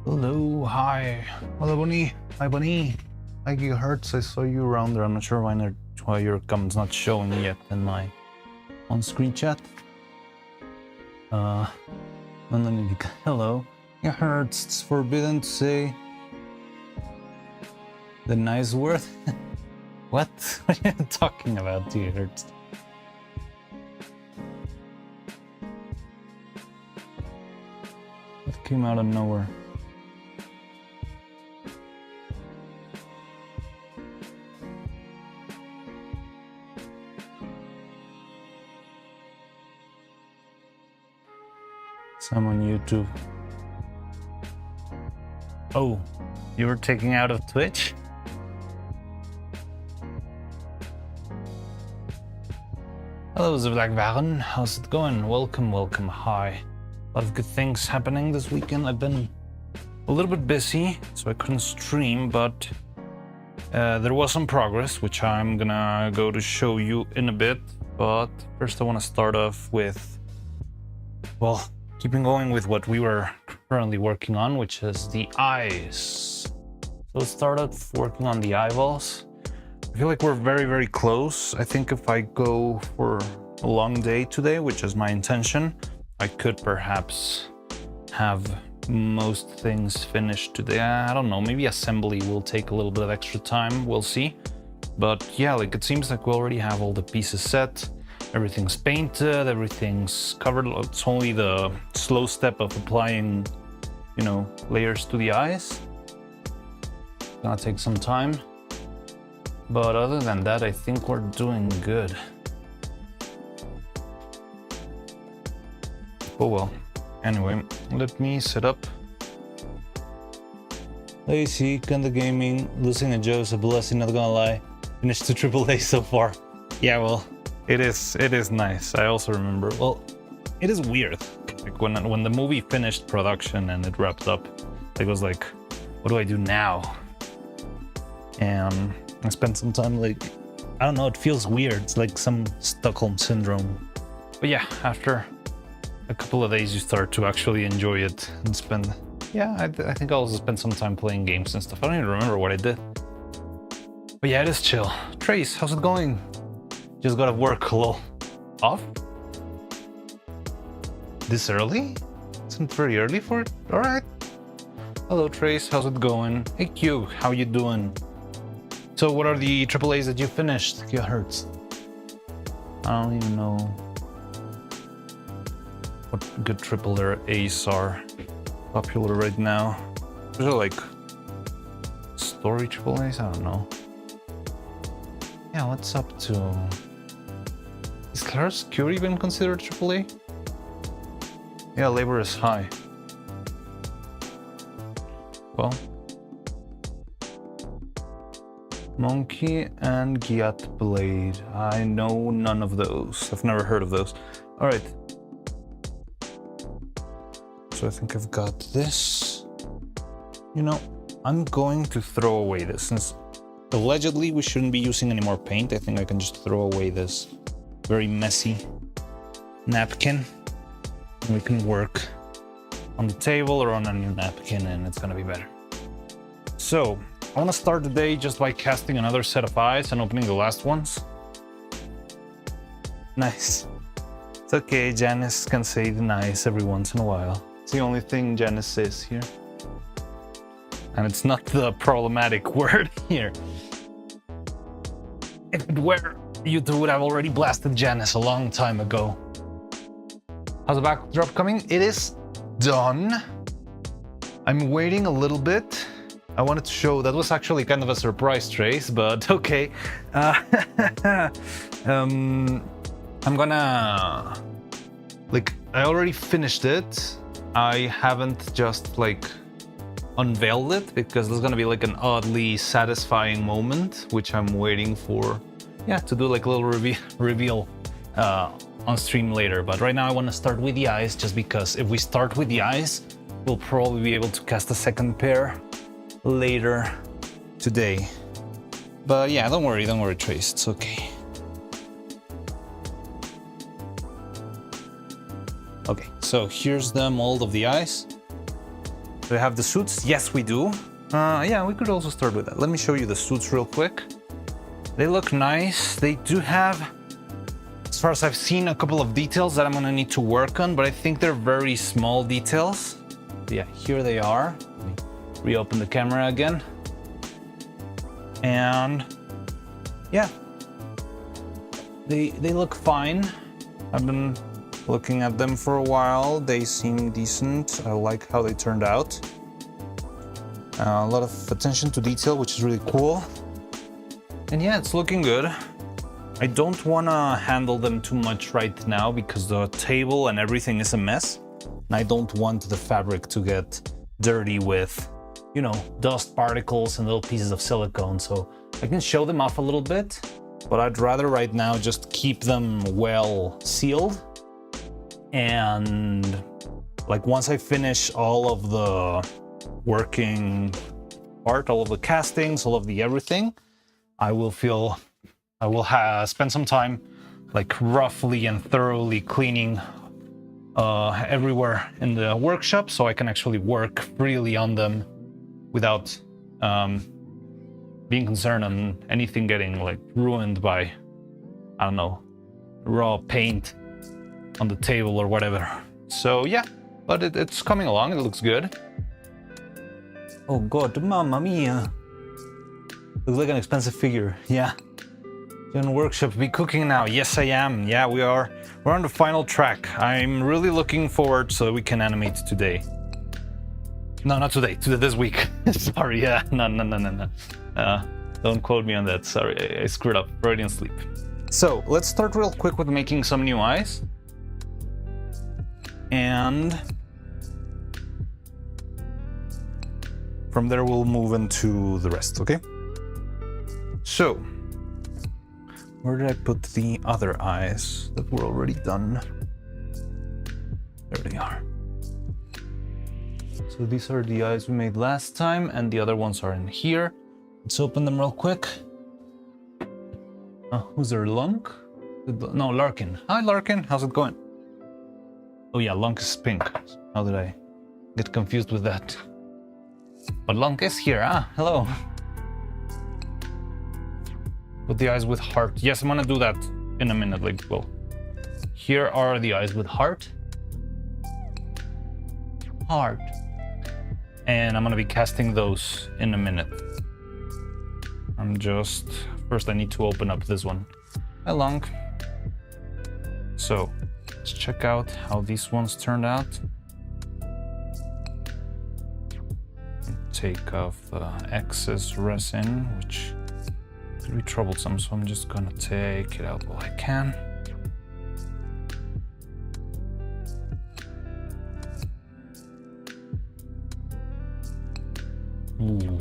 Hello, hi. Hello, Bunny. Hi, Bunny. Hi, Gigahertz. I saw you around there. I'm not sure why your comment's not showing yet in my on-screen chat. And then you hello. Gigahertz. It's forbidden to say the nice word. What? What are you talking about, Gigahertz? That came out of nowhere. Some on YouTube. Oh, you were taken out of Twitch? Hello, the Black Baron. How's it going? Welcome, welcome. Hi. A lot of good things happening this weekend. I've been a little bit busy, so I couldn't stream, but there was some progress, which I'm gonna go to show you in a bit. But first I want to start off with, well, keeping going with what we were currently working on, which is the eyes. So let's start off working on the eyeballs. I feel like we're very, very close. I think if I go for a long day today, which is my intention, I could perhaps have most things finished today. I don't know, maybe assembly will take a little bit of extra time, we'll see. But yeah, like it seems like we already have all the pieces set. Everything's painted, everything's covered. It's only the slow step of applying, you know, layers to the eyes. It's gonna take some time. But other than that, I think we're doing good. Oh well. Anyway, let me set up. Lazy, Kunda Gaming, losing a Joe is a blessing, not gonna lie. Finished the AAA so far. Yeah, well, it is nice. I also remember, well, it is weird. Like when the movie finished production and it wrapped up, I was like, what do I do now? And I spent some time like, I don't know, it feels weird. It's like some Stockholm syndrome. But yeah, after a couple of days you start to actually enjoy it and spend, yeah, I think I also spent some time playing games and stuff. I don't even remember what I did. But yeah, it is chill. Trace, how's it going? Just got to work a little. Off? This early? Isn't it very early for it? Alright. Hello Trace, how's it going? Hey Q, how you doing? So what are the AAAs that you finished? Gigahertz. I don't even know what good AAAs are popular right now. Those are like story AAAs? I don't know. Yeah, what's up to... Is Claroscure even considered AAA? Yeah, labor is high. Well... Monkey and Giat Blade. I know none of those. I've never heard of those. Alright. So I think I've got this. You know, I'm going to throw away this since allegedly we shouldn't be using any more paint. I think I can just throw away this very messy napkin. And we can work on the table or on a new napkin and it's gonna be better. So, I want to start the day just by casting another set of eyes and opening the last ones. Nice. It's okay, Janice can say the nice every once in a while. It's the only thing Janice says here. And it's not the problematic word here. If it were, you two would have already blasted Janice a long time ago. How's the backdrop coming? It is done. I'm waiting a little bit. I wanted to show, that was actually kind of a surprise, Trace, but okay. I'm gonna, like, I already finished it. I haven't just like unveiled it because there's gonna be like an oddly satisfying moment, which I'm waiting for, yeah, to do like a little reveal on stream later. But right now I want to start with the eyes, just because if we start with the eyes, we'll probably be able to cast a second pair later today. But yeah, don't worry, Trace, it's okay. Okay, so here's the mold of the eyes. Do we have the suits? Yes, we do. Yeah, we could also start with that. Let me show you the suits real quick. They look nice. They do have, as far as I've seen, a couple of details that I'm gonna need to work on, but I think they're very small details. Yeah, here they are. Let me reopen the camera again. And yeah, they look fine. I've been looking at them for a while. They seem decent. I like how they turned out. A lot of attention to detail, which is really cool. And yeah, it's looking good. I don't want to handle them too much right now because the table and everything is a mess. And I don't want the fabric to get dirty with, you know, dust particles and little pieces of silicone. So I can show them off a little bit, but I'd rather right now just keep them well sealed. And like once I finish all of the working part, all of the castings, all of the everything, I will spend some time like roughly and thoroughly cleaning everywhere in the workshop so I can actually work freely on them without being concerned on anything getting like ruined by, I don't know, raw paint on the table or whatever. So yeah, but it's coming along. It looks good. Oh god, mamma mia. Looks like an expensive figure. Yeah. You're in workshop, be cooking now. Yes, I am. Yeah, we're on the final track. I'm really looking forward so we can animate today. No, not today. This week. Sorry. Yeah. No. Don't quote me on that. Sorry, I screwed up. Freudian sleep. So let's start real quick with making some new eyes. And from there we'll move into the rest, okay? So, where did I put the other eyes that were already done? There they are. So these are the eyes we made last time, and the other ones are in here. Let's open them real quick. Who's there, Lunk? No, Larkin. Hi, Larkin. How's it going? Oh yeah, Lunk is pink. How did I get confused with that? But Lunk is here. Hello. Put the eyes with heart. Yes, I'm gonna do that in a minute. Like, well, here are the eyes with heart. Heart. And I'm gonna be casting those in a minute. First I need to open up this one. Hi, Lunk. So, let's check out how these ones turned out. Take off the excess resin, which is really troublesome, so I'm just gonna take it out while I can. Ooh.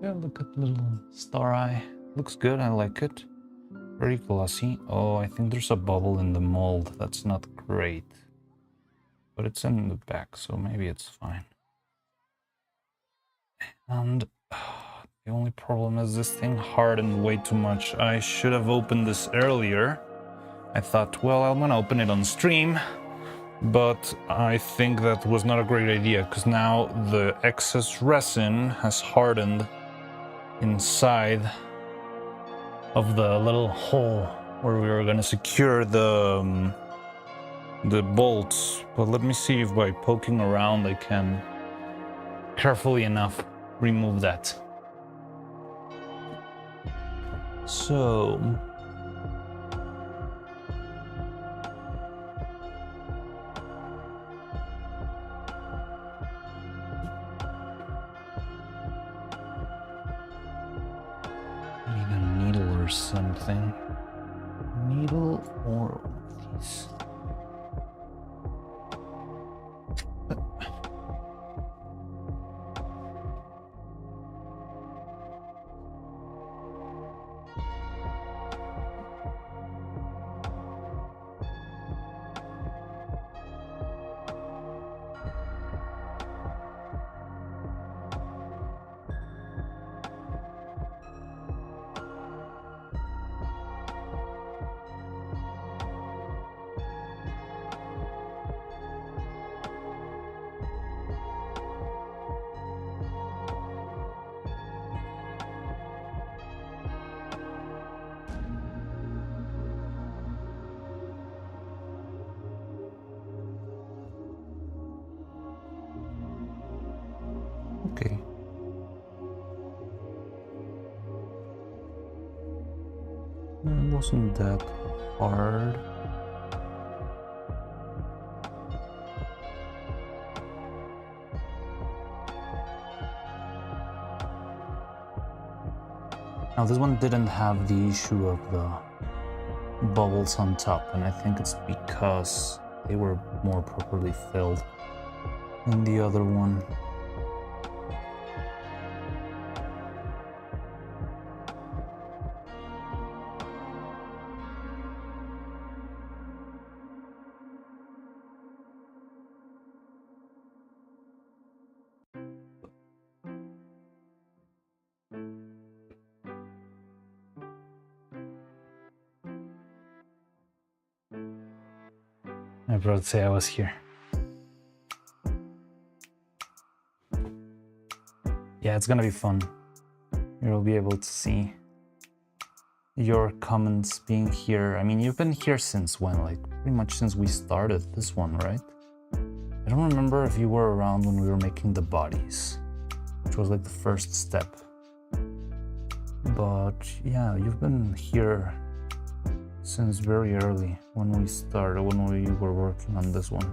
Yeah, look at the little star eye. Looks good, I like it. Very glossy. Oh, I think there's a bubble in the mold. That's not great. But it's in the back, so maybe it's fine. And the only problem is this thing hardened way too much. I should have opened this earlier. I thought, well, I'm gonna open it on stream. But I think that was not a great idea, because now the excess resin has hardened inside of the little hole where we were going to secure the bolts. But let me see if by poking around I can carefully enough remove that. So something. Needle or these. okay. It wasn't that hard. Now this one didn't have the issue of the bubbles on top, and I think it's because they were more properly filled than the other one. I forgot to say I was here. Yeah, it's gonna be fun. You'll be able to see your comments being here. I mean, you've been here since when? Like, pretty much since we started this one, right? I don't remember if you were around when we were making the bodies, which was like the first step. But yeah, you've been here since very early when we started, when we were working on this one.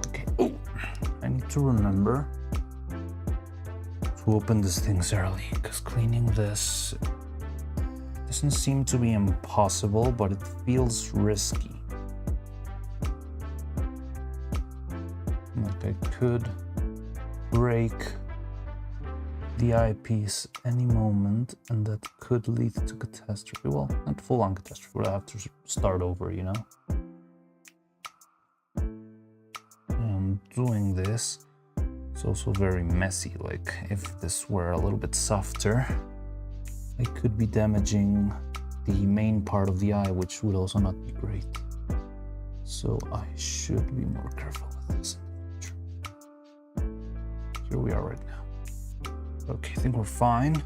Okay, oh, I need to remember to open these things early, because cleaning this doesn't seem to be impossible, but it feels risky. Like I could break the eyepiece any moment, and that could lead to catastrophe. Well, not full-on catastrophe, but I have to start over, you know? I'm doing this. It's also very messy. Like, if this were a little bit softer, I could be damaging the main part of the eye, which would also not be great. So I should be more careful with this in the future. Here we are right now. Okay, I think we're fine.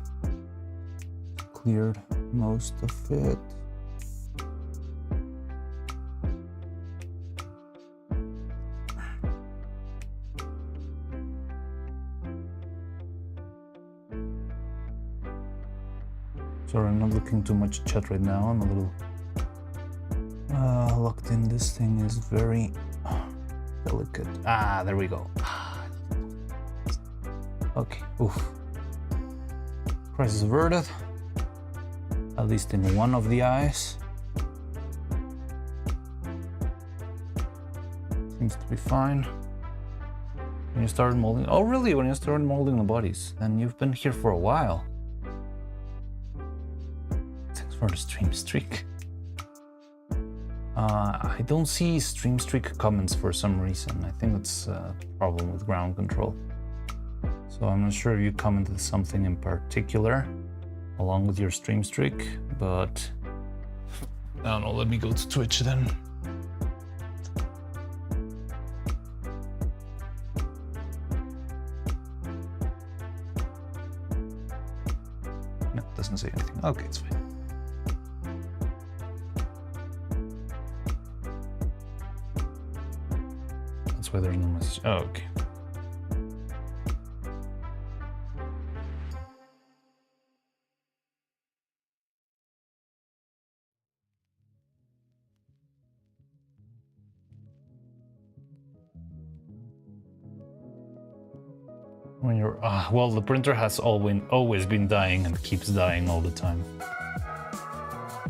Cleared most of it. Sorry, I'm not looking too much at chat right now. I'm a little locked in. This thing is very delicate. Ah, there we go. Okay, oof. Crisis averted. At least in one of the eyes. Seems to be fine. When you started molding... Oh, really? When you started molding the bodies? Then you've been here for a while. For the stream streak. I don't see stream streak comments for some reason. I think that's a problem with ground control. So I'm not sure if you commented something in particular along with your stream streak, but I don't know, let me go to Twitch then. No, it doesn't say anything. Okay, it's fine. Why there's no message. Oh, okay. When you're well, the printer has always been dying and keeps dying all the time.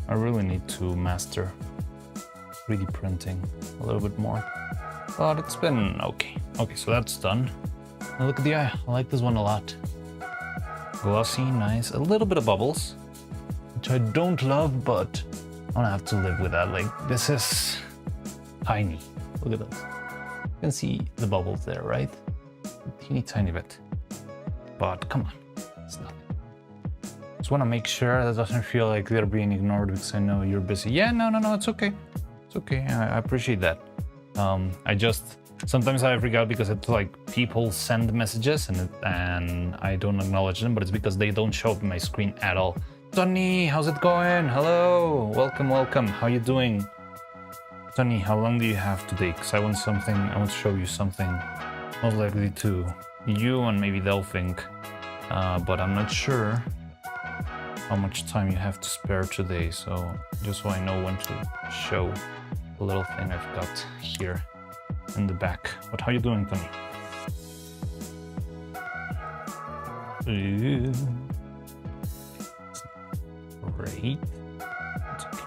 I really need to master 3D printing a little bit more. But it's been okay. Okay, so that's done. Now look at the eye. I like this one a lot. Glossy, nice. A little bit of bubbles, which I don't love, but I'm gonna have to live with that. Like, this is tiny. Look at those. You can see the bubbles there, right? A teeny tiny bit. But come on, it's nothing. Just want to make sure that doesn't feel like they're being ignored because I know you're busy. Yeah, no, it's okay. It's okay. I appreciate that. Sometimes I freak out because it's like people send messages and I don't acknowledge them, but it's because they don't show up on my screen at all. Tony, how's it going? Hello, welcome. How you doing? Tony, how long do you have today? Because I want to show you something, most likely to you and maybe they'll think, but I'm not sure how much time you have to spare today, so just so I know when to show the little thing I've got here in the back. But how you doing, Tony? Great. It's okay.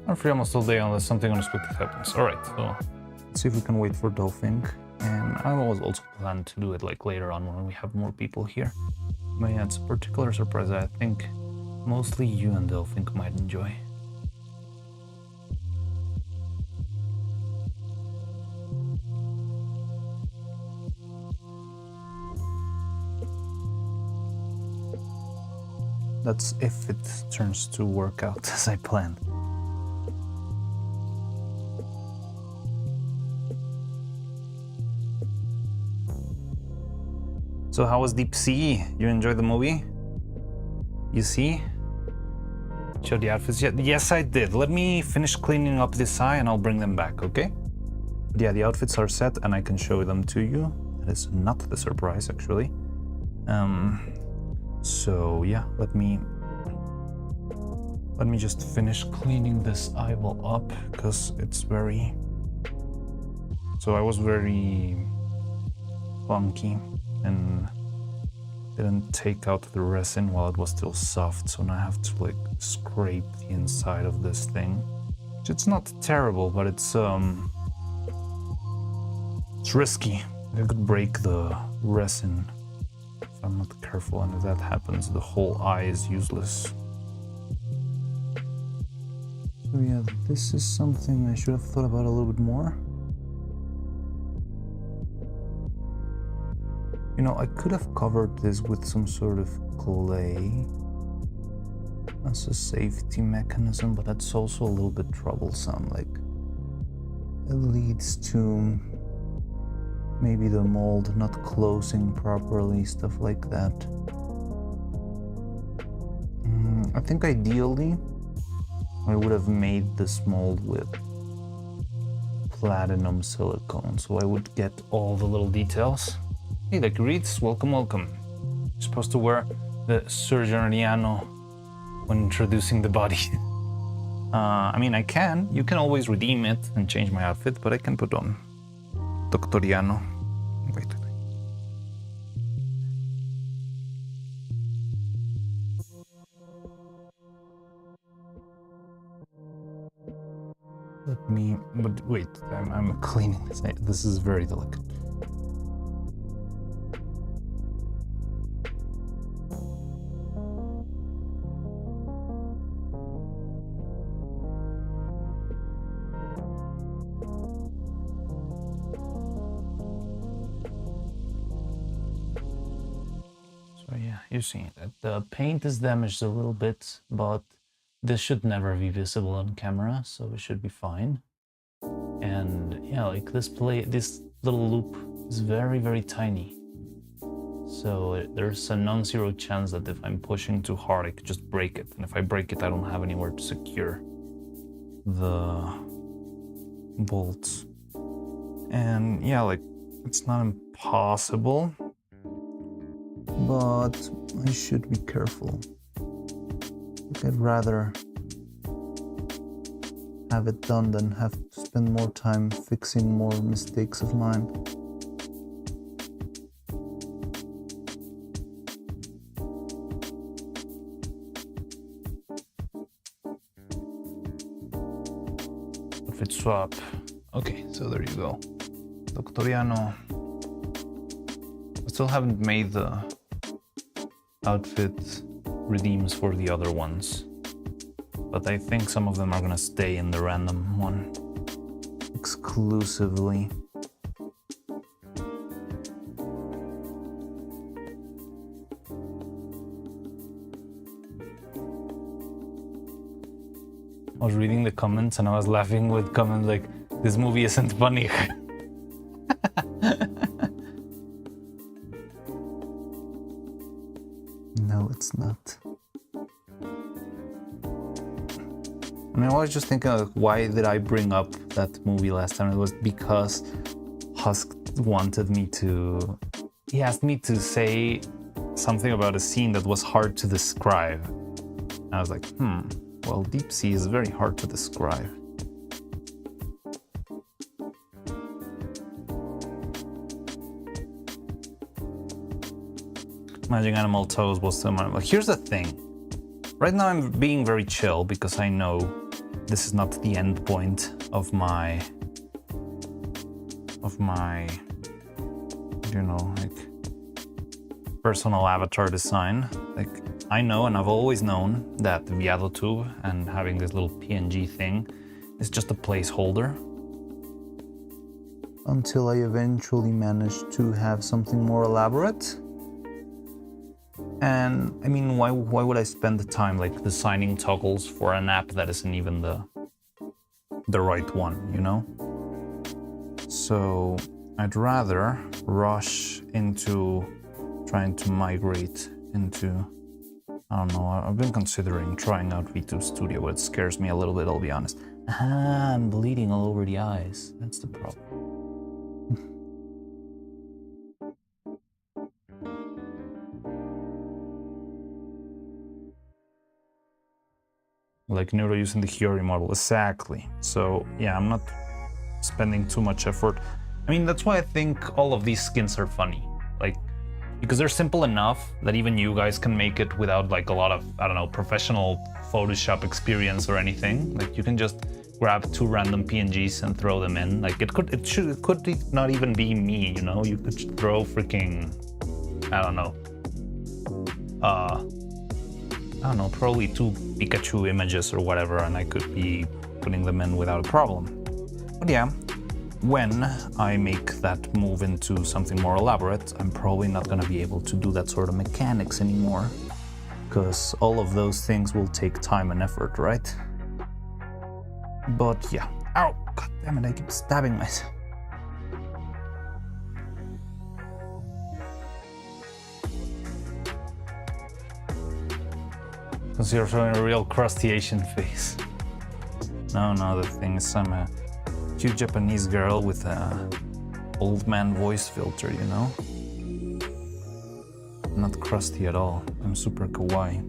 I'm free almost all day unless something unexpected happens. Alright, so let's see if we can wait for Dolphink. And I was also plan to do it like later on when we have more people here. But yeah, it's a particular surprise that I think mostly you and Dolphink might enjoy. That's if it turns to work out as I planned. So how was Deep Sea? You enjoyed the movie? You see? Show the outfits yet? Yes, I did. Let me finish cleaning up this eye and I'll bring them back, okay? But yeah, the outfits are set and I can show them to you. That is not the surprise, actually. So yeah, let me just finish cleaning this eyeball up because it's very... So I was very funky and didn't take out the resin while it was still soft, so now I have to like scrape the inside of this thing. It's not terrible, but it's risky. I could break the resin if I'm not careful, and if that happens, the whole eye is useless. So yeah, this is something I should have thought about a little bit more. You know, I could have covered this with some sort of clay as a safety mechanism, but that's also a little bit troublesome. Like, it leads to maybe the mold not closing properly, stuff like that. I think ideally I would have made this mold with platinum silicone, so I would get all the little details. Hey, like Reeds, welcome. You're supposed to wear the Surgeoniano when introducing the body. I mean, I can. You can always redeem it and change my outfit, but I can put on Doctoriano. Wait. But wait, I'm cleaning this. This is very delicate. You see that the paint is damaged a little bit, but this should never be visible on camera, so it should be fine. And yeah, like this little loop is very, very tiny. So there's a non-zero chance that if I'm pushing too hard, I could just break it. And if I break it, I don't have anywhere to secure the bolts. And yeah, like it's not impossible, but I should be careful. I'd rather have it done than have to spend more time fixing more mistakes of mine. Outfit swap. Okay, so there you go. Doctoriano. I still haven't made the outfit redeems for the other ones, but I think some of them are gonna stay in the random one exclusively. I was reading the comments and I was laughing with comments like, this movie isn't funny. No, it's not. I mean, I was just thinking, like, why did I bring up that movie last time? It was because Husk wanted me to... He asked me to say something about a scene that was hard to describe. And I was like, well, Deep Sea is very hard to describe. Magic Animal Toes was the one. Like, here's the thing. Right now I'm being very chill because I know this is not the end point of my you know, like, personal avatar design. Like, I know, and I've always known, that the Viadotube and having this little PNG thing is just a placeholder. Until I eventually managed to have something more elaborate. And I mean, why would I spend the time like designing toggles for an app that isn't even the right one, you know? So I'd rather rush into trying to migrate into, I don't know, I've been considering trying out VTube Studio, but it scares me a little bit, I'll be honest. I'm bleeding all over the eyes. That's the problem. Like Neuro using the Hiyori model, exactly. So yeah, I'm not spending too much effort. I mean, that's why I think all of these skins are funny. Like, because they're simple enough that even you guys can make it without like a lot of, I don't know, professional Photoshop experience or anything. Like, you can just grab 2 random PNGs and throw them in. Like, it could not even be me, you know? You could throw freaking, I don't know, probably 2 Pikachu images or whatever, and I could be putting them in without a problem. But yeah, when I make that move into something more elaborate, I'm probably not gonna be able to do that sort of mechanics anymore, because all of those things will take time and effort, right? But yeah, ow, god damn it, I keep stabbing myself. Consider showing a real crusty Asian face. No, the thing is, I'm a cute Japanese girl with a old man voice filter, you know? I'm not crusty at all. I'm super kawaii.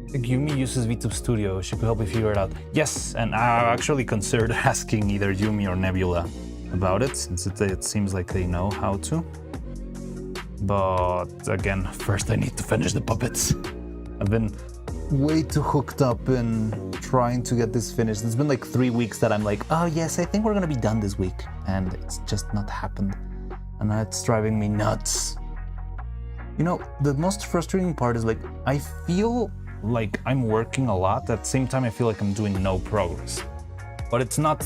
I think Yumi uses VTube Studio. She could help me figure it out. Yes, and I actually considered asking either Yumi or Nebula about it, since it seems like they know how to. But again, first I need to finish the puppets. I've been way too hooked up in trying to get this finished. It's been like 3 weeks that I'm like, oh yes, I think we're gonna be done this week. And it's just not happened. And it's driving me nuts. You know, the most frustrating part is like, I feel like I'm working a lot. At the same time, I feel like I'm doing no progress. But it's not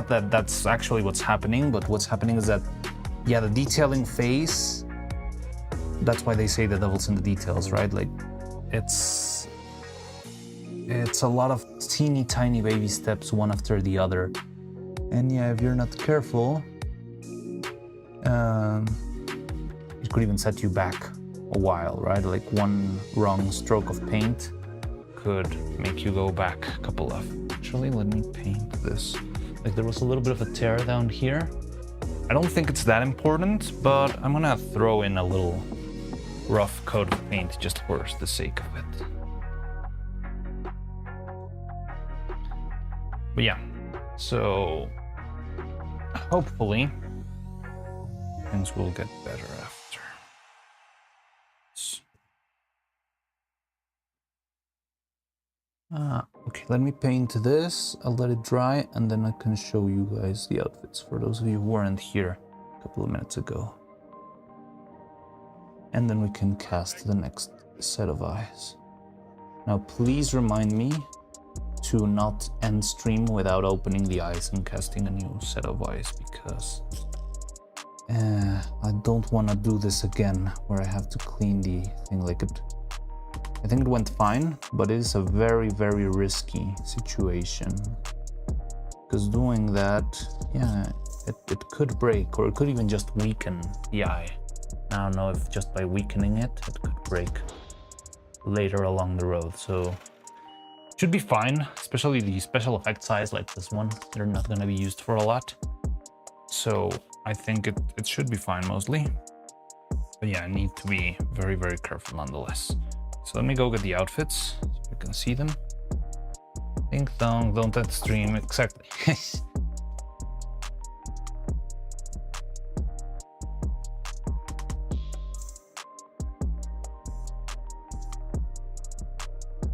that that's actually what's happening, but what's happening is that, yeah, the detailing phase, that's why they say the devil's in the details, right? Like, it's a lot of teeny tiny baby steps, one after the other. And yeah, if you're not careful, it could even set you back a while, right? Like, one wrong stroke of paint could make you go back a couple of... Actually, let me paint this. Like, there was a little bit of a tear down here. I don't think it's that important, but I'm gonna throw in a little rough coat of paint just for the sake of it. But yeah, so hopefully things will get better after. Okay, let me paint this, I'll let it dry, and then I can show you guys the outfits for those of you who weren't here a couple of minutes ago. And then we can cast the next set of eyes. Now please remind me to not end stream without opening the eyes and casting a new set of eyes, because I don't want to do this again where I have to clean the thing. Like, I think it went fine, but it is a very, very risky situation. Because doing that, yeah, it could break, or it could even just weaken the eye. I don't know if just by weakening it, it could break later along the road. So should be fine, especially the special effects eyes like this one. They're not going to be used for a lot. So I think it should be fine mostly. But yeah, I need to be very, very careful nonetheless. So let me go get the outfits so you can see them. Ding dong, don't touch stream, exactly.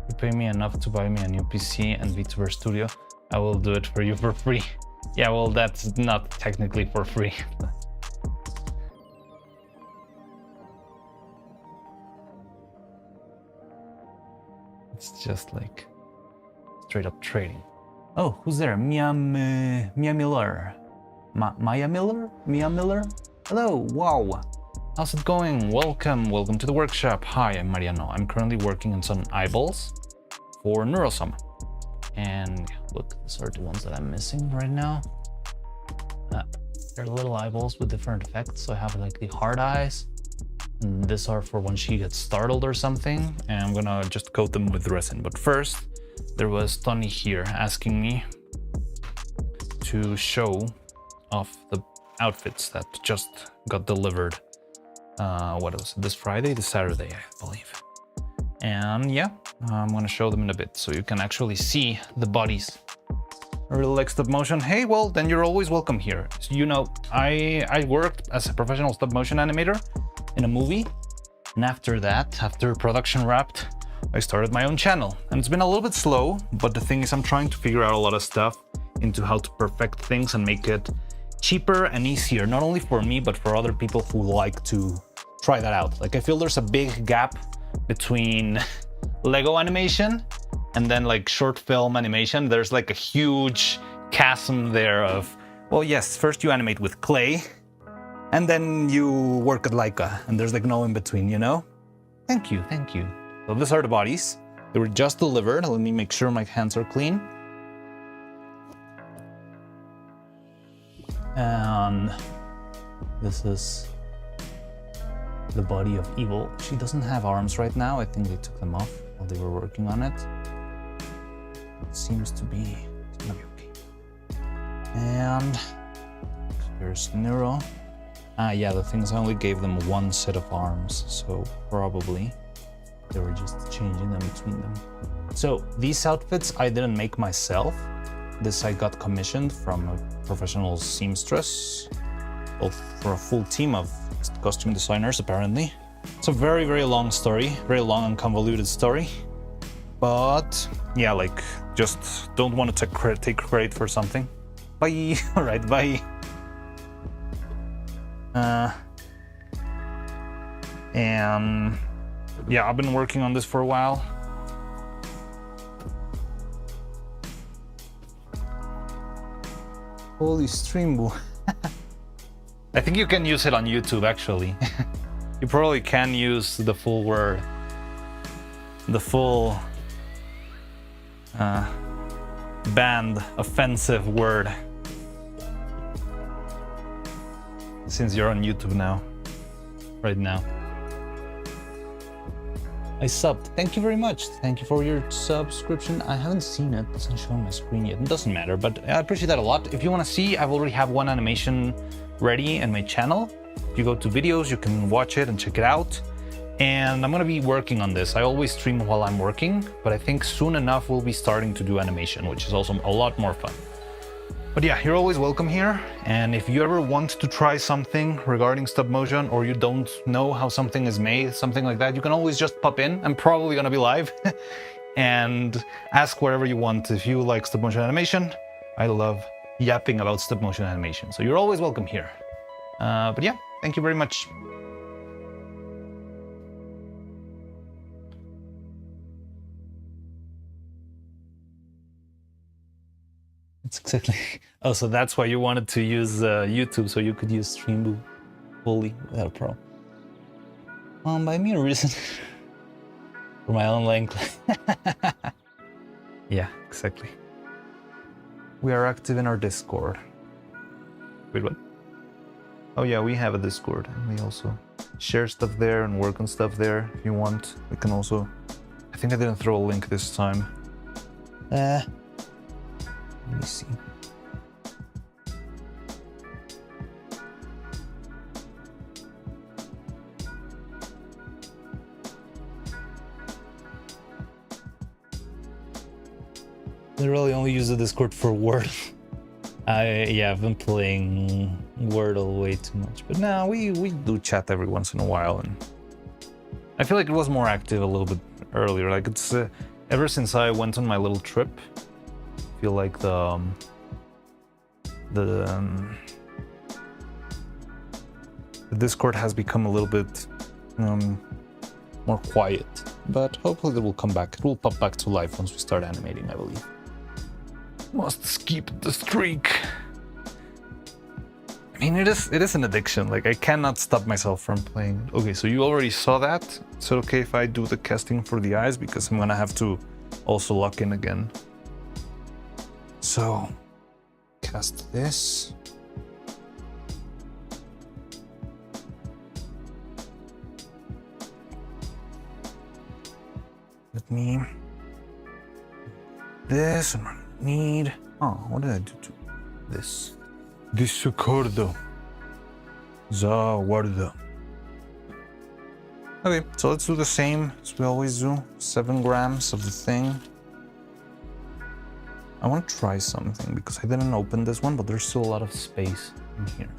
You pay me enough to buy me a new PC and VTuber Studio. I will do it for you for free. Yeah, well, that's not technically for free. It's just like straight up trading. Oh, who's there? Mia Miller. Maya Miller? Mia Miller? Hello, wow. How's it going? Welcome to the workshop. Hi, I'm Mariano. I'm currently working on some eyeballs for Neuro-Sama. And look, these are the ones that I'm missing right now. They're little eyeballs with different effects. So I have like the hard eyes. And these are for when she gets startled or something. And I'm gonna just coat them with resin. But first, there was Tony here asking me to show off the outfits that just got delivered. What was it? This Friday, this Saturday, I believe. And yeah, I'm gonna show them in a bit so you can actually see the bodies. I really like stop motion. Hey, well, then you're always welcome here. So, you know, I worked as a professional stop motion animator in a movie. And after that, after production wrapped, I started my own channel. And it's been a little bit slow, but the thing is I'm trying to figure out a lot of stuff into how to perfect things and make it cheaper and easier, not only for me, but for other people who like to try that out. Like I feel there's a big gap between Lego animation and then like short film animation. There's like a huge chasm there of, well, yes, first you animate with clay and then you work at Leica and there's like no in between, you know? Thank you. So these are the bodies. They were just delivered. Let me make sure my hands are clean. And this is the body of Evil. She doesn't have arms right now. I think they took them off while they were working on it. It seems to be, it's gonna be okay. And here's Neuro. Yeah, the thing is I only gave them one set of arms, so probably they were just changing them between them. So these outfits I didn't make myself. This I got commissioned from a professional seamstress, well, for a full team of costume designers, apparently. It's a very, very long story, very long and convoluted story. But yeah, like, just don't want to take credit for something. Bye. All right, bye. And yeah, I've been working on this for a while. Holy stream. I think you can use it on YouTube, actually. You probably can use the full word. The full banned offensive word. Since you're on YouTube now. Right now. I subbed. Thank you very much. Thank you for your subscription. I haven't seen it. It doesn't show on my screen yet. It doesn't matter, but I appreciate that a lot. If you want to see, I've already have one animation ready in my channel. If you go to videos, you can watch it and check it out. And I'm going to be working on this. I always stream while I'm working, but I think soon enough we'll be starting to do animation, which is also a lot more fun. But yeah, you're always welcome here. And if you ever want to try something regarding stop motion, or you don't know how something is made, something like that, you can always just pop in. I'm probably gonna be live and ask whatever you want. If you like stop motion animation, I love yapping about stop motion animation. So you're always welcome here. But yeah, thank you very much. It's exactly. Oh, so that's why you wanted to use YouTube, so you could use Streamboo fully without a problem. Buy me a reason. For my own length. Yeah, exactly. We are active in our Discord. Wait, what? Oh yeah, we have a Discord, and we also share stuff there and work on stuff there if you want. We can also... I think I didn't throw a link this time. Let me see. I really only use the Discord for Word. I've been playing Wordle way too much, but now we do chat every once in a while, and I feel like it was more active a little bit earlier. Like it's ever since I went on my little trip, I feel like the Discord has become a little bit more quiet, but hopefully it will come back. It will pop back to life once we start animating, I believe. Must keep the streak. I mean, it is an addiction. Like, I cannot stop myself from playing. Okay, so you already saw that. Is it okay if I do the casting for the eyes? Because I'm gonna have to also lock in again. So, cast this. Let me... This, and I need... Oh, what did I do to this? Desacordo. Zawardo. Okay, so let's do the same as we always do. 7 grams of the thing. I want to try something because I didn't open this one, but there's still a lot of space in here.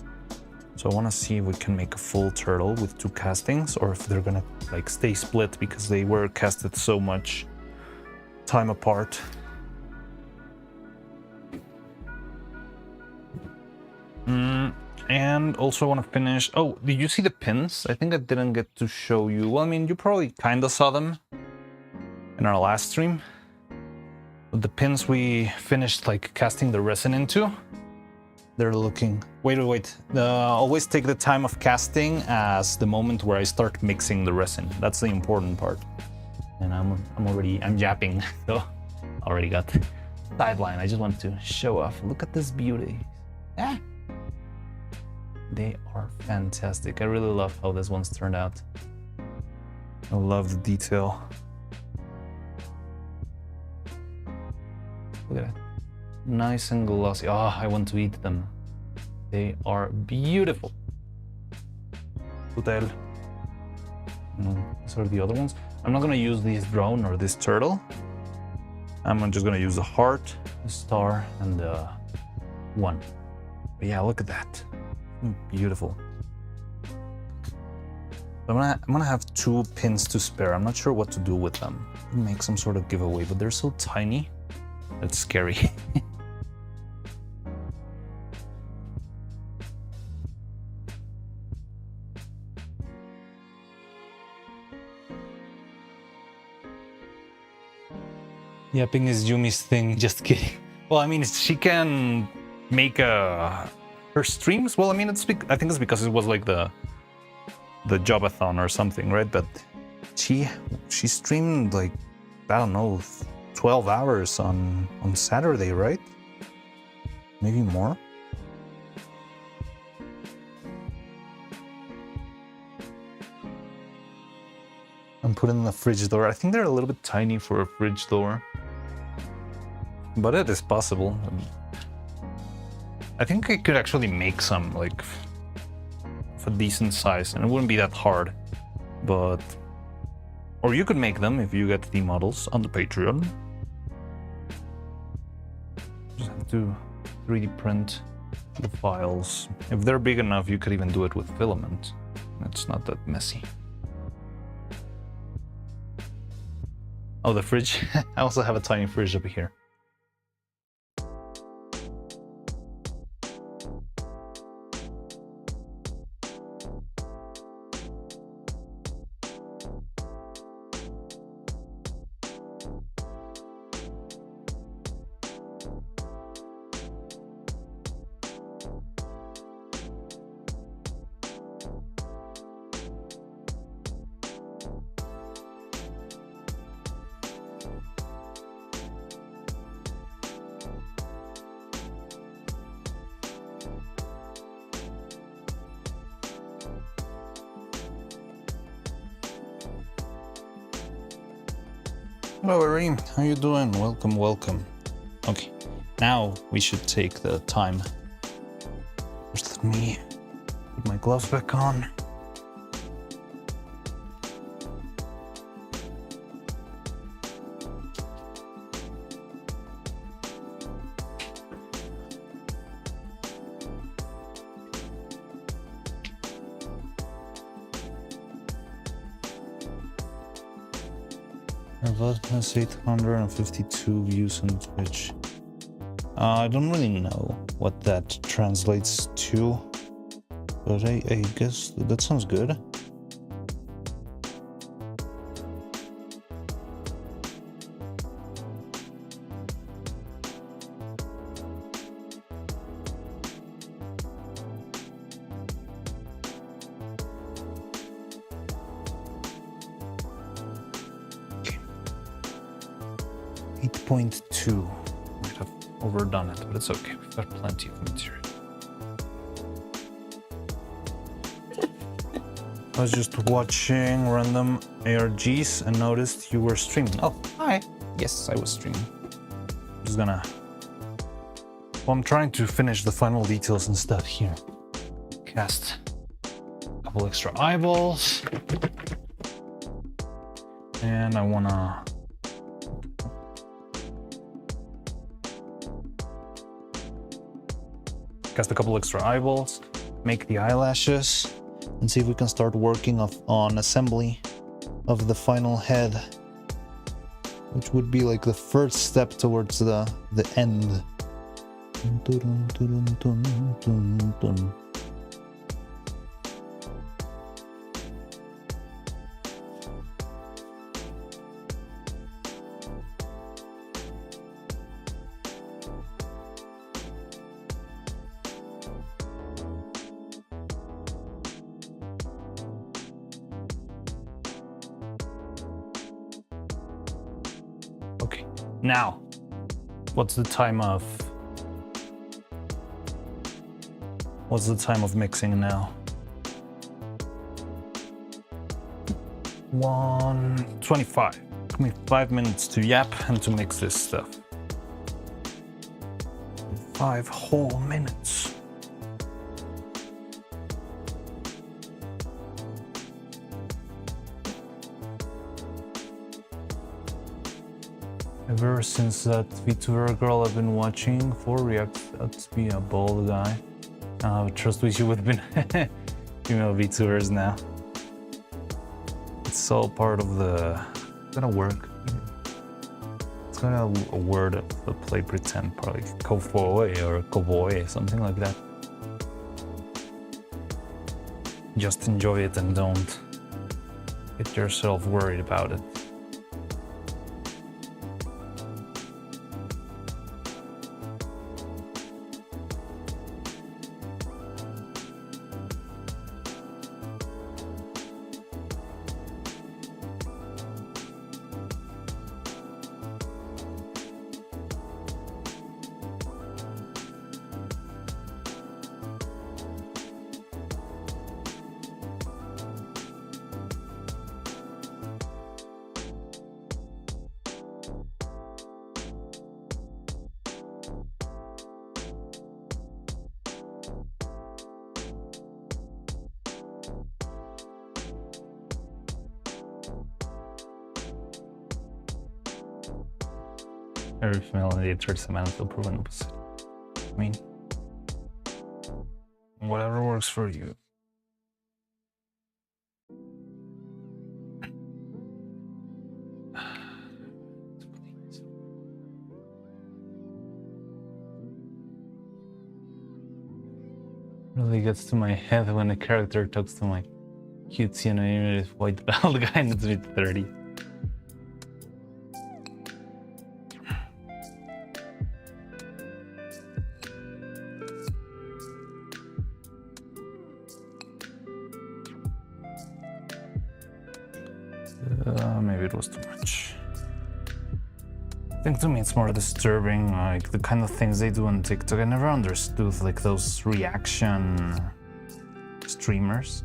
So I want to see if we can make a full turtle with 2 castings, or if they're gonna like stay split because they were casted so much time apart. And also want to finish... Oh, did you see the pins? I think I didn't get to show you. Well, I mean, you probably kind of saw them in our last stream. But the pins we finished like casting the resin into, they're looking... Wait. Always take the time of casting as the moment where I start mixing the resin. That's the important part. And I'm japping, so already got sideline. I just want to show off. Look at this beauty. Ah. They are fantastic. I really love how this one's turned out. I love the detail. Look at that. Nice and glossy. Oh, I want to eat them. They are beautiful. Hotel. These are the other ones. I'm not gonna use this drone or this turtle. I'm just gonna use the heart, the star, and the one. But yeah, look at that. Beautiful. I'm gonna have 2 pins to spare. I'm not sure what to do with them. Make some sort of giveaway, but they're so tiny. It's scary. Yapping is Yumi's thing. Just kidding. Well, I mean, she can make her streams. Well, I mean, I think it's because it was like the jobathon or something, right? But she streamed like, I don't know, 12 hours on Saturday, right? Maybe more. I'm putting in the fridge door. I think they're a little bit tiny for a fridge door, but it is possible. I think I could actually make some like of a decent size, and it wouldn't be that hard. But or you could make them if you get the models on the Patreon. Just have to 3D print the files. If they're big enough, you could even do it with filament. It's not that messy. Oh, the fridge. I also have a tiny fridge over here. Hello, Ari. How you doing? Welcome, welcome. Okay, now we should take the time. First, let me put my gloves back on. What has 852 views on Twitch? I don't really know what that translates to, but I guess that sounds good. Okay. 8.2. Might have overdone it, but it's okay. We've got plenty of material. I was just watching random ARGs and noticed you were streaming. Oh, hi. Yes, I was streaming. I'm just gonna... Well, I'm trying to finish the final details and stuff here. Cast a couple extra eyeballs. And I wanna... cast a couple extra eyeballs, make the eyelashes, and see if we can start working on assembly of the final head, which would be like the first step towards the end. Okay, now, what's the time of mixing now? 1:25. Give me 5 minutes to yap and to mix this stuff. 5 whole minutes. Ever since that VTuber girl I've been watching for react to be a bald guy. Trust wish you would have been female VTubers now. It's all part of the... It's gonna work. It's gonna a word of the play pretend, probably kofoe or koboe, something like that. Just enjoy it and don't get yourself worried about it. Every female in the third man will prove an opposite. I mean, whatever works for you. Really gets to my head when a character talks to my cutesy animated white bald guy in his mid-30s. Maybe it was too much. I think to me it's more disturbing, like the kind of things they do on TikTok. I never understood like those reaction streamers.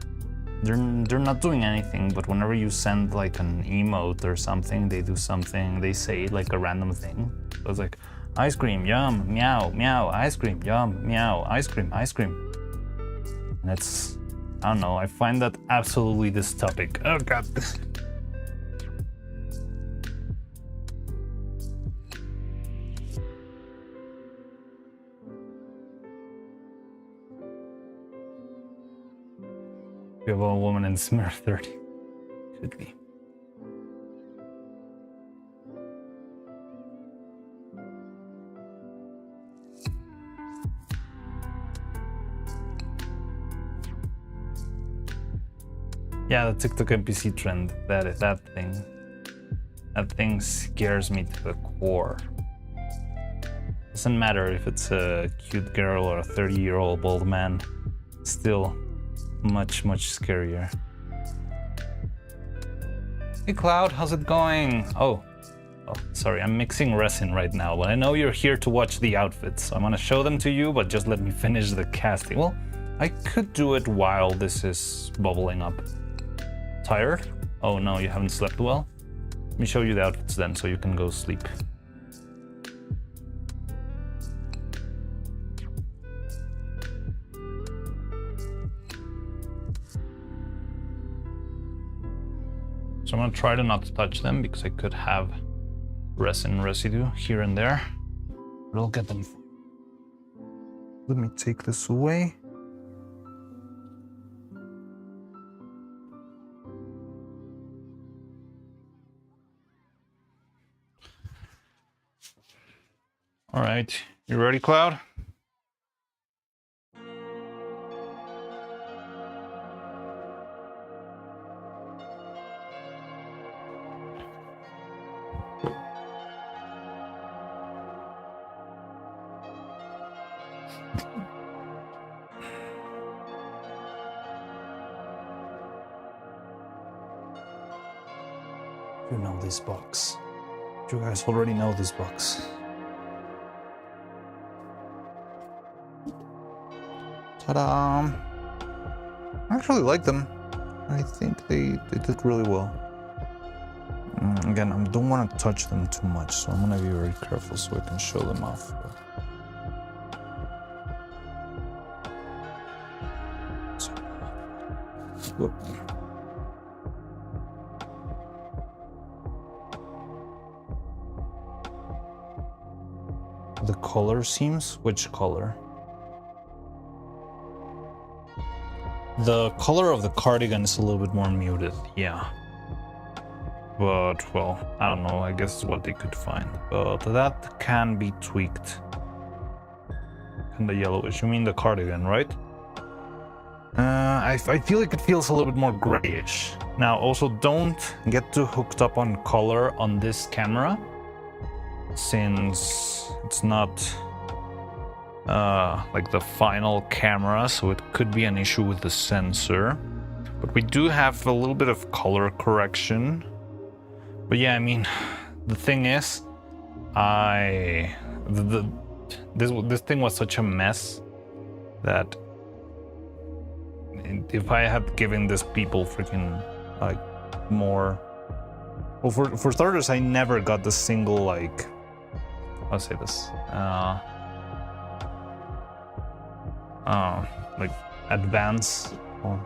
they're not doing anything, but whenever you send like an emote or something, they do something, they say like a random thing. So it's like, ice cream, yum, meow, meow, ice cream, yum, meow, ice cream, ice cream. And it's, I don't know, I find that absolutely dystopic. Oh god. You have a woman in Smurf 30. Could be. Yeah, the TikTok NPC trend, that thing scares me to the core. Doesn't matter if it's a cute girl or a 30-year-old bald man, still much scarier. Hey Cloud, how's it going? Oh, sorry, I'm mixing resin right now, but I know you're here to watch the outfits, so I'm gonna show them to you, but just let me finish the casting. Well, I could do it while this is bubbling up. Tired? Oh no, you haven't slept well? Let me show you the outfits then, so you can go sleep. So I'm gonna try to not touch them because I could have resin residue here and there, but I'll get them. Let me take this away. All right, you ready, Cloud? You know this box. You guys already know this box. Ta-da! I actually like them. I think they did really well. Again, I don't want to touch them too much, so I'm gonna be very careful so I can show them off. Whoop. The color seams? Which color? The color of the cardigan is a little bit more muted, yeah. But, well, I don't know, I guess it's what they could find. But that can be tweaked. Kinda yellowish. You mean the cardigan, right? I feel like it feels a little bit more grayish. Now, also don't get too hooked up on color on this camera, since it's not like the final camera, so it could be an issue with the sensor. But we do have a little bit of color correction. But yeah, I mean, the thing is, this thing was such a mess that if I had given this people freaking like more, well, for starters, I never got the single like, I'll say this, like advance or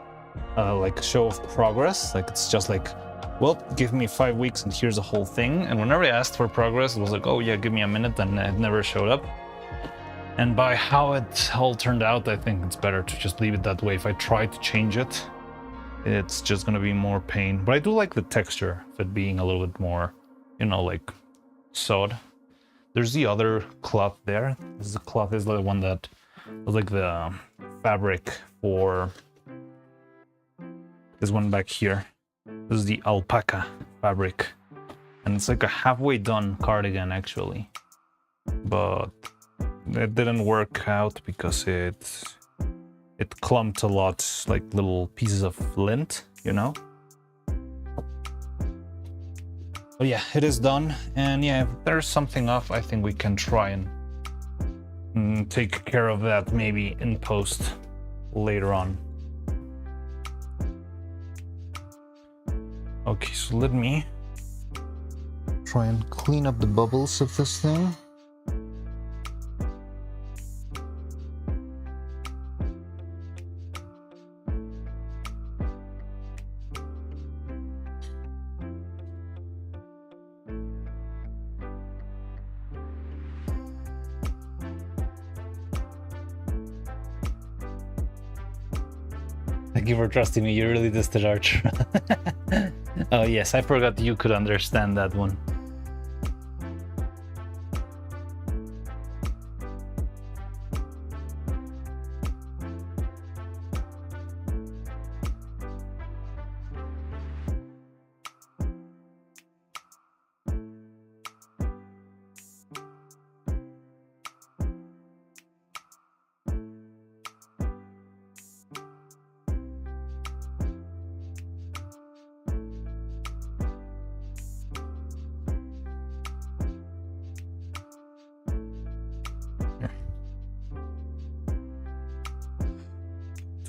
like show of progress. Like it's just like, well, give me 5 weeks and here's the whole thing. And whenever I asked for progress, it was like, oh yeah, give me a minute, and it never showed up. And by how it all turned out, I think it's better to just leave it that way. If I try to change it, it's just gonna be more pain. But I do like the texture of it being a little bit more, you know, like sewed. There's the other cloth there. This cloth is the one that was like the fabric for this one back here. This is the alpaca fabric. And it's like a halfway done cardigan actually. But it didn't work out because it clumped a lot, like little pieces of lint, you know? But yeah, it is done. And yeah, if there's something off, I think we can try and take care of that maybe in post later on. Okay, so let me try and clean up the bubbles of this thing. Thank you for trusting me. You really did, Archer. Oh yes, I forgot you could understand that one.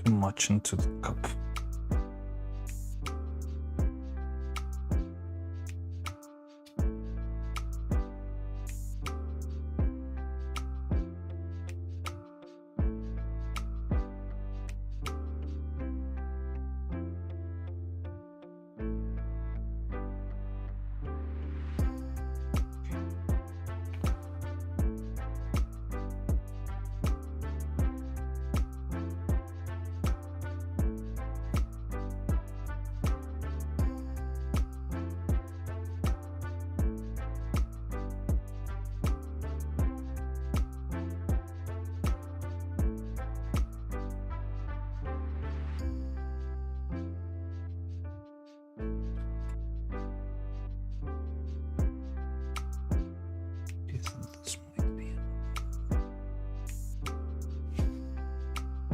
Too much into the cup.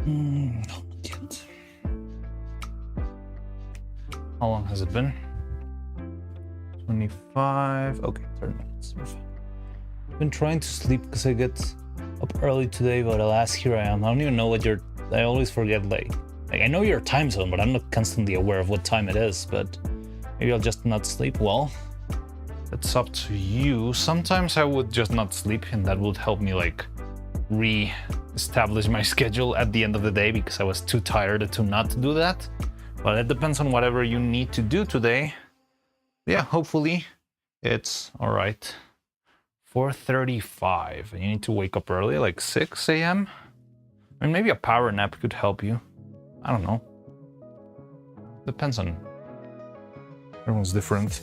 No, not yet. How long has it been? 25. Okay, 30 minutes. I've been trying to sleep because I get up early today, but alas, here I am. I don't even know what I always forget, like I know your time zone, but I'm not constantly aware of what time it is, but maybe I'll just not sleep well. It's up to you. Sometimes I would just not sleep, and that would help me like re-establish my schedule at the end of the day because I was too tired to not do that. But it depends on whatever you need to do today. Yeah, hopefully it's all right. 4:35, and you need to wake up early, like 6 a.m. I mean, maybe a power nap could help you. I don't know. Depends on. Everyone's different.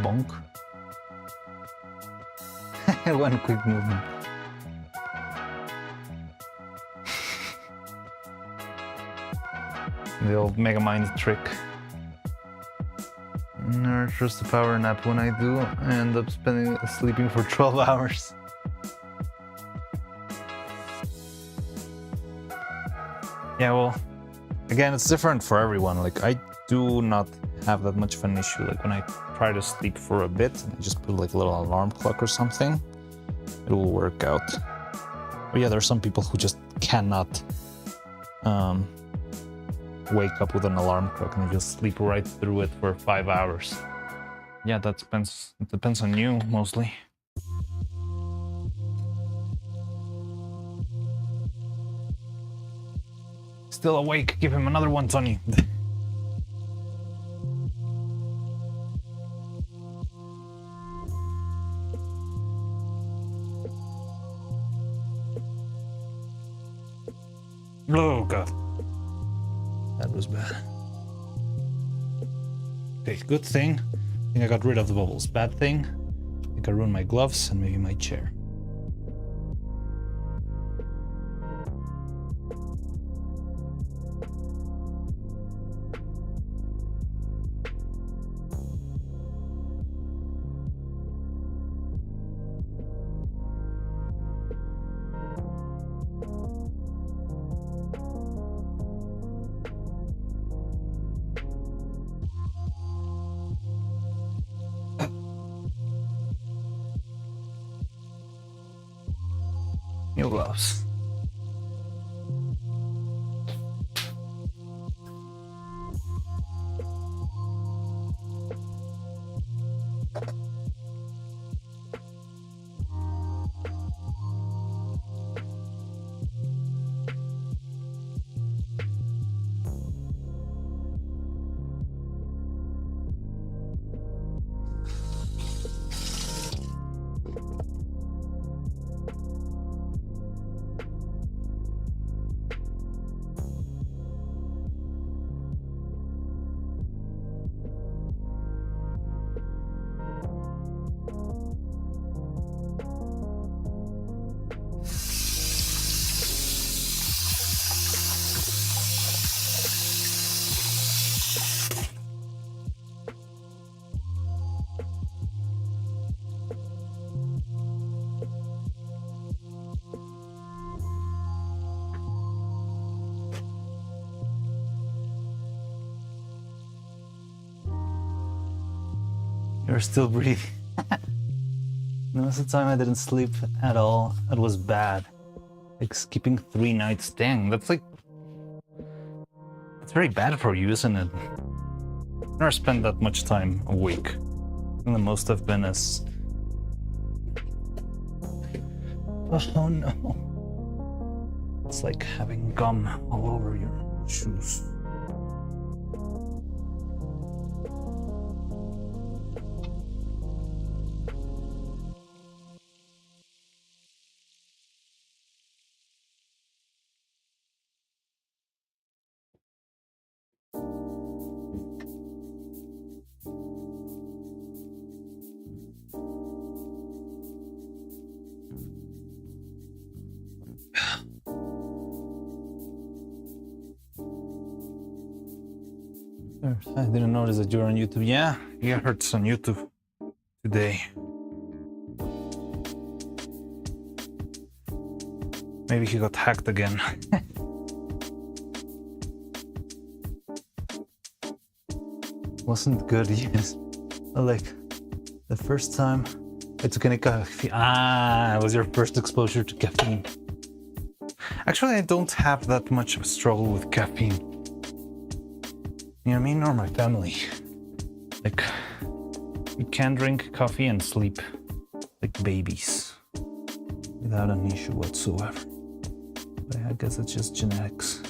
Bonk. One quick movement. The old Mega Mind trick. Never trust a power nap. When I do, I end up sleeping for 12 hours. Yeah, well, again, it's different for everyone. Like, I do not have that much of an issue. Like, when I try to sleep for a bit, I just put like a little alarm clock or something, it will work out. But yeah, there are some people who just cannot wake up with an alarm clock and just sleep right through it for 5 hours. Yeah, that depends. It depends on you mostly. Still awake? Give him another one, Tony. Oh god. That was bad. Okay, good thing. I think I got rid of the bubbles. Bad thing. I think I ruined my gloves and maybe my chair. New gloves. You're still breathing. Most of the time I didn't sleep at all. It was bad. Like skipping 3 nights. Dang, that's very bad for you, isn't it? I've never spent that much time awake. And the most I've been is... Oh no. It's like having gum all over your shoes. I didn't notice that you're on YouTube. Yeah, you heard on YouTube today. Maybe he got hacked again. Wasn't good, yes. Like, the first time I took any coffee. It was your first exposure to caffeine. Actually, I don't have that much of a struggle with caffeine. You know what I mean? Or my family. Like, we can drink coffee and sleep like babies without an issue whatsoever. But I guess it's just genetics.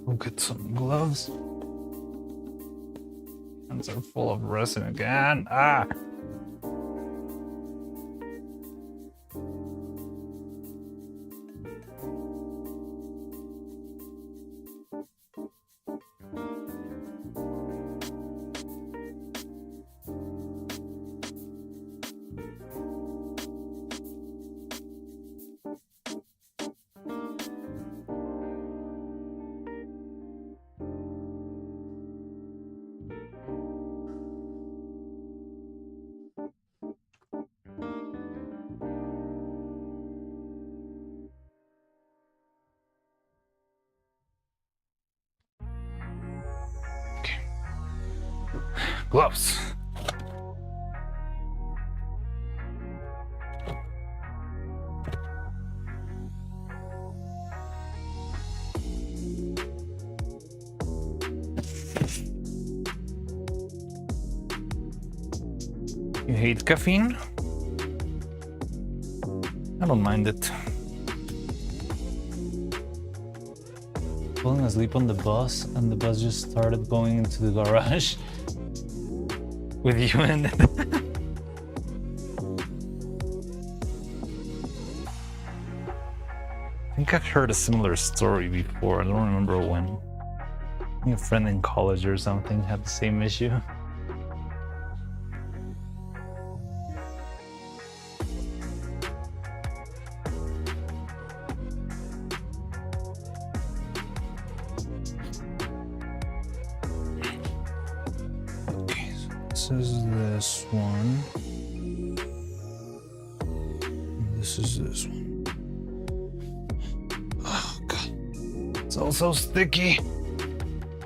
We'll get some gloves. Hands are full of resin again. gloves. You hate caffeine? I don't mind it. Falling asleep on the bus, and the bus just started going into the garage. With you in it. I think I've heard a similar story before. I don't remember when. I think a friend in college or something had the same issue. Okay, so this is this one. And this is this one. Oh god. It's all so sticky.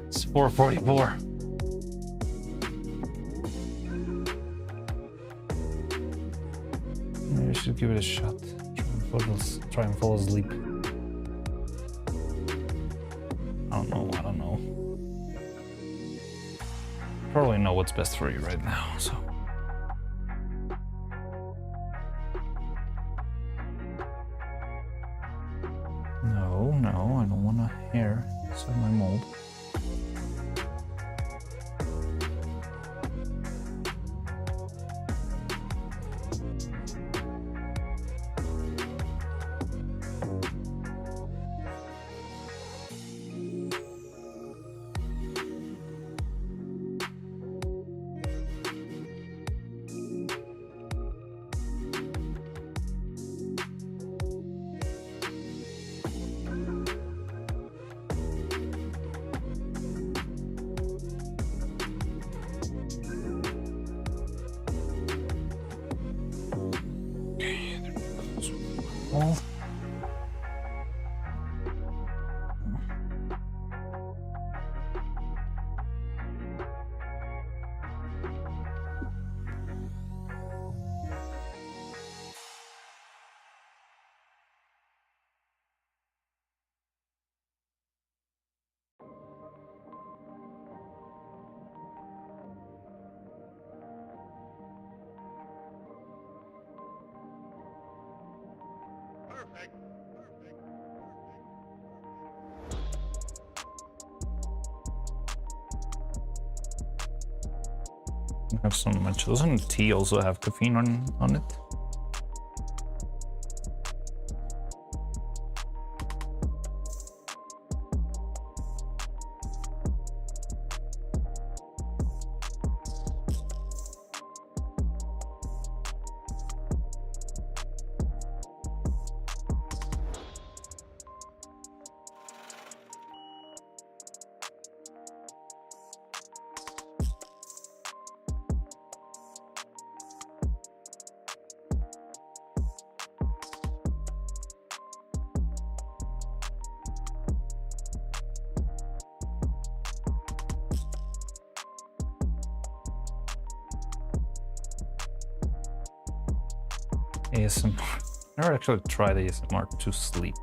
It's 4:44. Maybe I should give it a shot. Try and fall asleep. I don't know. Probably know what's best for you right now, so. No, I don't want a hair inside my mold. Mold. Have so much. Doesn't tea also have caffeine on it? ASMR. Never actually tried ASMR to sleep.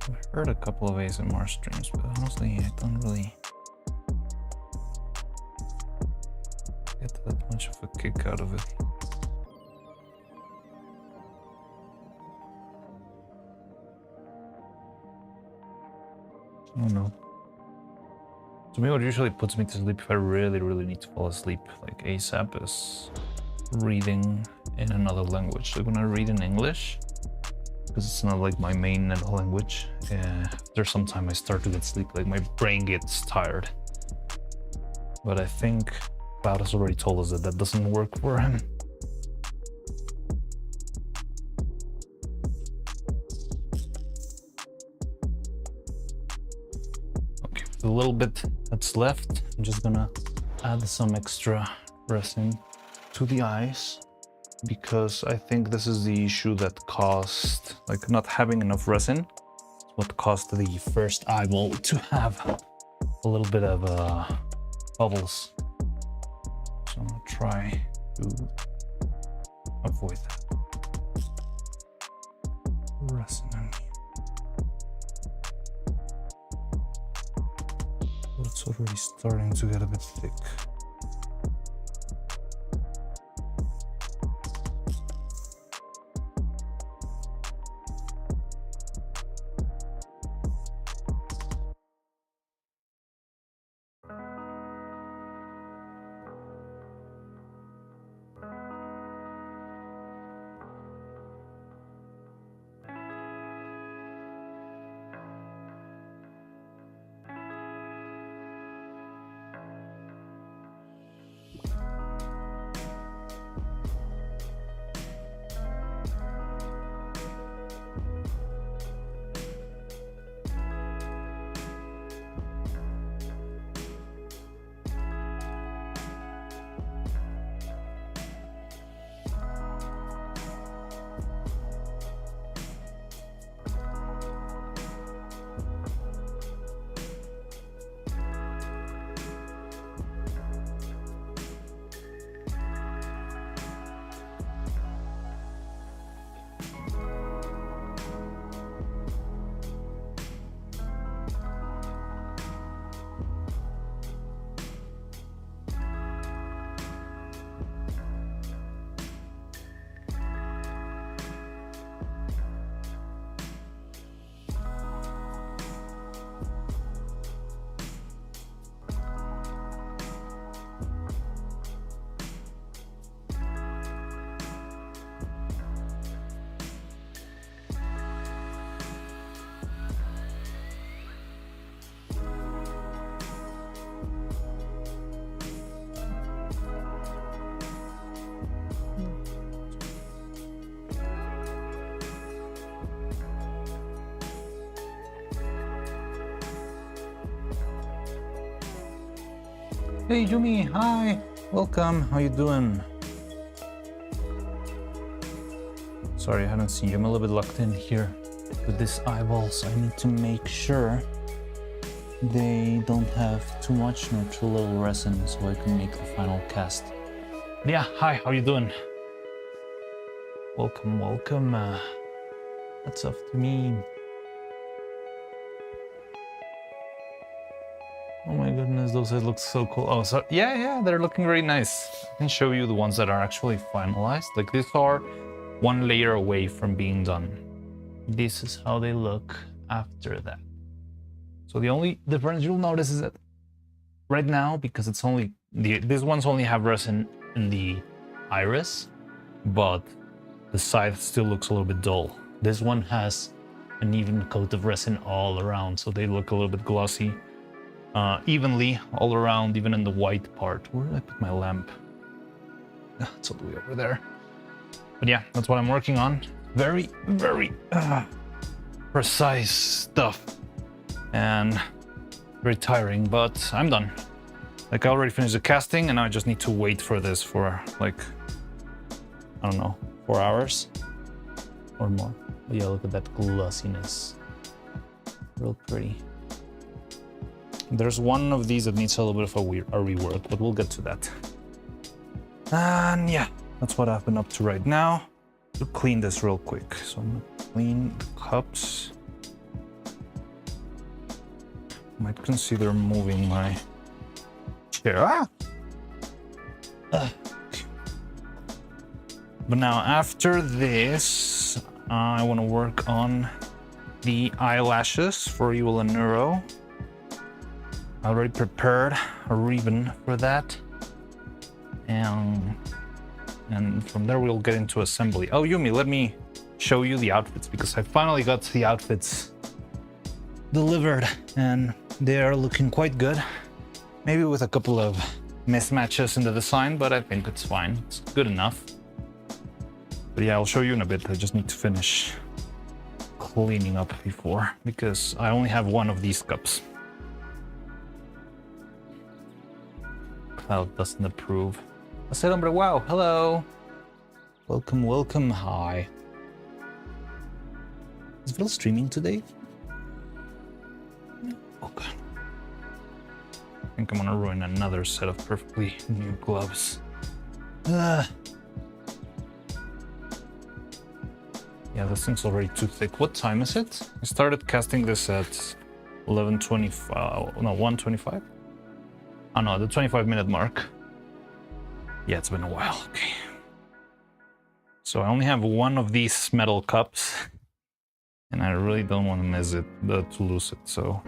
I've heard a couple of ASMR streams, but honestly, I don't really get that much of a kick out of it. I don't know. To me, what usually puts me to sleep if I really need to fall asleep, like ASAP, is reading in another language. Like when I read in English, because it's not like my main language, there's some time I start to get sleep, like my brain gets tired. But I think Cloud has already told us that that doesn't work for him. Okay, with a little bit that's left, I'm just gonna add some extra resin to the eyes, because I think this is the issue that caused, like, not having enough resin, what caused the first eyeball to have a little bit of bubbles. So I'm gonna try to avoid that. Resin on here. But it's already starting to get a bit thick. Hey Yumi, hi, welcome, how you doing? Sorry, I haven't seen you, I'm a little bit locked in here with these eyeballs. I need to make sure they don't have too much nor too little resin so I can make the final cast. But yeah, hi, how you doing? Welcome, welcome, that's up to me. Oh my goodness, those heads look so cool. Oh, so yeah, they're looking very nice. I can show you the ones that are actually finalized. Like these are one layer away from being done. This is how they look after that. So the only difference you'll notice is that right now, because it's only these ones only have resin in the iris, but the side still looks a little bit dull. This one has an even coat of resin all around, so they look a little bit glossy. Evenly all around, even in the white part. Where did I put my lamp? It's all the way over there. But yeah, that's what I'm working on. Very, very precise stuff. And very tiring, but I'm done. Like I already finished the casting and now I just need to wait for this for like, I don't know, 4 hours or more. But yeah, look at that glossiness. Real pretty. There's one of these that needs a little bit of a rework, but we'll get to that. And yeah, that's what I've been up to right now. To clean this real quick. So I'm gonna clean the cups. Might consider moving my chair. But now after this, I want to work on the eyelashes for Evil and Neuro. I already prepared a ribbon for that. And from there we'll get into assembly. Oh, Yumi, let me show you the outfits because I finally got the outfits delivered and they are looking quite good. Maybe with a couple of mismatches in the design, but I think it's fine. It's good enough. But yeah, I'll show you in a bit. I just need to finish cleaning up before because I only have one of these cups. Cloud doesn't approve. I said, hombre, wow, hello. Welcome, welcome, hi. Is Phil streaming today? Oh god. I think I'm gonna ruin another set of perfectly new gloves. Yeah, this thing's already too thick. What time is it? I started casting this at 11:25. No, 1:25. Oh no, the 25-minute mark. Yeah, it's been a while. Okay. So I only have one of these metal cups, and I really don't want to miss it, to lose it. So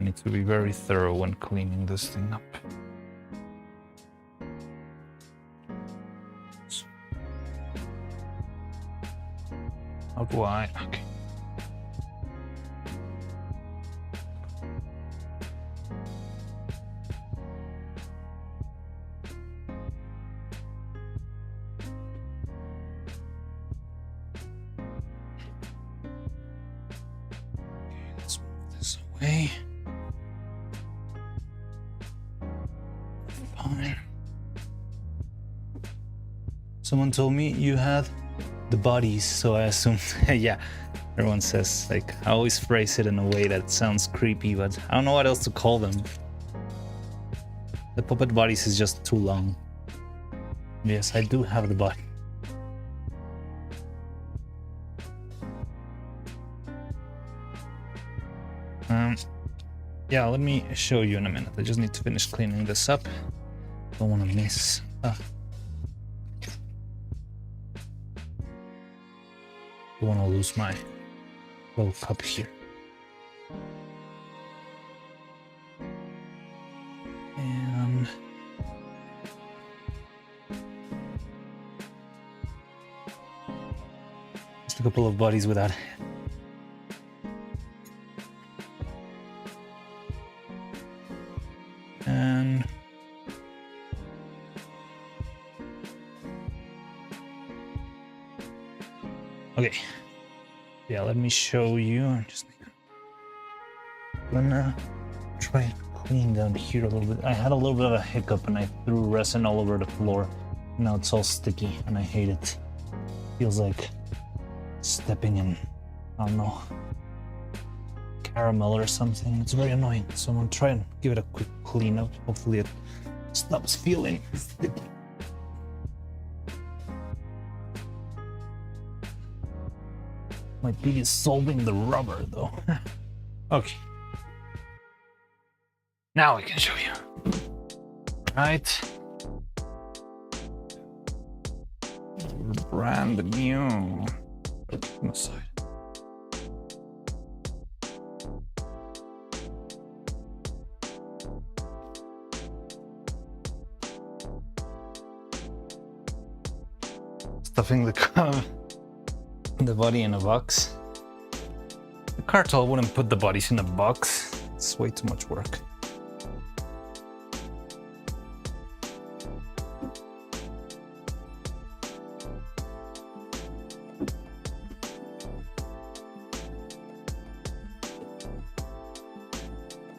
I need to be very thorough when cleaning this thing up. How do I? Okay. Let's move this away. Fine. Someone told me you had the bodies, so I assumed, yeah, everyone says, like, I always phrase it in a way that sounds creepy, but I don't know what else to call them. The puppet bodies is just too long. Yes, I do have the body. Yeah, let me show you in a minute. I just need to finish cleaning this up. Don't want to miss. Don't want to lose my little cup here. And just a couple of bodies without head. And okay, yeah, let me show you. I'm just gonna try and clean down here a little bit. I had a little bit of a hiccup and I threw resin all over the floor. Now it's all sticky and I hate it. Feels like stepping in, I don't know, caramel or something. It's very annoying. So I'm gonna try and give it a quick clean up. Hopefully it stops feeling sticky. Might be dissolving the rubber though. Okay. Now I can show you. Right. Brand new. Put it on the side. Stuffing the body in a box. The cartel wouldn't put the bodies in a box. It's way too much work.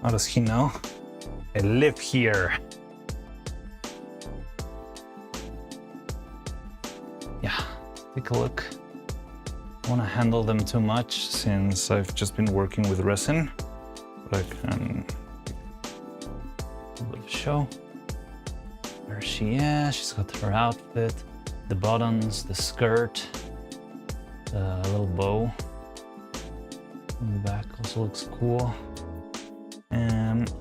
How does he know? I live here. Yeah, take a look. I don't want to handle them too much since I've just been working with resin, but I can a little bit of show. There she is. She's got her outfit, the buttons, the skirt, the little bow on the back also looks cool. And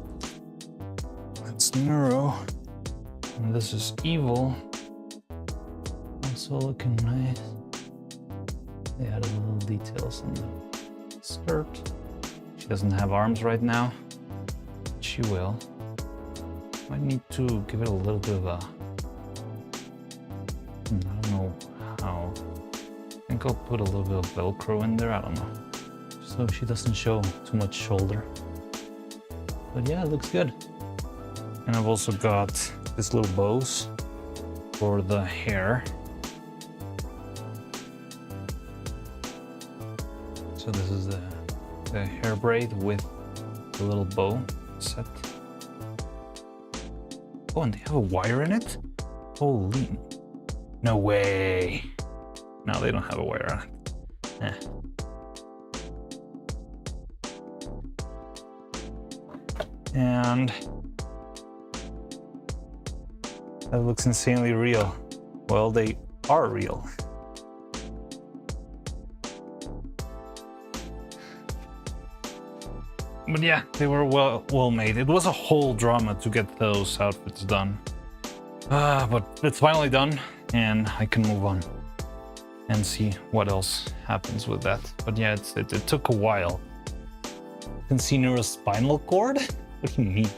that's Neuro, and this is Evil. Also looking nice. They added little details on the skirt. She doesn't have arms right now. She will. Might need to give it a little bit of a... I don't know how. I think I'll put a little bit of Velcro in there. I don't know. So she doesn't show too much shoulder. But yeah, it looks good. And I've also got these little bows for the hair. So this is the hair braid with the little bow set. Oh, and they have a wire in it? Holy, no way. No, they don't have a wire on it. And that looks insanely real. well, they are real. But yeah, they were well made. It was a whole drama to get those outfits done. But it's finally done, and I can move on and see what else happens with that. But yeah, it took a while. You can see neurospinal cord? What do you mean?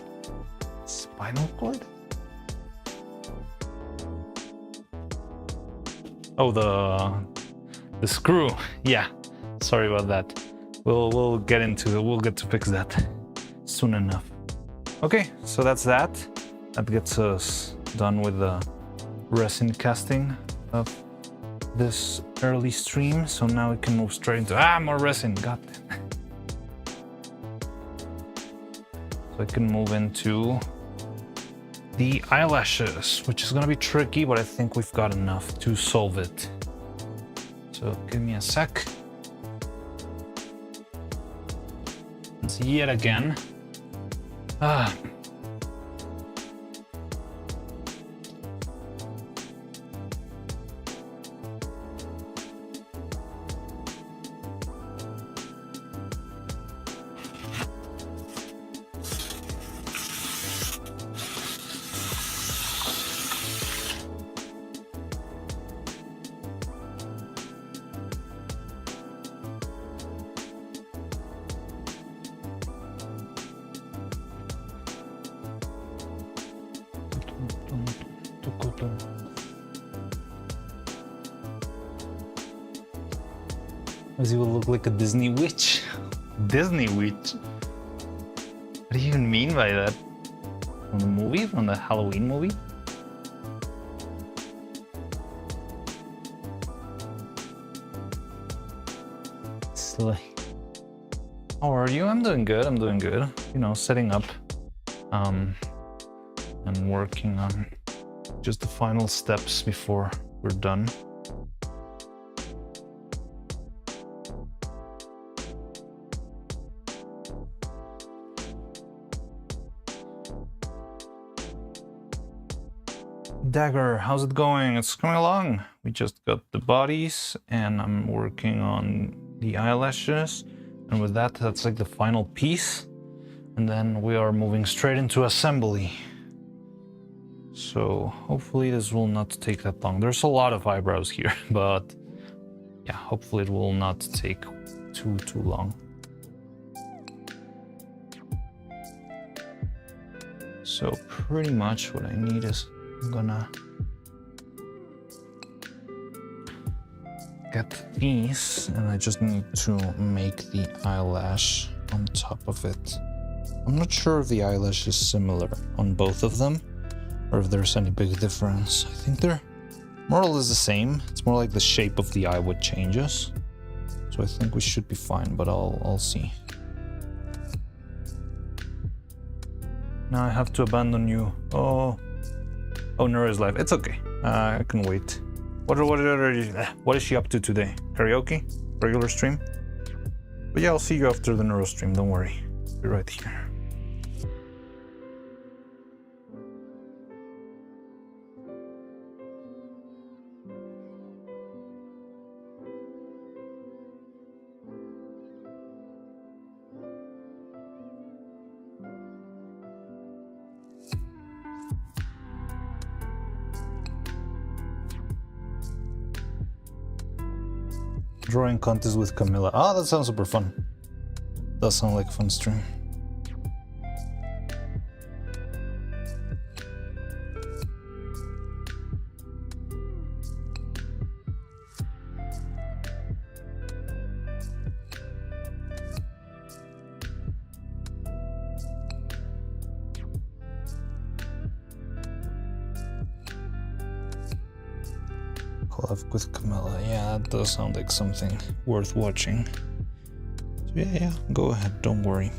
Spinal cord? Oh, the screw. Yeah, sorry about that. We'll get into it. We'll get to fix that soon enough. Okay, so that's that. That gets us done with the resin casting of this early stream. So now we can move straight into more resin. Got it. So I can move into the eyelashes, which is gonna be tricky, but I think we've got enough to solve it. So give me a sec. It's yet again. As you will look like a Disney witch. Disney witch? What do you even mean by that? From the movie? From the Halloween movie? Silly. How are you? I'm doing good. I'm doing good. You know, setting up and working on just the final steps before we're done. Dagger, how's it going? It's coming along. We just got the bodies and I'm working on the eyelashes. And with that, that's like the final piece. And then we are moving straight into assembly. So hopefully this will not take that long. There's a lot of eyebrows here, but yeah, hopefully it will not take too long. So pretty much what I need is I'm gonna get these, and I just need to make the eyelash on top of it. I'm not sure if the eyelash is similar on both of them, or if there's any big difference. I think they're more or less the same. It's more like the shape of the eye what changes. So I think we should be fine, but I'll see. Now I have to abandon you. Oh, Nura's live. It's okay. I can wait. What is she up to today? Karaoke? Regular stream? But yeah, I'll see you after the Neuro stream. Don't worry. Be right here. Drawing contest with Camilla. Ah, that sounds super fun. Does sound like a fun stream. Collab with Camilla. Yeah, that does sound like something worth watching. So yeah, go ahead, don't worry.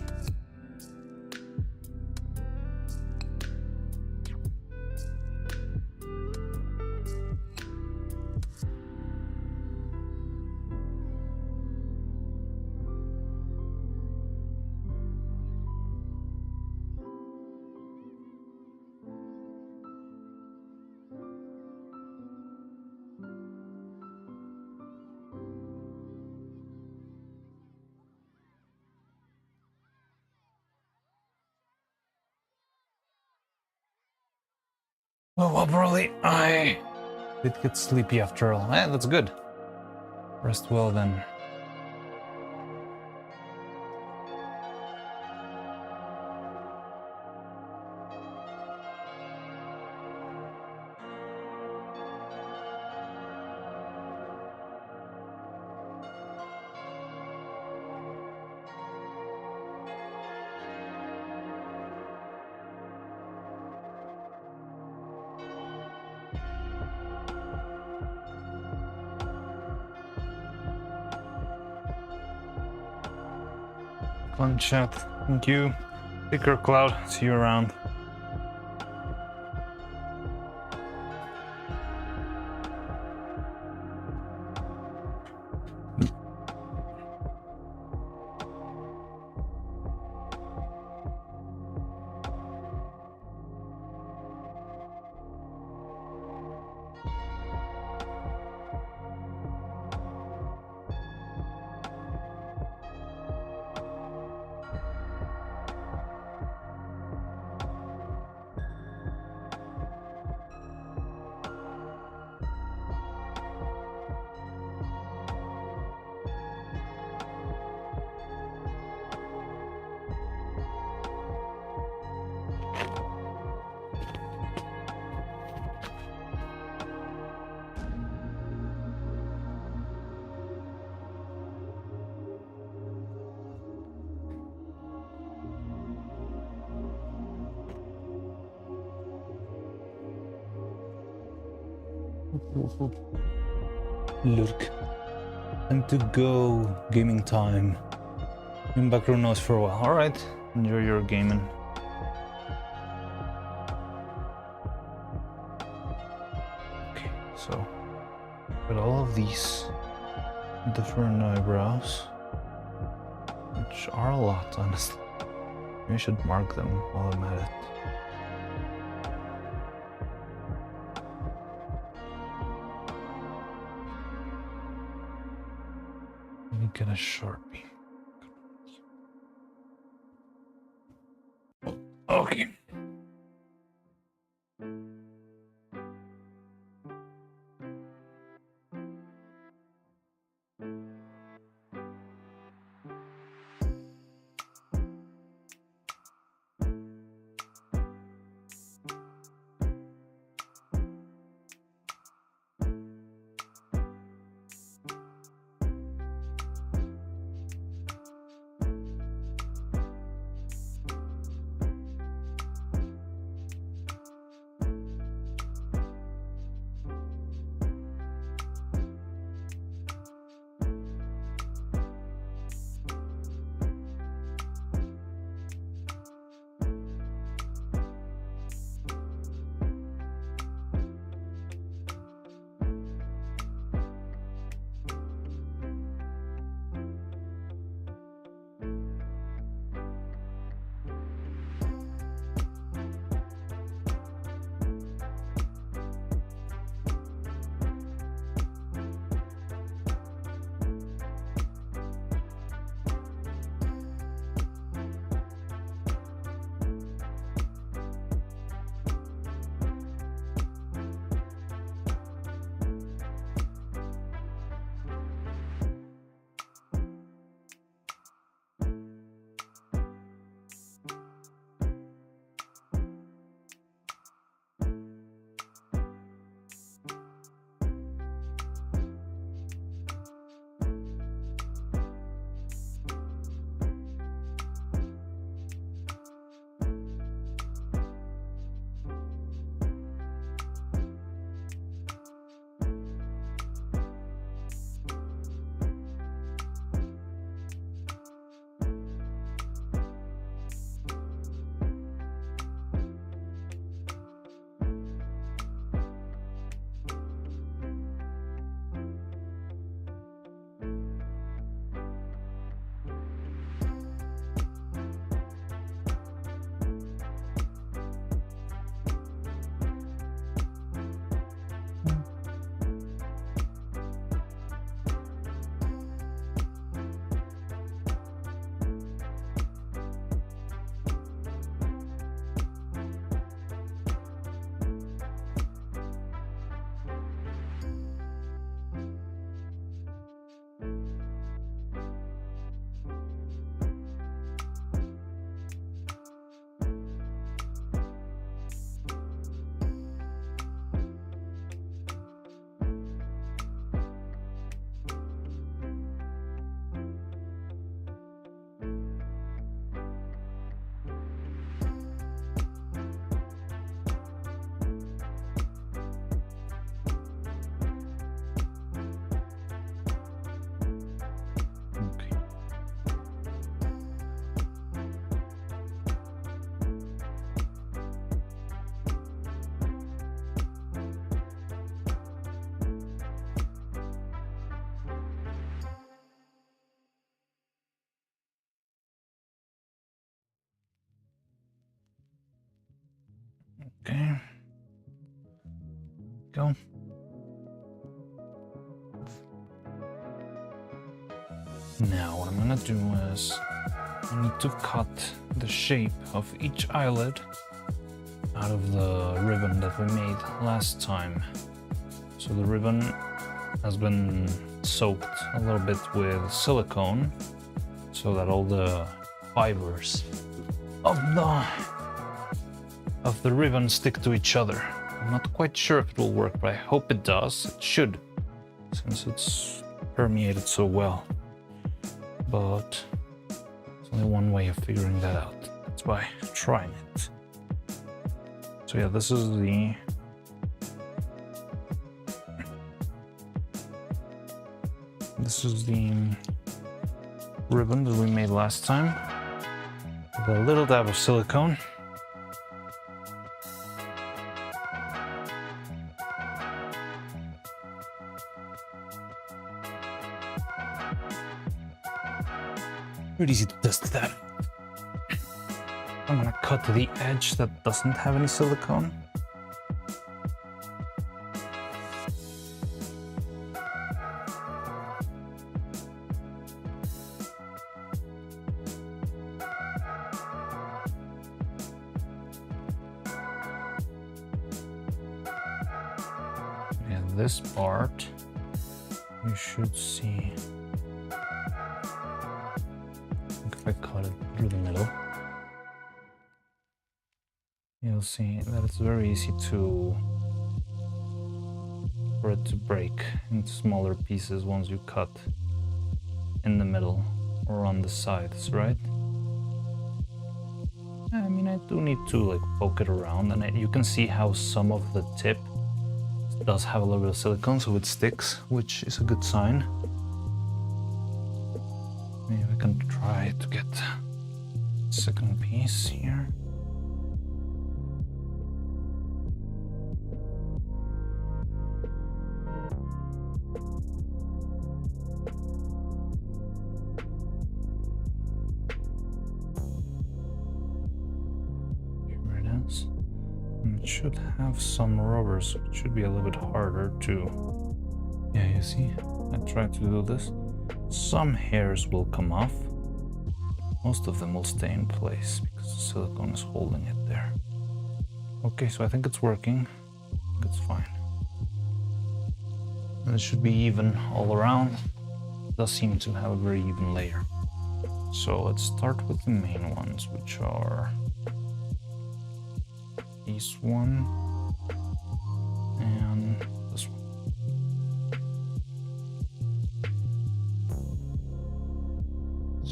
Well, probably I did get sleepy after all. That's good. Rest well then. Fun chat. Thank you. Picker Cloud. See you around. Lurk. Time to go. Gaming time. In background noise for a while. Alright. Enjoy your gaming. Okay, so got all of these different eyebrows, which are a lot, honestly. Maybe I should mark them while I'm at it. Let me get a Sharpie. Okay. Okay. Go. Now what I'm gonna do is I need to cut the shape of each eyelid out of the ribbon that we made last time. So the ribbon has been soaked a little bit with silicone so that all the fibers of the ribbon stick to each other. I'm not quite sure if it will work, but I hope it does. It should, since it's permeated so well. But there's only one way of figuring that out. That's by trying it. So yeah, this is the ribbon that we made last time. With a little dab of silicone. Pretty easy to test that. I'm gonna cut the edge that doesn't have any silicone. And this part, you should see. If I cut it through the middle, you'll see that it's very easy for it to break into smaller pieces once you cut in the middle or on the sides, right? I mean, I do need to like poke it around, and you can see how some of the tip does have a little bit of silicone, so it sticks, which is a good sign. Maybe we can try to get a second piece here. Here it is. And it should have some rubber, so it should be a little bit harder to... Yeah, you see? I tried to do this. Some hairs will come off. Most of them will stay in place because the silicone is holding it there. Okay, so I think it's working. I think it's fine. And it should be even all around. It does seem to have a very even layer. So let's start with the main ones, which are this one and this one.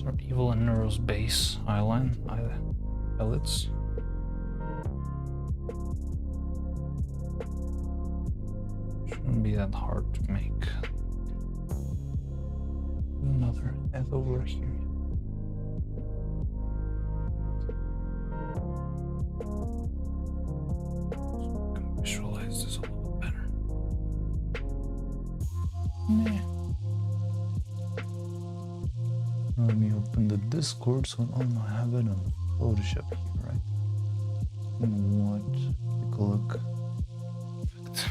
Our Evil and Neuro's base eyelids. Shouldn't be that hard to make. Another head over here. So I can visualize this a little bit better. Nah. Let me open the Discord so I have it on Photoshop here, right? And take a look. Perfect.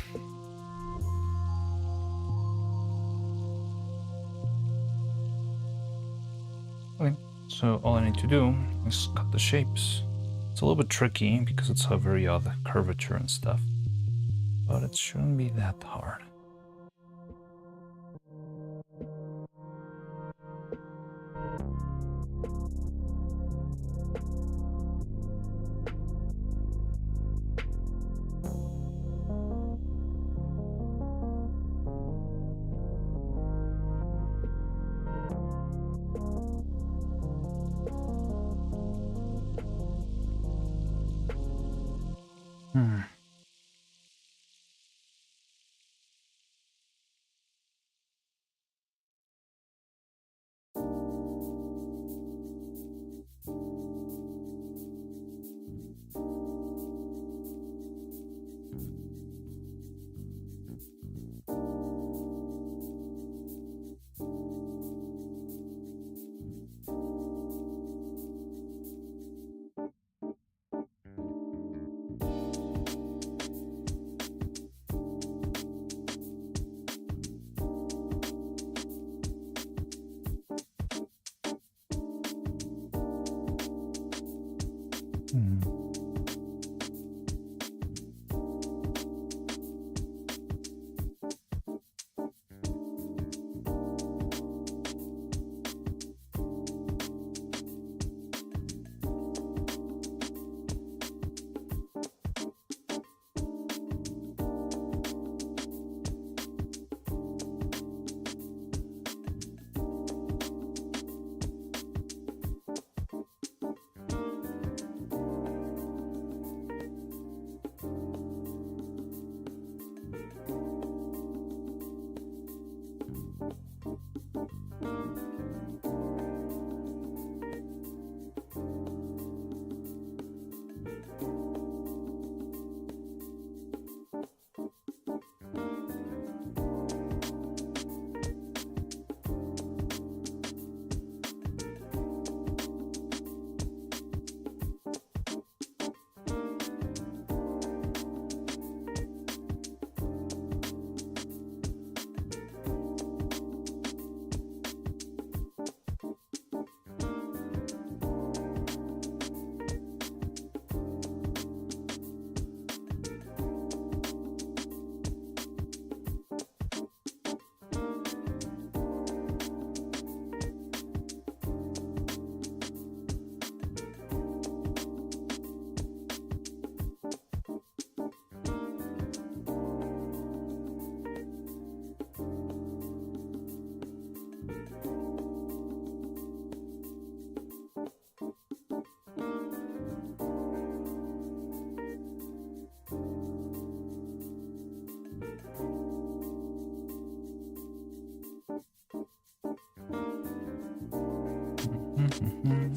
Okay, so all I need to do is cut the shapes. It's a little bit tricky because it's a very odd curvature and stuff, but it shouldn't be that hard. God damn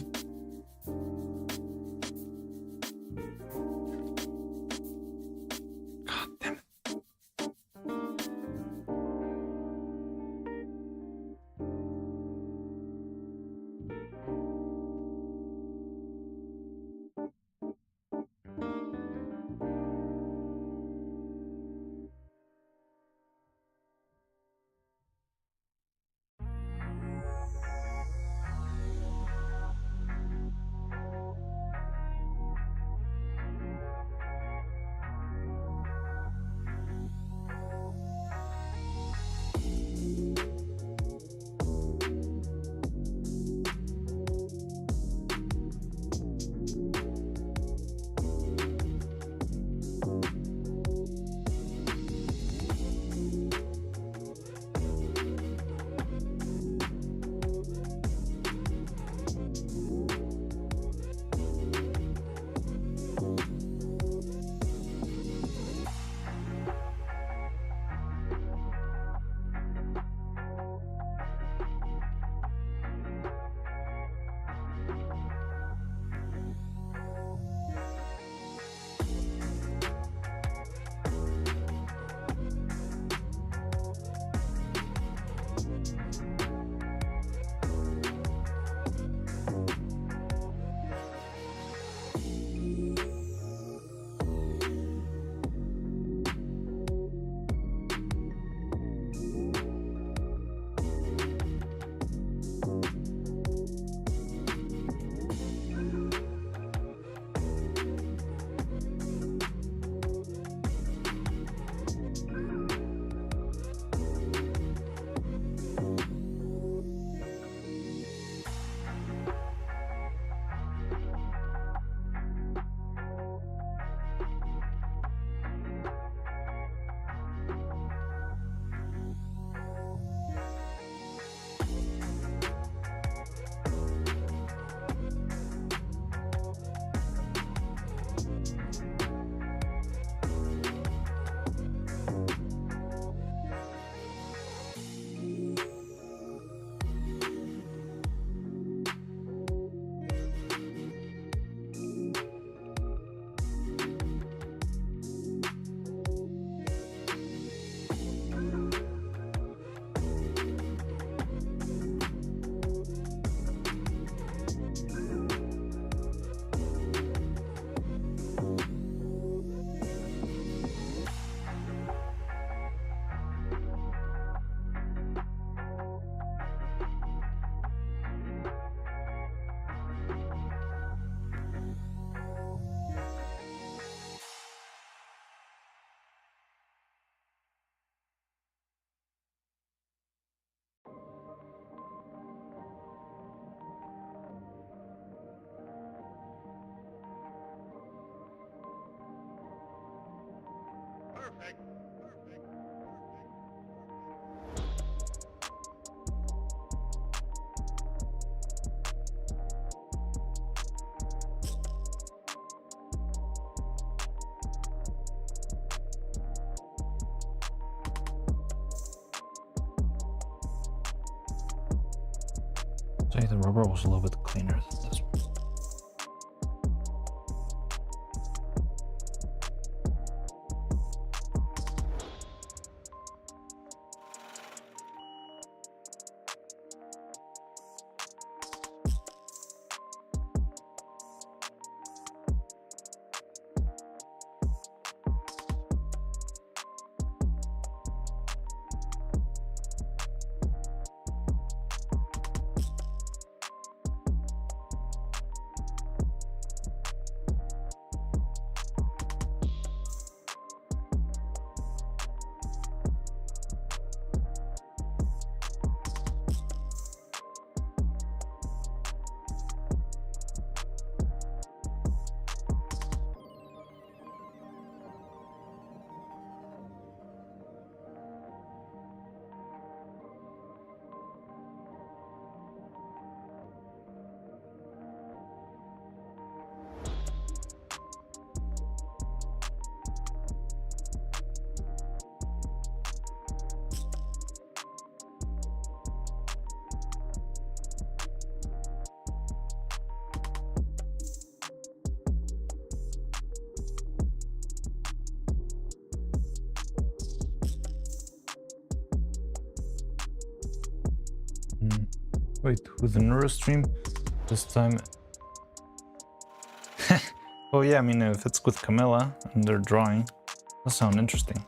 it. Perfect. Say the rubber was a little bit cleaner than this one. Wait, with the Neuro stream this time. Oh yeah, I mean, if it's with Camilla and they're drawing, that sounds interesting.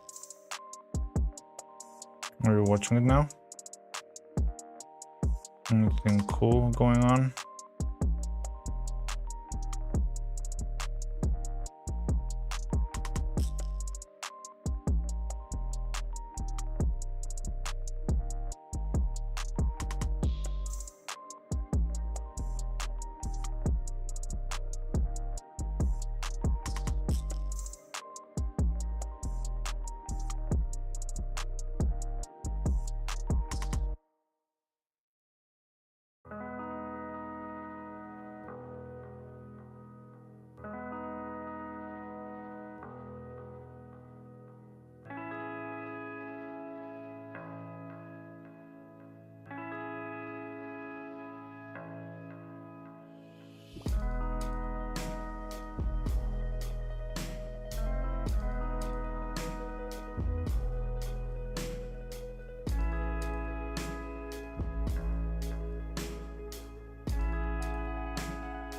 Are you watching it now? Anything cool going on?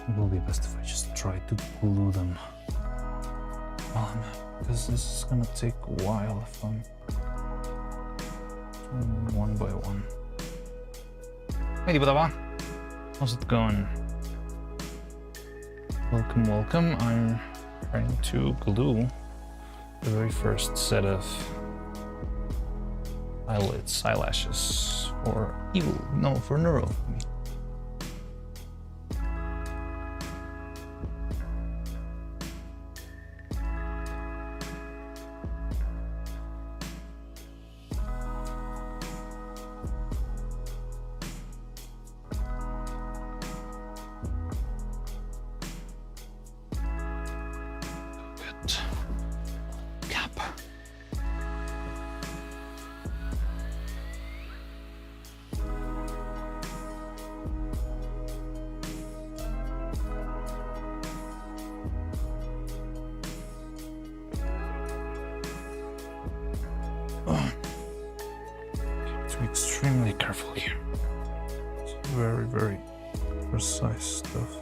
It will be best if I just try to glue them. Because this is gonna take a while if I'm doing one by one. Hey, Budava. How's it going? Welcome, welcome. I'm trying to glue the very first set of eyelids, eyelashes for evil. No, for Neuro. Cap. Oh. To be extremely careful here. It's very, very precise stuff.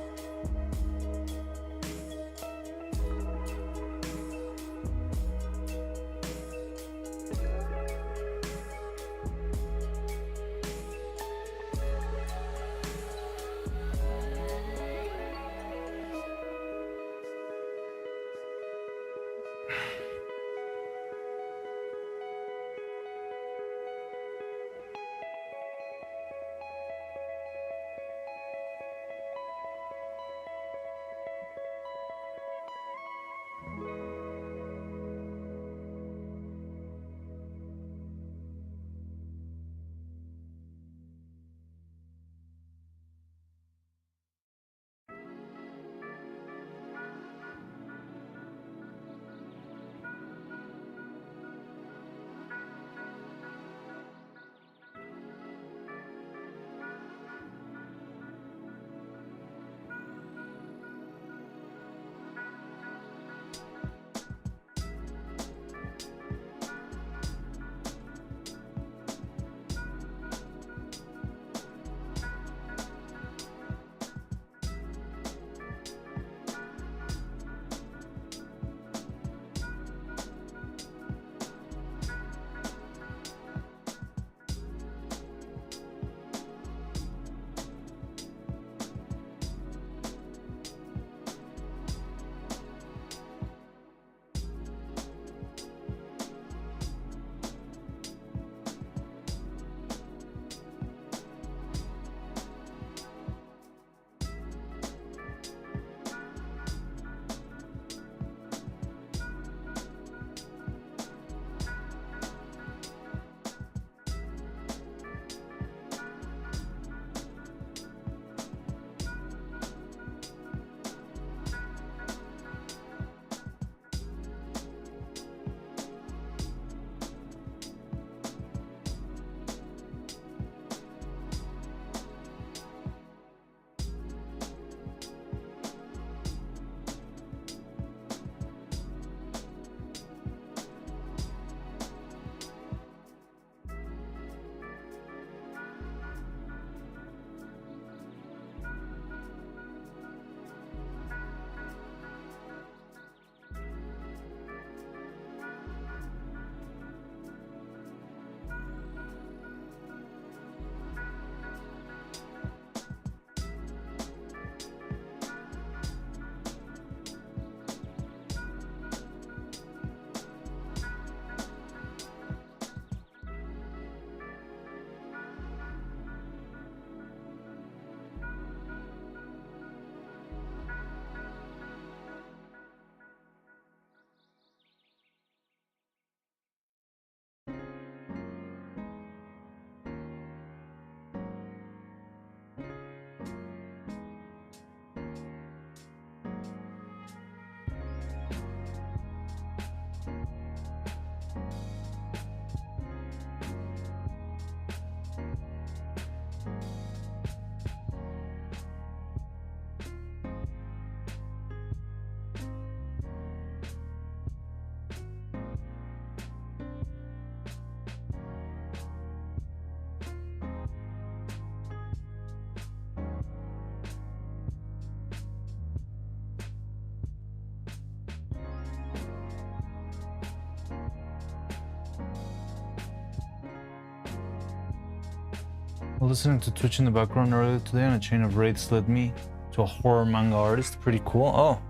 Listening to Twitch in the background earlier today, and a chain of raids led me to a horror manga artist. Pretty cool. Oh,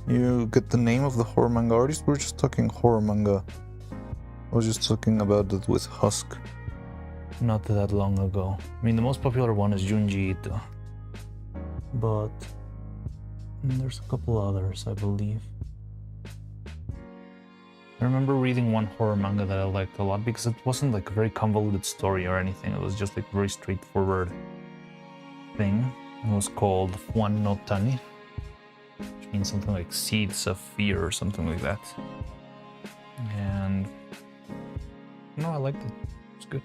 you get the name of the horror manga artist? We're just talking horror manga. I was just talking about it with Husk not that long ago. I mean, the most popular one is Junji Ito, but there's a couple others, I believe. I remember reading one horror manga that I liked a lot because it wasn't like a very convoluted story or anything. It was just like a very straightforward thing. It was called Fuan no Tani, which means something like Seeds of Fear or something like that. And no, I liked it. It's good.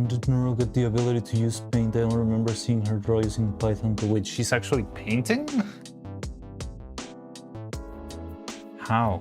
Did Neuro get the ability to use paint? I don't remember seeing her draw using Python. Wait, she's actually painting? How?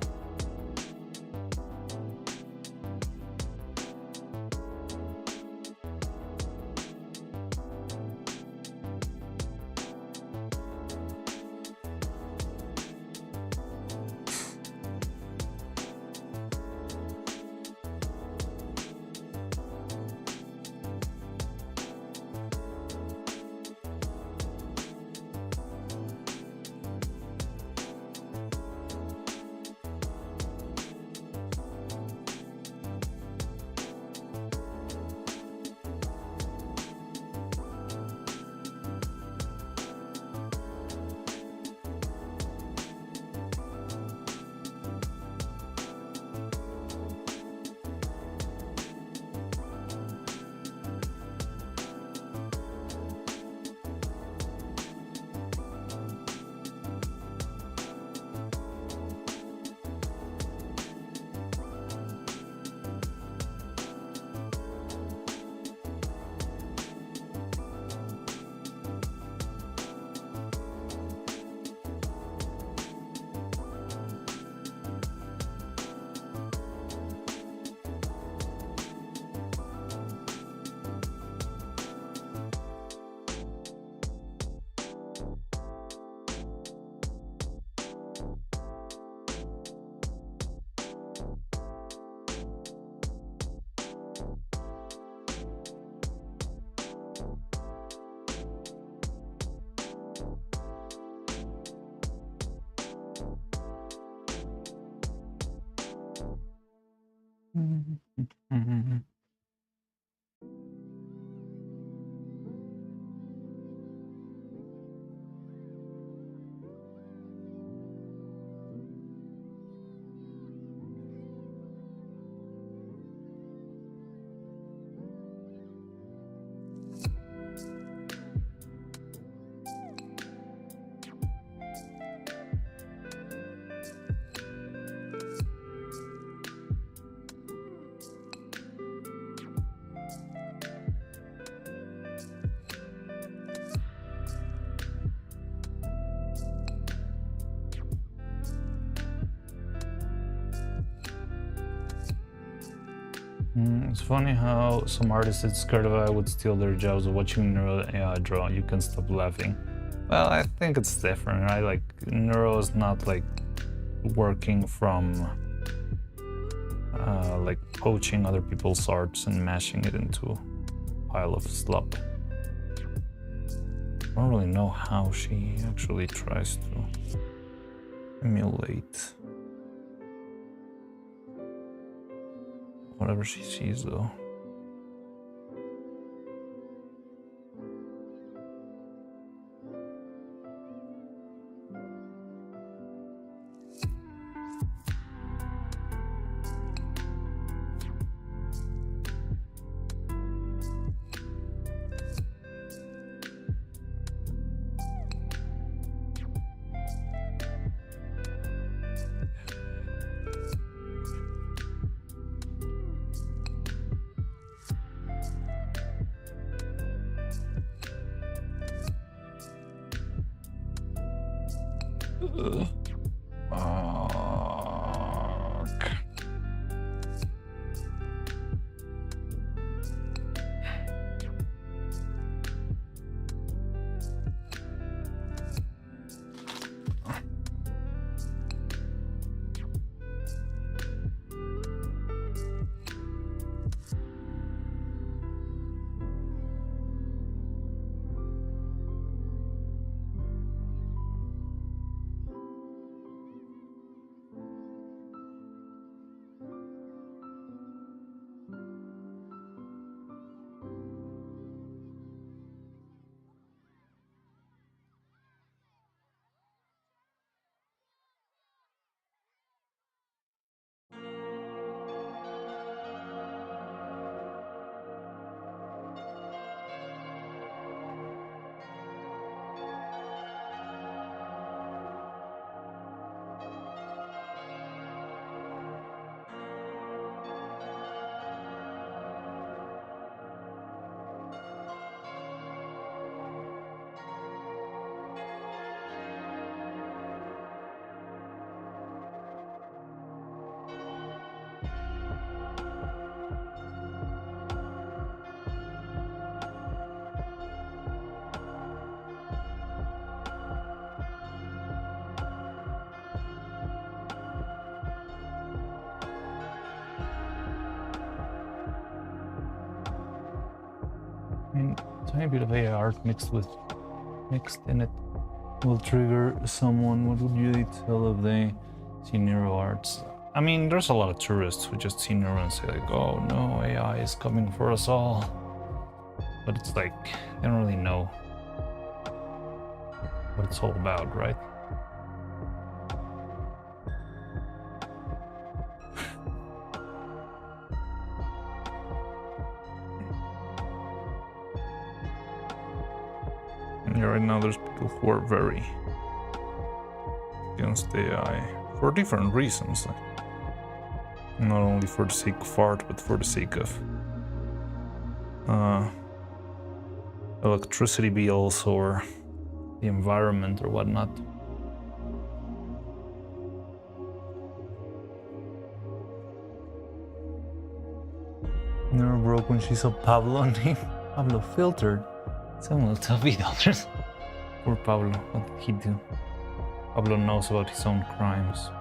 It's funny how some artists that scared of AI would steal their jobs of watching Neuro AI draw. You can stop laughing. Well, I think it's different, right? Like, Neuro is not like working from like poaching other people's arts and mashing it into a pile of slop. I don't really know how she actually tries to emulate whatever she sees, though. I mean, tiny bit of AI art mixed in it will trigger someone. What would you tell if they see Neuro arts? I mean, there's a lot of tourists who just see Neuro and say like, "Oh no, AI is coming for us all." But it's like they don't really know what it's all about, right? And yeah, right now there's people who are very against AI for different reasons. Like, not only for the sake of art, but for the sake of electricity bills or the environment or whatnot. Never broke when she saw Pablo name Pablo filtered. Someone will tell me others. Poor Pablo, what did he do? Pablo knows about his own crimes.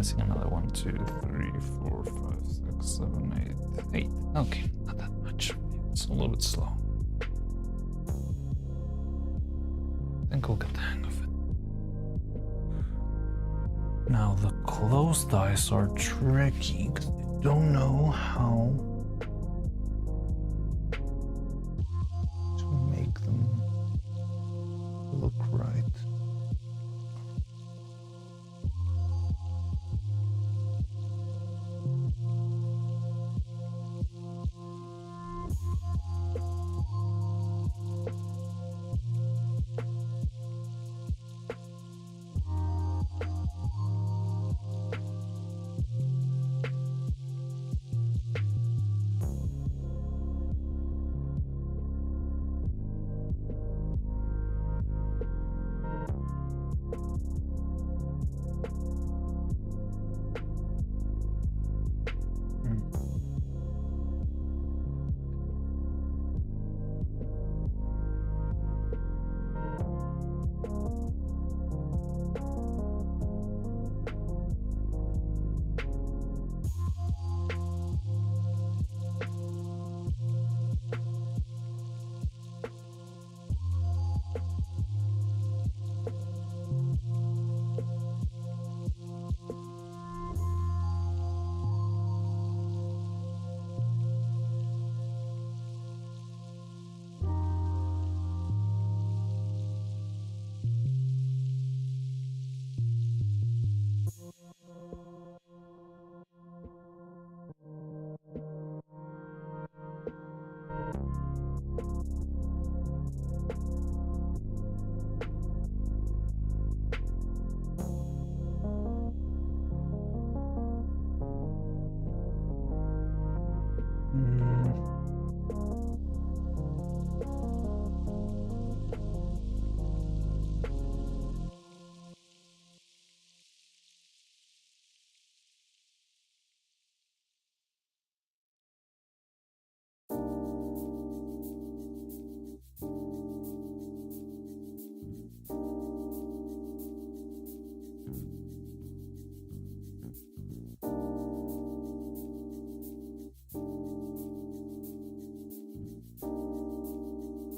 missing another 1, 2, 3, 4, 5, 6, 7, 8. 8. Okay, not that much. It's a little bit slow. I think we'll get the hang of it. Now the closed eyes are tricky because I don't know how to make them look right.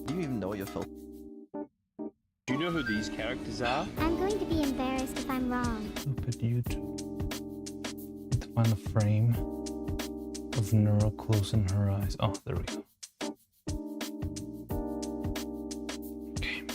Do you even know what you're filming? Do you know who these characters are? I'm going to be embarrassed if I'm wrong. Look at YouTube. Need to find a frame of Neuro closing her eyes. Oh, there we go. Okay.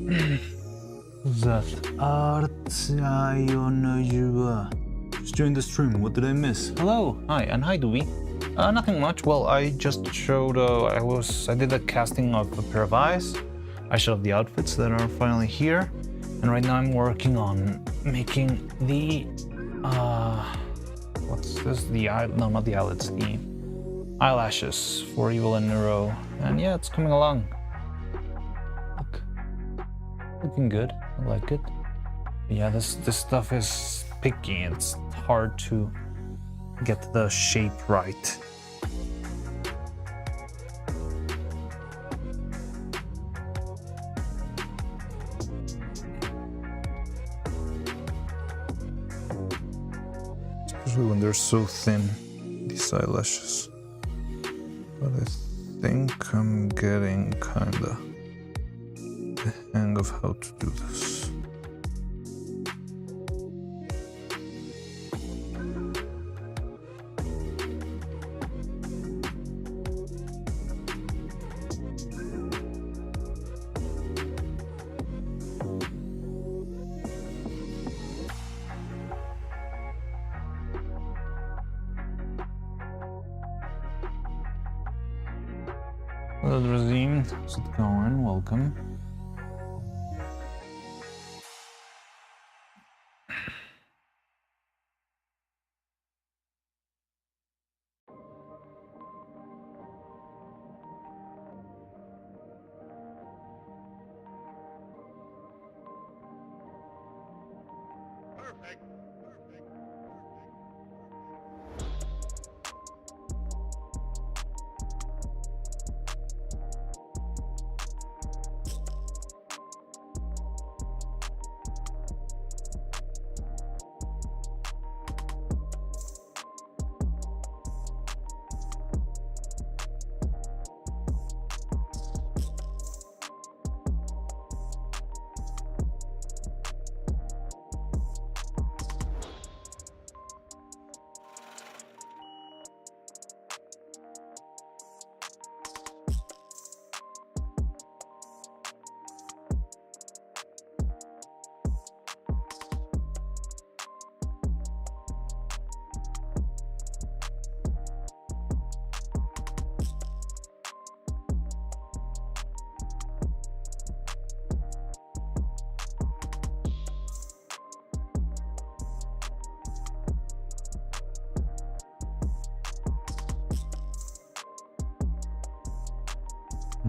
Who's that? Just joined the stream. What did I miss? Hello. Hi, and hi, Dewey. Nothing much. Well, I just showed. I did a casting of a pair of eyes. I showed the outfits that are finally here, and right now I'm working on making the. What's this? The eye? No, not the eyelids. The eyelashes for Evil and Neuro. And yeah, it's coming along. Looking good. I like it. But yeah, this stuff is picky. It's hard to get the shape right. Especially when they're so thin, these eyelashes. But I think I'm getting kinda the hang of how to do this. Hello, Razim. How's it going? Welcome.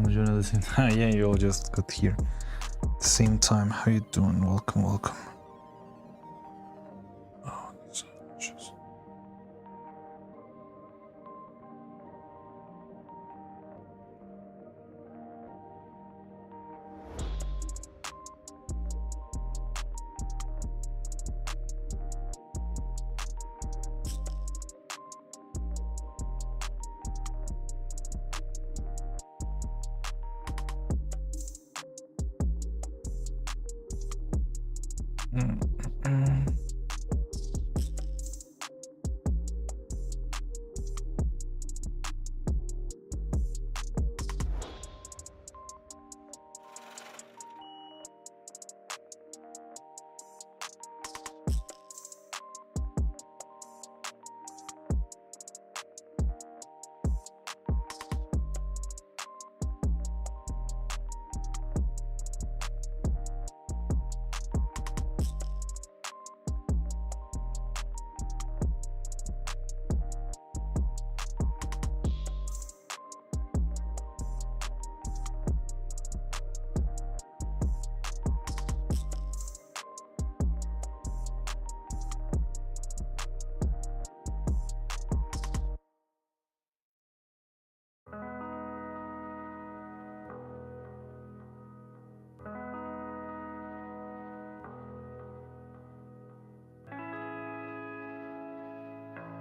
Join at the same time. Yeah, you all just got here at the same time. How you doing? Welcome, welcome. Oh, these eyelashes.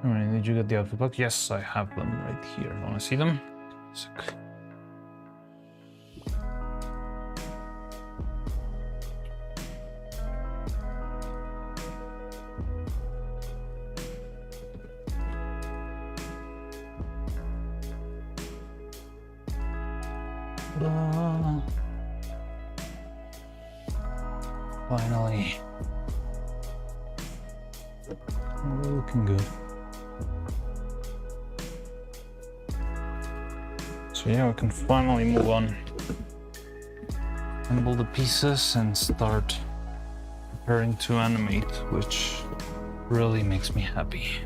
Alright, did you get the outfit box? Yes, I have them right here. Wanna see them? Sick. Finally. We're looking good. So yeah, we can finally move on. Assemble the pieces and start preparing to animate, which really makes me happy.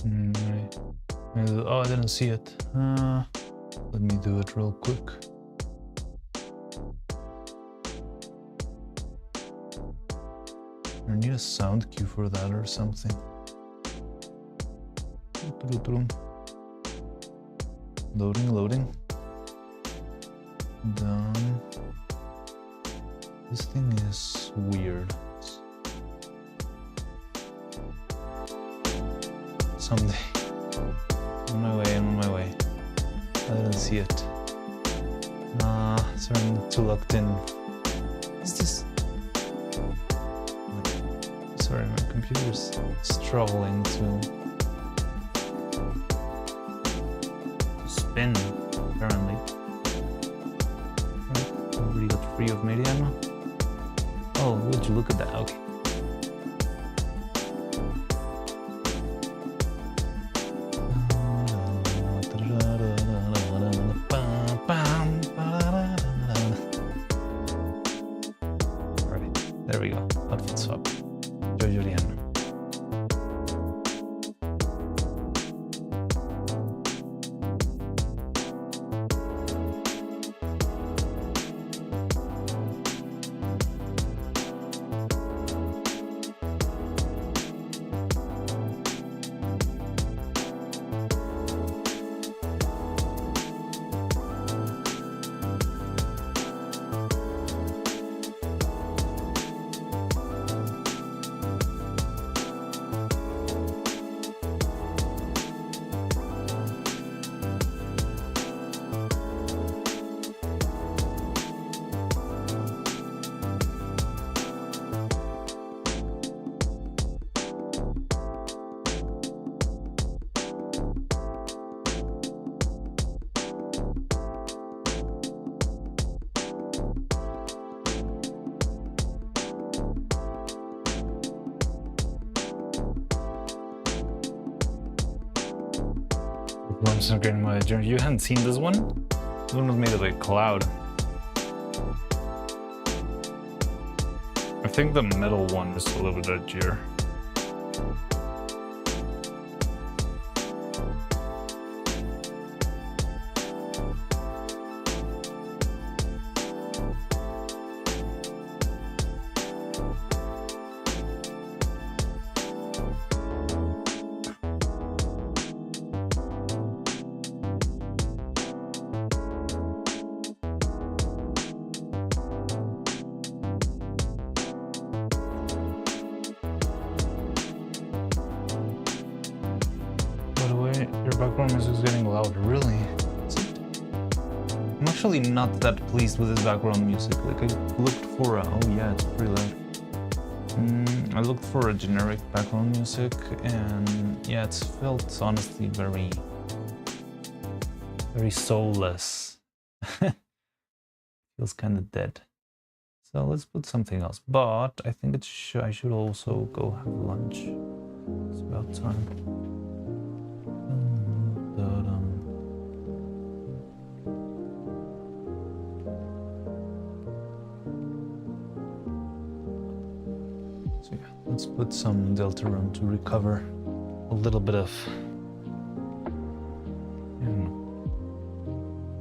Oh, I didn't see it. Let me do it real quick. I need a sound cue for that or something. Loading. Done. This thing is weird. Someday. On my way. I didn't see it. Sorry, I'm too locked in. Is this? Sorry, my computer's struggling to spin, apparently. Right, already got free of media now. Oh, would you look at that? Okay. There we go. Outfit swap. Julian. You hadn't seen this one? This one was made of a cloud. I think the metal one is a little bit edgier. Not that pleased with this background music. Like I looked for oh yeah, it's pretty loud. I looked for a generic background music and yeah, it's felt honestly very soulless. Feels kind of dead. So let's put something else. But I think I should also go have lunch. It's about time. So yeah, let's put some Deltarune to recover a little bit of,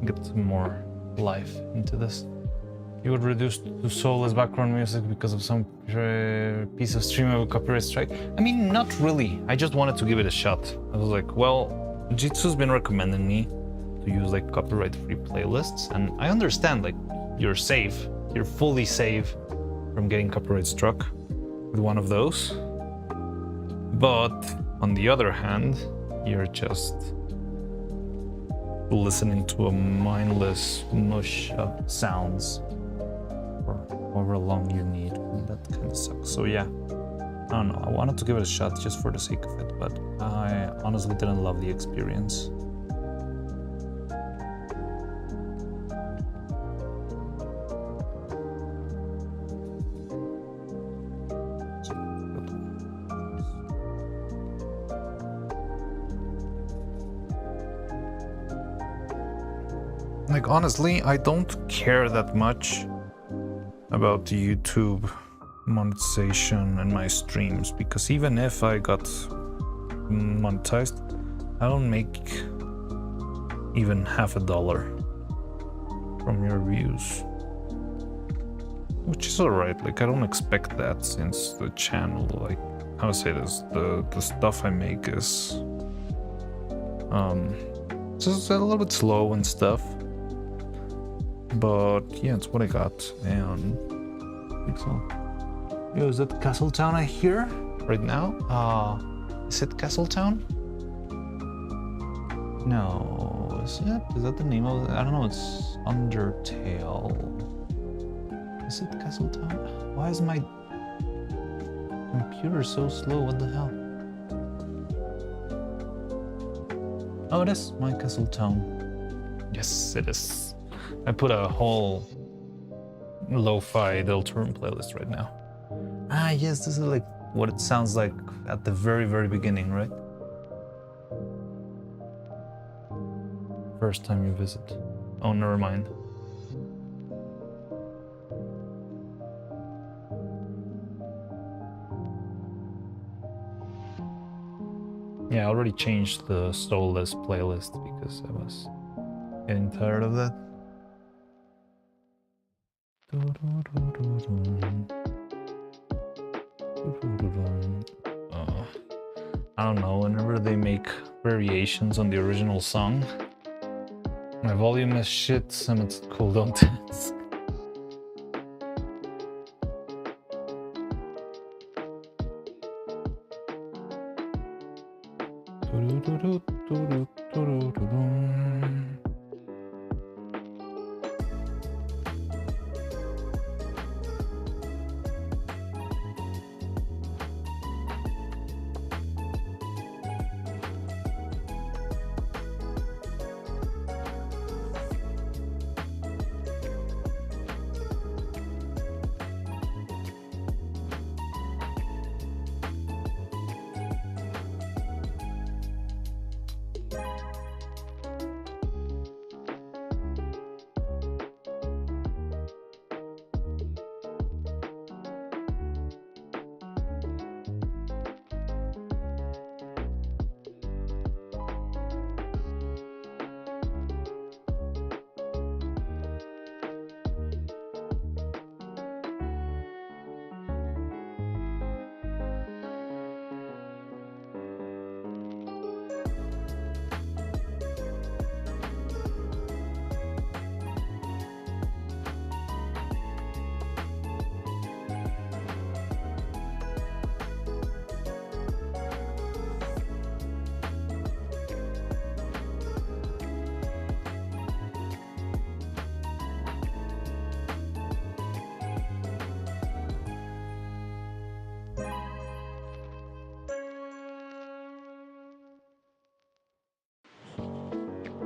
get some more life into this. You would reduce to soulless background music because of some piece of streamable copyright strike? I mean, not really. I just wanted to give it a shot. I was like, well, Jitsu's been recommending me to use like copyright-free playlists, and I understand like you're safe, you're fully safe from getting copyright struck with one of those. But on the other hand, you're just listening to a mindless mush of sounds for however long you need, and that kind of sucks. So yeah, I don't know, I wanted to give it a shot just for the sake of it, but I honestly didn't love the experience. Like, honestly, I don't care that much about the YouTube monetization and my streams, because even if I got monetized, I don't make even $50 from your views, which is alright. Like, I don't expect that, since the channel, like, how to say this, the stuff I make is just a little bit slow and stuff, but yeah, it's what I got. And I think so. Yo, is that Castletown I hear right now? Is it Castletown? No, is it? Is that the name of it? I don't know, it's Undertale. Is it Castletown? Why is my computer so slow? What the hell? Oh, it is my Castletown. Yes, it is. I put a whole lo-fi Deltarune playlist right now. Ah, yes, this is like what it sounds like at the very, very beginning, right? First time you visit. Oh, never mind. Yeah, I already changed the soulless playlist because I was getting tired of that. I don't know, whenever they make variations on the original song, my volume is shit and it's cooldown tense.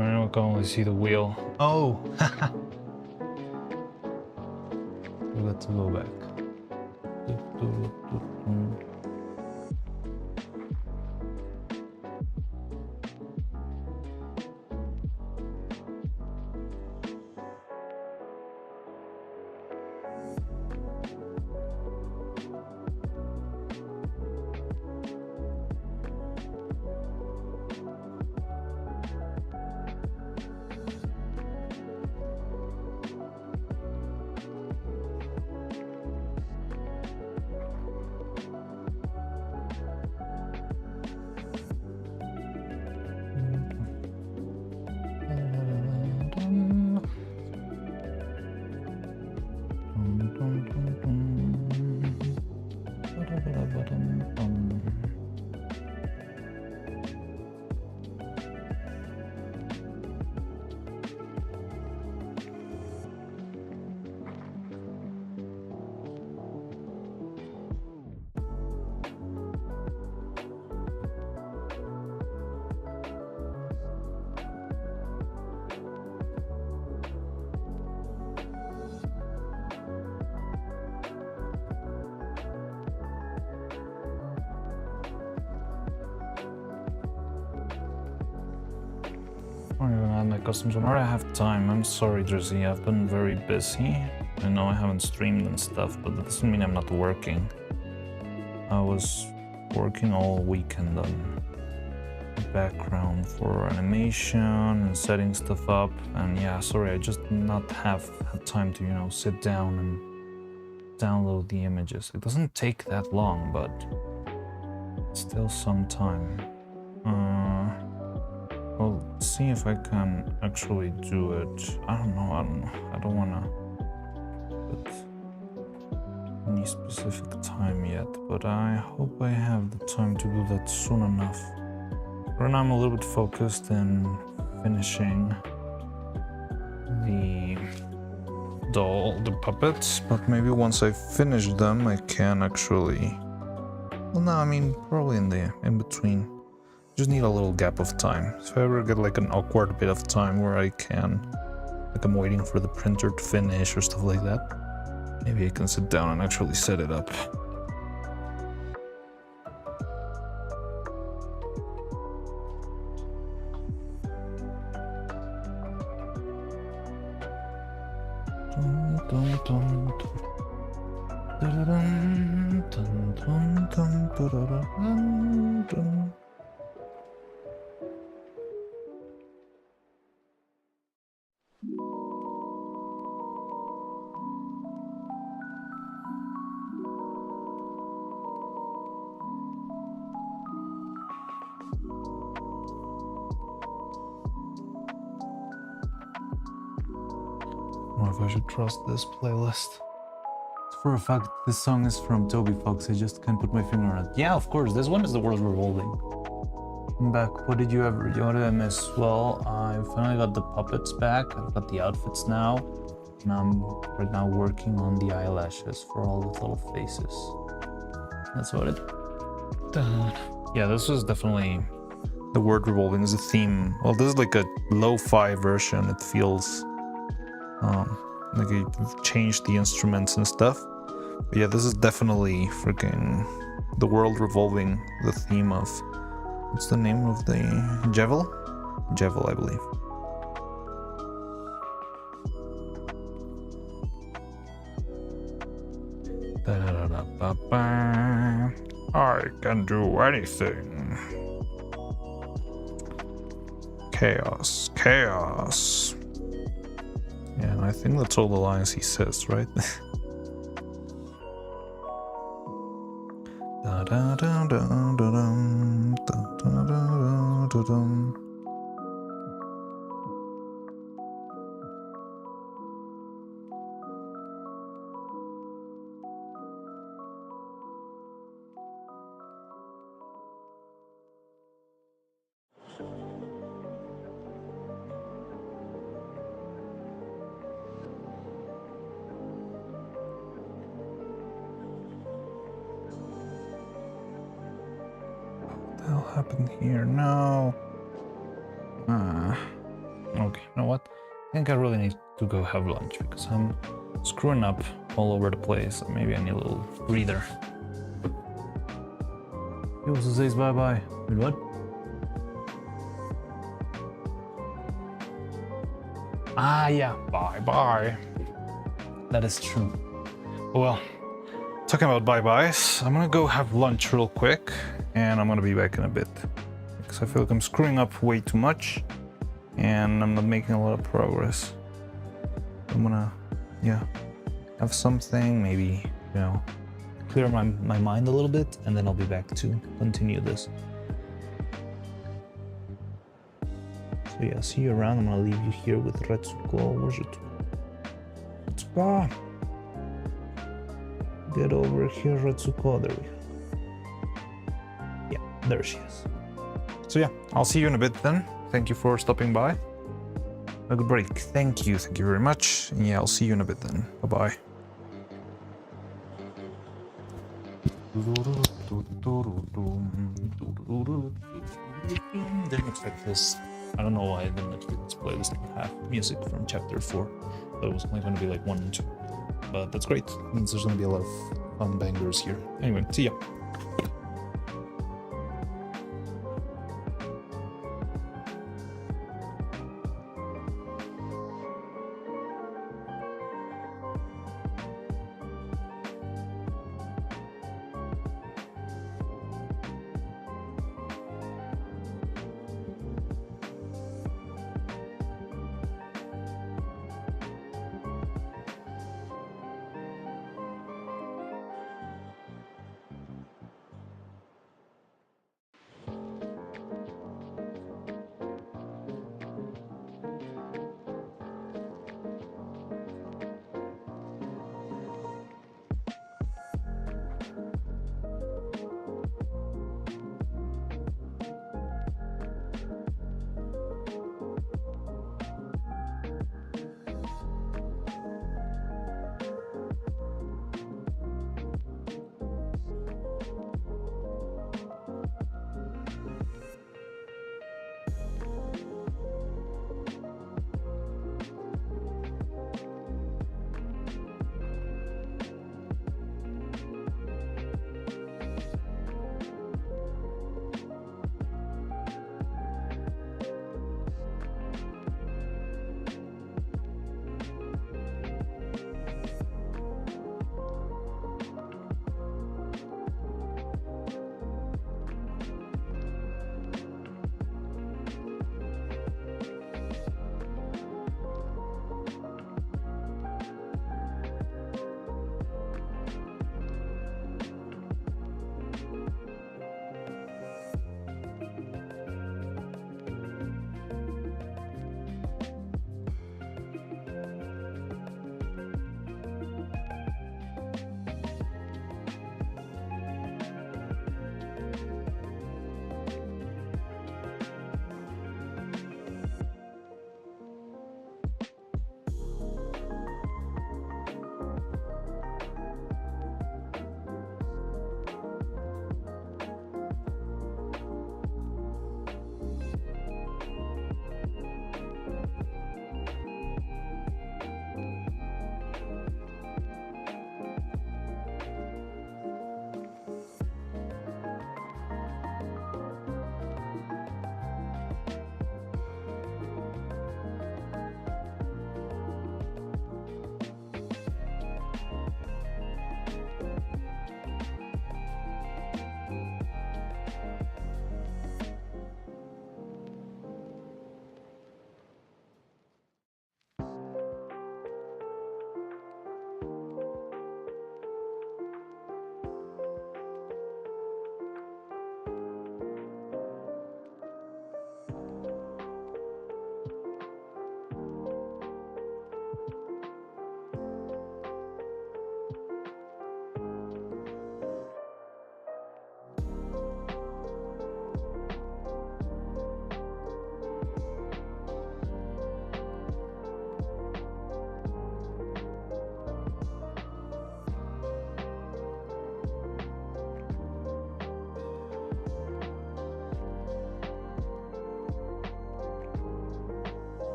I can only see the wheel. Oh! We got to go back. I'm gonna add my customs whenever I have time. I'm sorry, Drizzy, I've been very busy. I know I haven't streamed and stuff, but that doesn't mean I'm not working. I was working all weekend on background for animation and setting stuff up, and yeah, sorry, I just not have had time to, you know, sit down and download the images. It doesn't take that long, but still some time. I'll see if I can actually do it. I don't know. I don't wanna put any specific time yet, but I hope I have the time to do that soon enough. Right now I'm a little bit focused in finishing the puppets, but maybe once I finish them I can actually, well, no, I mean probably in between. Just need a little gap of time. If I ever get like an awkward bit of time where I can, like I'm waiting for the printer to finish or stuff like that, maybe I can sit down and actually set it up. I don't know if I should trust this playlist. For a fact, this song is from Toby Fox. I just can't put my finger on it. Yeah, of course, this one is The World Revolving. I'm back. What did I miss? Well, I finally got the puppets back. I've got the outfits now. And I'm right now working on the eyelashes for all the little faces. That's about it. Dun. Yeah, this was definitely... The Word Revolving is a theme. Well, this is like a lo-fi version. It feels... like you've changed the instruments and stuff. But yeah, this is definitely freaking The World Revolving, the theme of, what's the name of the Jevil? Jevil, I believe. I can do anything. Chaos, chaos. Yeah, and I think that's all the lines he says, right? Da da da da da dum, da da da da dum. What the hell happened here? No. Okay, you know what? I think I really need to go have lunch because I'm screwing up all over the place. Maybe I need a little breather. He also says bye-bye. Wait, what? Ah, yeah, bye-bye. That is true. Well, talking about bye-byes, I'm gonna go have lunch real quick, and I'm gonna be back in a bit. Because I feel like I'm screwing up way too much, and I'm not making a lot of progress. I'm gonna, yeah, have something, maybe, you know, clear my mind a little bit, and then I'll be back to continue this. So yeah, see you around. I'm gonna leave you here with Retsuko. Where's it? Retsuko! Get over here, Retsuko. There we go. Yeah, there she is. So yeah, I'll see you in a bit then. Thank you for stopping by. Have a good break. Thank you very much. And yeah, I'll see you in a bit then. Bye-bye. Didn't expect this. I don't know why I didn't expect this playlist to have music from chapter 4. But it was only going to be like 1 and 2. But that's great. It means there's going to be a lot of fun bangers here. Anyway, see ya.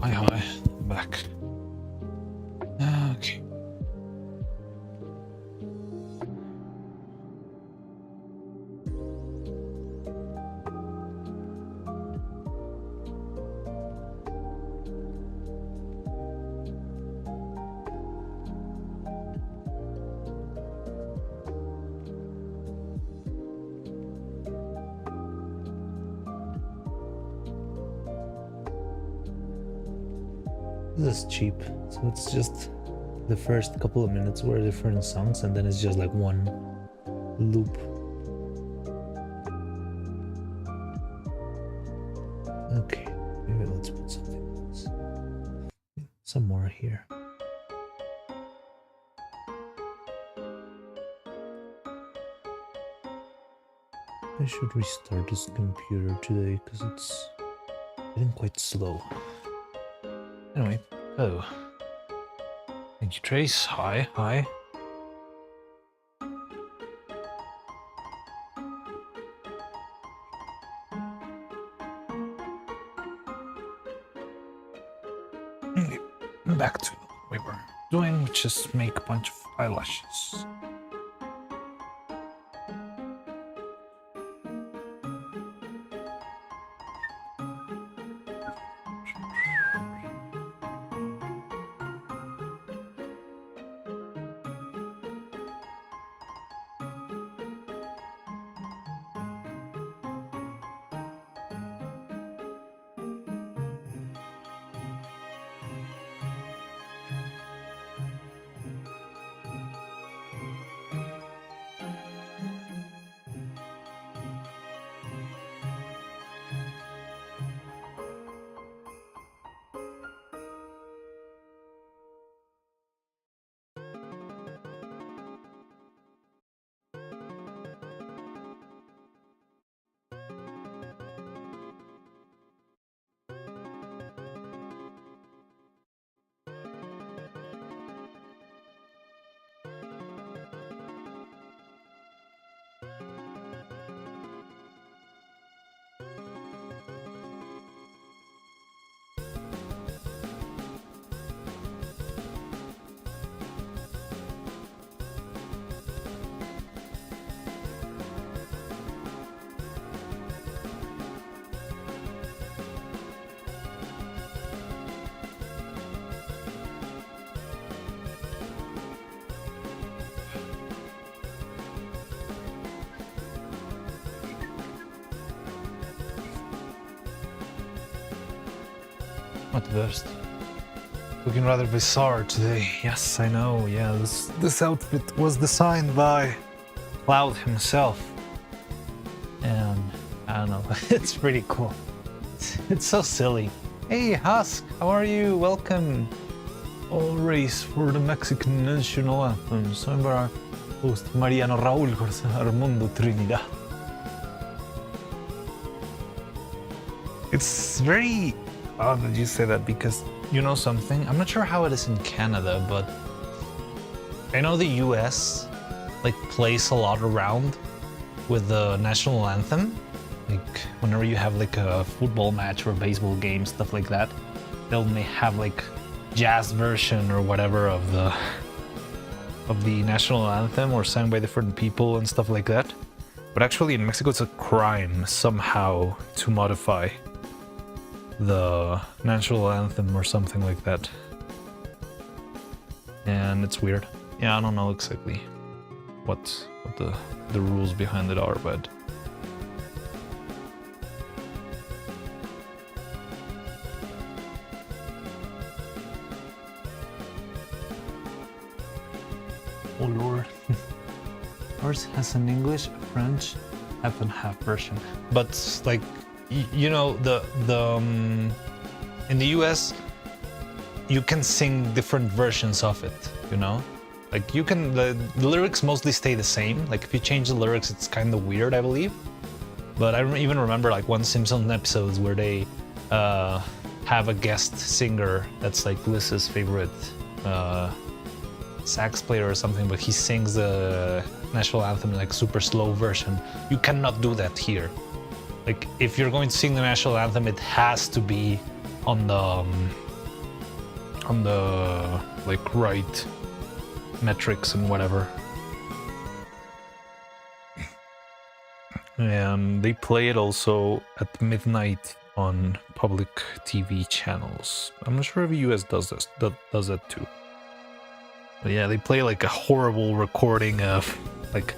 Hi, I'm back. Okay. This is cheap, so it's just the first couple of minutes were different songs, and then it's just like one loop. Okay, maybe let's put something else. Some more here. I should restart this computer today because it's getting quite slow. Anyway, oh. Thank you, Trace. Hi, hi. Okay, back to what we were doing, which is make a bunch of eyelashes. Not the best. Looking rather bizarre today. Yes, I know. Yeah, this outfit was designed by Cloud himself. And I don't know, it's pretty cool. It's so silly. Hey Husk, how are you? Welcome. All race for the Mexican national anthem. Soy para host Mariano Raúl García Armando Trinidad. It's very odd that you say that because you know something? I'm not sure how it is in Canada, but I know the US like plays a lot around with the national anthem. Like whenever you have like a football match or a baseball game, stuff like that, they'll may have like jazz version or whatever of the national anthem or sung by different people and stuff like that. But actually in Mexico it's a crime somehow to modify the national anthem or something like that. And it's weird. Yeah, I don't know exactly what the rules behind it are, but oh lord. Ours has an English, French, half and half version. But like you know the in the US you can sing different versions of it, you know? Like you can the lyrics mostly stay the same. Like if you change the lyrics it's kind of weird, I believe. But I even remember like one Simpsons episodes where they have a guest singer that's like Liz's favorite sax player or something, but he sings the national anthem in like super slow version. You cannot do that here. Like if you're going to sing the national anthem, it has to be on the on the like right metrics and whatever. And they play it also at midnight on public TV channels. I'm not sure if the US does this, does that too. But yeah, they play like a horrible recording of like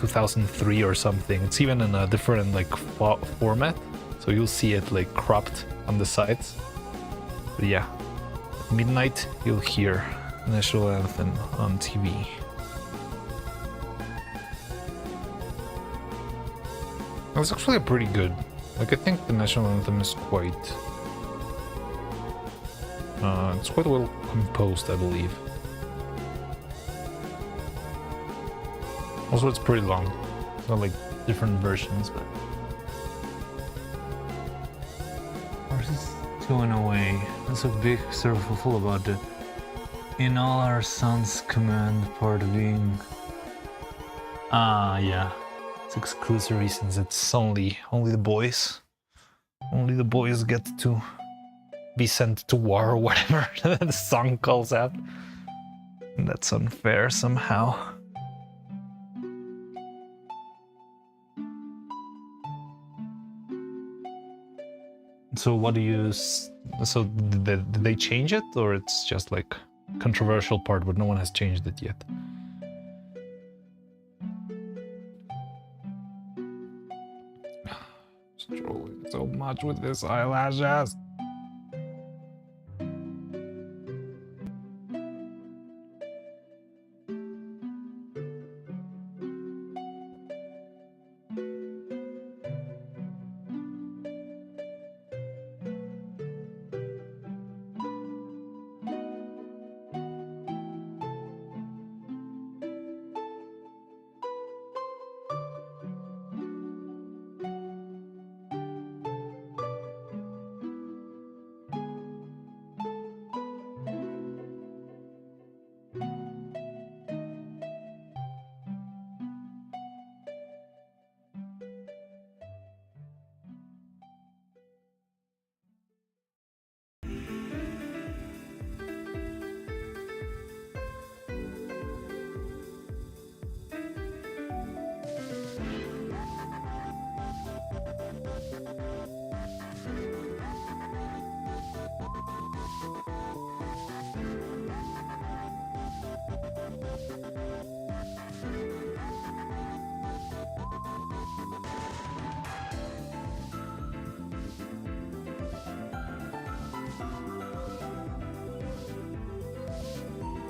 2003 or something. It's even in a different like format, so you'll see it like cropped on the sides. But yeah, at midnight you'll hear the national anthem on TV. It was actually pretty good. Like I think the national anthem is quite it's quite well composed, I believe. Also, it's pretty long. It's not like different versions, but ours is going away. That's a big full about the in all our sons command part of being. Yeah. It's exclusive reasons. It's only the boys. Only the boys get to be sent to war or whatever the song calls out. And that's unfair somehow. So what do you... So did they change it? Or it's just like controversial part but no one has changed it yet? Struggling so much with this eyelashes.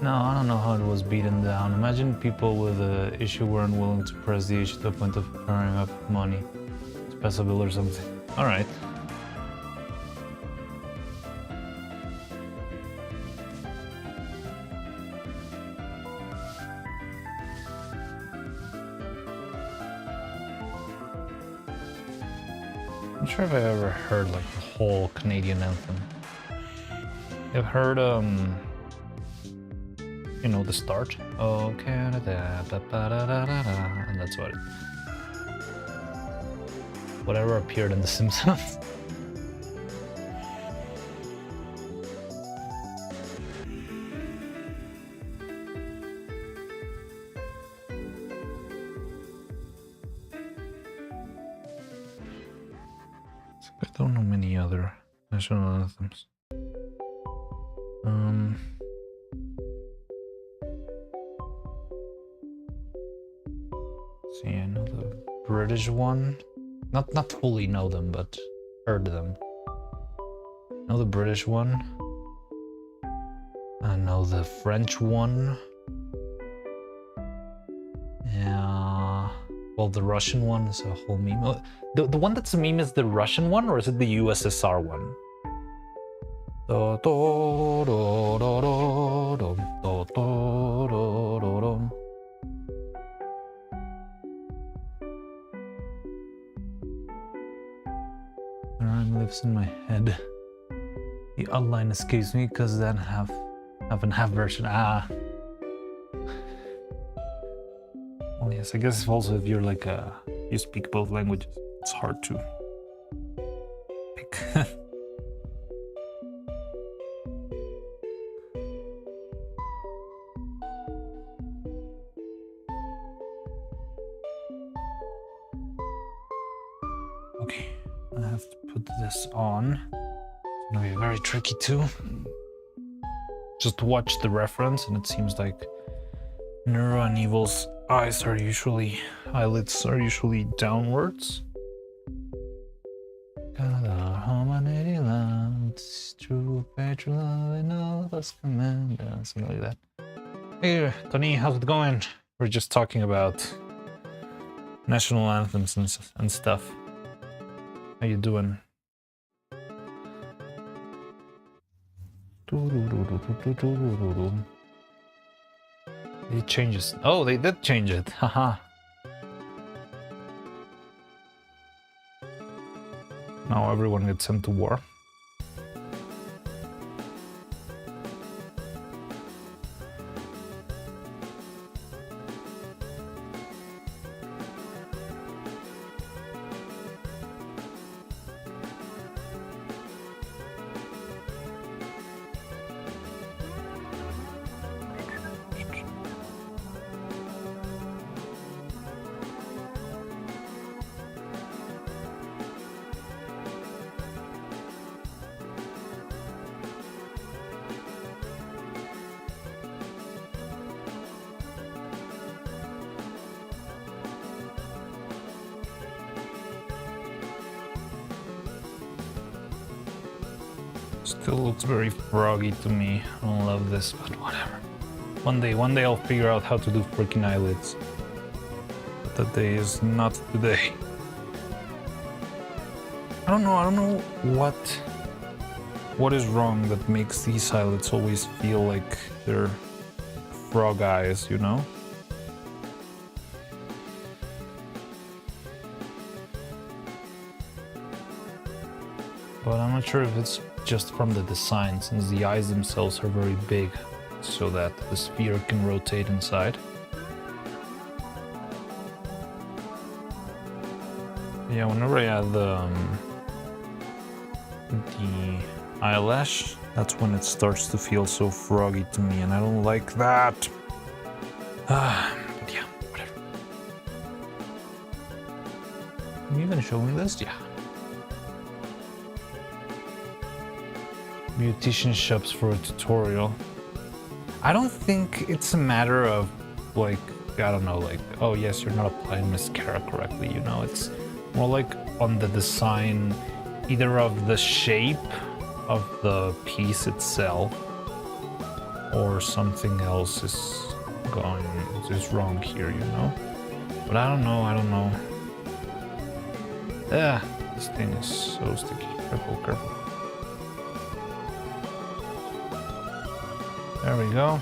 No, I don't know how it was beaten down. Imagine people with an issue weren't willing to press the issue to the point of carrying up money to pass a bill or something. Alright. I'm not sure if I've ever heard like the whole Canadian anthem. I've heard you know, the start. Oh, Canada, da, da, da, da, da, da, and that's what it. Whatever appeared in The Simpsons. I don't know many other national anthems. See, I know the British one. Not fully know them, but heard them. I know the British one. I know the French one. Yeah. Well, the Russian one is a whole meme. The one that's a meme is the Russian one, or is it the USSR one? The rhyme lives in my head. The outline escapes me because then have an half version. Well, yes, I guess also if you're like you speak both languages, it's hard to pick. Okay, I have to put this on. It's gonna be very tricky too. Just watch the reference, and it seems like Neuro and Evil's eyelids are usually downwards. True, true love, and all of us command. Something like that. Hey, Tony, how's it going? We're just talking about national anthems and stuff. How you doing? It changes. Oh, they did change it. Haha. Now everyone gets sent to war. Still looks very froggy to me. I don't love this, but whatever. One day I'll figure out how to do freaking eyelids. But that day is not today. I don't know what is wrong that makes these eyelids always feel like they're frog eyes, you know? But I'm not sure if it's just from the design, since the eyes themselves are very big, so that the sphere can rotate inside. Yeah, whenever I add the eyelash, that's when it starts to feel so froggy to me, and I don't like that. But yeah, whatever. Can you even show me this? Yeah. Beautician shops for a tutorial. I don't think it's a matter of like, I don't know, like, oh yes, you're not applying mascara correctly, you know? It's more like on the design, either of the shape of the piece itself or something else is wrong here, you know? But I don't know. This thing is so sticky. Careful. There we go.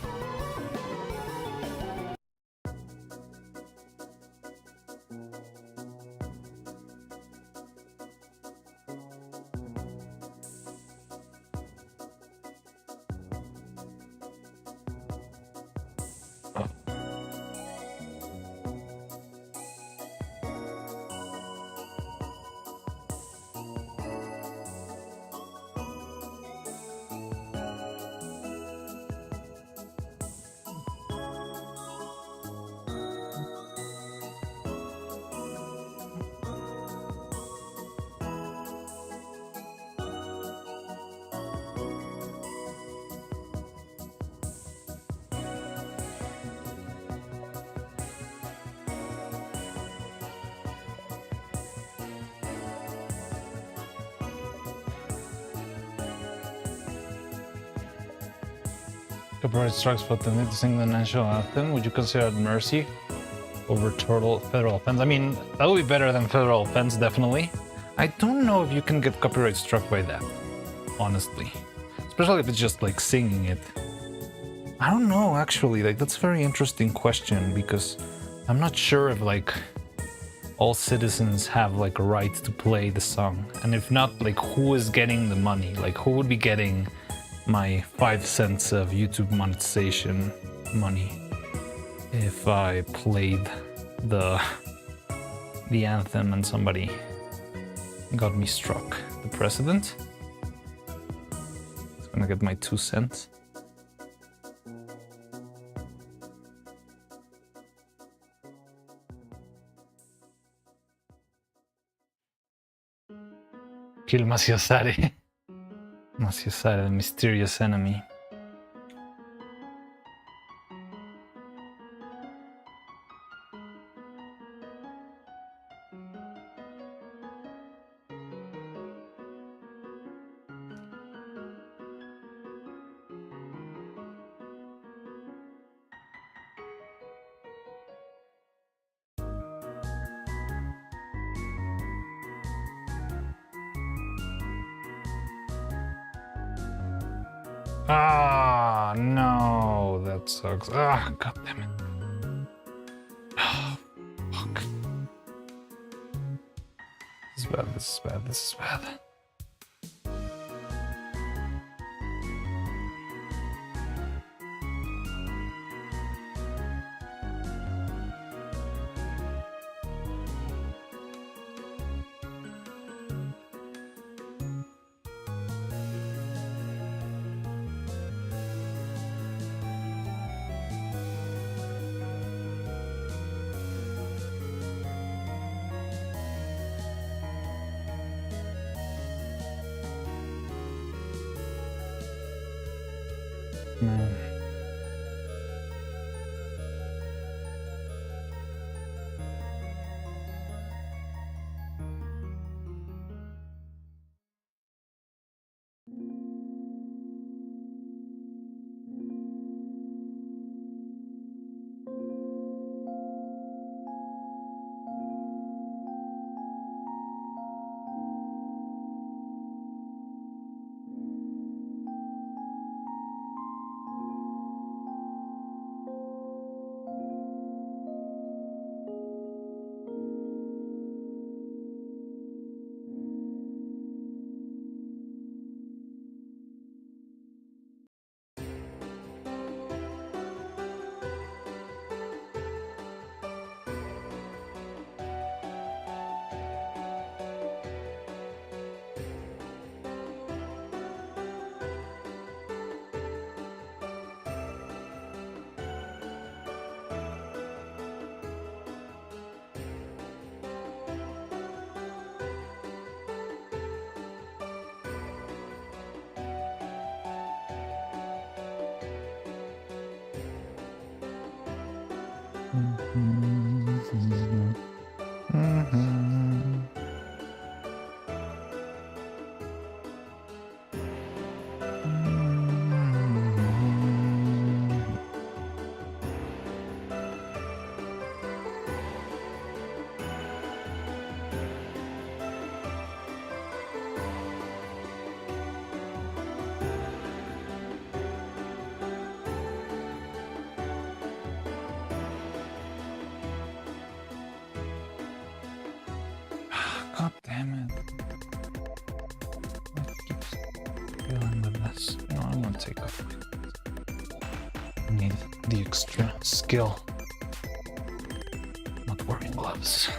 Copyright strikes for the need to sing the national anthem. Would you consider it mercy over total federal offense? I mean, that would be better than federal offense, definitely. I don't know if you can get copyright struck by that, honestly. Especially if it's just like singing it. I don't know, actually. Like, that's a very interesting question, because I'm not sure if like all citizens have like a right to play the song. And if not, like, who is getting the money? Like, who would be getting my 5 cents of YouTube monetization money if I played the anthem and somebody got me struck? The president? It's gonna get my 2 cents. Kill Masiosari. Masiosari, the mysterious enemy. Ah, no, that sucks. Ah, god damn it. Ah, fuck. This is bad, this is bad, this is bad. Man. God damn it. I keep dealing with this. No, I'm gonna take off. I need the extra skill. Not wearing gloves.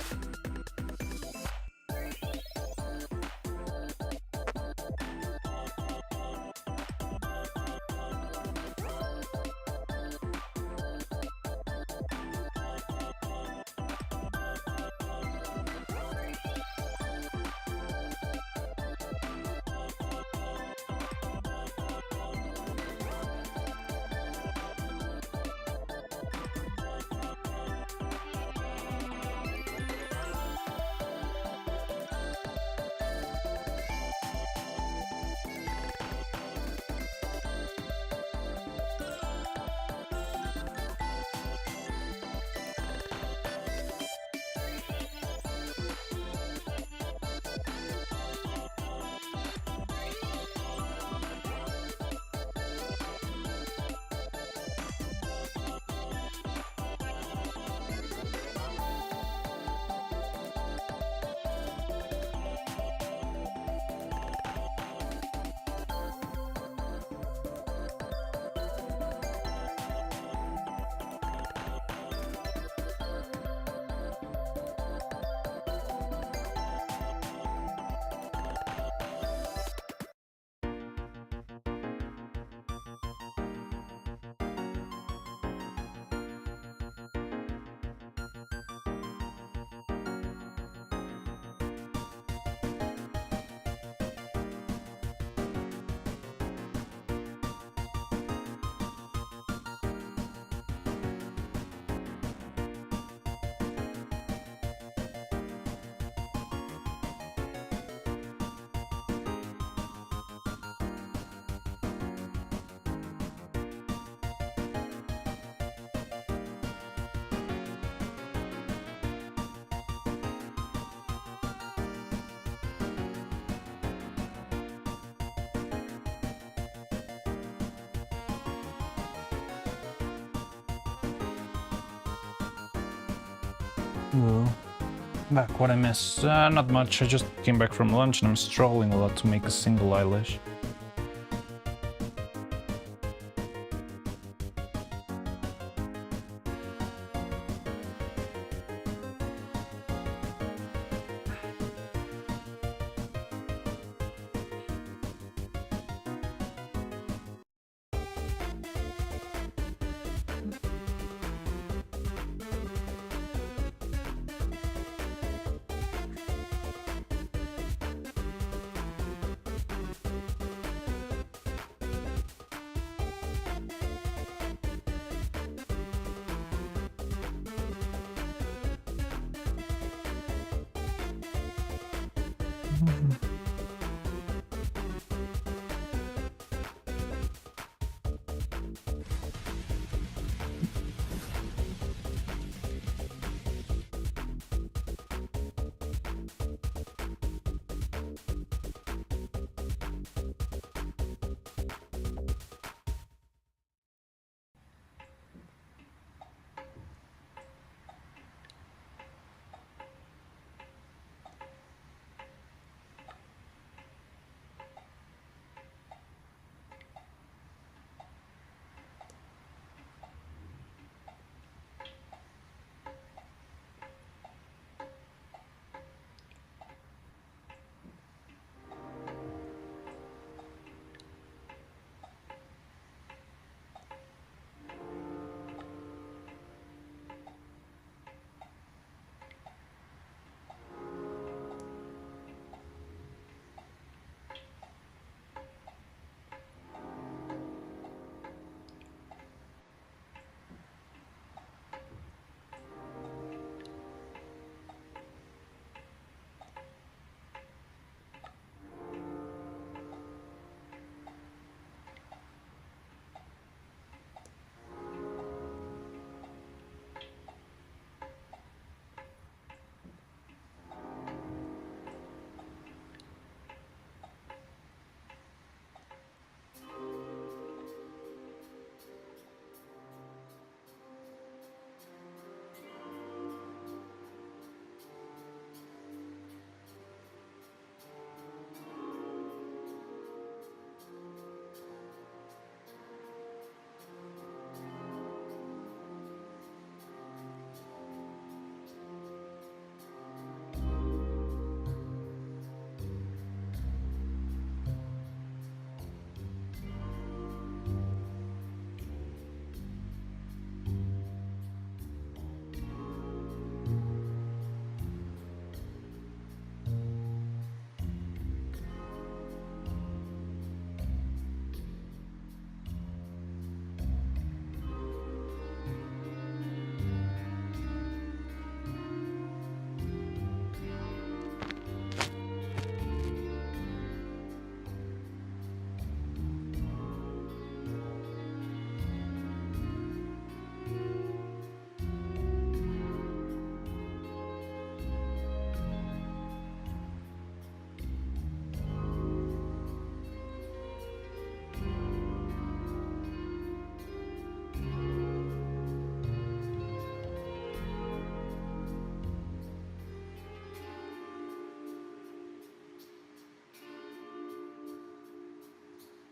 Well, back what I missed. Not much. I just came back from lunch and I'm strolling a lot to make a single eyelash.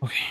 Okay.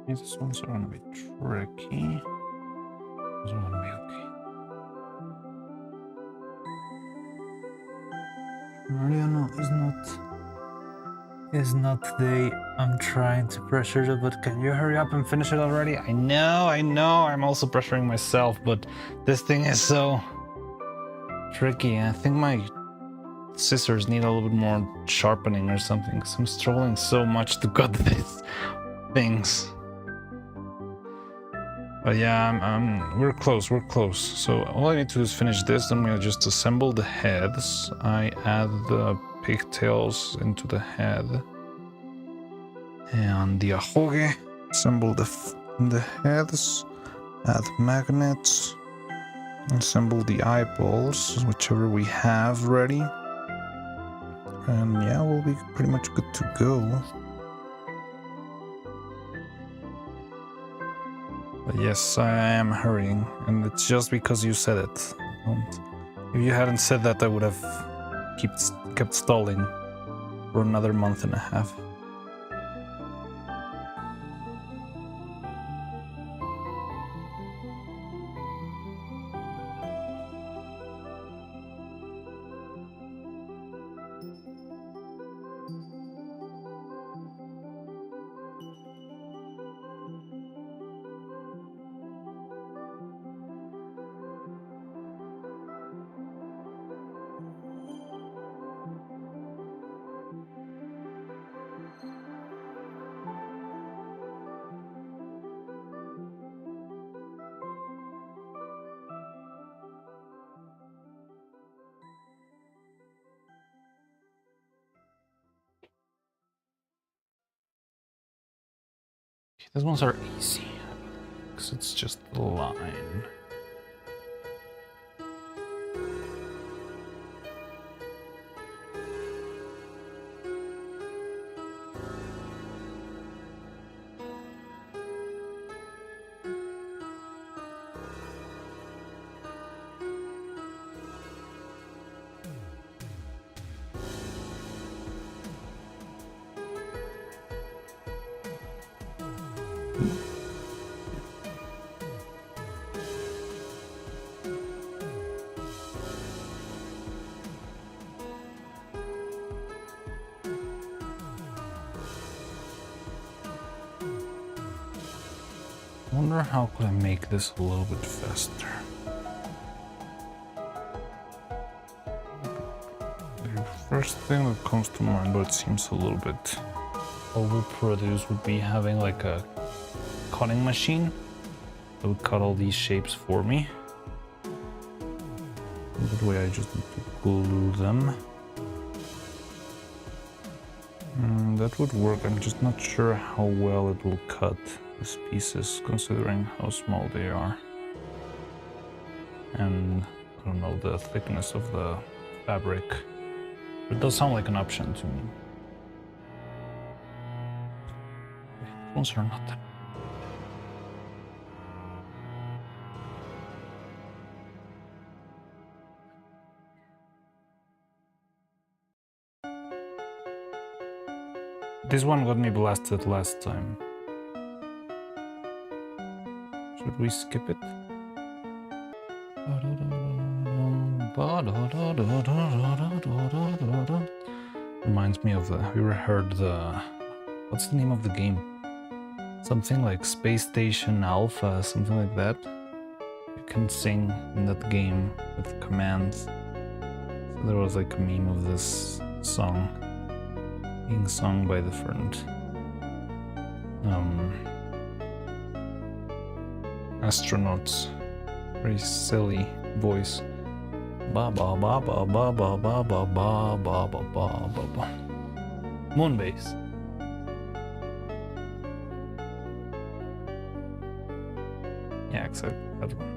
These ones are gonna be tricky. These are gonna be okay. Mariano is not today. I'm trying to pressure you, but can you hurry up and finish it already? I know. I'm also pressuring myself, but this thing is so tricky. I think my scissors need a little bit more sharpening or something, because I'm struggling so much to cut these things. But yeah, we're close. So all I need to do is finish this. Then I'm gonna just assemble the heads. I add the pigtails into the head. And the ahoge. Assemble the heads. Add magnets. Assemble the eyeballs, whichever we have ready. And yeah, we'll be pretty much good to go. But yes, I am hurrying, and it's just because you said it. And if you hadn't said that, I would have kept stalling for another month and a half. These ones are easy, because it's just the line. I wonder how could I make this a little bit faster. The first thing that comes to mind, but it seems a little bit overproduced, would be having like a cutting machine that would cut all these shapes for me. That way I just need to glue them. That would work. I'm just not sure how well it will cut these pieces, considering how small they are. And I don't know the thickness of the fabric. It does sound like an option to me. Those are not that. This one got me blasted last time. Should we skip it? Reminds me of the... Have you ever heard the... What's the name of the game? Something like Space Station Alpha, something like that. You can sing in that game with commands. So there was like a meme of this song being sung by different astronauts. Very silly voice. Ba ba ba ba ba ba ba ba ba ba ba ba ba ba. Moonbase. Yeah, exactly. That one.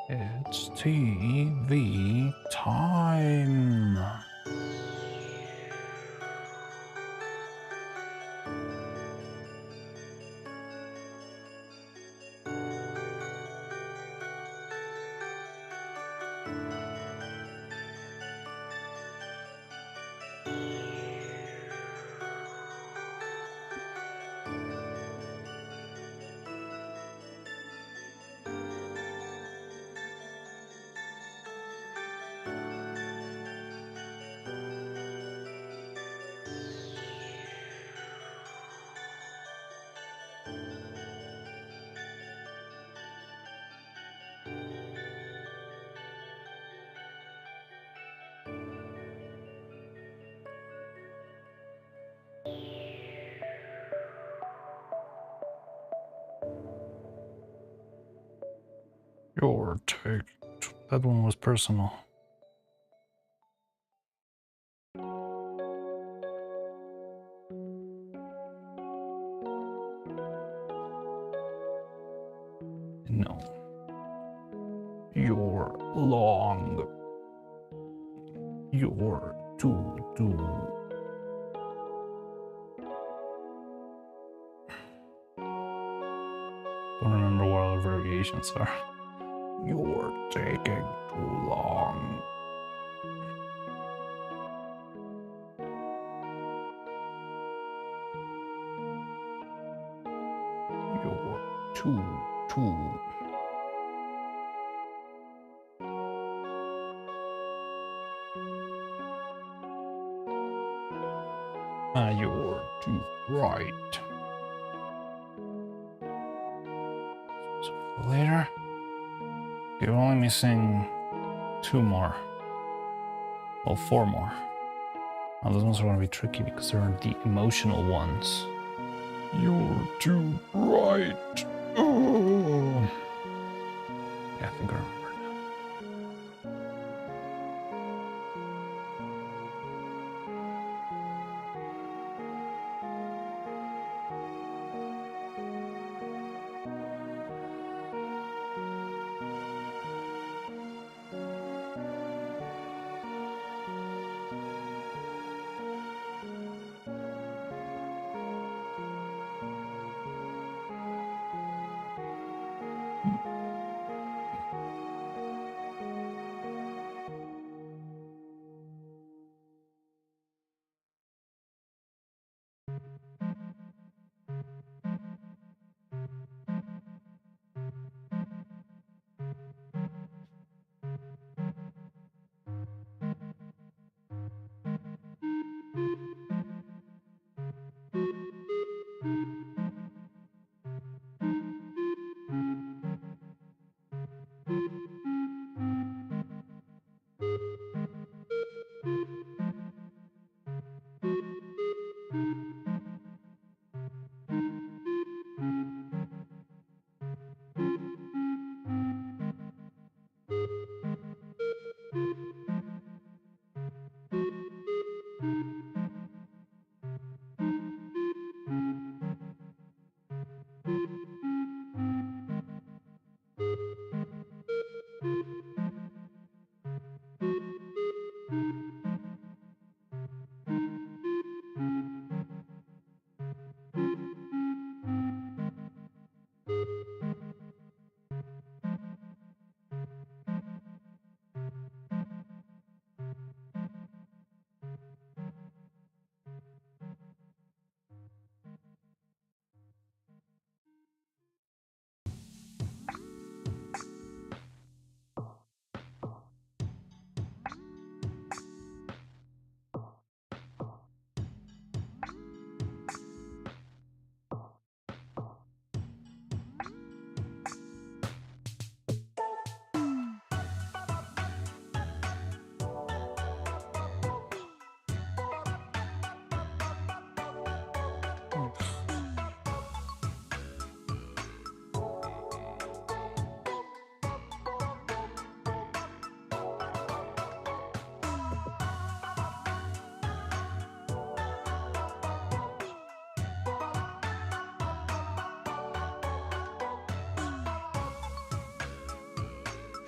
It's TV time. Your take. That one was personal. No. You're long. You're too. Don't remember what other variations are. You're taking too long. You're too. You're too right. So for later, you're only missing 2 more. Well, 4 more. Now those ones are going to be tricky because they're the emotional ones. You're too right. Oh. Yeah, I think I remember now.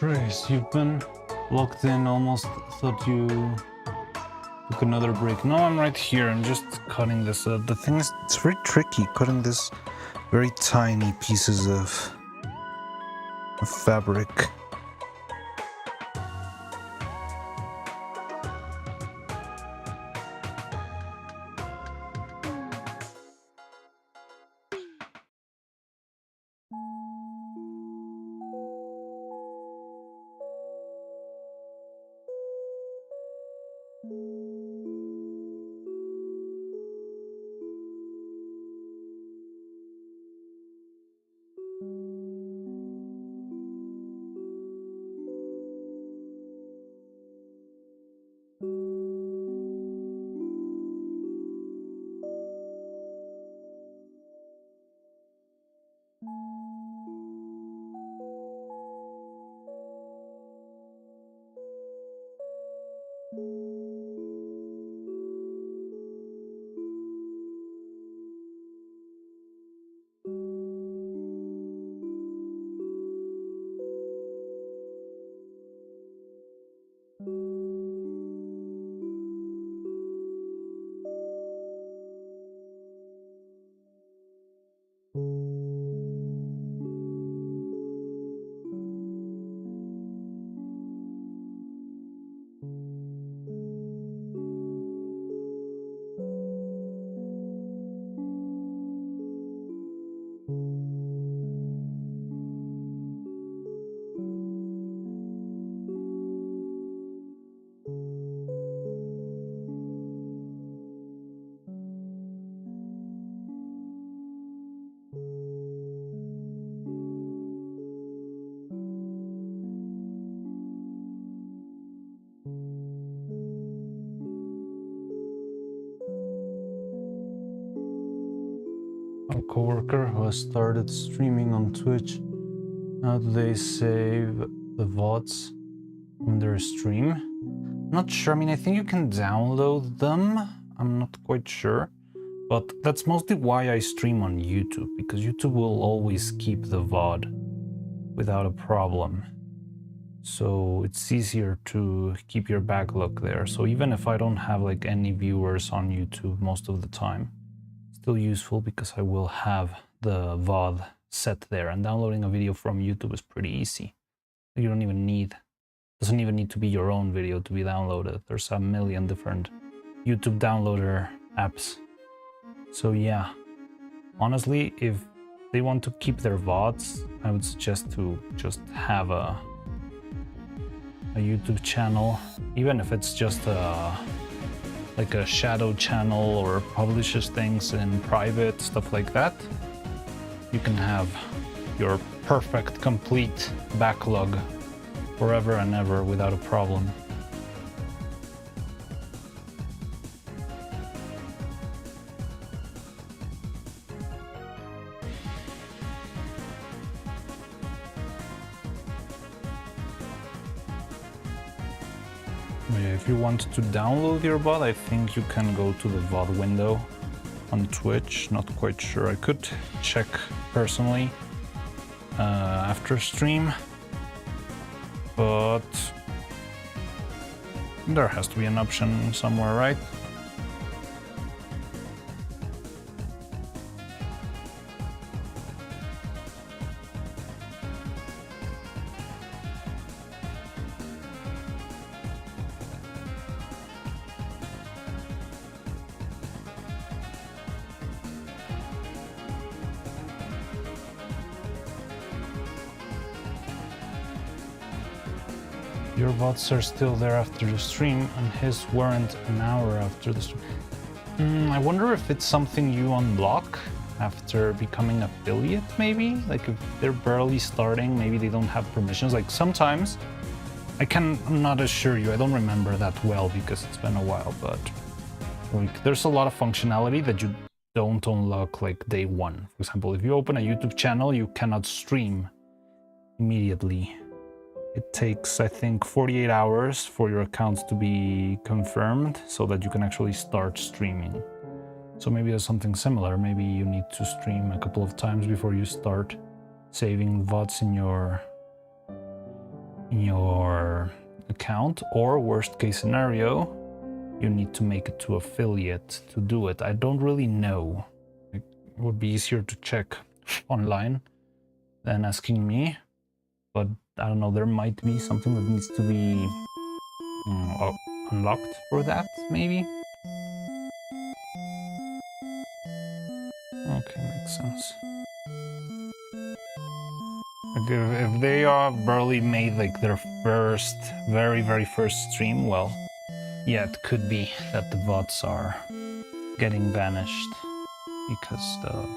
Christ, you've been locked in, almost thought you took another break. No, I'm right here, I'm just cutting this. The thing is, it's very tricky cutting this very tiny pieces of fabric. A coworker who has started streaming on Twitch. How do they save the VODs from their stream? Not sure. I mean, I think you can download them. I'm not quite sure. But that's mostly why I stream on YouTube, because YouTube will always keep the VOD without a problem. So it's easier to keep your backlog there. So even if I don't have like any viewers on YouTube most of the time, still useful because I will have the VOD set there, and downloading a video from YouTube is pretty easy. You don't even need, doesn't even need to be your own video to be downloaded. There's a million different YouTube downloader apps. So yeah, honestly, if they want to keep their VODs, I would suggest to just have a YouTube channel, even if it's just like a shadow channel or publishes things in private, stuff like that. You can have your perfect, complete backlog forever and ever without a problem. If you want to download your VOD, I think you can go to the VOD window on Twitch. Not quite sure. I could check personally after stream, but there has to be an option somewhere, right? Your VODs are still there after the stream, and his weren't an hour after the stream. I wonder if it's something you unlock after becoming affiliate, maybe? Like if they're barely starting, maybe they don't have permissions. Like sometimes, I'm not assure you, I don't remember that well because it's been a while, but like there's a lot of functionality that you don't unlock like day one. For example, if you open a YouTube channel, you cannot stream immediately. It takes, I think, 48 hours for your accounts to be confirmed so that you can actually start streaming. So maybe there's something similar. Maybe you need to stream a couple of times before you start saving VODs in your in your account, or worst case scenario, you need to make it to affiliate to do it. I don't really know. It would be easier to check online than asking me, but I don't know, there might be something that needs to be unlocked for that, maybe? Okay, makes sense. Like if they are barely made like their first, very first stream, well, yeah, it could be that the bots are getting banished because the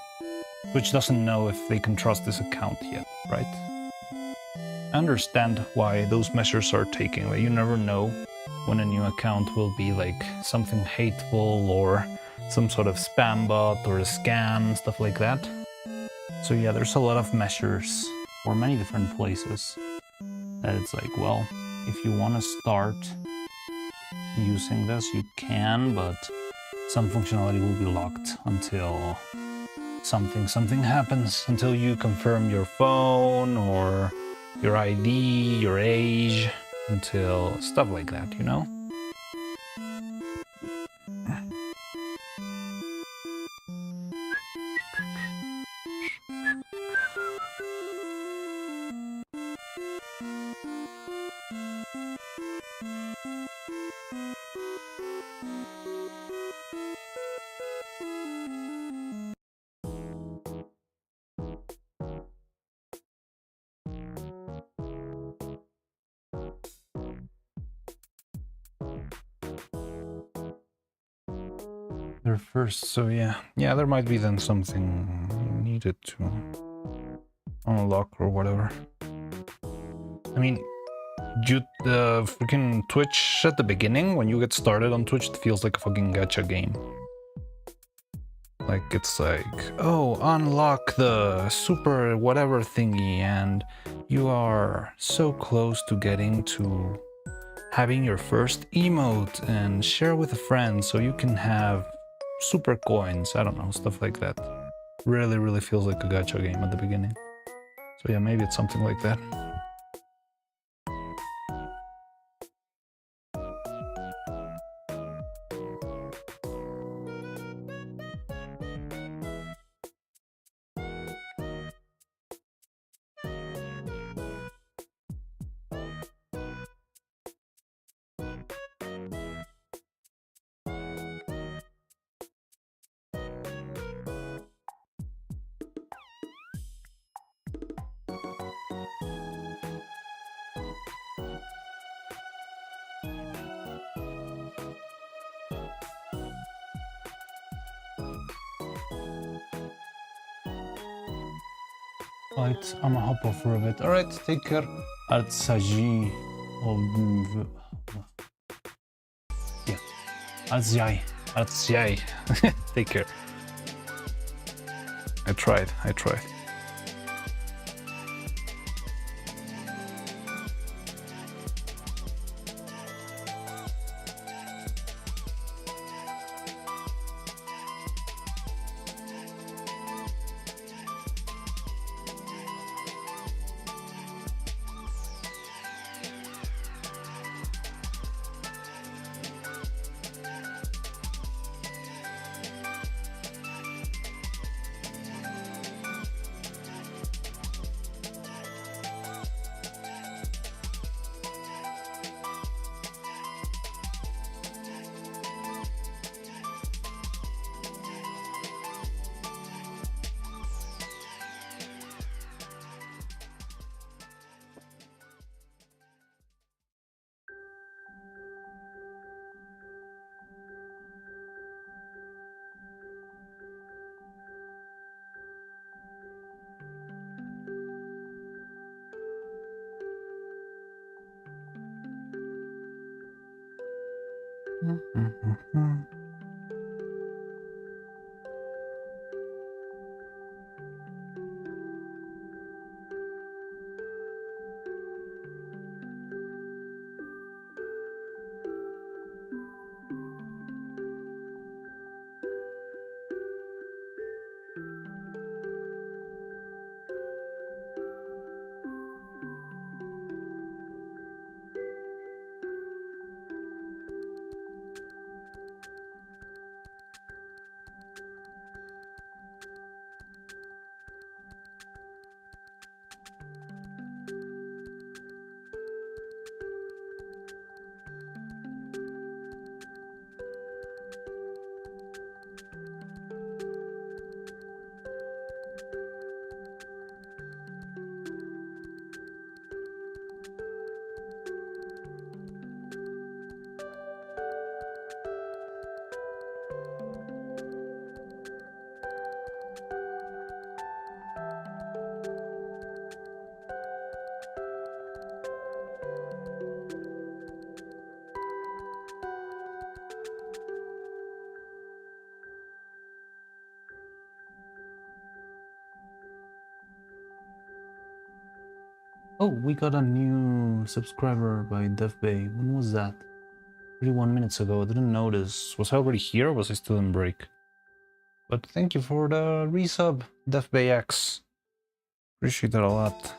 Twitch doesn't know if they can trust this account yet, right? I understand why those measures are taken. Like, you never know when a new account will be like something hateful or some sort of spam bot or a scam, stuff like that. So yeah, there's a lot of measures for many different places that it's like, well, if you want to start using this, you can, but some functionality will be locked until something happens, until you confirm your phone or your ID, your age, until stuff like that, you know? They're first, so yeah, there might be then something needed to unlock or whatever. I mean, the freaking Twitch at the beginning, when you get started on Twitch, it feels like a fucking gacha game. Like, it's like, oh, unlock the super whatever thingy, and you are so close to getting to having your first emote and share with a friend so you can have super coins. I don't know, stuff like that. Really feels like a gacha game at the beginning. So yeah, maybe it's something like that. Right, I'm gonna hop off for a bit. Alright, take care. Artsaji. Yeah. Artsjai. Take care. I tried. Oh, we got a new subscriber by Def Bay. When was that? 31 minutes ago. I didn't notice. Was I already here or was I still in break? But thank you for the resub, Def Bay X. Appreciate that a lot.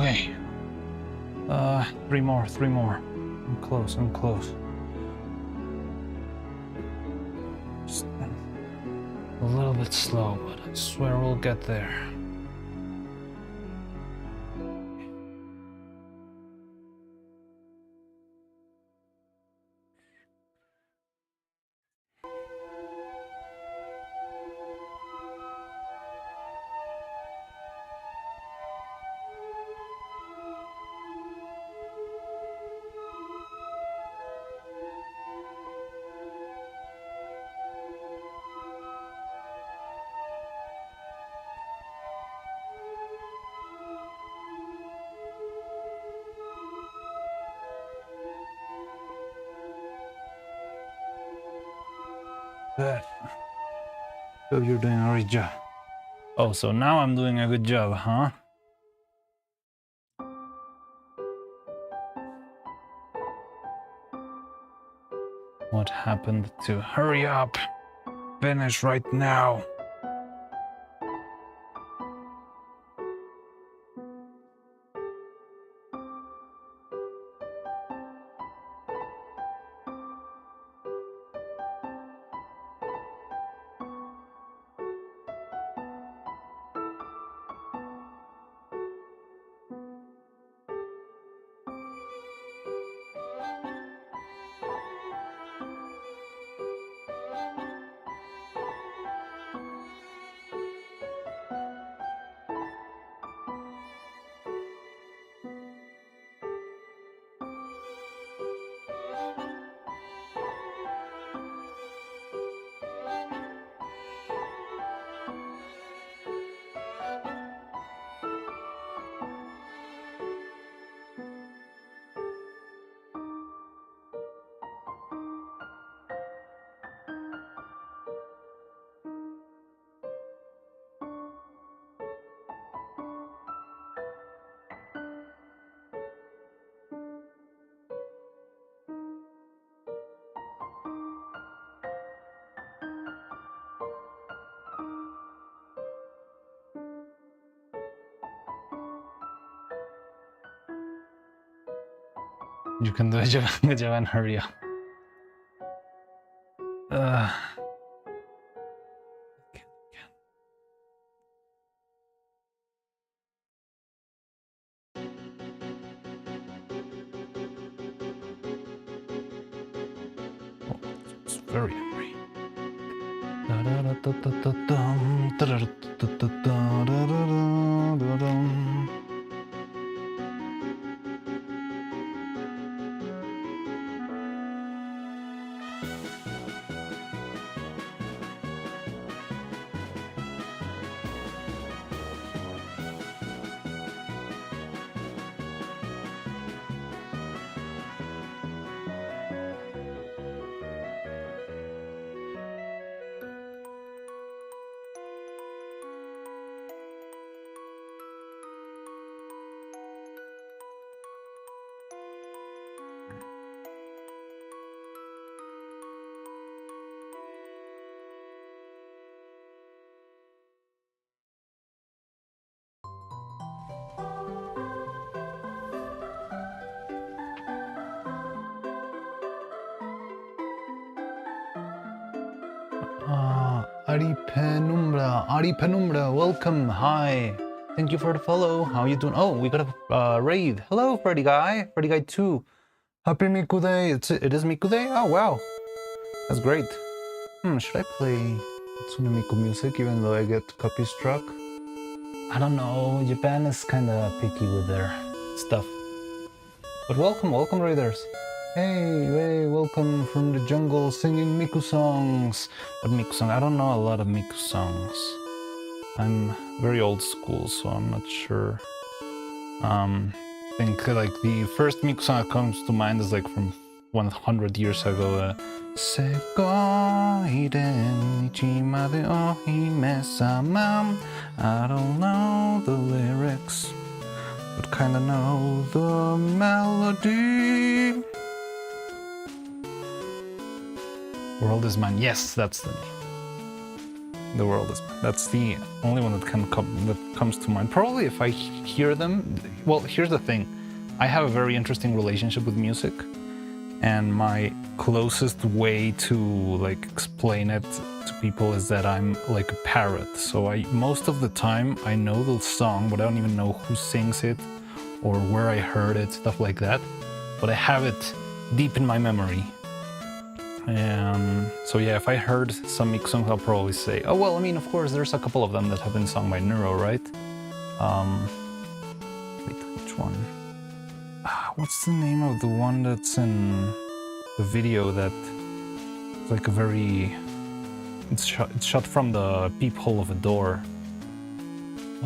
Okay. Three more. I'm close. Just a little bit slow, but I swear we'll get there. Good. So you're doing a great job. Oh, so now I'm doing a good job, huh? What happened to hurry up? Finish right now. You can do it, good job, and hurry up. Oh, it's very angry. Ari Penumbra, welcome, hi. Thank you for the follow. How you doing? Oh, we got a raid. Hello, Freddy Guy 2. Happy Miku Day. It is Miku Day? Oh, wow. That's great. Should I play Hatsune Miku music even though I get copy struck? I don't know. Japan is kind of picky with their stuff. But welcome raiders. Hey, welcome from the jungle singing Miku songs. What Miku song? I don't know a lot of Miku songs. I'm very old school, so I'm not sure. I think like the first Miku song that comes to mind is like from 100 years ago. Sekoi den ichimade o hime-sama. I don't know the lyrics, but kinda know the melody. World is Mine. Yes, that's the name. The world is mine. That's the only one that comes to mind. Probably if I hear them. Well, here's the thing. I have a very interesting relationship with music, and my closest way to like explain it to people is that I'm like a parrot. So most of the time I know the song, but I don't even know who sings it or where I heard it, stuff like that. But I have it deep in my memory. So yeah, if I heard some Miku songs, I'll probably say, oh well, I mean, of course, there's a couple of them that have been sung by Neuro, right? Wait, which one? What's the name of the one that's in the video that it's like a very... It's shot from the peephole of a door. I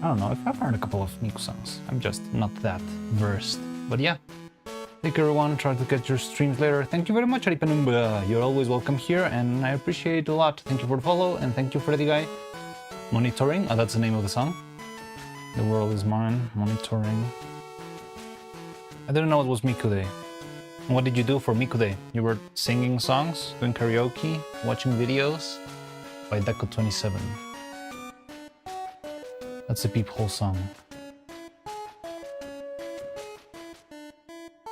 don't know, I've heard a couple of Miku songs. I'm just not that versed. But yeah. Thank you everyone, try to get your streams later. Thank you very much, Aripanumba. You're always welcome here and I appreciate it a lot. Thank you for the follow and thank you for the guy. Monitoring, that's the name of the song. The world is mine, monitoring. I didn't know it was Miku Day. What did you do for Miku Day? You were singing songs, doing karaoke, watching videos by Deco27. That's a peephole song.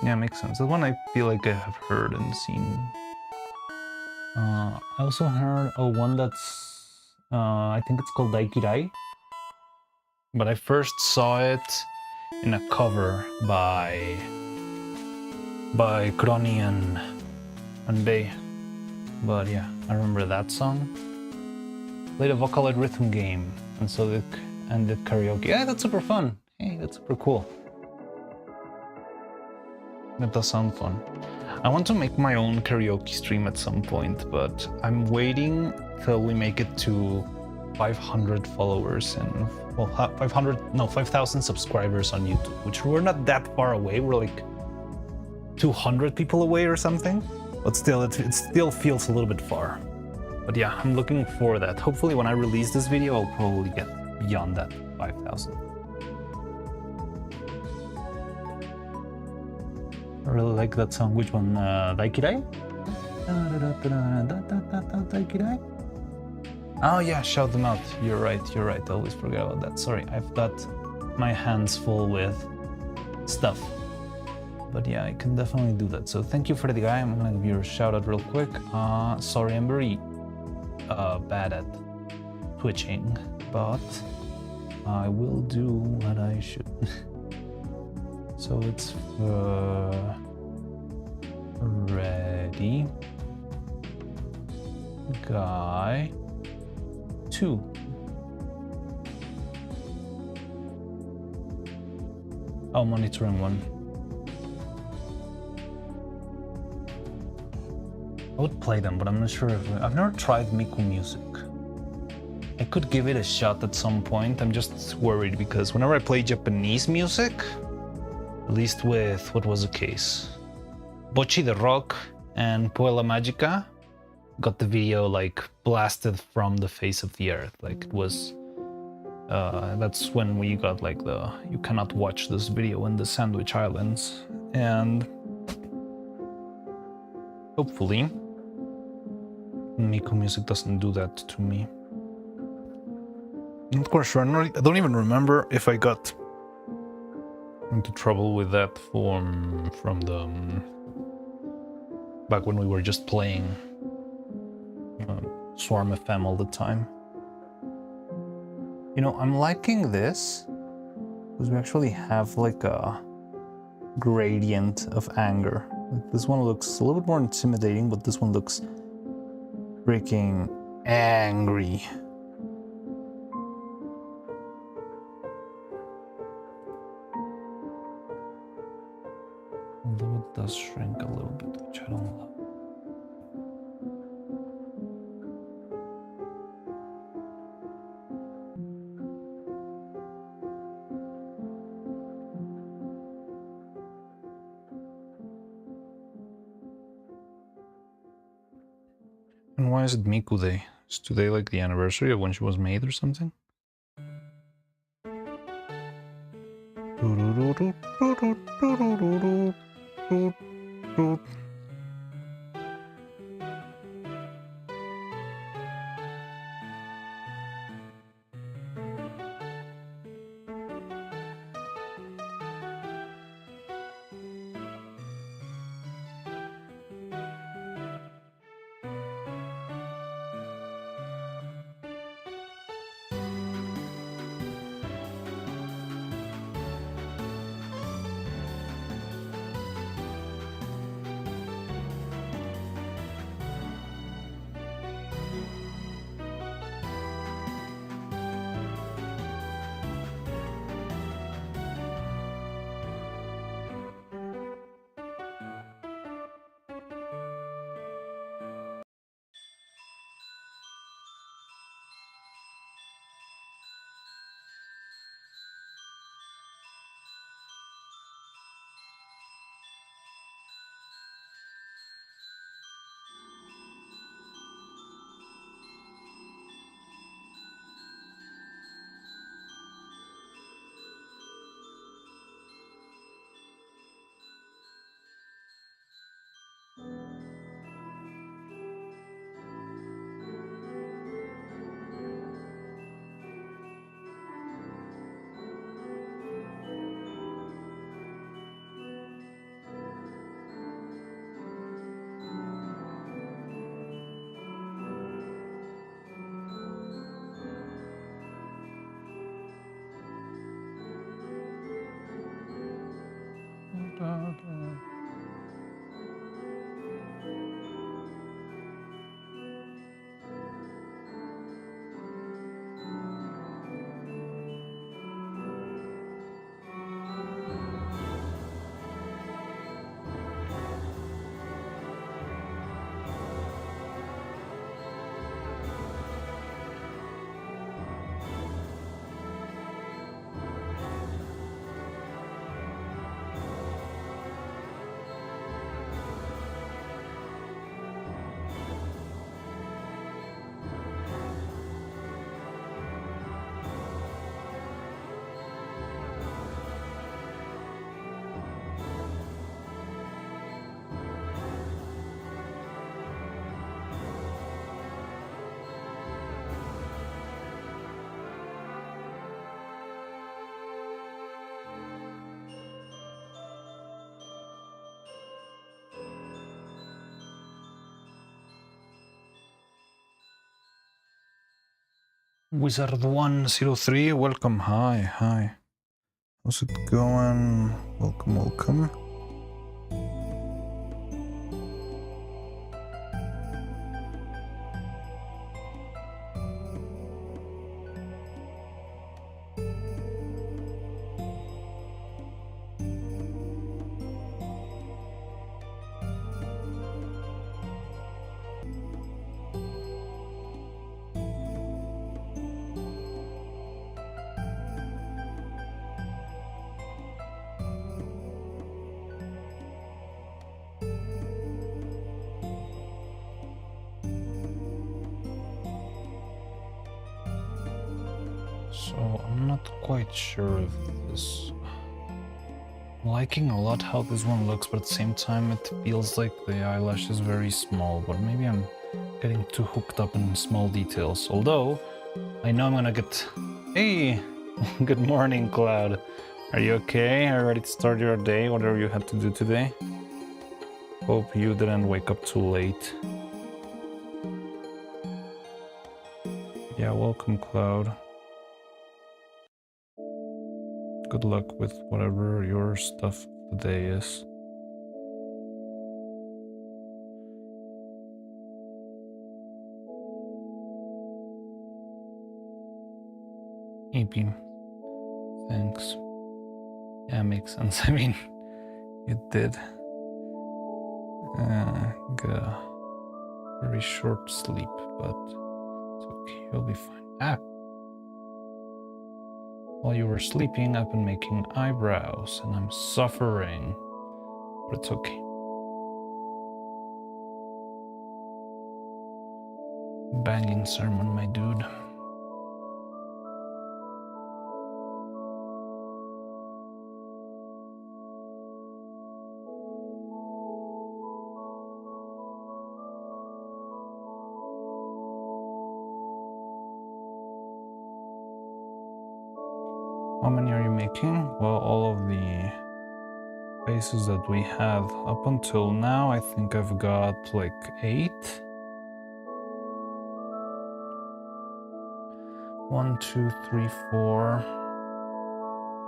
Yeah, makes sense. That one I feel like I have heard and seen. I also heard one that's, I think it's called Daikirai. But I first saw it in a cover by Crony and Bay. But yeah, I remember that song. Played a Vocaloid rhythm game and did karaoke. Yeah, that's super fun. Hey, that's super cool. That does sound fun. I want to make my own karaoke stream at some point, but I'm waiting till we make it to 500 followers and, well, 5,000 subscribers on YouTube, which we're not that far away. We're like 200 people away or something, but still, it still feels a little bit far. But yeah, I'm looking for that. Hopefully when I release this video, I'll probably get beyond that 5,000. I really like that song. Which one? Daikirai? Daikirai? Oh yeah, shout them out. You're right. I always forget about that. Sorry, I've got my hands full with stuff. But yeah, I can definitely do that. So thank you for the guy. I'm gonna give you a shout out real quick. Sorry, I'm very bad at twitching, but I will do what I should. So it's ready. Guy 2. Oh, monitoring 1. I would play them, but I'm not sure if I've never tried Miku music. I could give it a shot at some point. I'm just worried because whenever I play Japanese music, at least with what was the case, Bocchi the Rock and Puella Magica got the video like blasted from the face of the earth. Like it was, that's when we got like the you cannot watch this video in the Sandwich Islands, and hopefully Miku music doesn't do that to me. And of course, I don't even remember if I got into trouble with that from the back when we were just playing Swarm FM all the time. You know, I'm liking this because we actually have like a gradient of anger. Like this one looks a little bit more intimidating, but this one looks freaking angry. Although it does shrink a little bit, which I don't love. And why is it Miku Day? Is today like the anniversary of when she was made or something? Wizard103, welcome. Hi. How's it going? Welcome. So I'm not quite sure if this... I'm liking a lot how this one looks, but at the same time it feels like the eyelash is very small, but maybe I'm getting too hooked up in small details. Although, I know I'm gonna get... Hey! Good morning, Cloud. Are you okay? Are you ready to start your day, whatever you had to do today? Hope you didn't wake up too late. Yeah, welcome, Cloud. Good luck with whatever your stuff today is. EP. Thanks. Yeah, makes sense. I mean, you did get a very short sleep, but it's okay. You'll be fine. While you were sleeping, I've been making eyebrows, and I'm suffering, but it's okay. Banging sermon, my dude. How many are you making? Well, all of the faces that we have up until now, I think I've got like 8. 1, 2, 3, 4.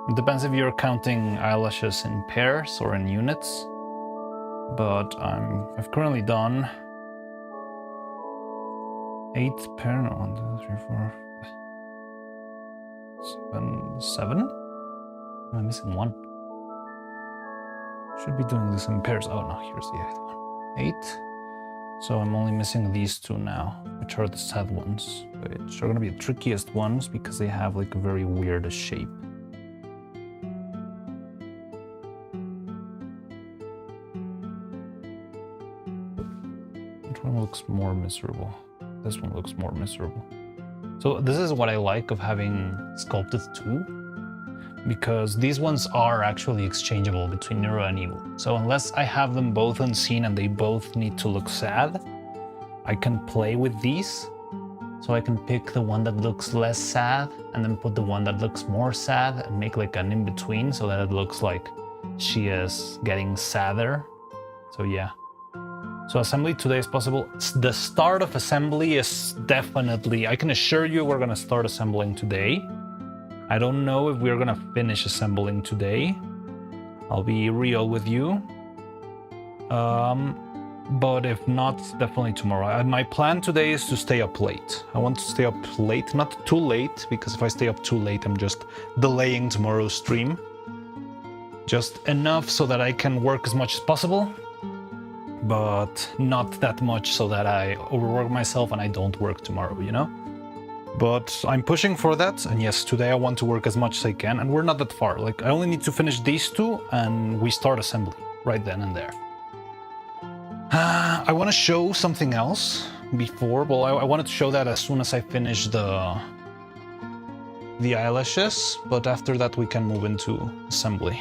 It depends if you're counting eyelashes in pairs or in units. But I've currently done 8 pair. No, 1, 2, 3, 4, 7. Am I missing one? Should be doing this in pairs. Oh no, here's the 8th one. 8. So I'm only missing these 2 now, which are the sad ones, which are gonna be the trickiest ones because they have like a very weird shape. Which one looks more miserable? This one looks more miserable. So this is what I like of having sculpted 2, because these ones are actually exchangeable between Neuro and Evil. So unless I have them both on scene and they both need to look sad, I can play with these. So I can pick the one that looks less sad and then put the one that looks more sad and make like an in-between so that it looks like she is getting sadder. So yeah. So assembly today is possible. The start of assembly is definitely, I can assure you we're gonna start assembling today. I don't know if we're gonna finish assembling today. I'll be real with you. But if not, definitely tomorrow. My plan today is to stay up late. I want to stay up late, not too late, because if I stay up too late, I'm just delaying tomorrow's stream. Just enough so that I can work as much as possible, but not that much so that I overwork myself and I don't work tomorrow, you know? But I'm pushing for that, and yes, today I want to work as much as I can, and we're not that far. Like, I only need to finish these 2, and we start assembly right then and there. I want to show something else before. Well, I wanted to show that as soon as I finish the eyelashes, but after that we can move into assembly.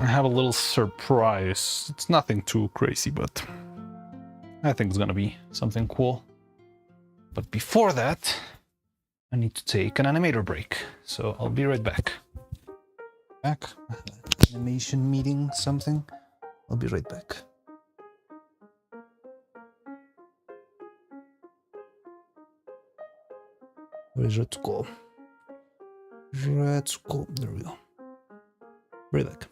I have a little surprise. It's nothing too crazy, but I think it's gonna be something cool. But before that, I need to take an animator break, so I'll be right back. Animation meeting, something. I'll be right back. Where is Red Skull? Red Skull. There we go. Bring it back.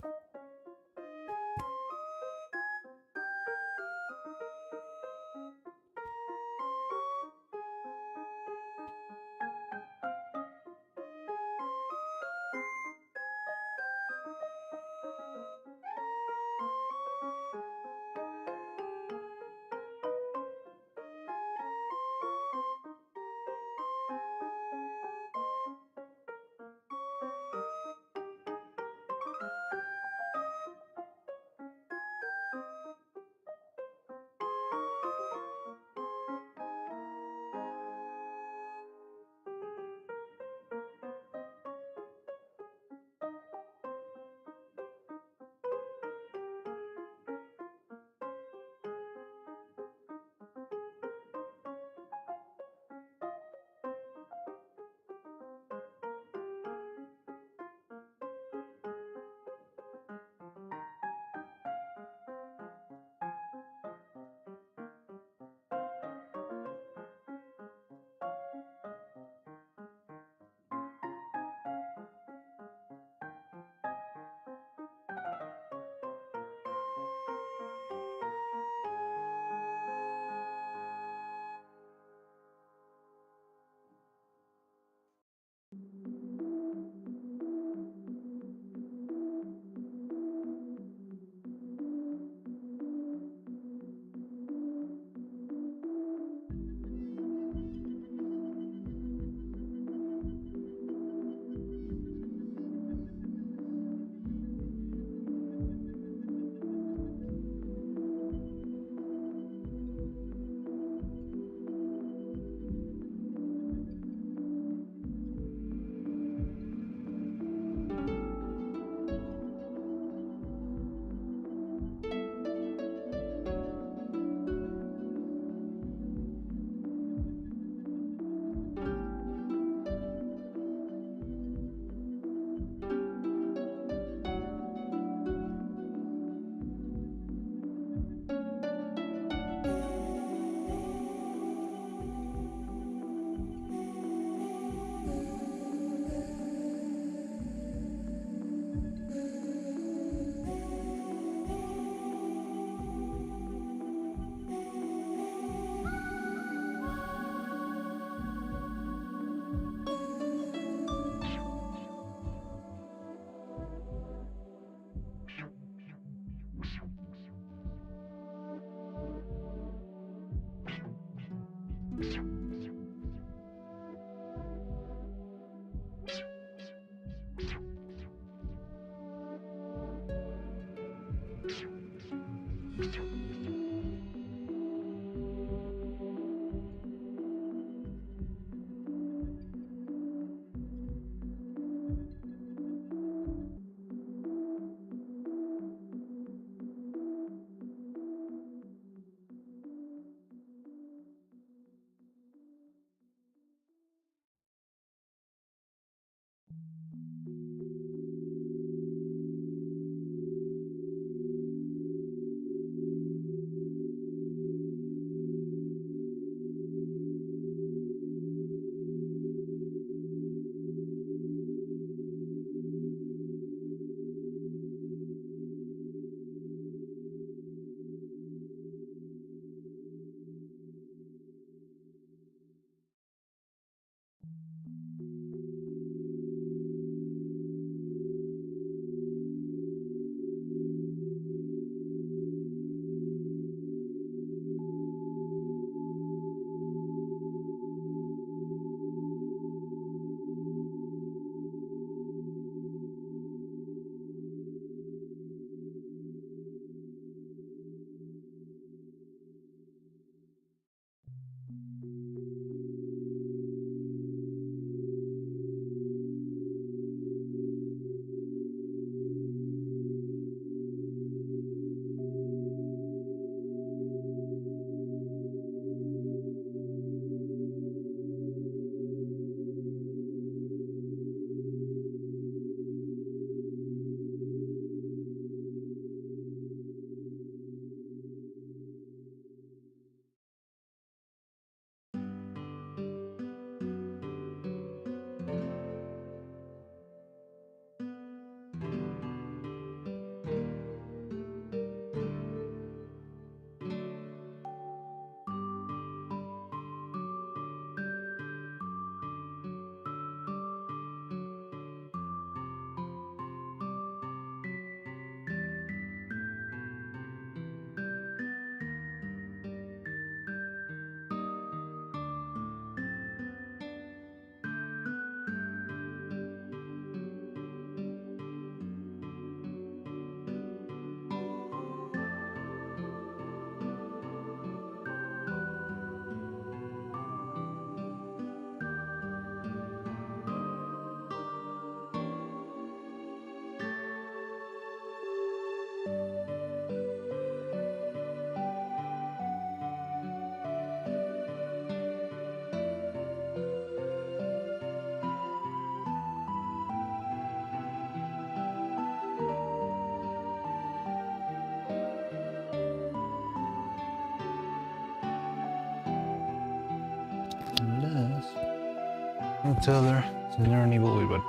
No teller. Is there an evil way, but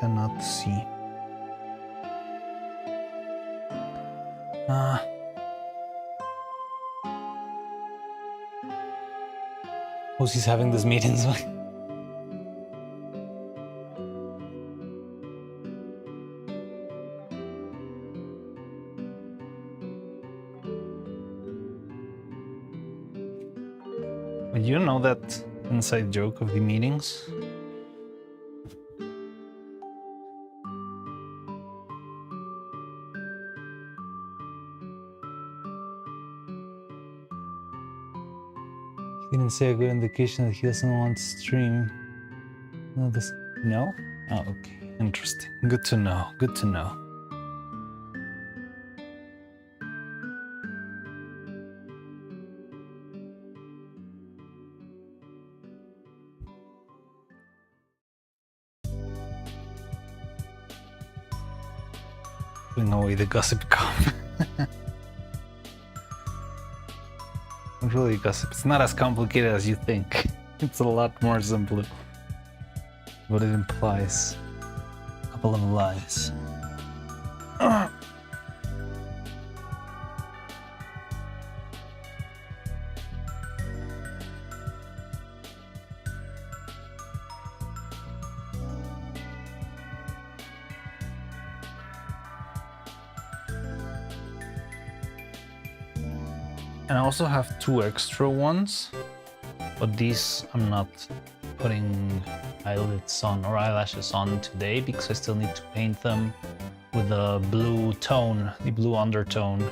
cannot see. Who's he's having these meetings with? But you know that inside joke of the meetings? He didn't say a good indication that he doesn't want to stream. No, this. No? Oh, okay. Interesting. Good to know. Good to know. Putting away the gossip cup. Not really gossip. It's not as complicated as you think. It's a lot more simple. What it implies. A couple of lies. And I also have 2 extra ones, but these I'm not putting eyelids on or eyelashes on today because I still need to paint them with the blue tone, the blue undertone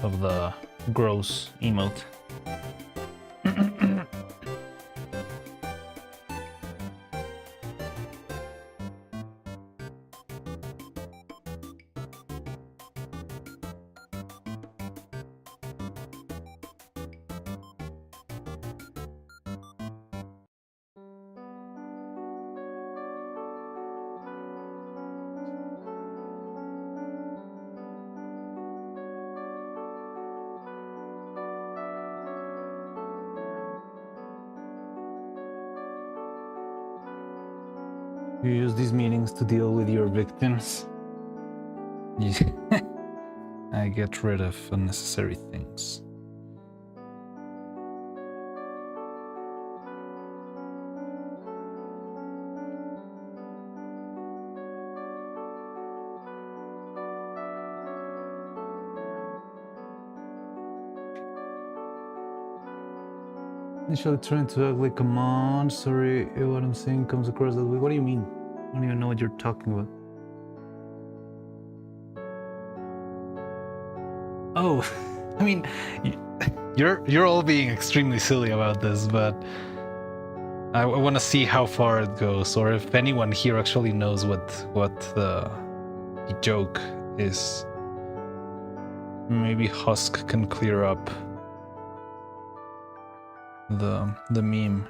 of the gross emote. You use these meetings to deal with your victims. I get rid of unnecessary things. Initially trying to act like, come on, sorry, what I'm saying comes across that way. What do you mean? I don't even know what you're talking about. Oh, I mean, you're all being extremely silly about this, but I want to see how far it goes, or if anyone here actually knows what the joke is. Maybe Husk can clear up the meme.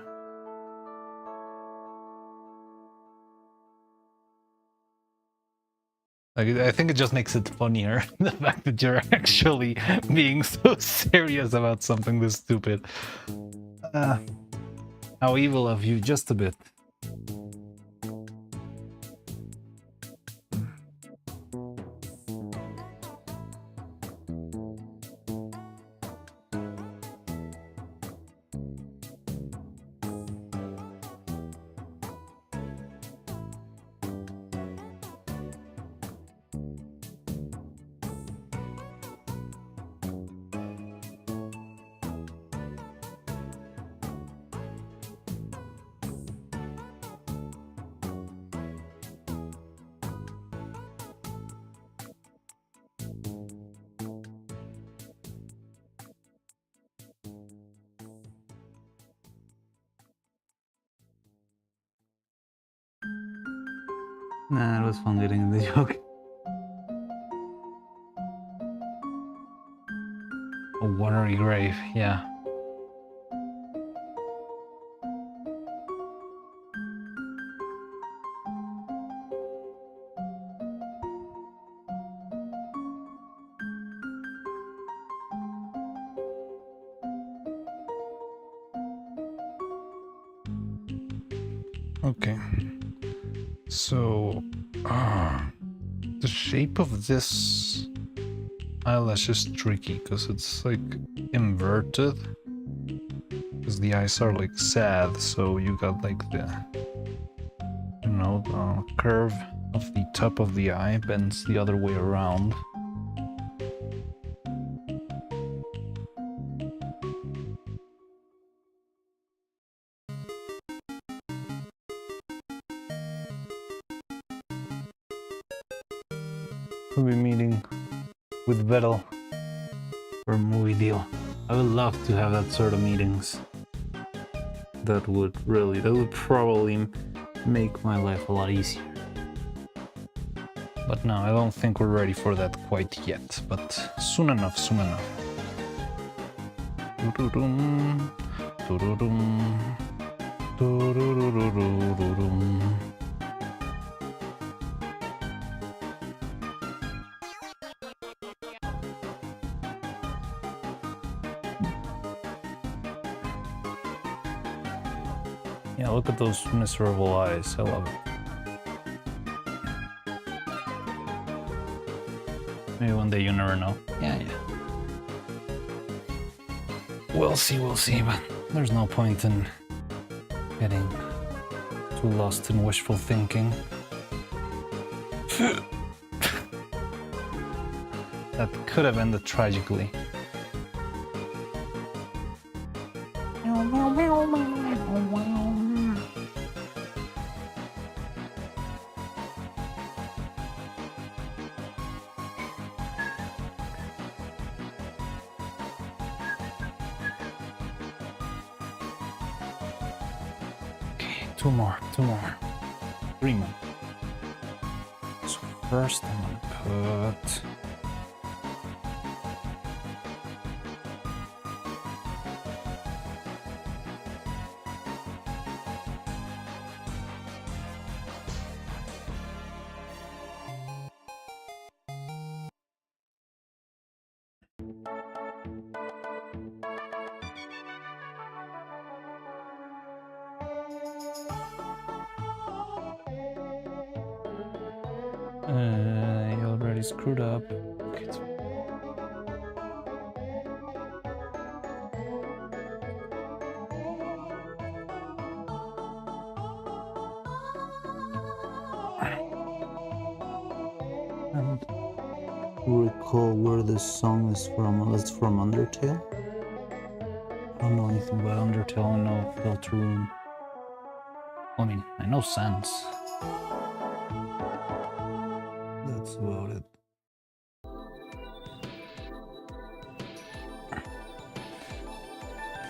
Like, I think it just makes it funnier, the fact that you're actually being so serious about something this stupid. How evil of you, just a bit. Nah, it was fun getting in the joke. A watery grave, yeah. Okay. So, the shape of this eyelash is tricky because it's like inverted. Because the eyes are like sad, so you got like the, you know, the curve of the top of the eye bends the other way around. We'll be meeting with Vettel for a movie deal. I would love to have that sort of meetings. That would probably make my life a lot easier. But no, I don't think we're ready for that quite yet, but soon enough, soon enough. Doo-doo-dum, doo-doo-dum, doo-doo-doo-doo-doo-doo-dum. Yeah, look at those miserable eyes. I love it. Maybe one day, you never know. Yeah. We'll see, but there's no point in getting too lost in wishful thinking. That could have ended tragically. Two more. 3 more. So first I'm gonna put... you already screwed up. Okay, and recall where this song is from. It's from Undertale. I don't know anything about Undertale. I know Filter Room. I mean, I know Sans. That's about it.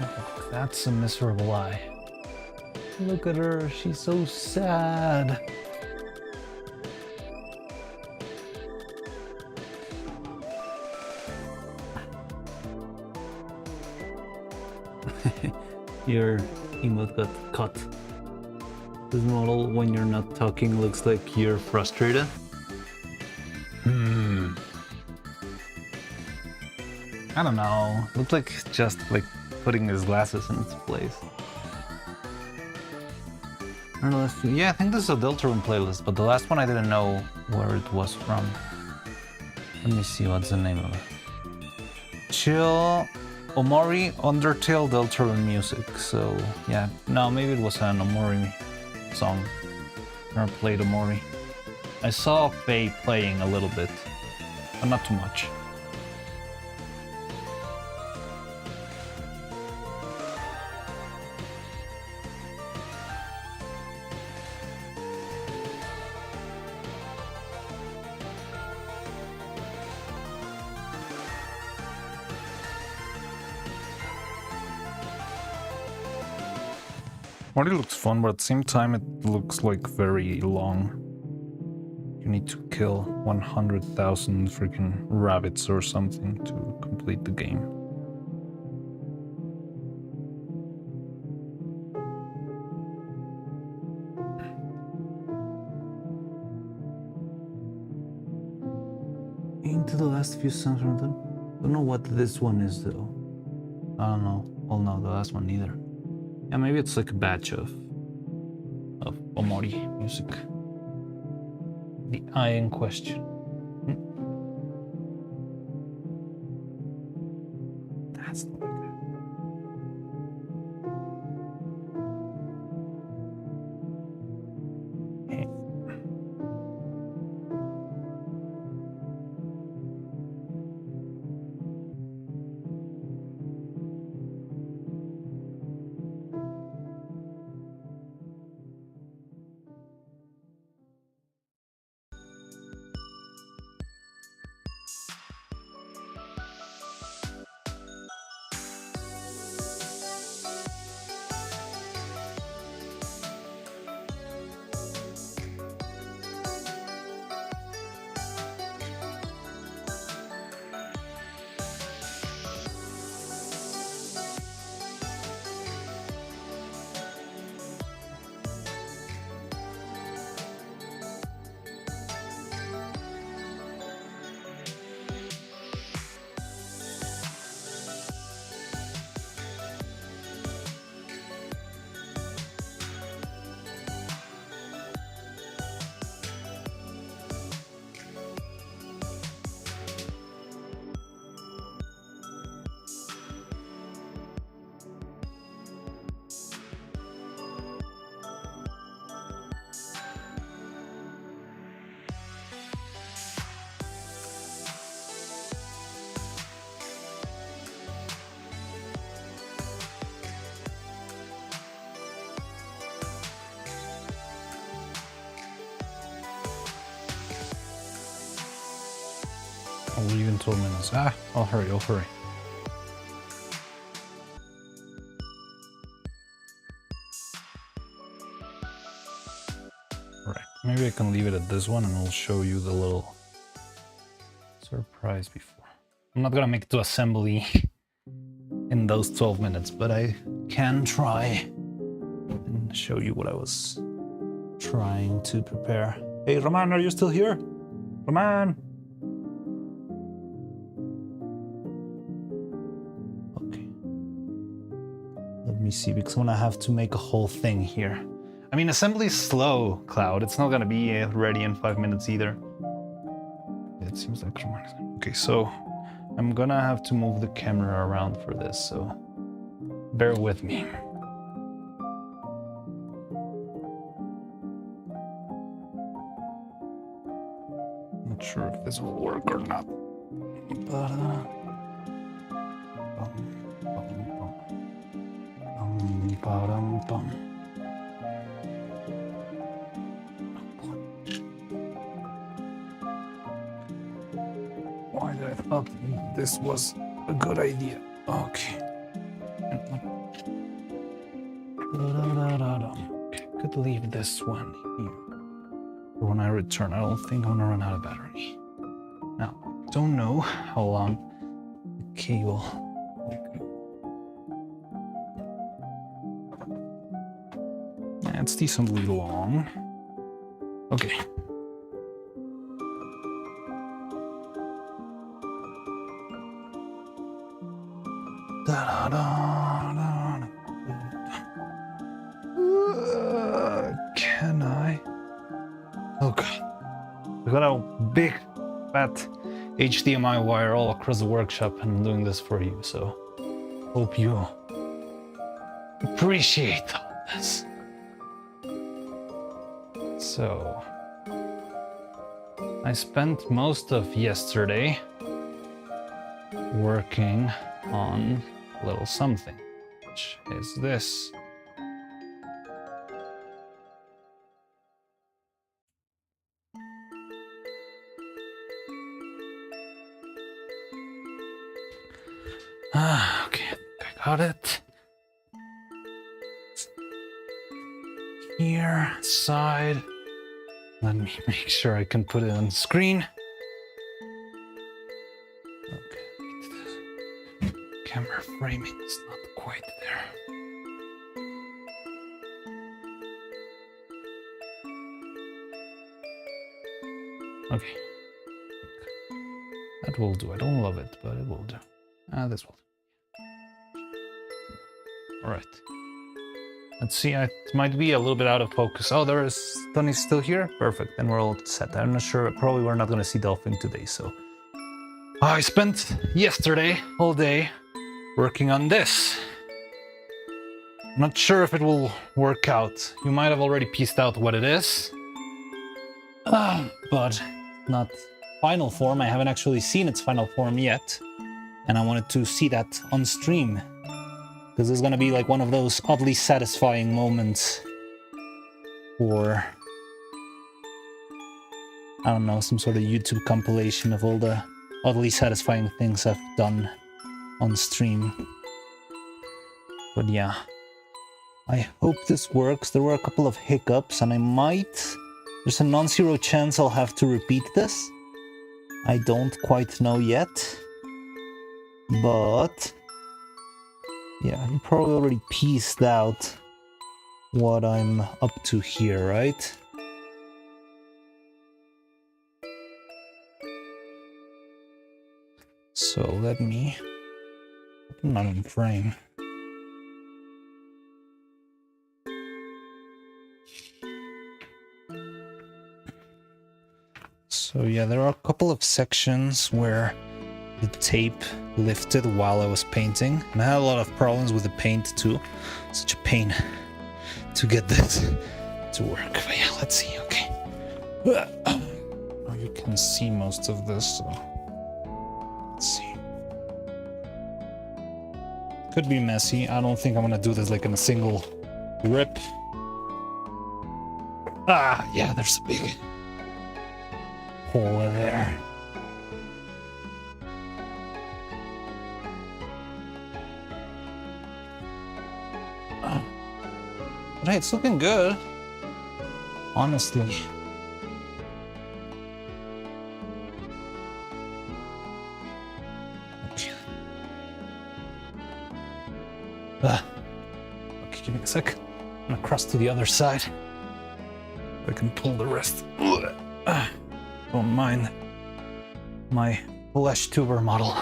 Oh, that's a miserable eye. Look at her, she's so sad. Your emote got cut. This model, when you're not talking, looks like you're frustrated. I don't know. Looked like just like putting his glasses in its place. I don't know. Yeah, I think this is a Deltarune playlist, but the last one I didn't know where it was from. Let me see, what's the name of it? Chill Omori Undertale Deltarune music. So yeah, no, maybe it was an Omori song. Never played Omori. I saw Faye playing a little bit, but not too much. Already looks fun, but at the same time it looks like very long. You need to kill 100,000 freaking rabbits or something to complete the game. Into the last few songs from them. Don't know what this one is though. I don't know. Well, no, the last one neither. Yeah, maybe it's like a batch of Omori music. The eye in question. That's not good. Hey. I'll leave in 12 minutes. I'll hurry, I'll hurry. Right, maybe I can leave it at this one and I'll show you the little surprise before. I'm not gonna make it to assembly in those 12 minutes, but I can try and show you what I was trying to prepare. Hey, Roman, are you still here? Roman! Let me see, because I'm gonna have to make a whole thing here. I mean, assembly is slow, Cloud. It's not gonna be ready in 5 minutes either. It seems like... Okay, so I'm gonna have to move the camera around for this, so bear with me. Not sure if this will work or not, but why did I thought this was a good idea? Okay. Okay, could leave this one here. For when I return, I don't think I'm gonna run out of battery. Now, don't know how long the cable will go. It's decently long. Okay. Can I? Oh god. We got a big fat HDMI wire all across the workshop and I'm doing this for you, so hope you appreciate all this. So, I spent most of yesterday working on a little something, which is this. Okay, I got it. Here, side. Let me make sure I can put it on screen. Okay, camera framing is not quite there. Okay, that will do. I don't love it, but it will do. This will do. All right. Let's see, it might be a little bit out of focus. Oh, there is Tony's still here? Perfect, then we're all set. I'm not sure, probably we're not gonna see Dolphin today, so. I spent yesterday all day working on this. Not sure if it will work out. You might have already pieced out what it is. But not final form. I haven't actually seen its final form yet. And I wanted to see that on stream. Because it's gonna be like one of those oddly satisfying moments for, I don't know, some sort of YouTube compilation of all the oddly satisfying things I've done on stream. But yeah, I hope this works. There were a couple of hiccups and there's a non-zero chance I'll have to repeat this. I don't quite know yet. But yeah, you probably already pieced out what I'm up to here, right? So let me... I'm not in frame. So yeah, there are a couple of sections where the tape lifted while I was painting. And I had a lot of problems with the paint too. Such a pain to get this to work. But yeah, let's see, okay. Oh, you can see most of this, so... Let's see. Could be messy. I don't think I'm gonna do this like in a single rip. Ah, yeah, there's a big hole in there. But hey, it's looking good. Honestly. Okay, give me a sec. I'm gonna cross to the other side. I can pull the rest. Don't mind my flesh tuber model.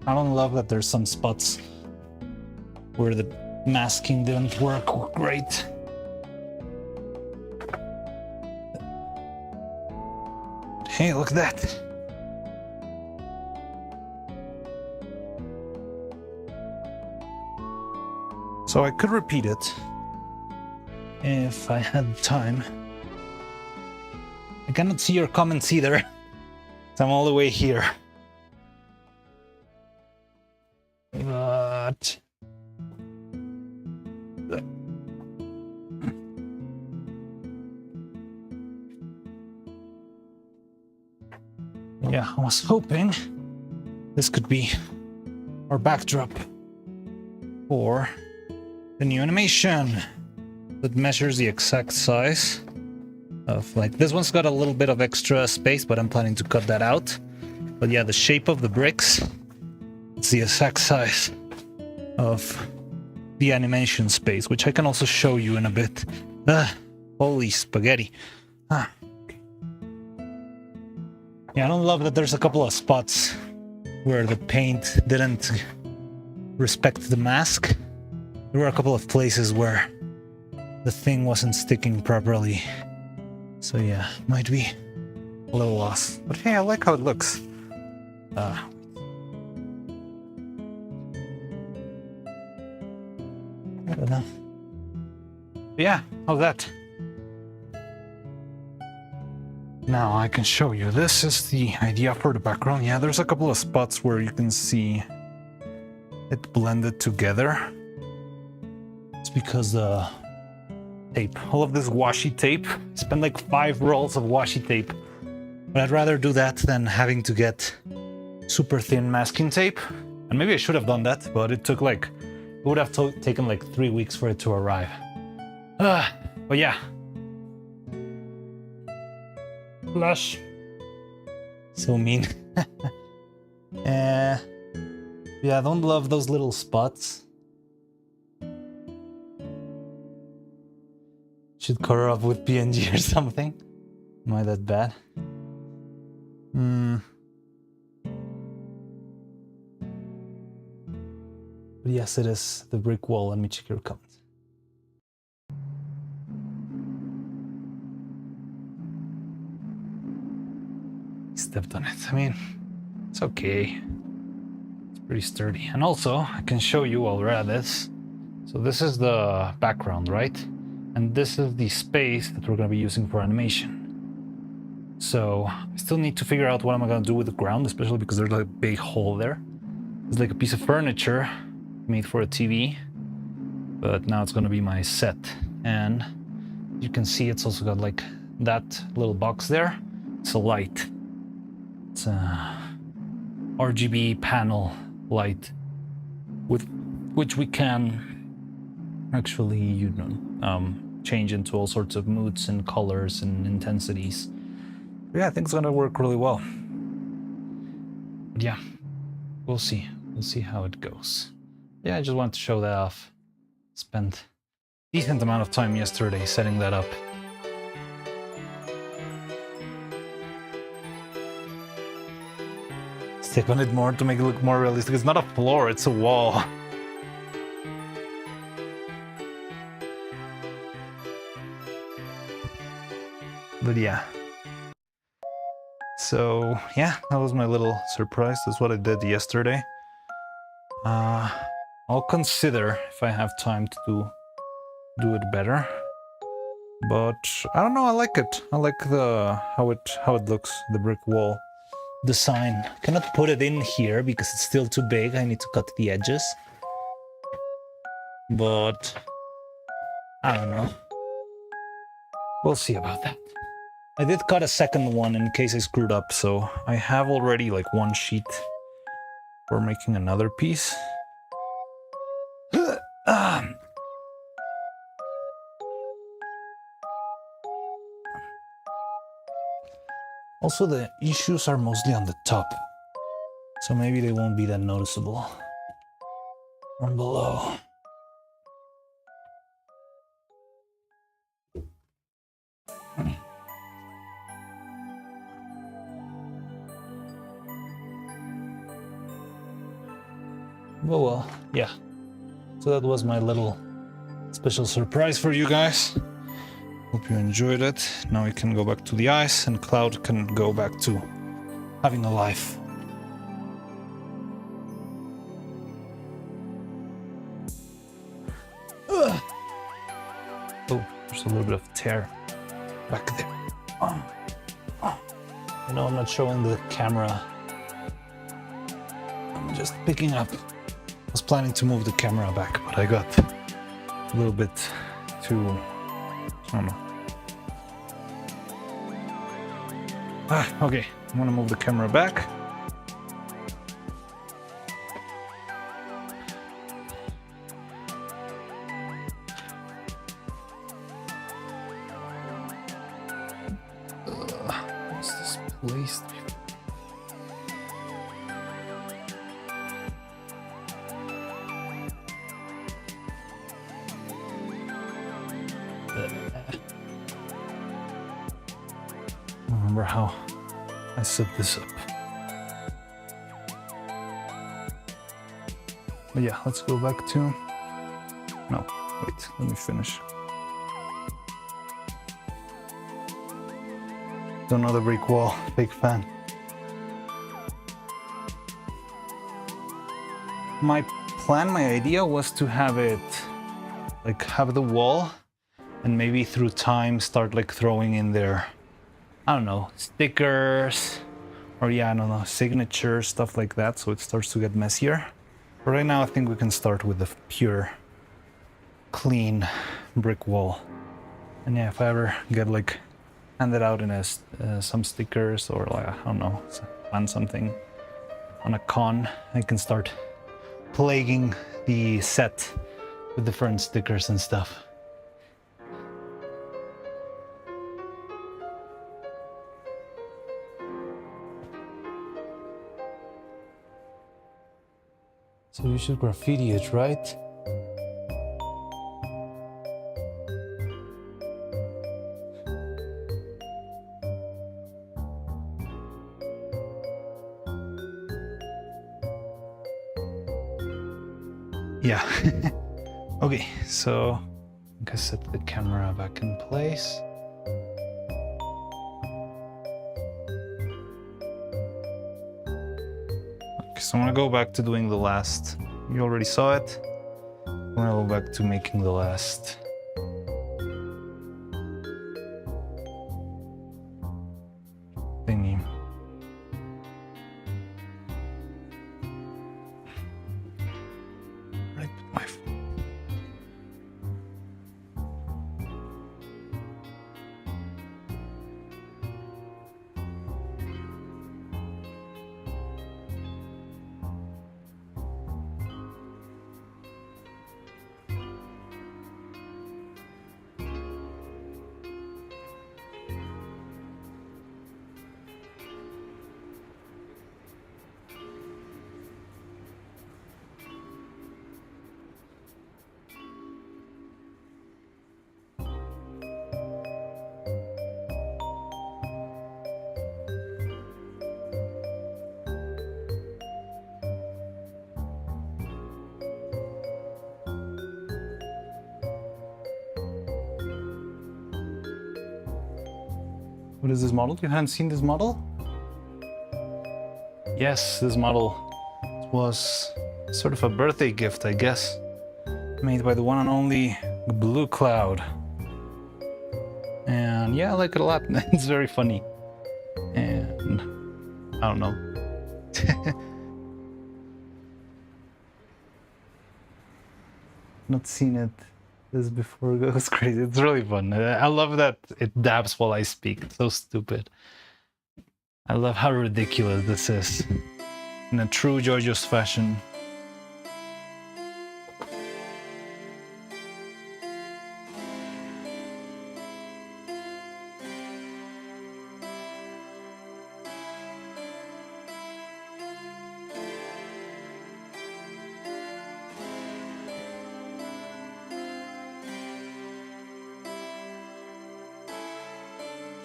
I don't love that there's some spots where the masking didn't work great. Hey, look at that. So I could repeat it if I had time. I cannot see your comments either. I'm all the way here. But yeah, I was hoping this could be our backdrop for the new animation that measures the exact size of, like, this one's got a little bit of extra space, but I'm planning to cut that out. But yeah, the shape of the bricks, it's the exact size of the animation space, which I can also show you in a bit. Holy spaghetti. Okay. Yeah, I don't love that there's a couple of spots where the paint didn't respect the mask. There were a couple of places where the thing wasn't sticking properly. So yeah, might be a little lost. But hey, I like how it looks. I don't know. Yeah, how's that? Now I can show you. This is the idea for the background. Yeah, there's a couple of spots where you can see it blended together. It's because the tape, all of this washi tape, I spent like 5 rolls of washi tape. But I'd rather do that than having to get super thin masking tape. And maybe I should have done that, but it took like, it would have taken like 3 weeks for it to arrive. But yeah. Flush. So mean. Yeah, I don't love those little spots. Should cover up with PNG or something. Am I that bad? But yes, it is the brick wall. Let me check your comments. Stepped on it. I mean, it's okay. It's pretty sturdy. And also, I can show you while we're at this. So this is the background, right? And this is the space that we're going to be using for animation. So I still need to figure out what am I going to do with the ground, especially because there's like a big hole there. It's like a piece of furniture made for a TV, but now it's going to be my set. And you can see it's also got like that little box there. It's a light. It's a RGB panel light with which we can actually, you know, change into all sorts of moods and colors and intensities. But yeah, I think it's gonna work really well. But yeah, we'll see. We'll see how it goes. Yeah, I just wanted to show that off. Spent a decent amount of time yesterday setting that up. Step on it more to make it look more realistic. It's not a floor, it's a wall. But yeah. So yeah, that was my little surprise. That's what I did yesterday. I'll consider if I have time to do it better. But I don't know, I like it. I like the how it looks, the brick wall design. Cannot put it in here because it's still too big. I need to cut the edges. But I don't know. We'll see about that. I did cut a second one in case I screwed up, so I have already like one sheet for making another piece. Also, the issues are mostly on the top, so maybe they won't be that noticeable from below. Well, yeah. So that was my little special surprise for you guys. Hope you enjoyed it. Now we can go back to the ice and Cloud can go back to having a life. Ugh. Oh, there's a little bit of tear back there. I know I'm not showing the camera. I'm just picking up. I was planning to move the camera back, but I got a little bit too, I don't know. Okay, I'm gonna move the camera back. What's this place? Remember how I set this up. But yeah, let's go back to... No, wait, let me finish. Don't know the brick wall, big fan. My plan, my idea was to have it, like have the wall and maybe through time start like throwing in there, I don't know, stickers or yeah, I don't know, signatures, stuff like that, so it starts to get messier. But right now I think we can start with the pure, clean brick wall. And yeah, if I ever get like handed out in some stickers or like, I don't know, plan something on a con, I can start plaguing the set with different stickers and stuff. So you should graffiti it, right? Yeah. Okay, so I think I set the camera back in place. Okay, so I'm gonna go back to doing the last. You already saw it. I'm gonna go back to making the last. Thingy. Right, put my phone. What is this model? You haven't seen this model? Yes, this model was sort of a birthday gift, I guess. Made by the one and only Blue Cloud. And yeah, I like it a lot. It's very funny. And I don't know. Not seen it this before. It goes crazy. It's really fun. I love that it dabs while I speak. It's so stupid. I love how ridiculous this is. In a true JoJo's fashion.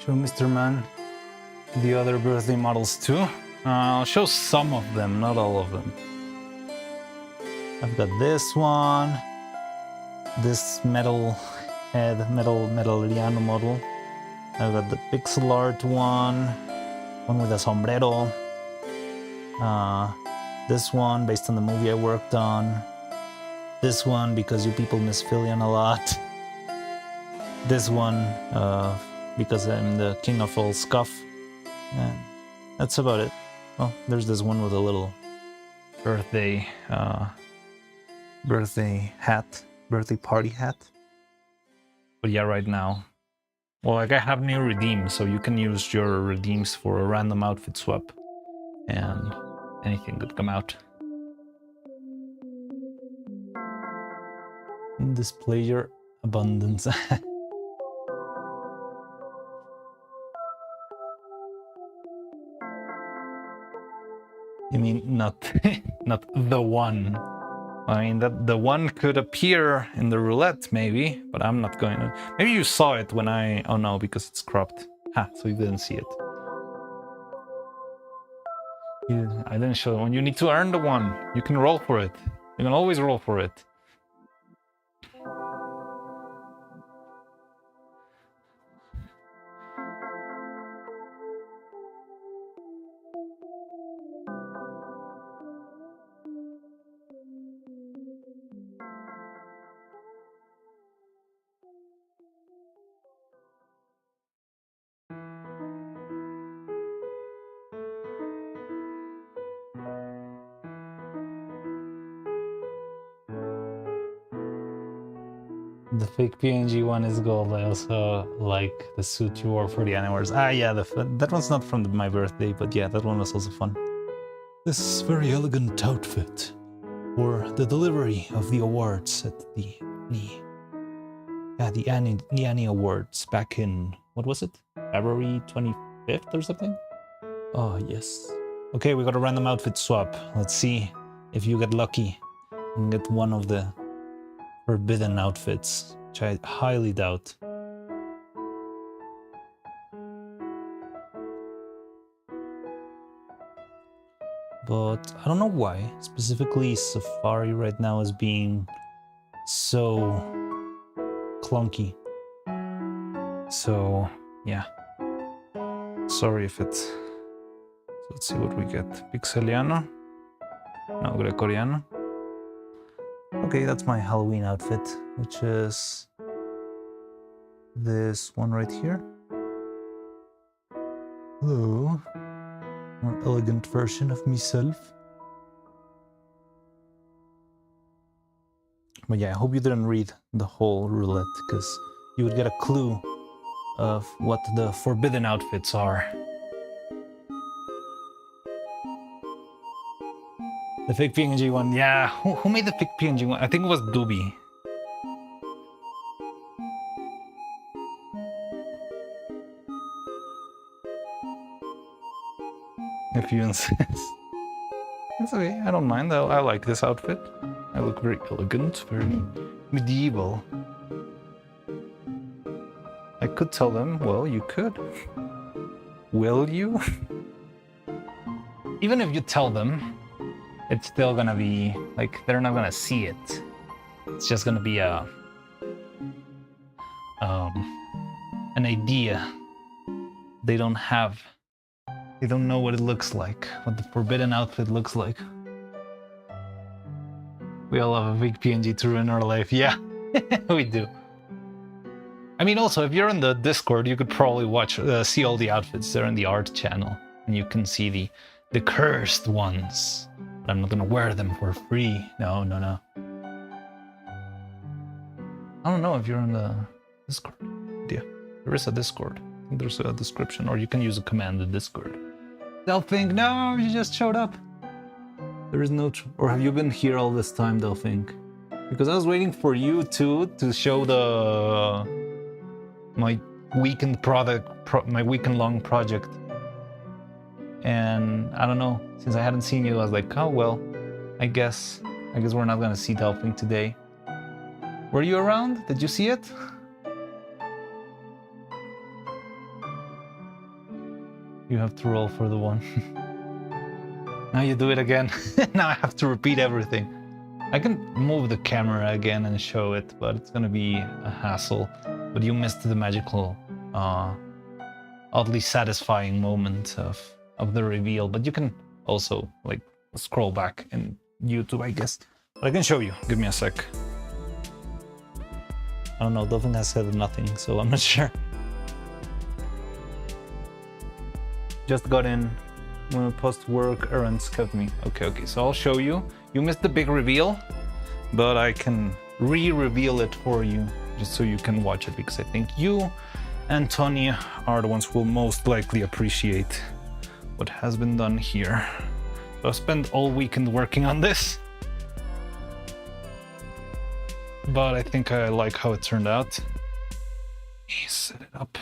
Show Mr. Man the other birthday models too. I'll show some of them, not all of them. I've got this one, this metal head, metaliano model. I've got the pixel art one with a sombrero. This one based on the movie I worked on. This one because you people miss Fillion a lot. This one because I'm the king of all scuff. And that's about it. Well, there's this one with a little birthday hat, birthday party hat. But yeah, right now, well, like I have new redeems, so you can use your redeems for a random outfit swap, and anything could come out. Display your abundance. You mean not not the one? I mean that the one could appear in the roulette maybe, but I'm not going to. Maybe you saw it when I. Oh no, because it's cropped. Ha! So you didn't see it. I didn't show it. When you need to earn the one, you can roll for it. You can always roll for it. The fake PNG one is gold. I also like the suit you wore for the Animals. Ah, yeah, that one's not from my birthday, but yeah, that one was also fun. This very elegant outfit for the delivery of the awards at the Annie Awards back in, what was it? February 25th or something? Oh, yes. Okay, we got a random outfit swap. Let's see if you get lucky and get one of the forbidden outfits, which I highly doubt. but I don't know why. Specifically, Safari right now is being so clunky. So, yeah. Sorry if it's... So let's see what we get. Pixeliano? No, Gregoriano. Okay, that's my Halloween outfit, which is this one right here. Hello. More elegant version of myself. But yeah, I hope you didn't read the whole roulette, because you would get a clue of what the forbidden outfits are. The fake PNG one, yeah. Who made the fake PNG one? I think it was Doobie. If you insist. It's okay, I don't mind. I like this outfit. I look very elegant, very medieval. I could tell them, well, you could. Will you? Even if you tell them, it's still gonna be, like, they're not gonna see it. It's just gonna be a... an idea. They don't have... They don't know what it looks like, what the forbidden outfit looks like. We all have a big PNG to ruin our life. Yeah, we do. I mean, also, if you're in the Discord, you could probably watch, see all the outfits. They're in the art channel, and you can see the cursed ones. But I'm not gonna wear them for free. No, no, no. I don't know if you're in the Discord. Yeah, there is a Discord. I think there's a description, or you can use a command in Discord. They'll think, no, you just showed up. There is no... Or have you been here all this time, they'll think. Because I was waiting for you too to show my weekend my weekend-long project. And I don't know, since I hadn't seen you, I was like, oh well, I guess we're not gonna see Delphine today. Were you around? Did you see it? You have to roll for the one. Now you do it again. Now I have to repeat everything. I can move the camera again and show it, but it's gonna be a hassle. But you missed the magical, oddly satisfying moment of the reveal. But you can also, like, scroll back in YouTube, I guess. But I can show you. Give me a sec. I don't know, Dolphin has said nothing, so I'm not sure. Just got in. When post-work errands kept me. Okay, so I'll show you. You missed the big reveal, but I can re-reveal it for you, just so you can watch it, because I think you and Tony are the ones who will most likely appreciate what has been done here. So I spent all weekend working on this, but I think I like how it turned out. Set it up.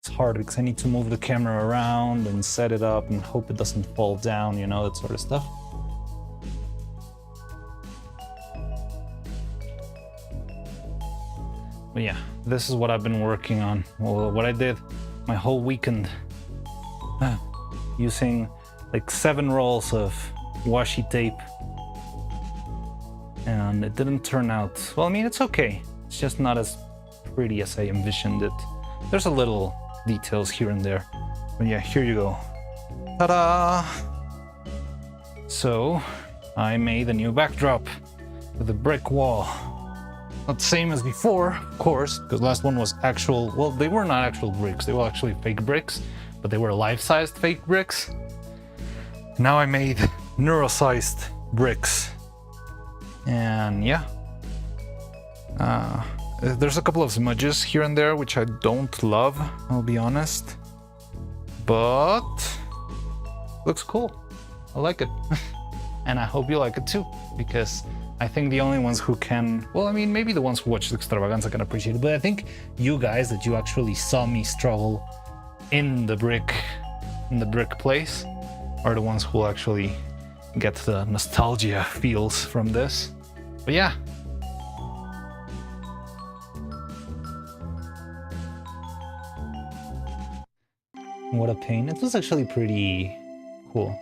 It's hard because I need to move the camera around and set it up and hope it doesn't fall down, you know, that sort of stuff. But yeah, this is what I've been working on. Well, what I did my whole weekend, using like 7 rolls of washi tape. And it didn't turn out, well, I mean, it's okay. It's just not as pretty as I envisioned it. There's a little details here and there. But yeah, here you go. Ta-da! So, I made a new backdrop with a brick wall. Not the same as before, of course, because last one was actual, well, they were not actual bricks, they were actually fake bricks, but they were life-sized fake bricks. Now I made neuro-sized bricks. And yeah. There's a couple of smudges here and there, which I don't love, I'll be honest. But looks cool. I like it. And I hope you like it too, because I think the only ones who can, well, I mean, maybe the ones who watch the Extravaganza can appreciate it, but I think you guys that you actually saw me struggle in the brick place are the ones who will actually get the nostalgia feels from this. But yeah. What a pain. It was actually pretty cool.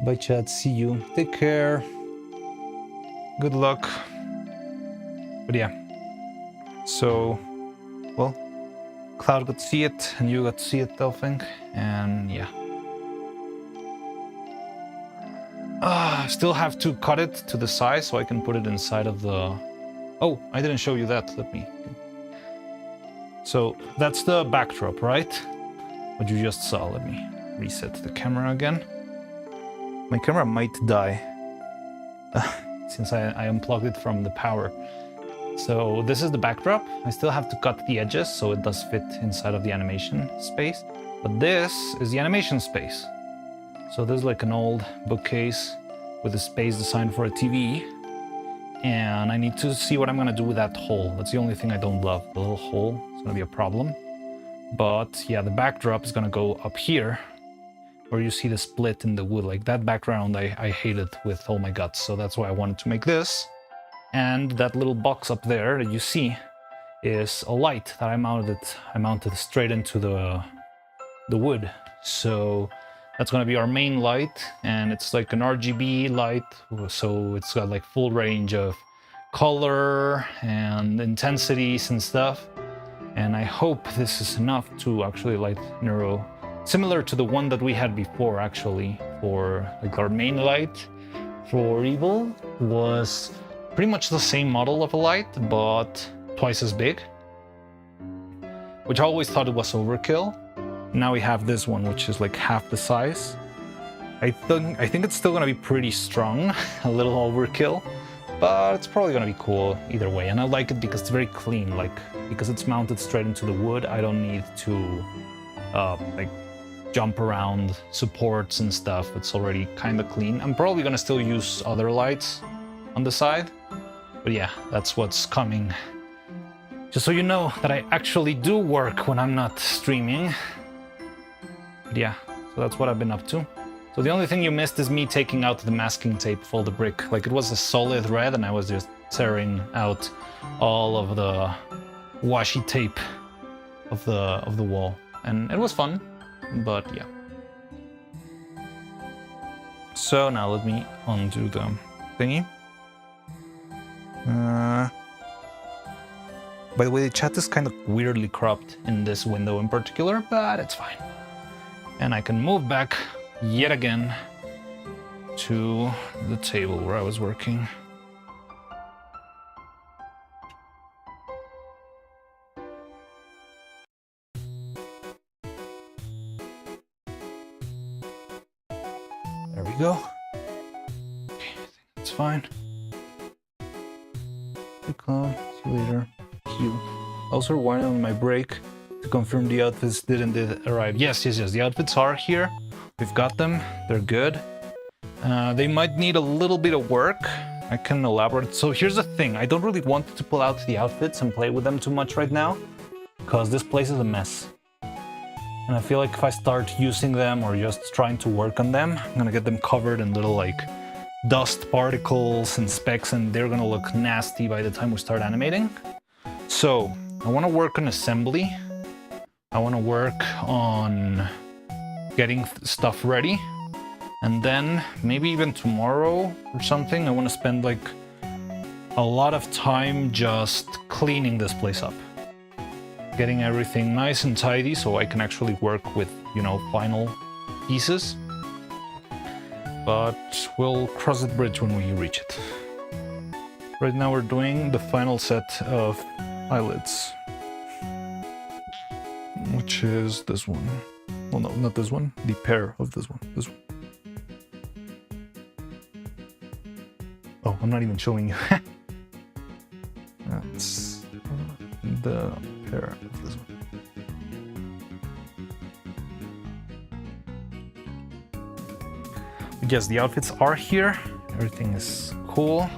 Bye, chat. See you. Take care. Good luck. But yeah. So, well, Cloud got to see it, and you got to see it, I think. And yeah. Still have to cut it to the size so I can put it inside of the... Oh, I didn't show you that. Let me... So that's the backdrop, right? What you just saw. Let me reset the camera again. My camera might die since I unplugged it from the power. So this is the backdrop. I still have to cut the edges so it does fit inside of the animation space. But this is the animation space. So there's like an old bookcase with a space designed for a TV. And I need to see what I'm gonna do with that hole. That's the only thing I don't love. The little hole is gonna be a problem. But yeah, the backdrop is gonna go up here where you see the split in the wood. Like that background I hate it with all my guts. So that's why I wanted to make this. And that little box up there that you see is a light that I mounted straight into the wood. So that's gonna be our main light, and it's like an RGB light, so it's got like full range of color and intensities and stuff. And I hope this is enough to actually light Neuro, similar to the one that we had before actually, for like our main light for Evil was pretty much the same model of a light, but twice as big, which I always thought it was overkill. Now we have this one, which is like half the size. I think it's still gonna be pretty strong, a little overkill, but it's probably gonna be cool either way. And I like it because it's very clean, like because it's mounted straight into the wood. I don't need to like jump around supports and stuff. It's already kind of clean. I'm probably gonna still use other lights on the side, but yeah, that's what's coming. Just so you know that I actually do work when I'm not streaming. But yeah, so that's what I've been up to. So the only thing you missed is me taking out the masking tape for the brick. Like it was a solid red and I was just tearing out all of the washi tape of the wall. And it was fun, but yeah. So now let me undo the thingy. By the way, the chat is kind of weirdly cropped in this window in particular, but it's fine. And I can move back yet again to the table where I was working. There we go. Okay, I think that's fine. Hey, Cloud, see you later. Q. Also rewinding on my break to confirm the outfits did arrive. Yes, the outfits are here. We've got them. They're good. They might need a little bit of work. I can elaborate. So here's the thing. I don't really want to pull out the outfits and play with them too much right now, because this place is a mess. And I feel like if I start using them or just trying to work on them, I'm gonna get them covered in little like dust particles and specks, and they're gonna look nasty by the time we start animating. So I want to work on assembly. I want to work on getting stuff ready, and then maybe even tomorrow or something I want to spend like a lot of time just cleaning this place up, getting everything nice and tidy so I can actually work with, you know, final pieces. But we'll cross that bridge when we reach it. Right now we're doing the final set of eyelids, which is this one. Well, no, not this one. The pair of this one. This one. Oh, I'm not even showing you. That's the pair of this one. But yes, the outfits are here. Everything is cool.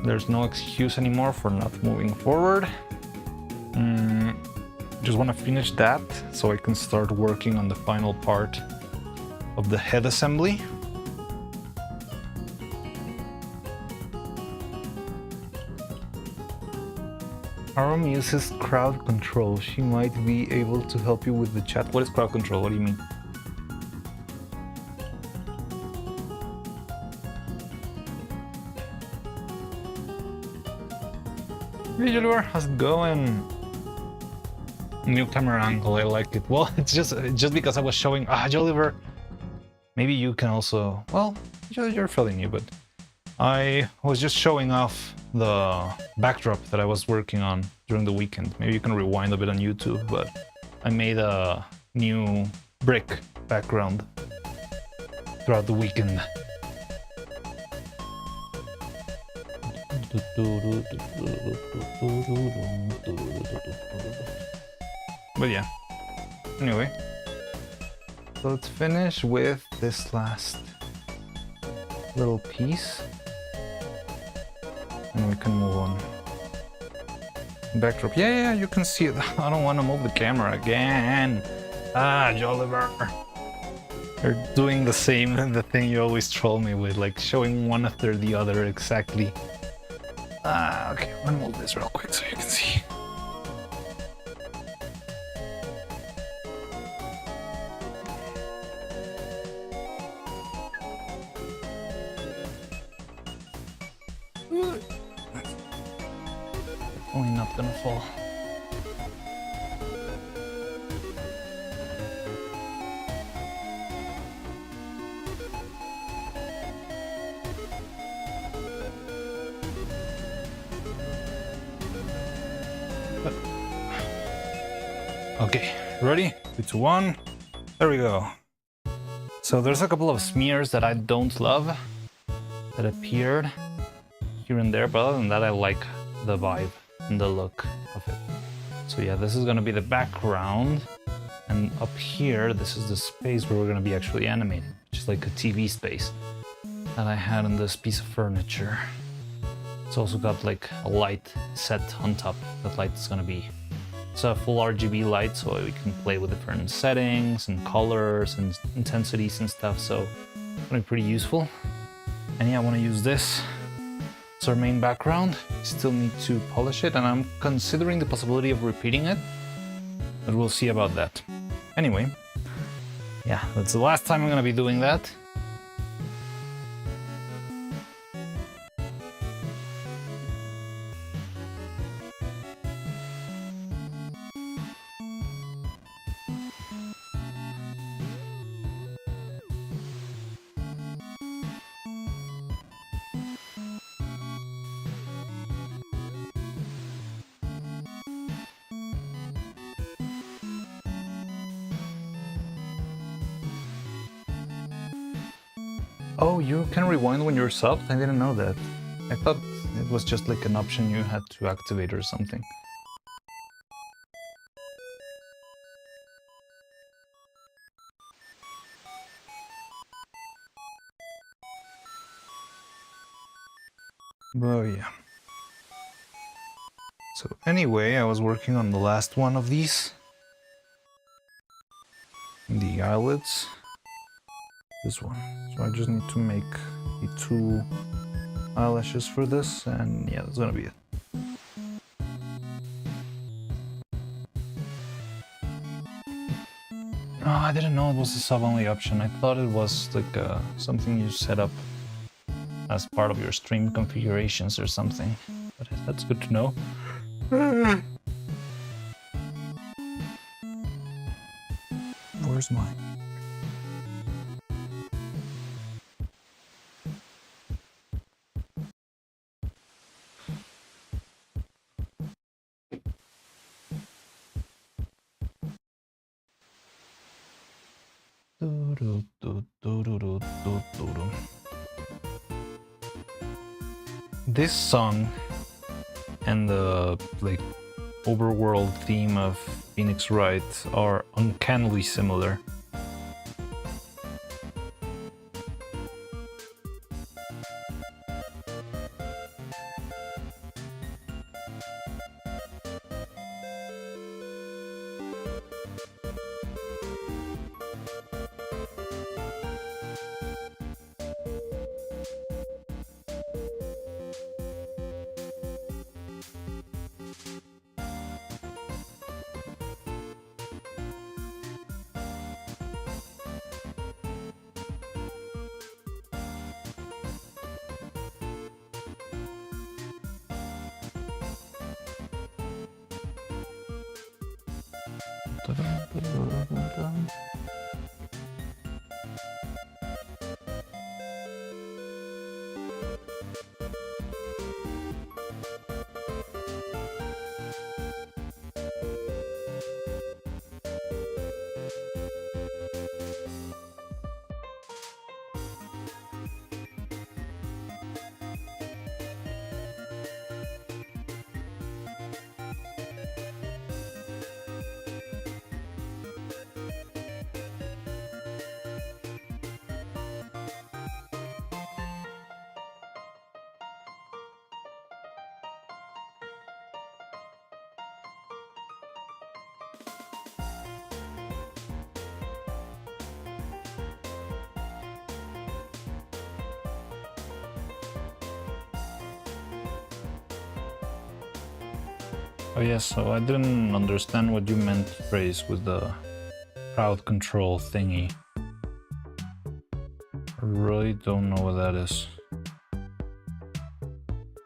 There's no excuse anymore for not moving forward. Just want to finish that so I can start working on the final part of the head assembly. Aram uses crowd control. She might be able to help you with the chat. What is crowd control? What do you mean? Hey Oliver, how's it going? New camera angle, I like it. Well, it's just because I was showing Oliver. Maybe you can also. Well, you're fairly new, but I was just showing off the backdrop that I was working on during the weekend. Maybe you can rewind a bit on YouTube, but I made a new brick background throughout the weekend. But yeah, anyway, so let's finish with this last little piece and we can move on. Backdrop, yeah, you can see it. I don't want to move the camera again. Jolliver. You're doing the thing you always troll me with, like showing one after the other exactly. Okay, I'm gonna move this real quick so you can see. Only not gonna fall. Okay, ready? 3, 2, 1. There we go. So there's a couple of smears that I don't love that appeared here and there, but other than that, I like the vibe and the look of it. So yeah, this is gonna be the background, and up here, this is the space where we're gonna be actually animating, which is like a TV space that I had on this piece of furniture. It's also got like a light set on top. That light is gonna be, it's a full RGB light, so we can play with different settings and colors and intensities and stuff, so it's gonna be pretty useful. And yeah, I wanna use this. It's our main background. Still need to polish it, and I'm considering the possibility of repeating it, but we'll see about that. Anyway, yeah, that's the last time I'm gonna be doing that. Oh, you can rewind when you're subbed? I didn't know that. I thought it was just like an option you had to activate or something. Oh yeah. So anyway, I was working on the last one of these. The eyelids. This one. So I just need to make the 2 eyelashes for this, and yeah, that's gonna be it. Oh, I didn't know it was a sub-only option. I thought it was like something you set up as part of your stream configurations or something. But that's good to know. Where's mine? This song and the like overworld theme of Phoenix Wright are uncannily similar. Oh yes, so I didn't understand what you meant, Trace, with the crowd control thingy. I really don't know what that is.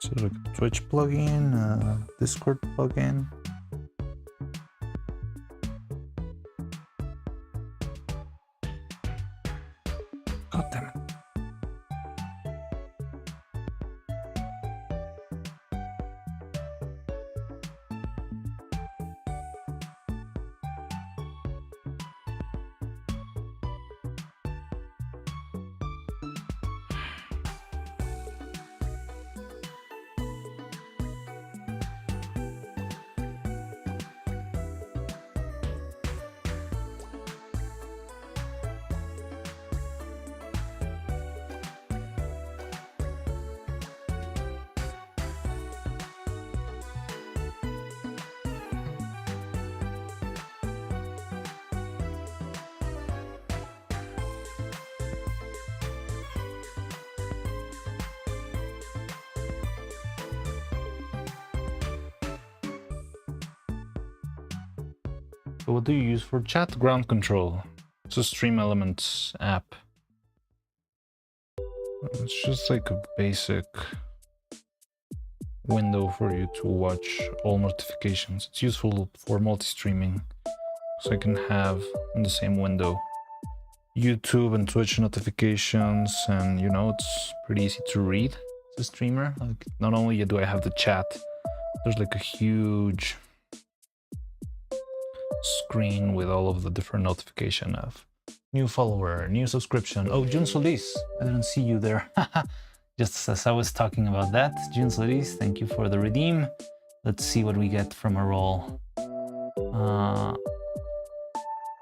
Is it like a Twitch plugin, a Discord plugin? God damn it. So what do you use for chat? Ground control. It's a Stream Elements app. It's just like a basic window for you to watch all notifications. It's useful for multi-streaming. So I can have in the same window YouTube and Twitch notifications, and you know, it's pretty easy to read as a streamer. Like, not only do I have the chat, there's like a huge screen with all of the different notification of new follower, new subscription. Oh, June Solis, I didn't see you there. Just as I was talking about that, June Solis, thank you for the redeem. Let's see what we get from a roll. I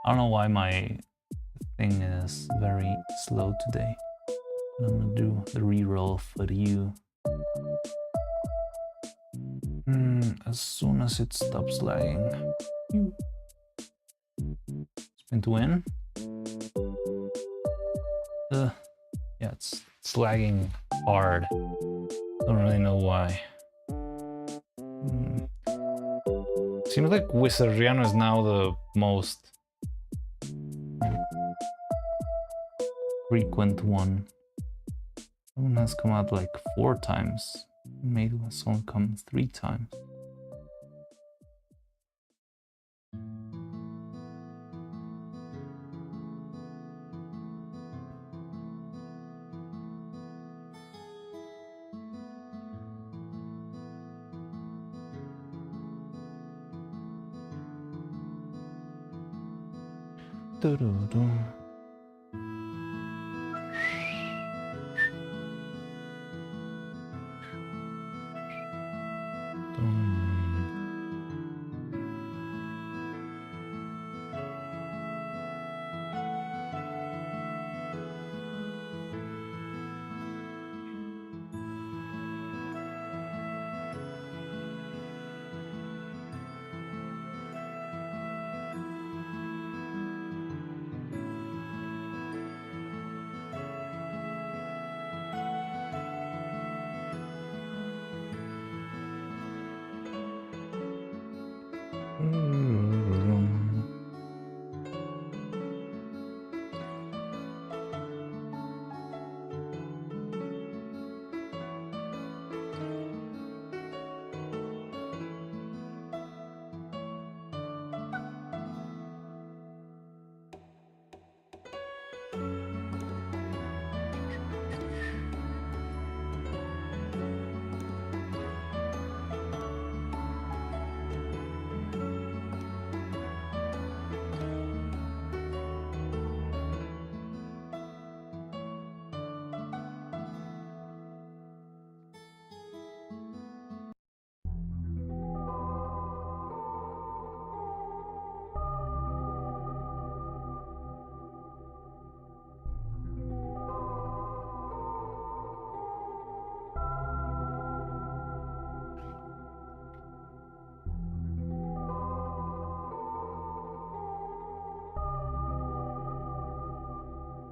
don't know why my thing is very slow today. I'm gonna do the reroll for you. As soon as it stops lagging. Spin to win. Yeah, it's lagging hard. Don't really know why. Seems like Wizardiano is now the most frequent one. Someone has come out like 4 times. Maybe someone come 3 times.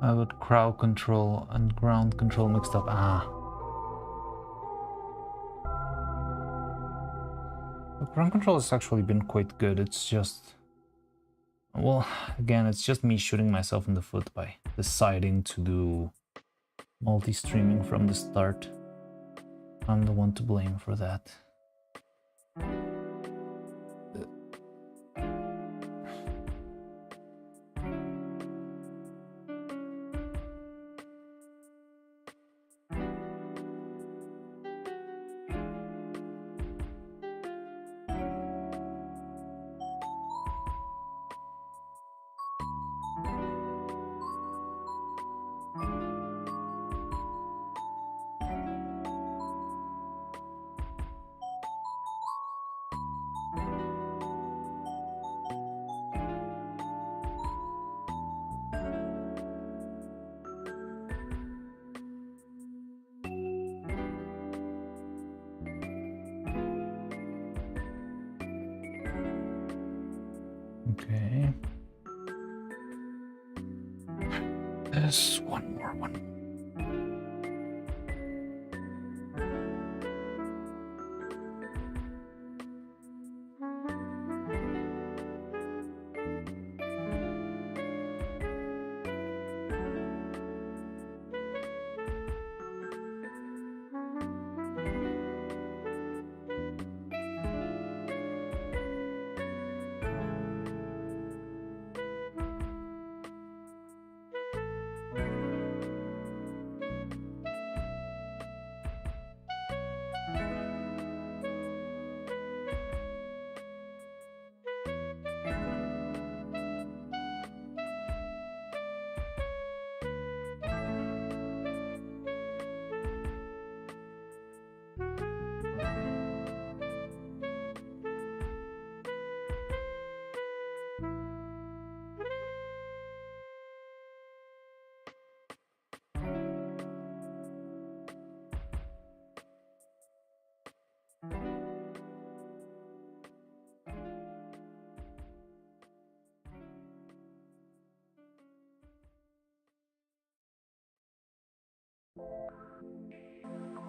I got crowd control and ground control mixed up. Ground control has actually been quite good. It's just... Well, again, it's just me shooting myself in the foot by deciding to do multi-streaming from the start. I'm the one to blame for that. Okay. There's one more.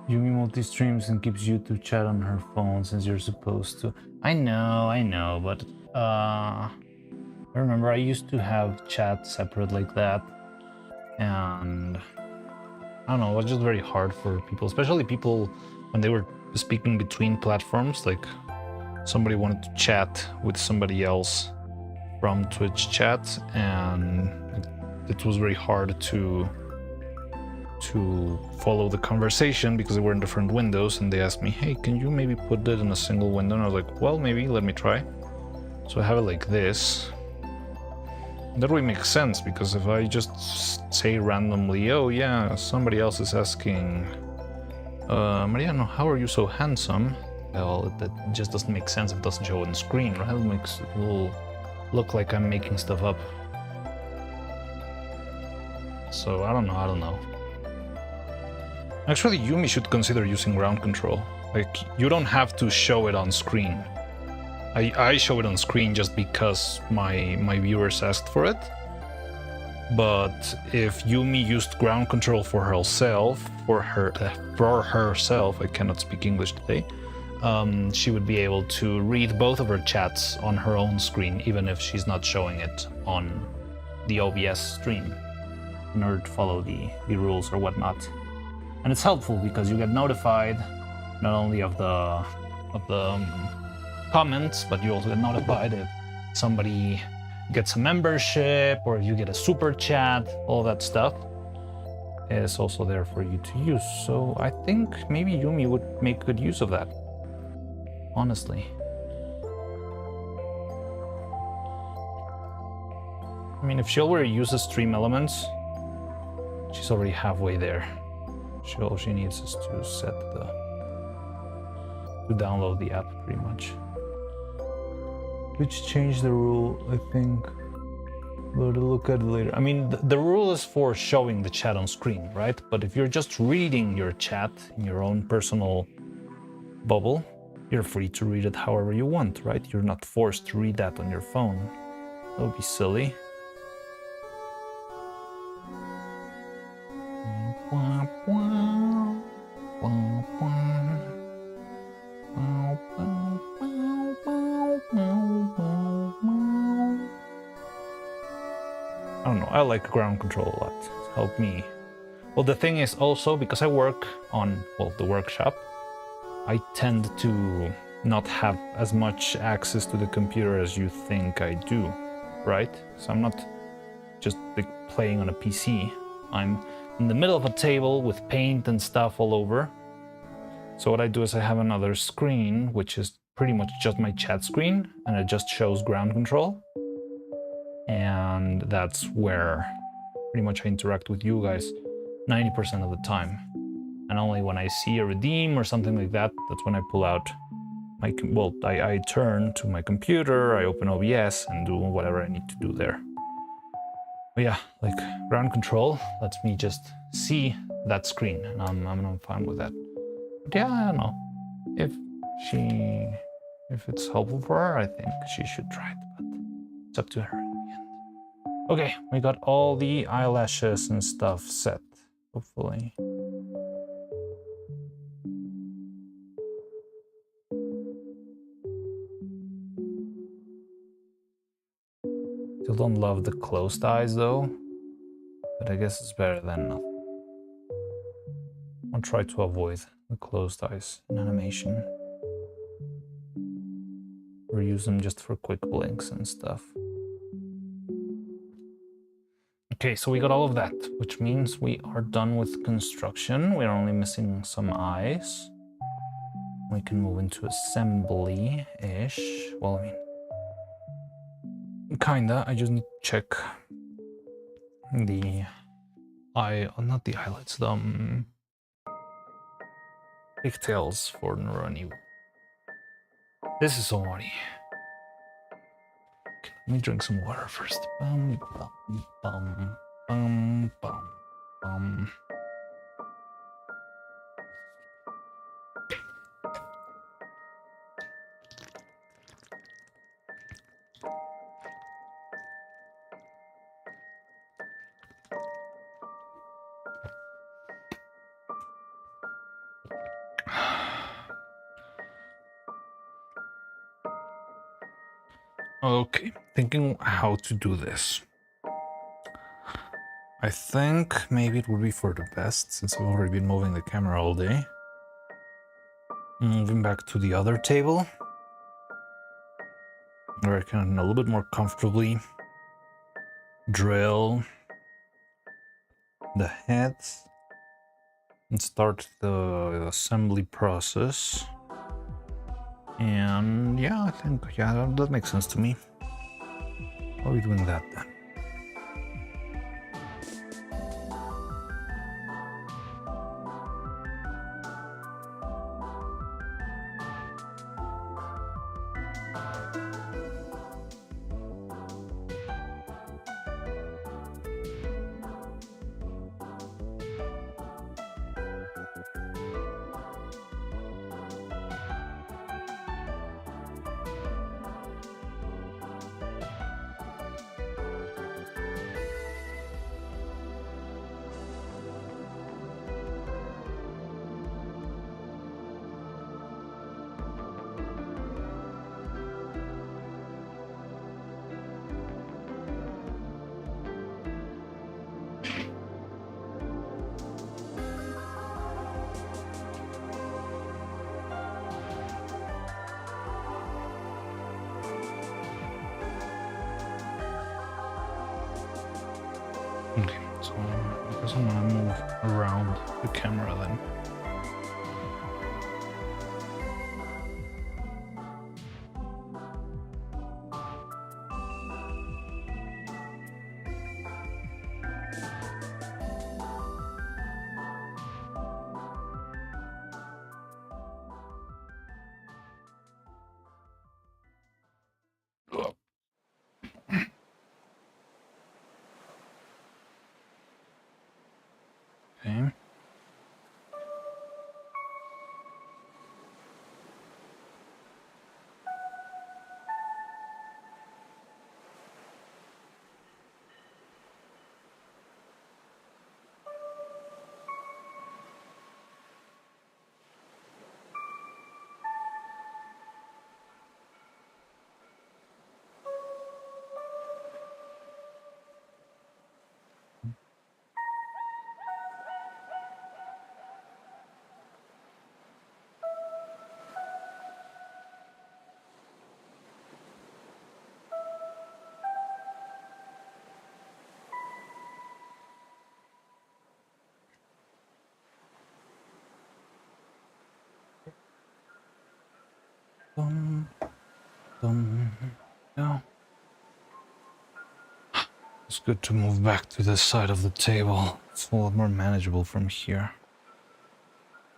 Yumi multi-streams and keeps YouTube chat on her phone since you're supposed to. I know, but I remember I used to have chat separate like that, and I don't know, it was just very hard for people, especially people when they were speaking between platforms, like somebody wanted to chat with somebody else from Twitch chat, and it was very hard to follow the conversation because they were in different windows, and they asked me, hey, can you maybe put it in a single window? And I was like, well, maybe, let me try. So I have it like this. That really makes sense, because if I just say randomly, oh yeah, somebody else is asking, Mariano, how are you so handsome? Well, that just doesn't make sense if it doesn't show on screen, right? It will look like I'm making stuff up. So I don't know. Actually, Yumi should consider using ground control. Like, you don't have to show it on screen. I show it on screen just because my viewers asked for it. But if Yumi used ground control for herself, I cannot speak English today, she would be able to read both of her chats on her own screen, even if she's not showing it on the OBS stream, in order to follow the rules or whatnot. And it's helpful because you get notified not only of the comments, but you also get notified if somebody gets a membership or if you get a super chat. All that stuff is also there for you to use. So I think maybe Yumi would make good use of that, honestly. I mean, if she already uses stream elements, she's already halfway there. All she needs is to download the app, pretty much. Which changed the rule, I think. But I'll look at it later. I mean, the rule is for showing the chat on screen, right? But if you're just reading your chat in your own personal bubble, you're free to read it however you want, right? You're not forced to read that on your phone. That would be silly. don't know. I like ground control a lot. It's helped me. Well, the thing is also because I work on, well, the workshop, I tend to not have as much access to the computer as you think I do, right? So I'm not just like playing on a PC. I'm in the middle of a table with paint and stuff all over. So what I do is I have another screen, which is pretty much just my chat screen, and it just shows ground control. And that's where pretty much I interact with you guys 90% of the time. And only when I see a redeem or something like that, that's when I pull out my, well, I turn to my computer, I open OBS and do whatever I need to do there. But yeah, like ground control lets me just see that screen, and I'm fine with that. But yeah, I don't know. If it's helpful for her, I think she should try it, but it's up to her in the end. Okay, we got all the eyelashes and stuff set, hopefully. Still don't love the closed eyes though, but I guess it's better than nothing. I'll try to avoid the closed eyes in animation. Or use them just for quick blinks and stuff. Okay, so we got all of that, which means we are done with construction. We're only missing some eyes. We can move into assembly-ish. Well, I mean, kinda. I just need to check the not the eyelids, the pigtails for Neuro-Sama. This is so muddy. Okay, let me drink some water first. Bum, bum, bum, bum, bum, bum. Okay, thinking how to do this. I think maybe it would be for the best, since I've already been moving the camera all day. Moving back to the other table, where I can a little bit more comfortably drill the heads and start the assembly process. And yeah, I think, yeah, that makes sense to me. How are we doing that then? Okay, so I guess I'm gonna move around the camera then. Okay. Dum, dum. Yeah. It's good to move back to this side of the table. It's a lot more manageable from here.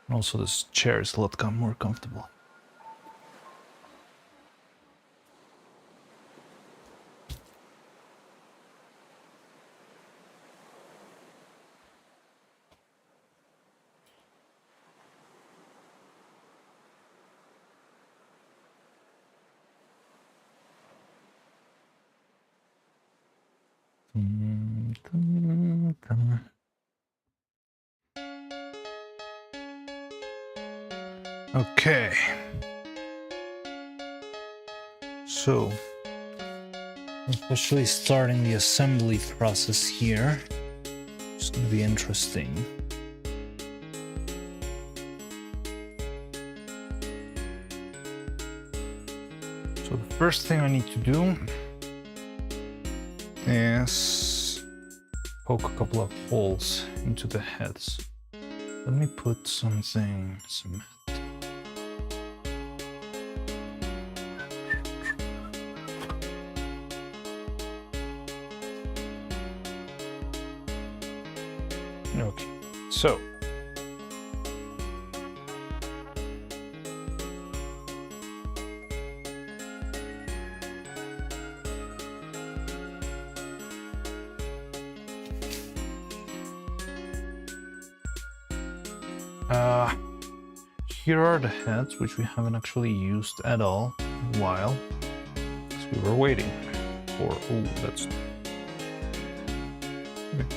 And also this chair is a lot more comfortable. Dum, dum, dum. Okay. So, especially starting the assembly process here, it's going to be interesting. So the first thing I need to do is poke a couple of holes into the heads. Let me put some. Okay, so here are the heads, which we haven't actually used at all in a while, because we were waiting for. Oh, that's. Okay.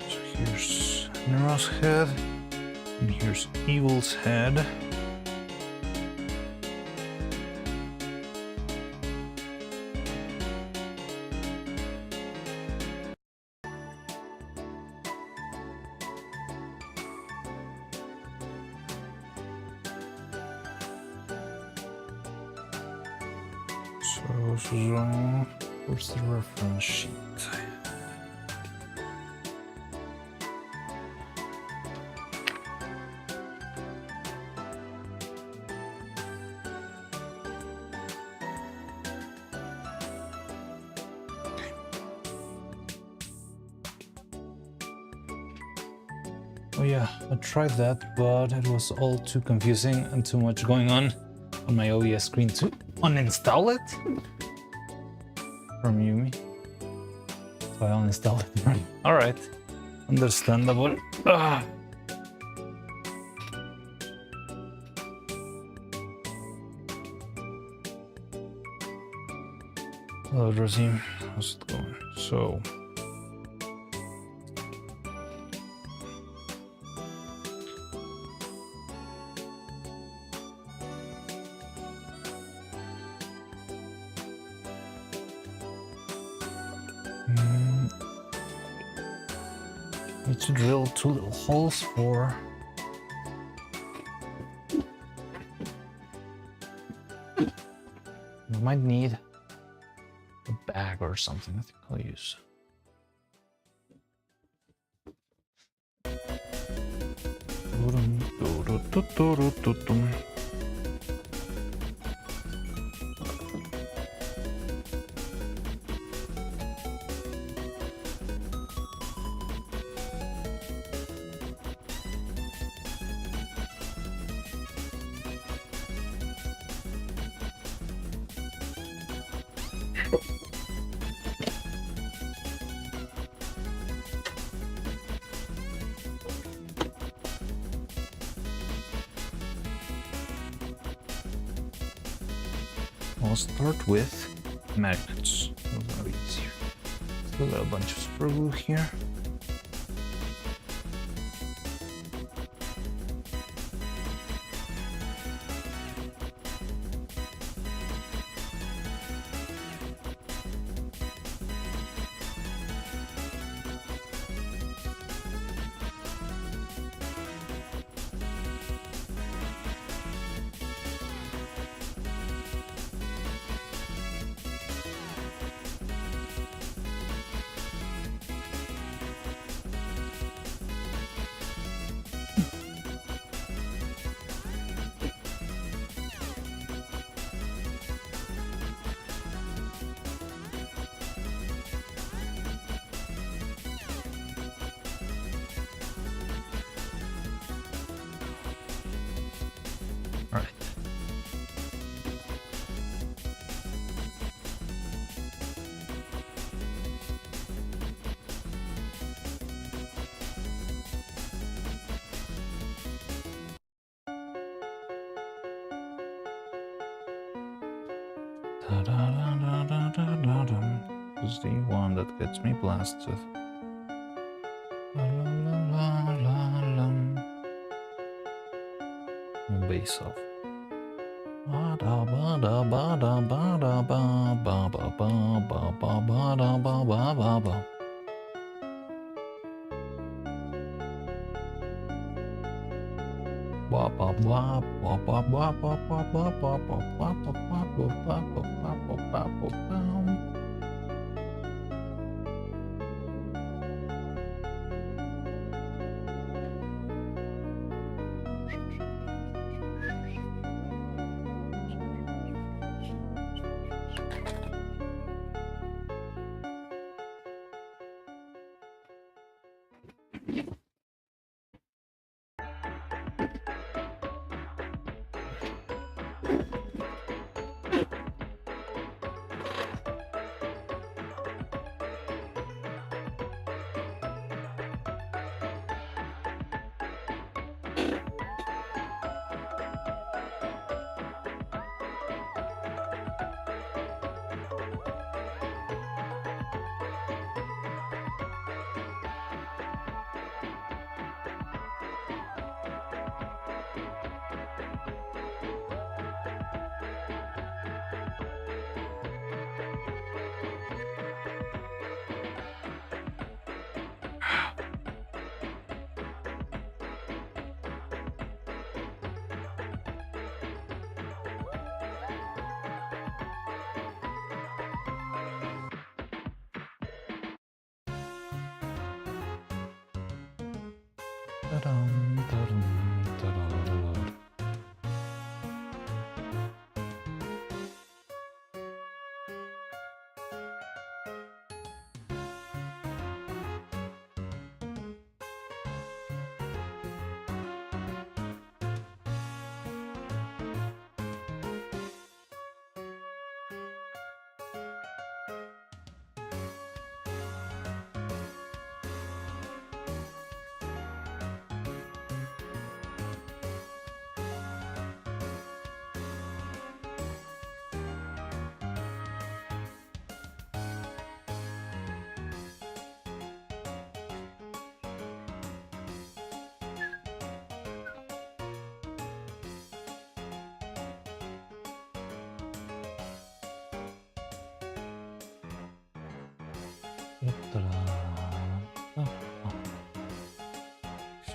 So here's Nero's head, and here's Evil's head. So, where's the reference sheet? Oh yeah, I tried that, but it was all too confusing and too much going on my OBS screen to uninstall it from Yumi. So I uninstalled it. Alright, understandable. Hello, Drazim. How's it going? So, need to drill 2 little holes for we might need a bag or something. I think I'll use. I'll start with magnets. Those are easier. Still got a bunch of super glue here. This is the one that gets me blasted. Bass off.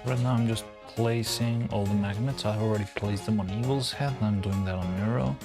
Right now I'm just placing all the magnets. I've already placed them on Evil's head and I'm doing that on Neuro.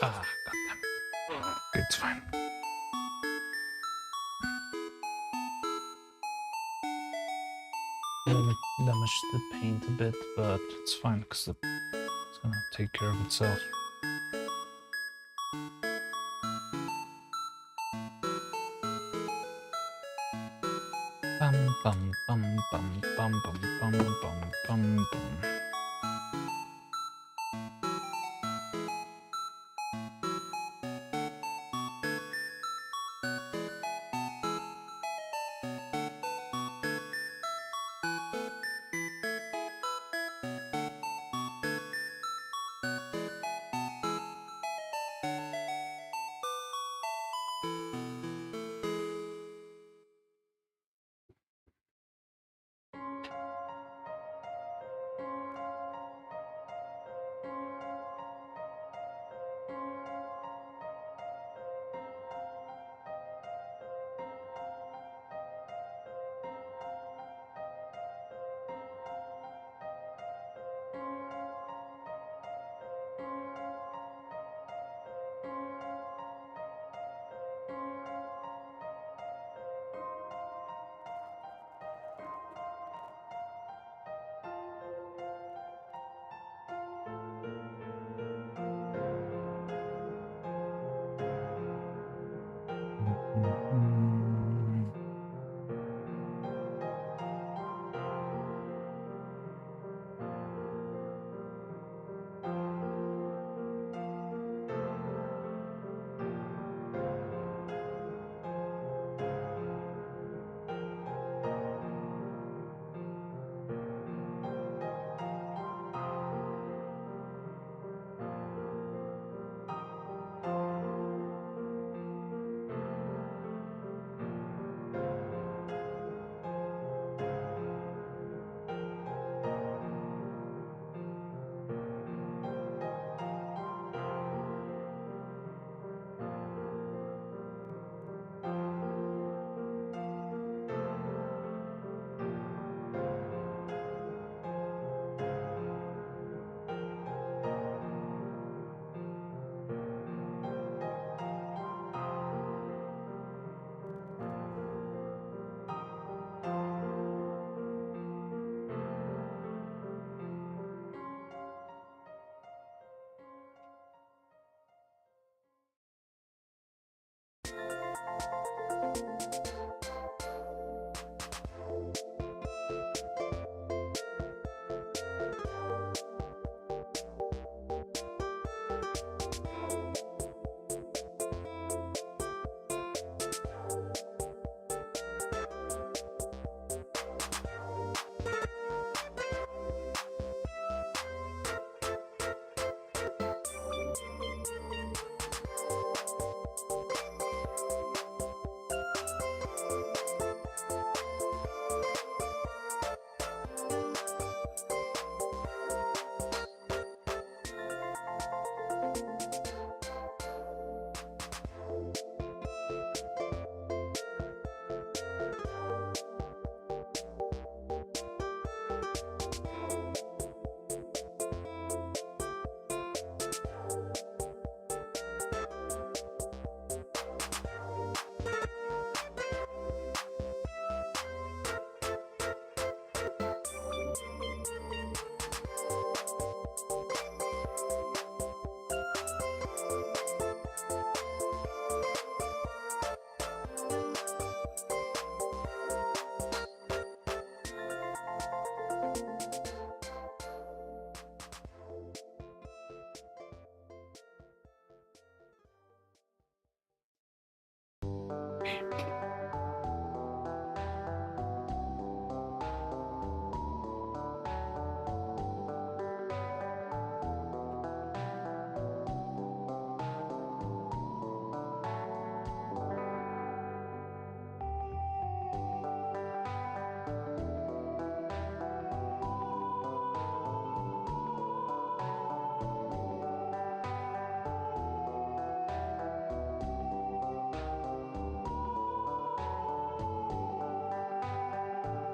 Ah, goddamn. It's fine. Damaged the paint a bit, but it's fine because it's gonna take care of itself. Bum bum bum bum bum bum bum bum bum bum.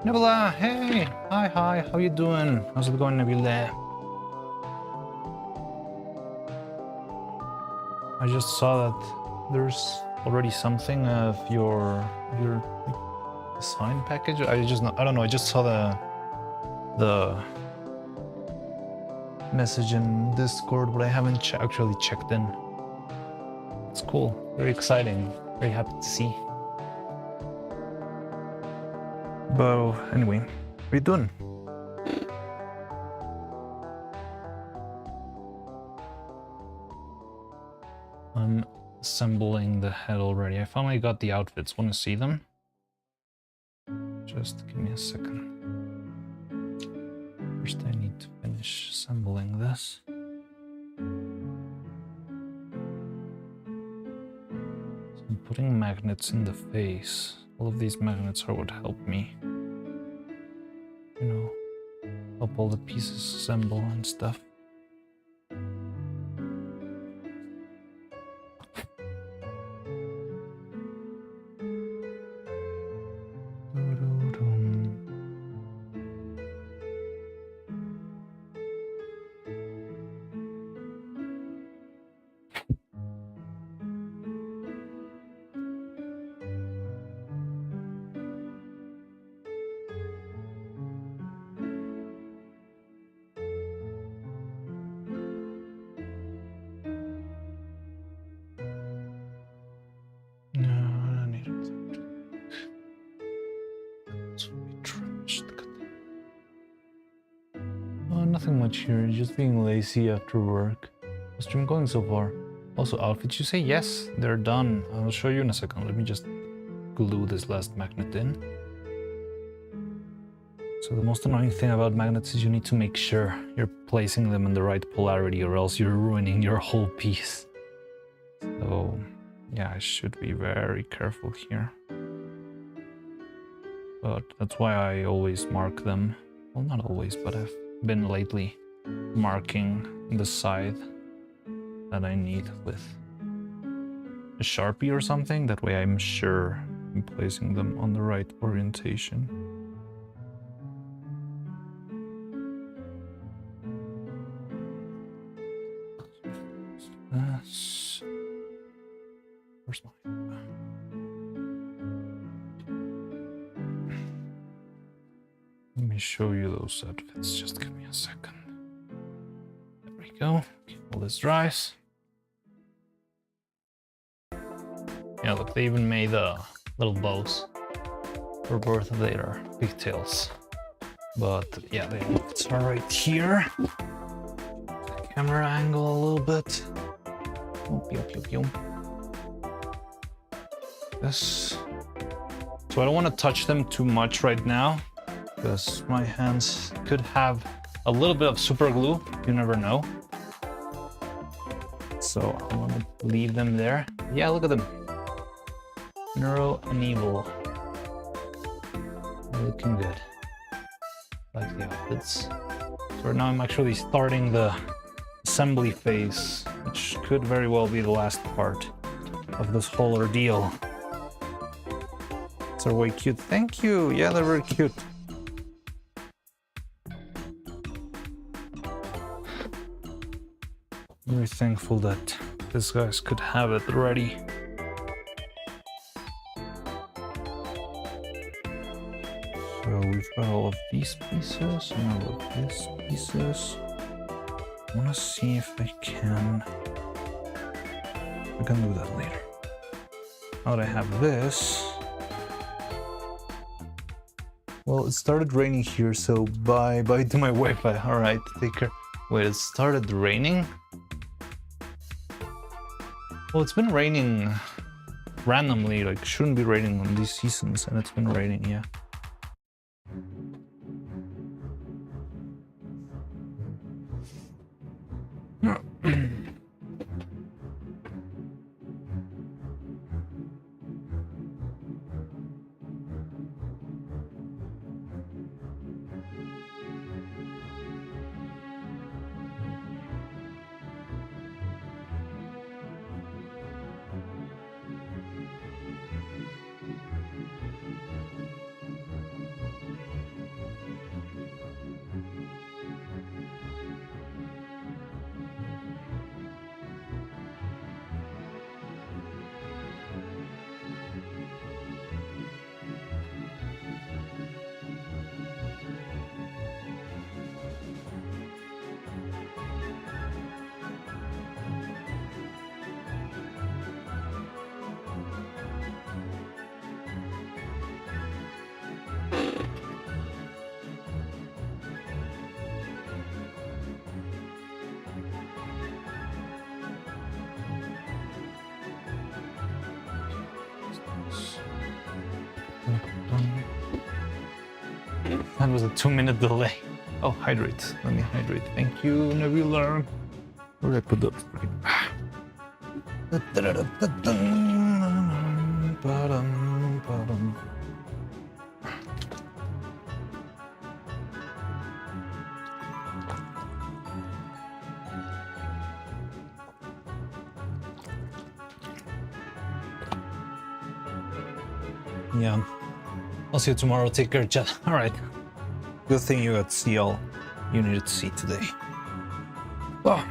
Nebula, hey! Hi, how you doing? How's it going, Nebula? I just saw that there's already something of your sign package. I don't know, I just saw the message in Discord, but I haven't actually checked in. It's cool, very exciting, very happy to see. But anyway, what are you doing? I'm assembling the head already. I finally got the outfits. Want to see them? Just give me a second. First I need to finish assembling this. So I'm putting magnets in the face. All of these magnets are what help me, you know, help all the pieces assemble and stuff. Nothing much here, just being lazy after work. How's stream going so far? Also, outfits, you say? Yes, they're done. I'll show you in a second. Let me just glue this last magnet in. So the most annoying thing about magnets is you need to make sure you're placing them in the right polarity, or else you're ruining your whole piece. So yeah, I should be very careful here. But that's why I always mark them. Well, not always, but I've been lately marking the side that I need with a Sharpie or something. That way I'm sure I'm placing them on the right orientation. Where's mine? Let me show you those outfits. Just give me a second. There we go. All this dries. Yeah, look, they even made little bows for both of their pigtails. But yeah, the outfits are right here. Camera angle a little bit. This. So I don't want to touch them too much right now, because my hands could have a little bit of super glue. You never know. So I want to leave them there. Yeah, look at them. Neuro and Evil. They're looking good. Like the outfits. So right now I'm actually starting the assembly phase, which could very well be the last part of this whole ordeal. They're way cute. Thank you. Yeah, they're very cute. Very thankful that these guys could have it ready. So we've got all of these pieces and all of these pieces. I want to see if I can do that later. Now that I have this. Well, it started raining here, so bye to my Wi-Fi. All right, take care. Wait, it started raining? Well, it's been raining randomly, like shouldn't be raining on these seasons, and it's been raining, yeah. That was a 2-minute delay. Oh, hydrate. Let me hydrate. Thank you, Nebula. Where did I put that? Yeah. I'll see you tomorrow. Take care, chat. All right. Good thing you got to see all you needed to see today. Oh.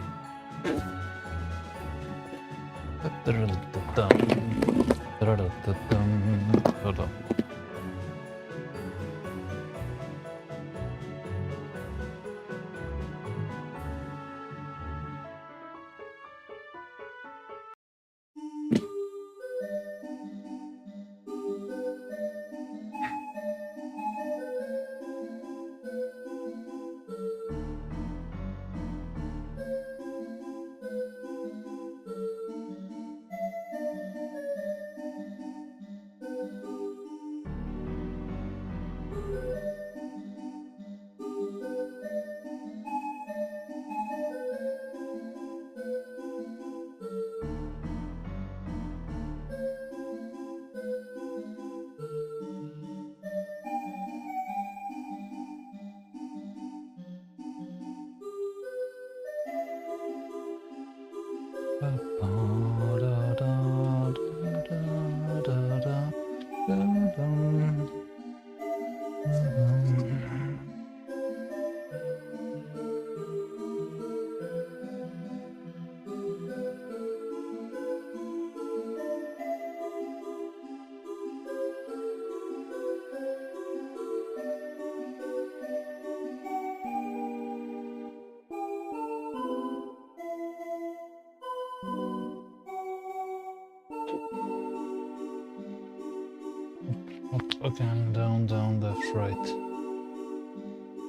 Up, again, down, down, left, right.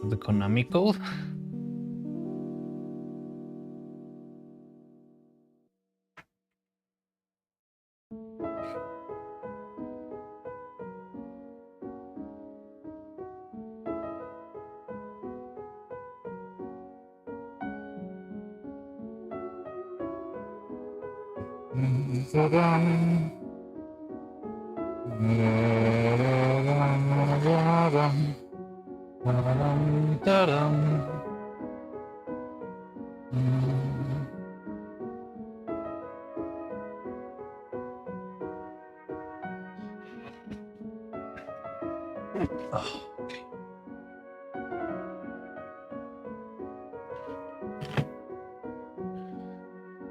The Konami code? Oh, okay.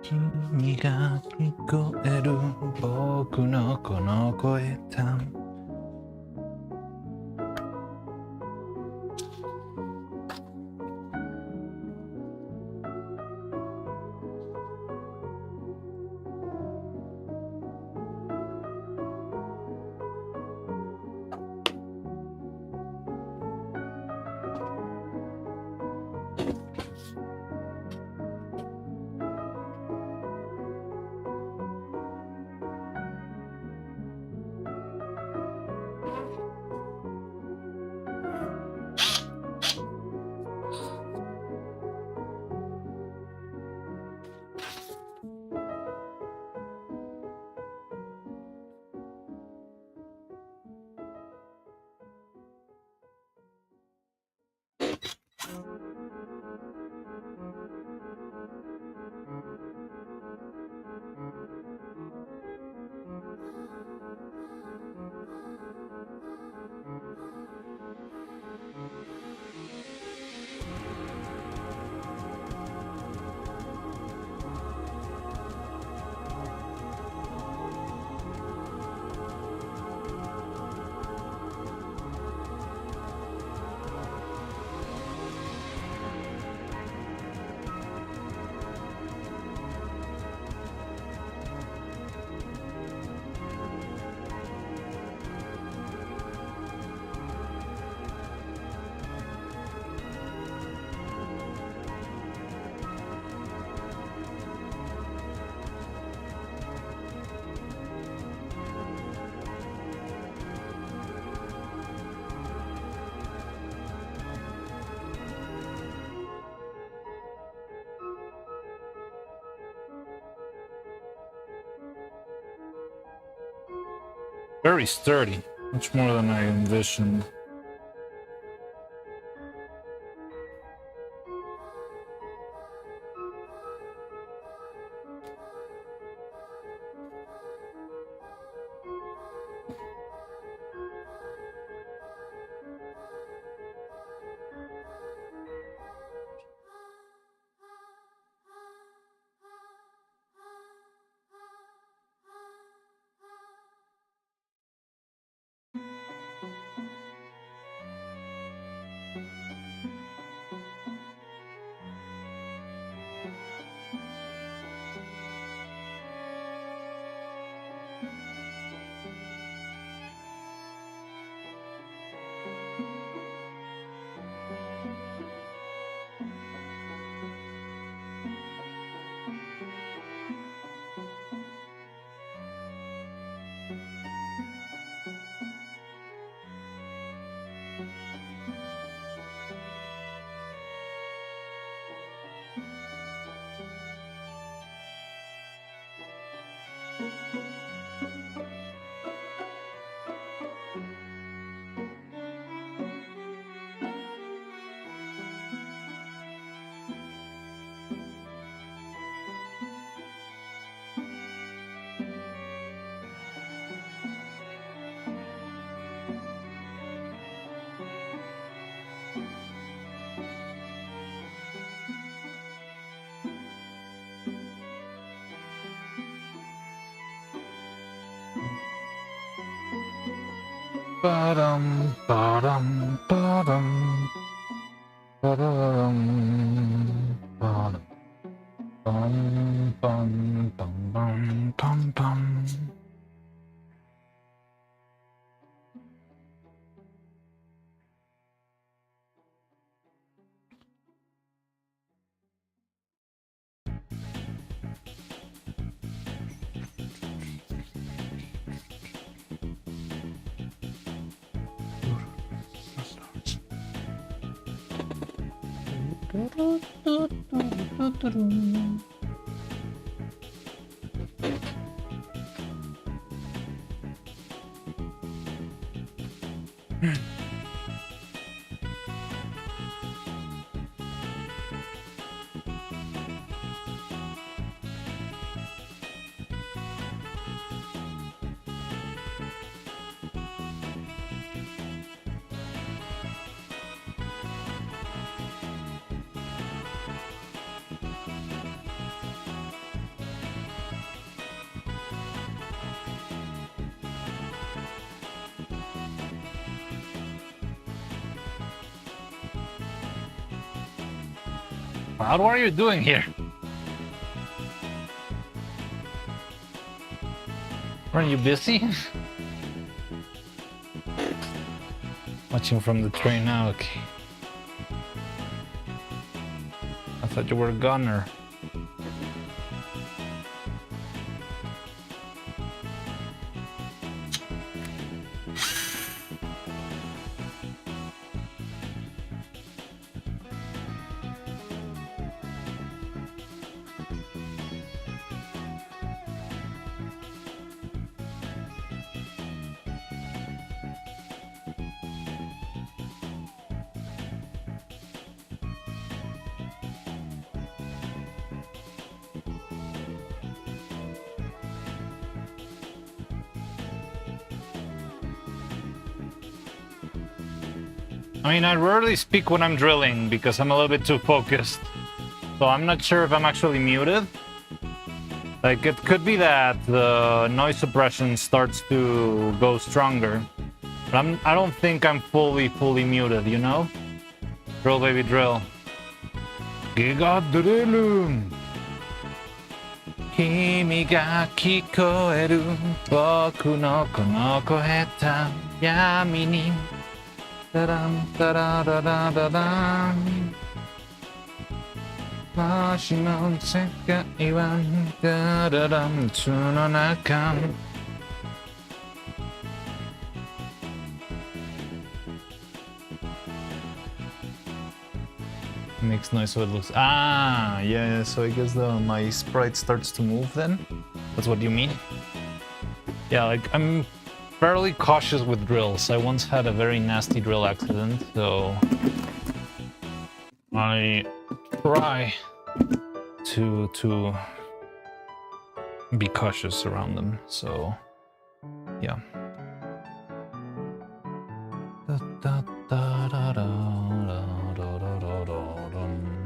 Kimi ga kikoeru boku no kono koe ta. Very sturdy. Much more than I envisioned. Ba-dum, ba-dum, ba-dum, ba-dum, ba-dum, bum, bum, bum, bum, bum, bum. What are you doing here? Are you busy? Watching from the train now, okay. I thought you were a gunner. I mean, I rarely speak when I'm drilling because I'm a little bit too focused. So I'm not sure if I'm actually muted. Like, it could be that the noise suppression starts to go stronger. But I don't think I'm fully muted, you know? Drill, baby, drill. Giga drill. Kimi ga kikoeru. Boku no kono koe ta yami ni. Da-dum, da-da-da-da-da-dum. Mashi no sekai wa da-da-dum, tsu no naka. Makes noise so it looks... Ah, yeah, so I guess my sprite starts to move then? That's what you mean? Yeah, like, I'm fairly cautious with drills. I once had a very nasty drill accident, so I try to be cautious around them. So yeah. Da, da, da, da, da, da, da, da, da, dum.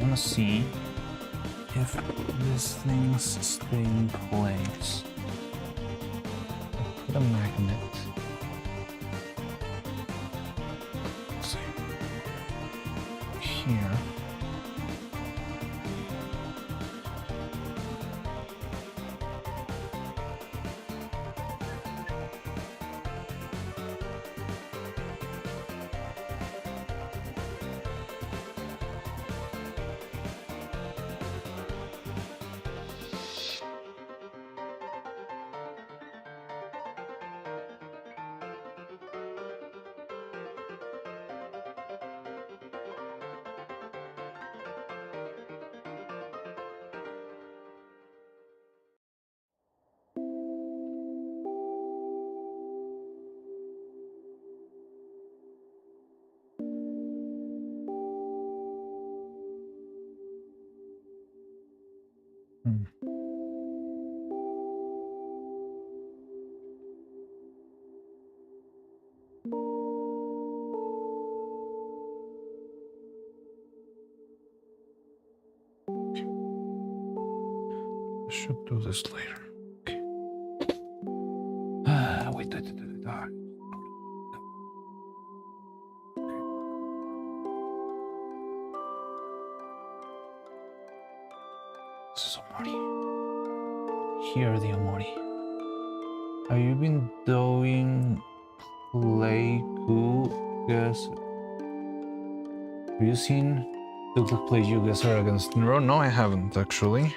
I want to see if this thing's stay in place. I'll put a magnet. Let's see. Here. Hmm. I should do this later. Okay. Wait. This is Omori. Here, the Omori. Have you been doing Playku? Guess. Have you seen the play you guys are against Neuro? No, I haven't actually.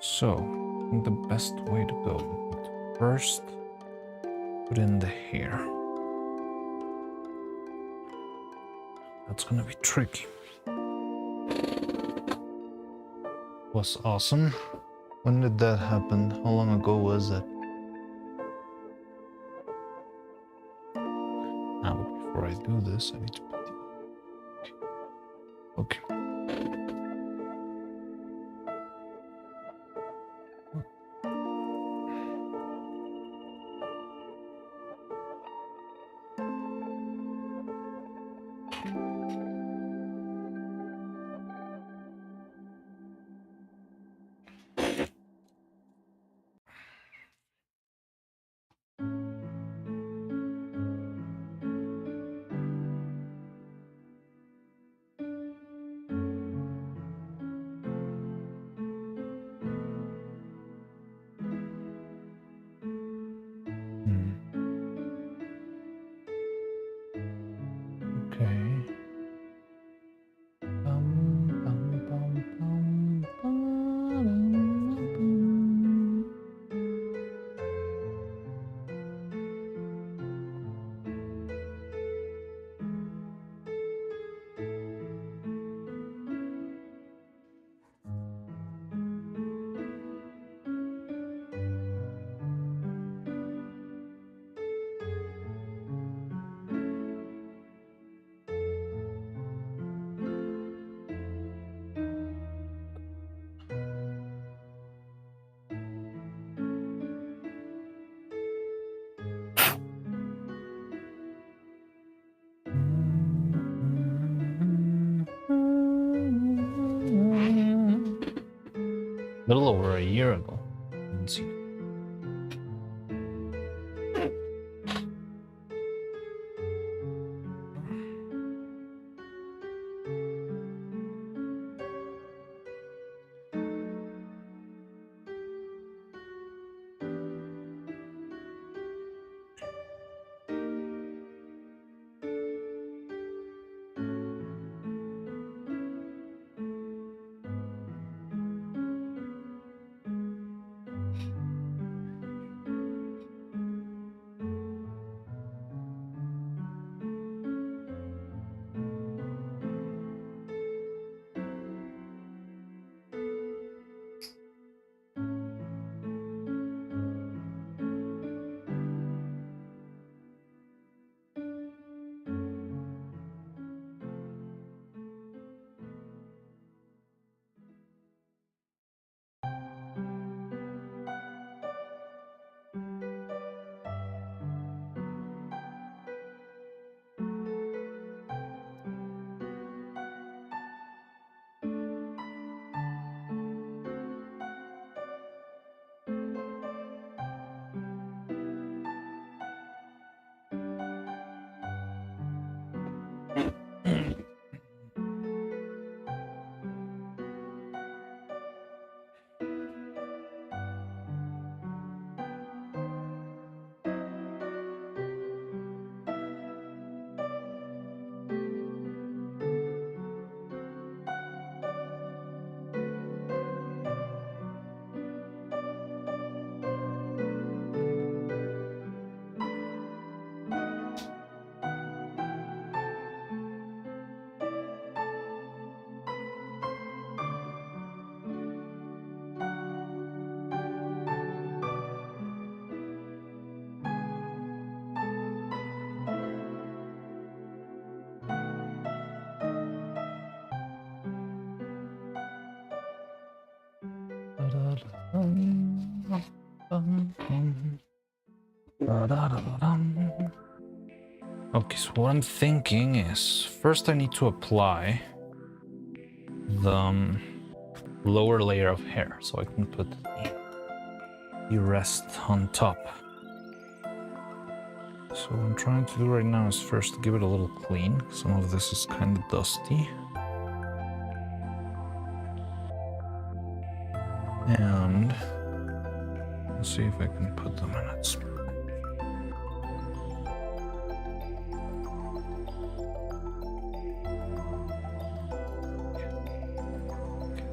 So, I think the best way to go would be to first put in the hair. That's gonna be tricky. Was awesome. When did that happen? How long ago was it? Ah, but before I do this, I need to put the... Okay. Okay. Little over a year ago. Didn't see it. Okay, so what I'm thinking is first I need to apply the lower layer of hair so I can put the rest on top. So what I'm trying to do right now is first give it a little clean. Some of this is kind of dusty. And let's see if I can put them in its.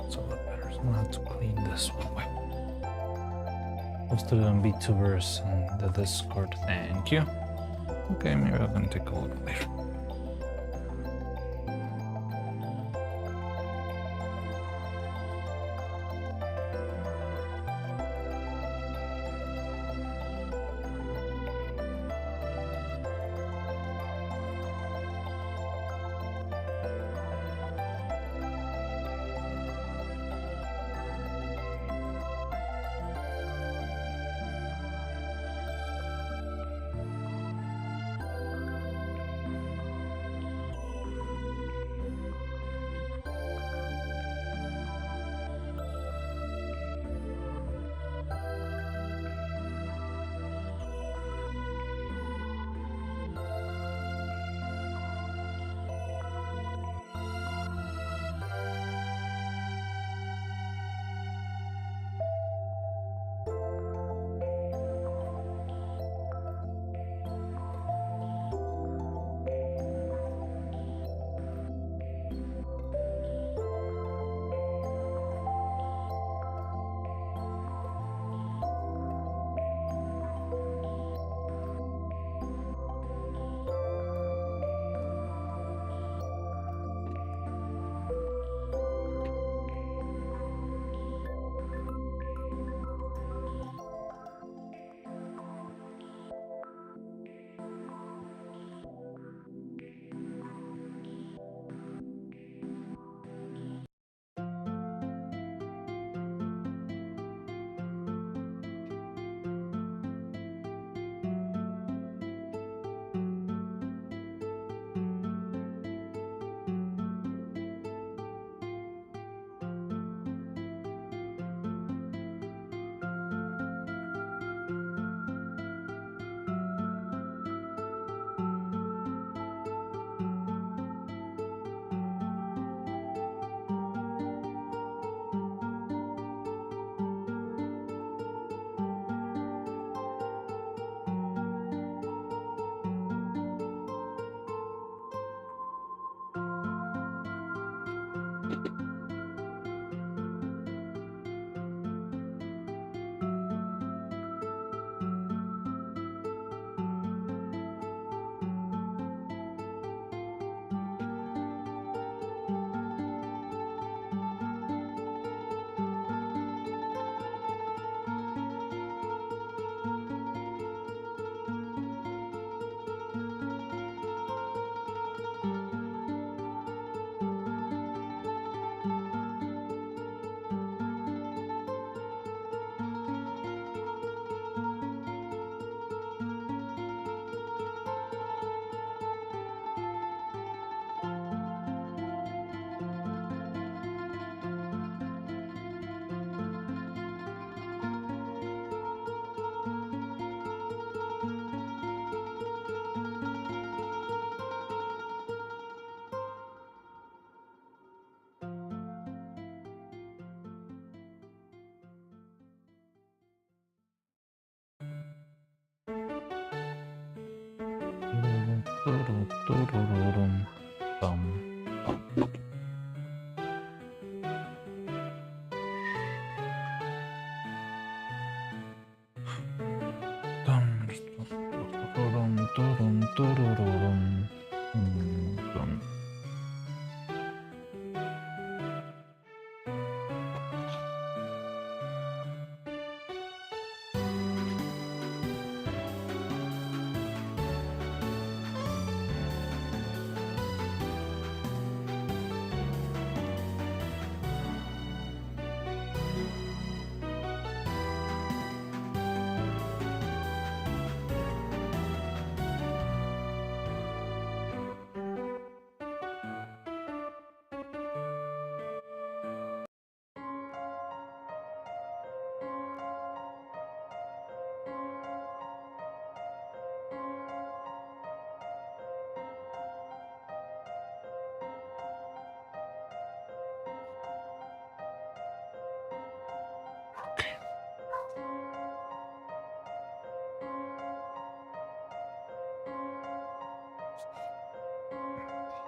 It's a lot better. So I'm gonna have to clean this one away. Posted it on VTubers and the Discord. Thank you. Okay, maybe I can take a look later.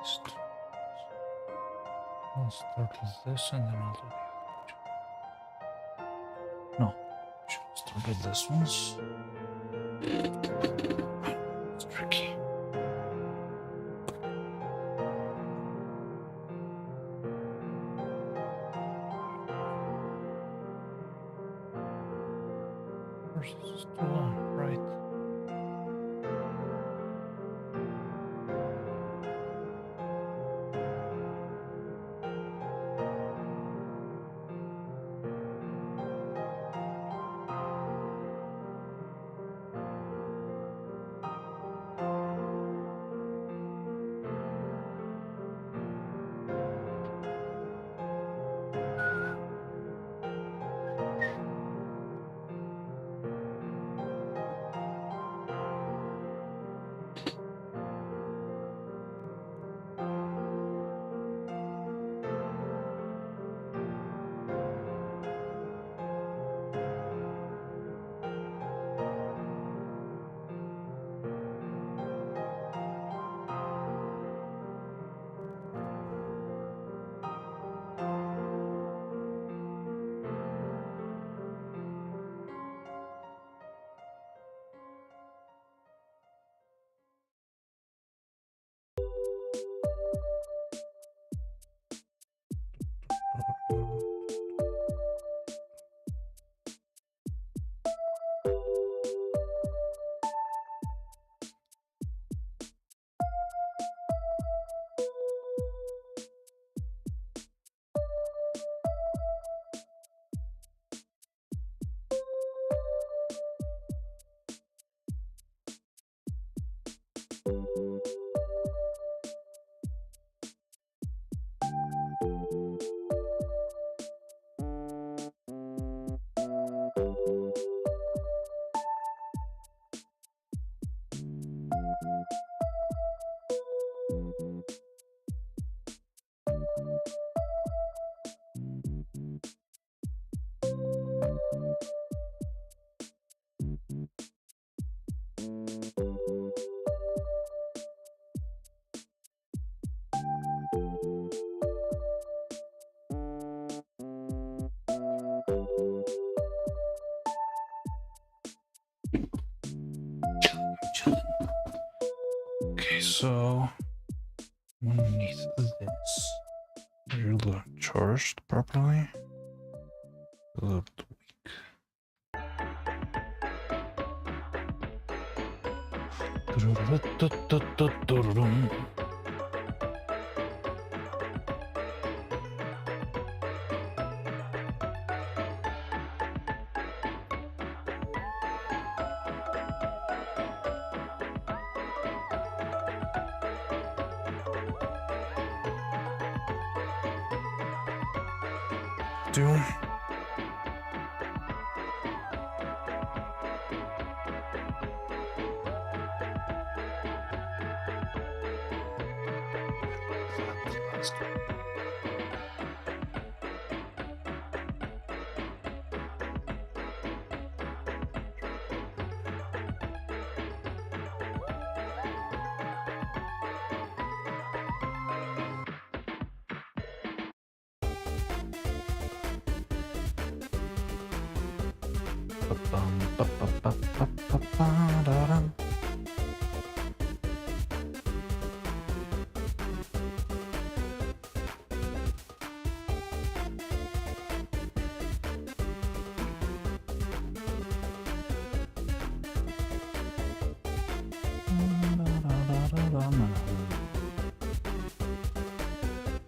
least. I'll start with this and then I'll do the other two. No, I should start with this ones. It's tricky. This is too long, right? Okay, so underneath this, you look charged properly. A little bit weak. Do.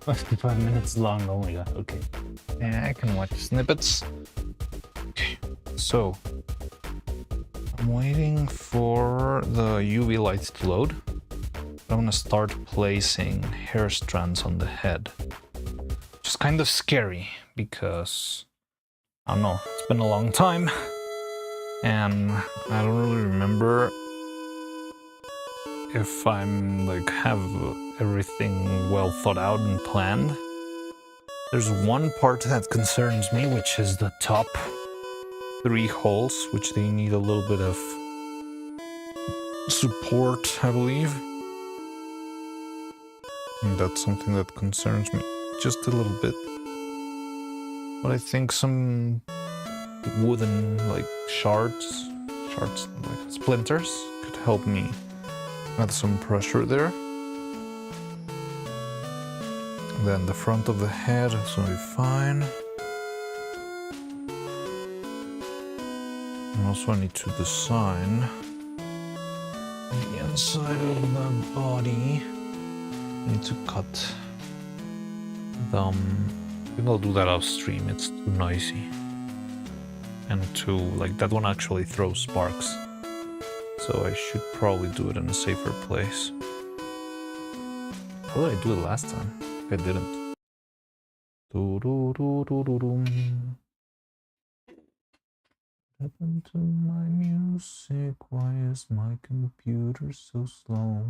$55 long. Oh my god. Okay. Yeah, I can watch snippets. Okay. So I'm waiting for the UV lights to load. I'm gonna start placing hair strands on the head. Which is kind of scary because I don't know, it's been a long time and I don't really remember if I'm like have everything well thought out and planned. There's one part that concerns me, which is the top 3 holes, which they need a little bit of support, I believe. And that's something that concerns me just a little bit. But I think some wooden like shards like splinters could help me add some pressure there. And then the front of the head is gonna be fine. And also I need to design the inside of the body. I need to cut them. I think I'll do that off stream, it's too noisy. And too, like, that one actually throws sparks. So I should probably do it in a safer place. How did I do it last time? I didn't. Happened to my music? Why is my computer so slow?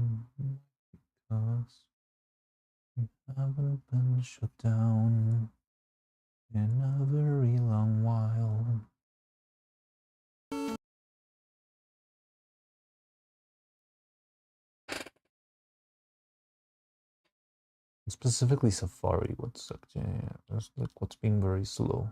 Because we haven't been shut down in a very long while. Specifically Safari, what's that's like what's being very slow.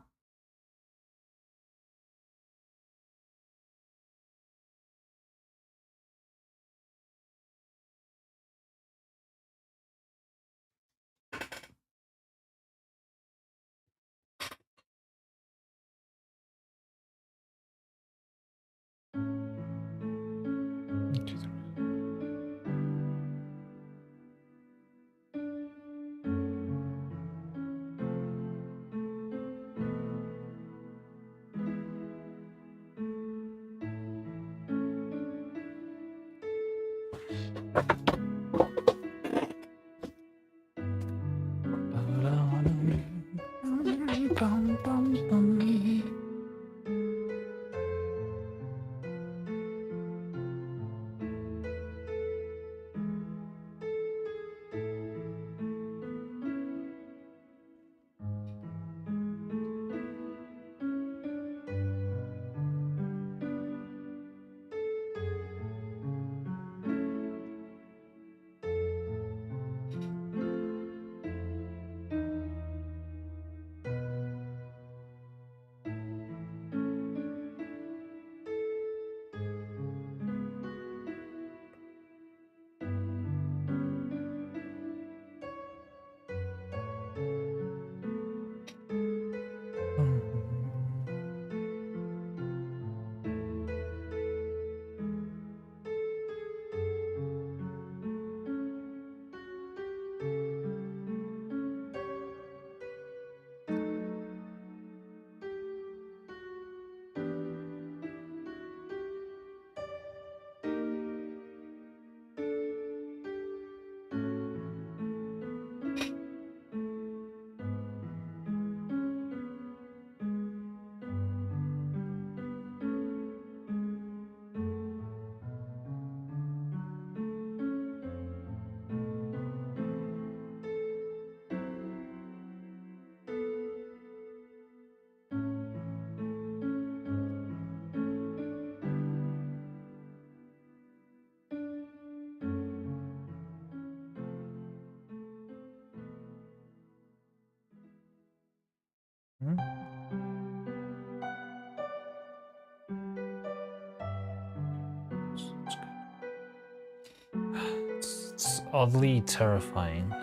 It's oddly terrifying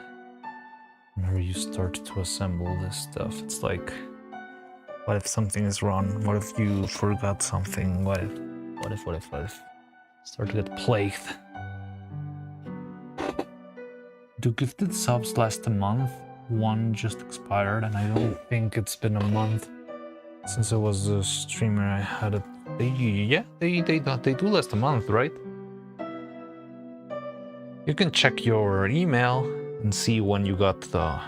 whenever you start to assemble this stuff. It's like, what if something is wrong? What if you forgot something? What if? Start to get plagued. Do gifted subs last a month? One just expired, and I don't think it's been a month since I was a streamer. I had it. They do last a month, right? You can check your email and see when you got the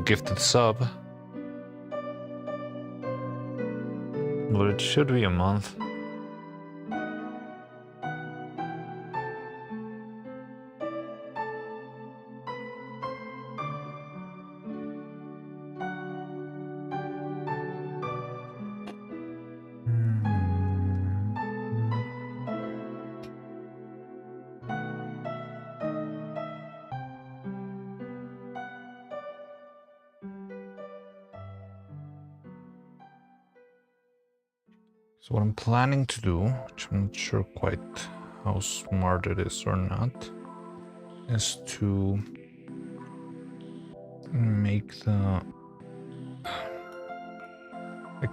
gifted sub. But it should be a month. So what I'm planning to do, which I'm not sure quite how smart it is or not, is to make the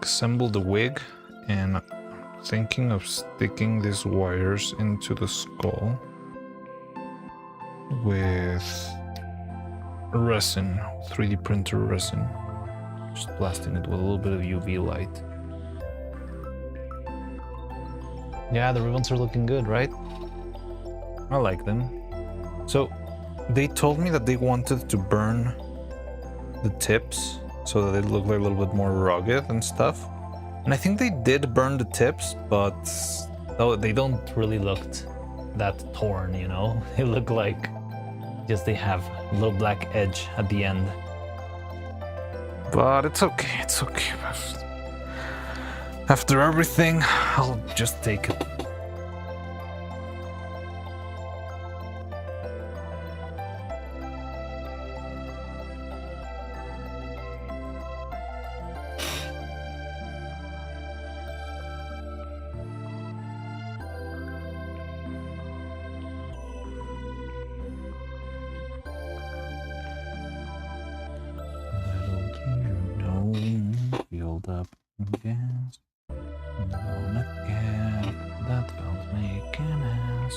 assemble the wig, and thinking of sticking these wires into the skull with resin, 3D printer resin, just blasting it with a little bit of UV light. Yeah, the ribbons are looking good, right? I like them. So they told me that they wanted to burn the tips so that they look like a little bit more rugged and stuff. And I think they did burn the tips, but They don't really look that torn, you know? They look like just they have a little black edge at the end. But it's okay, it's okay. After everything, I'll just take it. Little do you know, filled up gas. I'm gonna get that valve making ass.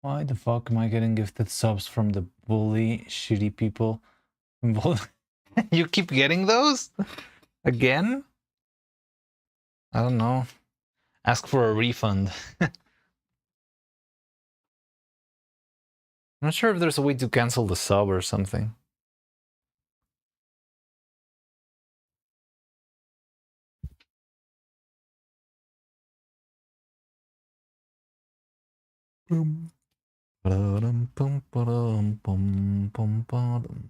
Why the fuck am I getting gifted subs from the bully shitty people? You keep getting those? Again? I don't know. Ask for a refund. I'm not sure if there's a way to cancel the sub or something. Boom. Ba-dum, bum, ba-dum, bum, bum, ba-dum.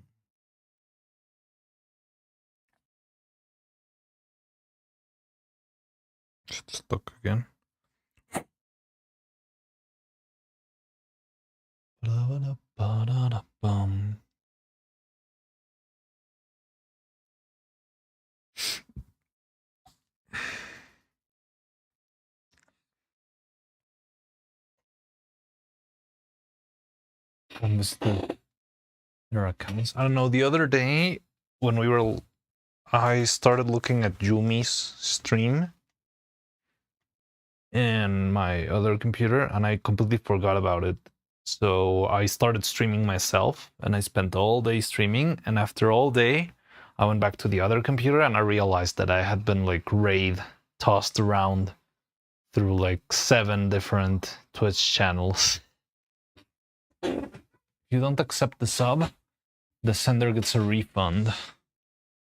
It's stuck again. Ba-da-ba-da-bum. I missed their accounts. I don't know. The other day when I started looking at Jumi's stream in my other computer, and I completely forgot about it. So I started streaming myself, and I spent all day streaming. And after all day, I went back to the other computer, and I realized that I had been like tossed around through like 7 different Twitch channels. If you don't accept the sub, the sender gets a refund.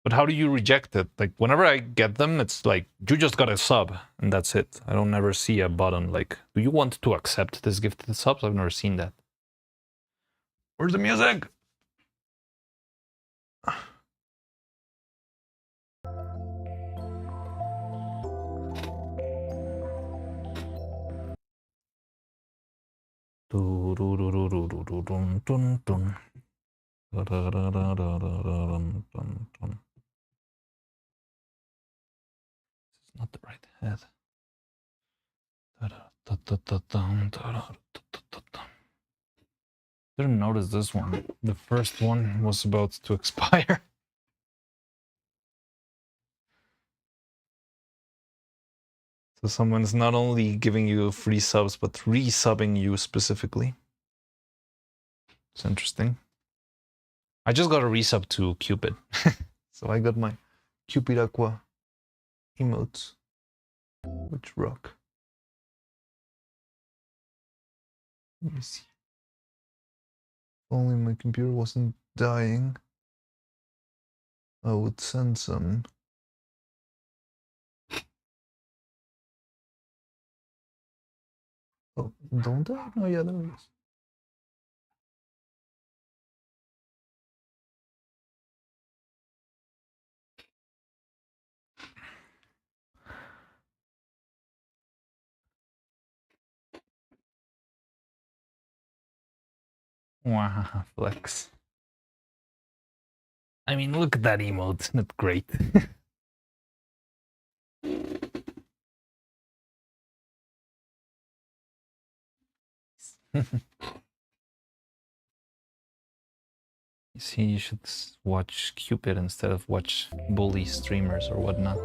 But how do you reject it? Like, whenever I get them, it's like, you just got a sub, and that's it. I don't ever see a button like, do you want to accept this gifted subs? I've never seen that. Where's the music? It's not the right head. Didn't notice this one. The first one was about to expire. So someone's not only giving you free subs, but resubbing you specifically. It's interesting. I just got a resub to Cupid. So I got my Cupid Aqua emotes, which rock. Let me see. If only my computer wasn't dying, I would send some. Oh, don't I? No, yeah, there it is. Wow, flex. I mean, look at that emote. Isn't it great? You see, you should watch Cupid instead of watch bully streamers or whatnot.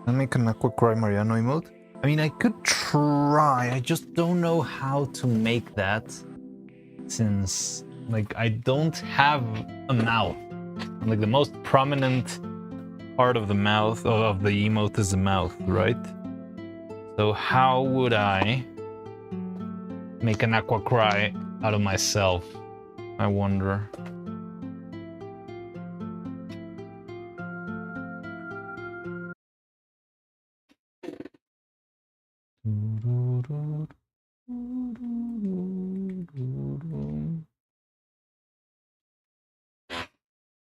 I make an Aqua Cry Mariano emote. I mean, I could try. I just don't know how to make that, since like I don't have a mouth. Like the most prominent part of the mouth of the emote is the mouth, right? So how would I make an Aqua Cry out of myself? I wonder.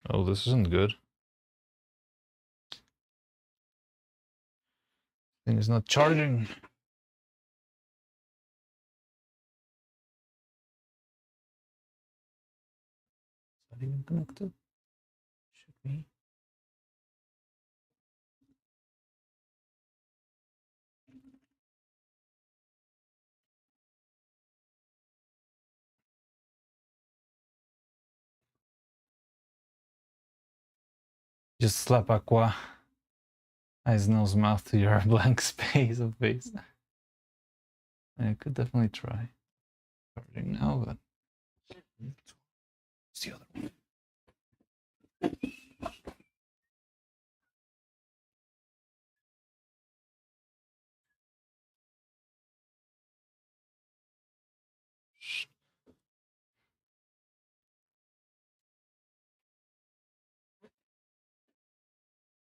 Oh, this isn't good. Thing is not charging. Is that even connected? Should be. Just slap Aqua. Eyes, nose, mouth to your blank space of face. I could definitely try. Charging now, but it's the other one.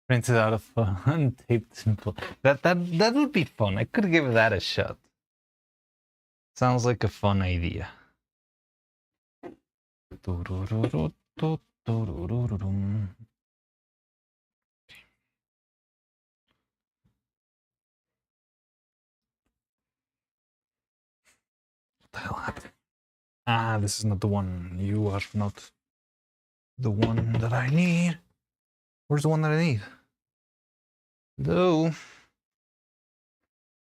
Printed out of untaped simple. That would be fun. I could give that a shot. Sounds like a fun idea. What the hell happened? Ah, this is not the one. You are not the one that I need. Where's the one that I need? No.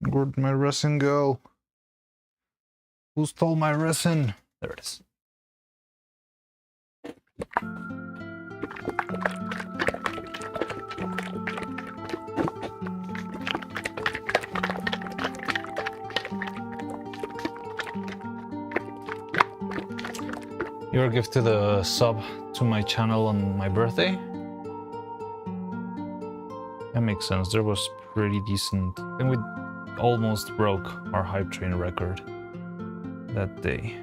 Where'd my resin go? Who stole my resin? There it is. Your gift to the sub to my channel on my birthday? That makes sense. There was pretty decent. And we almost broke our hype train record that day.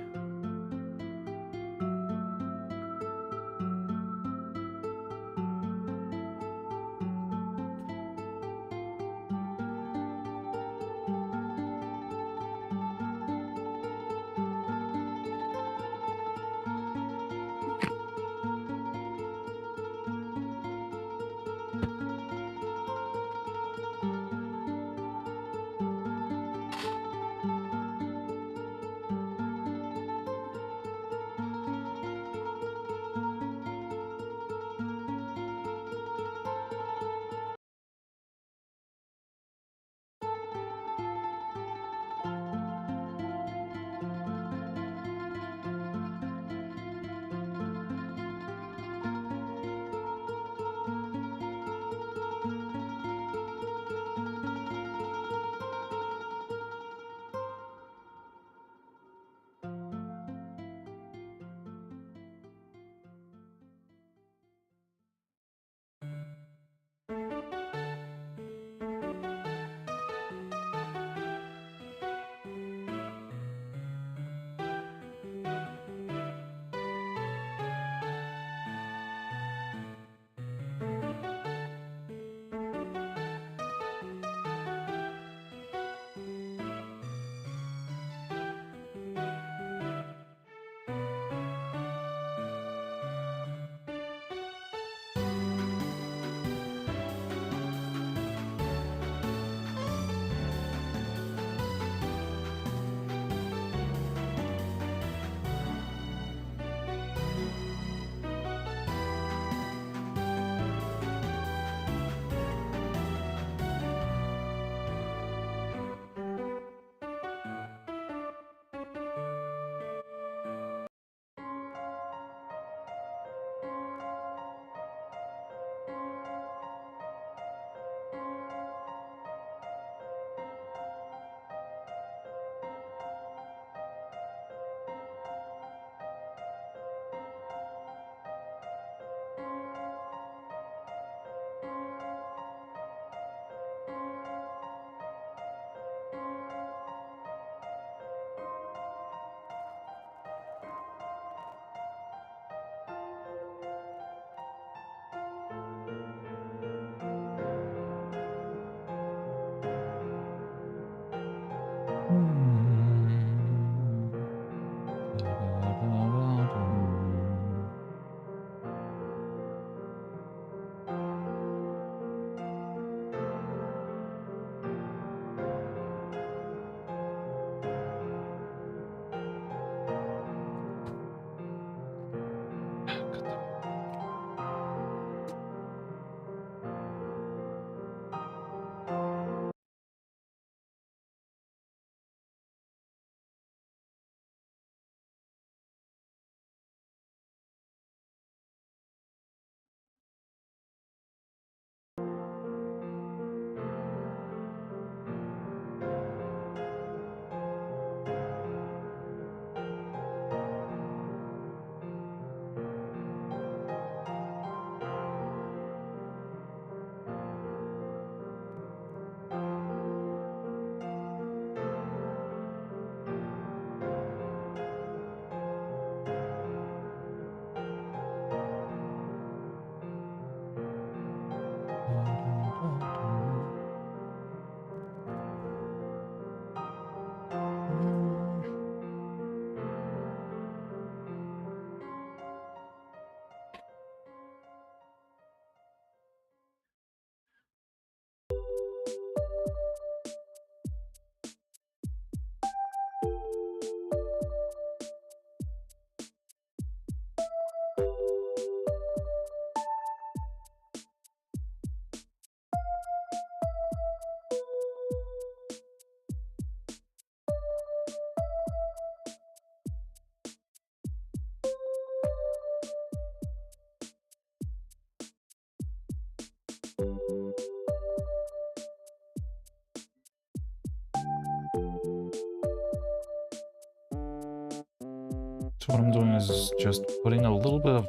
So what I'm doing is just putting a little bit of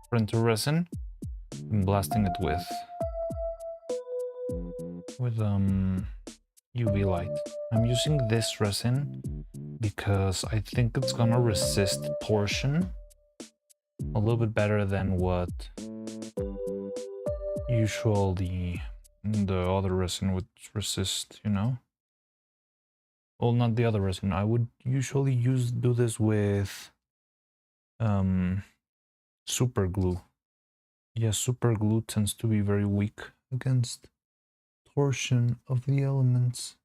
printer resin and blasting it with UV light. I'm using this resin because I think it's gonna resist torsion a little bit better than what the other resin would resist, you know? Well, not the other resin. I would usually do this with super glue. Yeah, super glue tends to be very weak against torsion of the elements.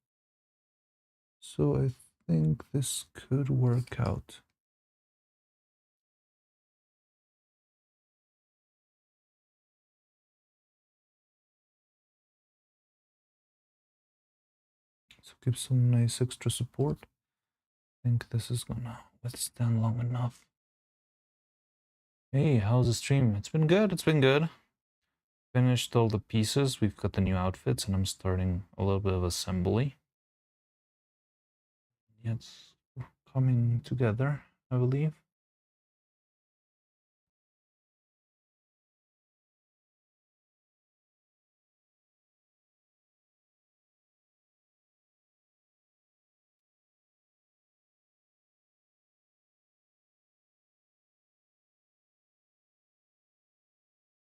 So I think this could work out. So give some nice extra support. I think this is gonna withstand long enough. Hey, how's the stream? It's been good, it's been good. Finished all the pieces, we've got the new outfits, and I'm starting a little bit of assembly. Yeah, it's coming together, I believe.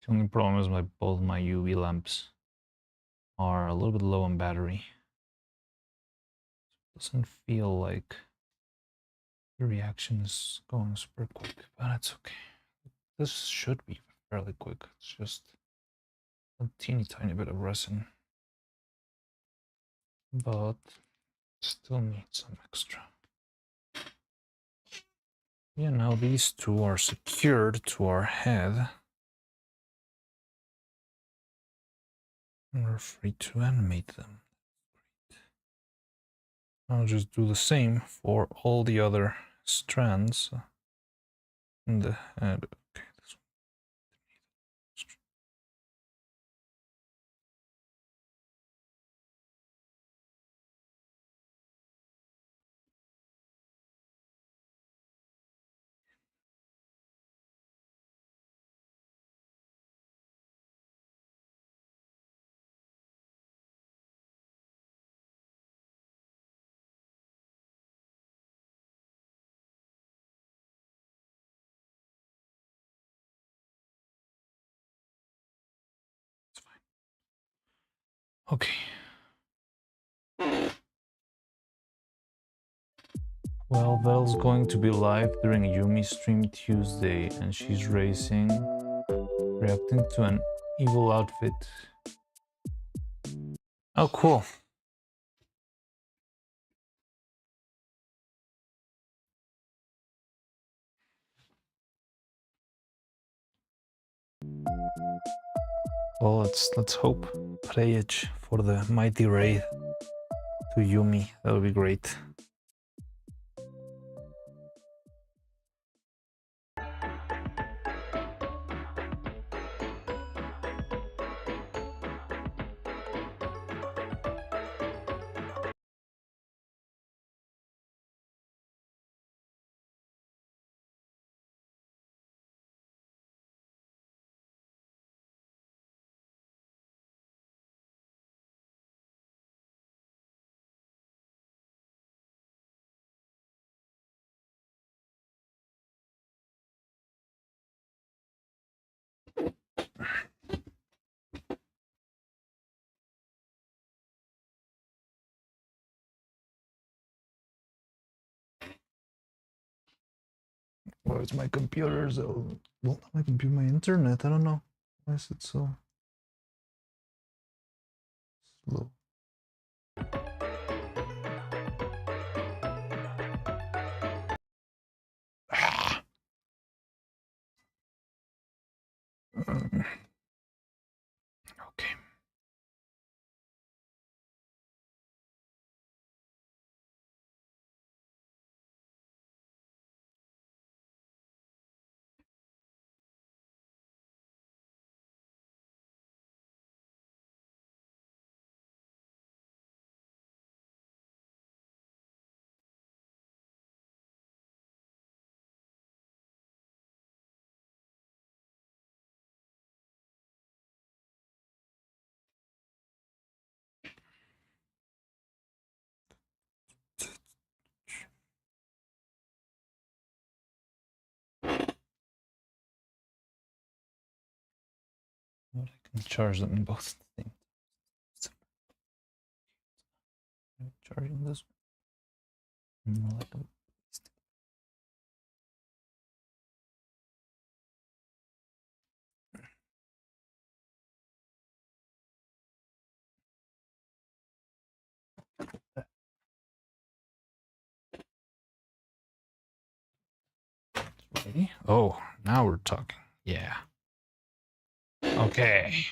The only problem is both my UV lamps are a little bit low on battery. Doesn't feel like the reaction is going super quick, but it's okay. This should be fairly quick. It's just a teeny tiny bit of resin, but still need some extra. Yeah, now these two are secured to our head. We're free to animate them. I'll just do the same for all the other strands in the head. Okay, this one. It's fine. Okay. Well, Vel's going to be live during Yumi stream Tuesday, and she's reacting to an evil outfit. Oh, cool. Well, let's hope. Prayage for the mighty raid to Yumi. That would be great. Well, it's my computer, so well, not my computer, my internet. I don't know. Why is it so slow? Okay. But I can charge them both things. Charging this one. More like a Ready? Oh, now we're talking. Yeah. Okay.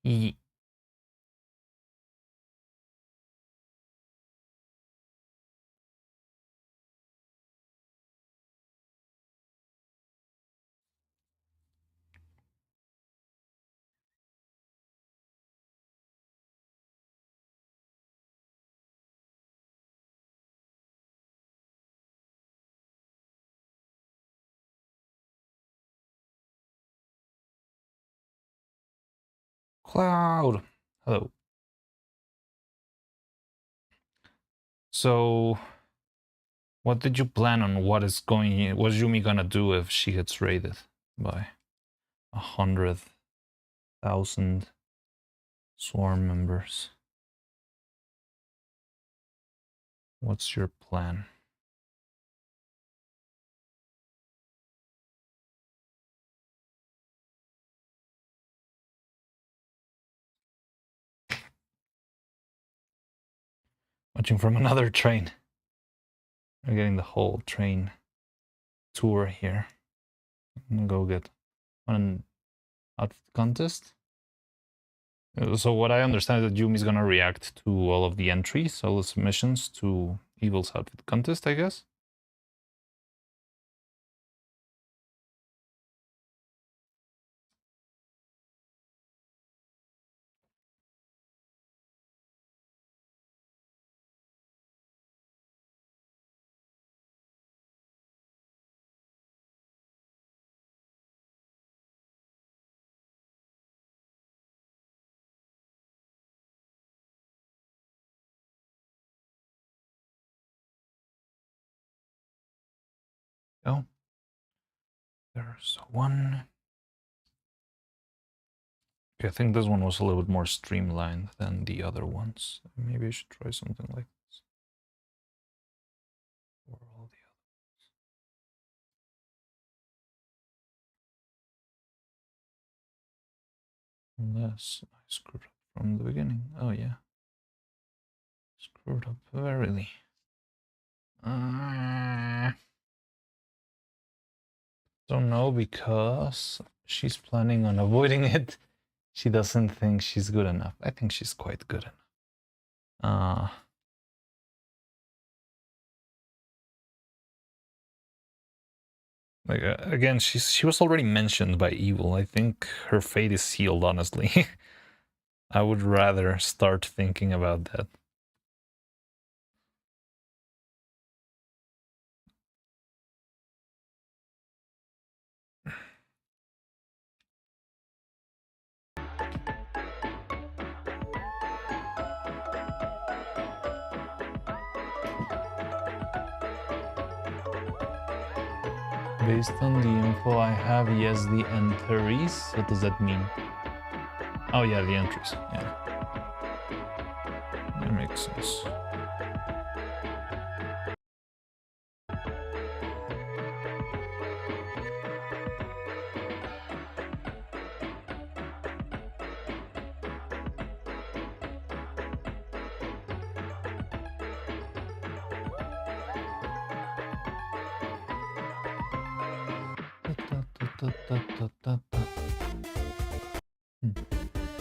Ye- Cloud. Hello. So, what did you plan on? What's Yumi gonna do if she gets raided by 100,000 swarm members? What's your plan? Watching from another train. We're getting the whole train tour here. I'm gonna go get an outfit contest. So what I understand is that Yumi's gonna react to all of the entries, all the submissions to Evil's outfit contest, I guess. Oh, there's one. Okay, I think this one was a little bit more streamlined than the other ones. Maybe I should try something like this. Or all the others. Unless I screwed up from the beginning. Oh yeah. Screwed up verily. Don't know, because she's planning on avoiding it. She doesn't think she's good enough. I think she's quite good enough. Like again, she was already mentioned by Evil. I think her fate is sealed, honestly. I would rather start thinking about that. Based on the info I have, yes, the entries. What does that mean? Oh yeah, the entries. Yeah. That makes sense.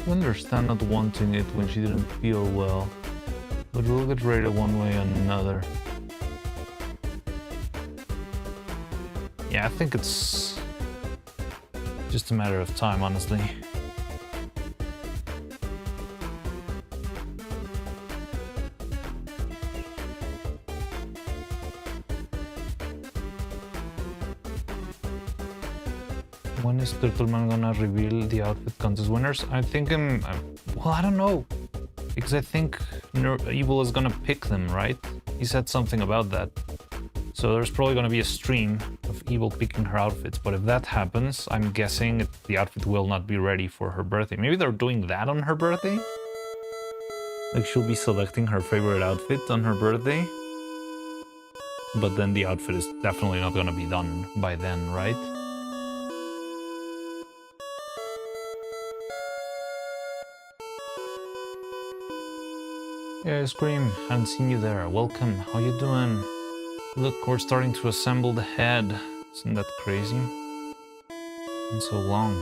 I understand not wanting it when she didn't feel well, but we'll get raided one way or another. Yeah, I think it's just a matter of time, honestly. When is Turtleman gonna reveal the outfit contest winners? I think well, I don't know, because I think Evil is gonna pick them, right? He said something about that. So there's probably gonna be a stream of Evil picking her outfits, but if that happens, I'm guessing the outfit will not be ready for her birthday. Maybe they're doing that on her birthday? Like she'll be selecting her favorite outfit on her birthday? But then the outfit is definitely not gonna be done by then, right? Yeah, Scream, hadn't seen you there. Welcome, how you doing? Look, we're starting to assemble the head. Isn't that crazy? Been so long.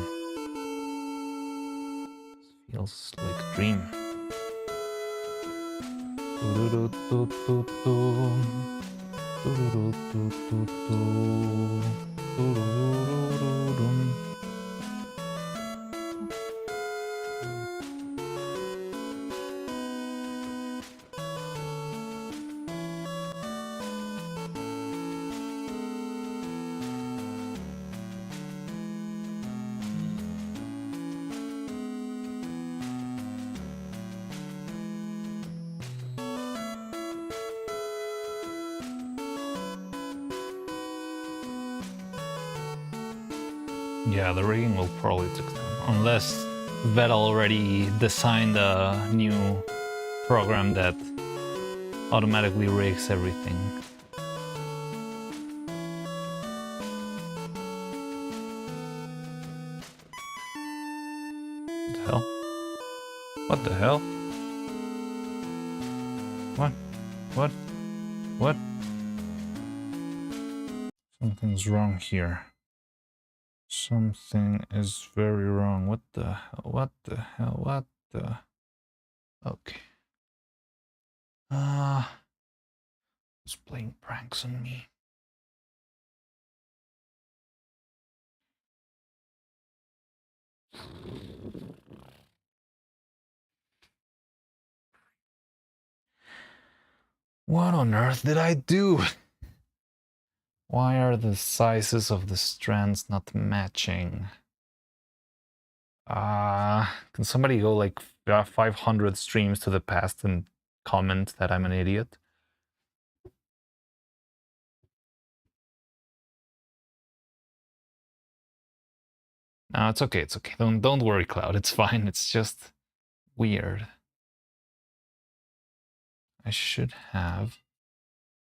Feels like a dream. Yeah, the rigging will probably take time, unless Vettel already designed a new program that automatically rigs everything. What the hell? What the hell? What? What? What? Something's wrong here. Something is very wrong. What the hell? What the hell? What the... Okay. It's playing pranks on me. What on earth did I do? Why are the sizes of the strands not matching? Can somebody go like 500 streams to the past and comment that I'm an idiot? No, it's okay, it's okay. Don't worry, Cloud. It's fine. It's just weird. I should have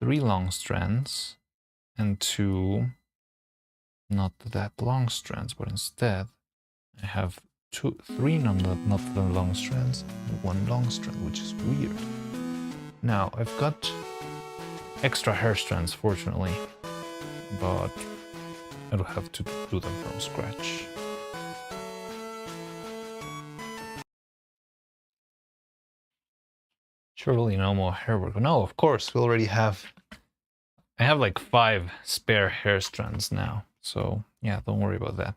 3 long strands and 2 not that long strands, but instead I have 3 not that long strands and 1 long strand, which is weird. Now I've got extra hair strands, fortunately, but I'll have to do them from scratch. Surely no more hair work. No, of course, we already have... I have like 5 spare hair strands now, so yeah, don't worry about that.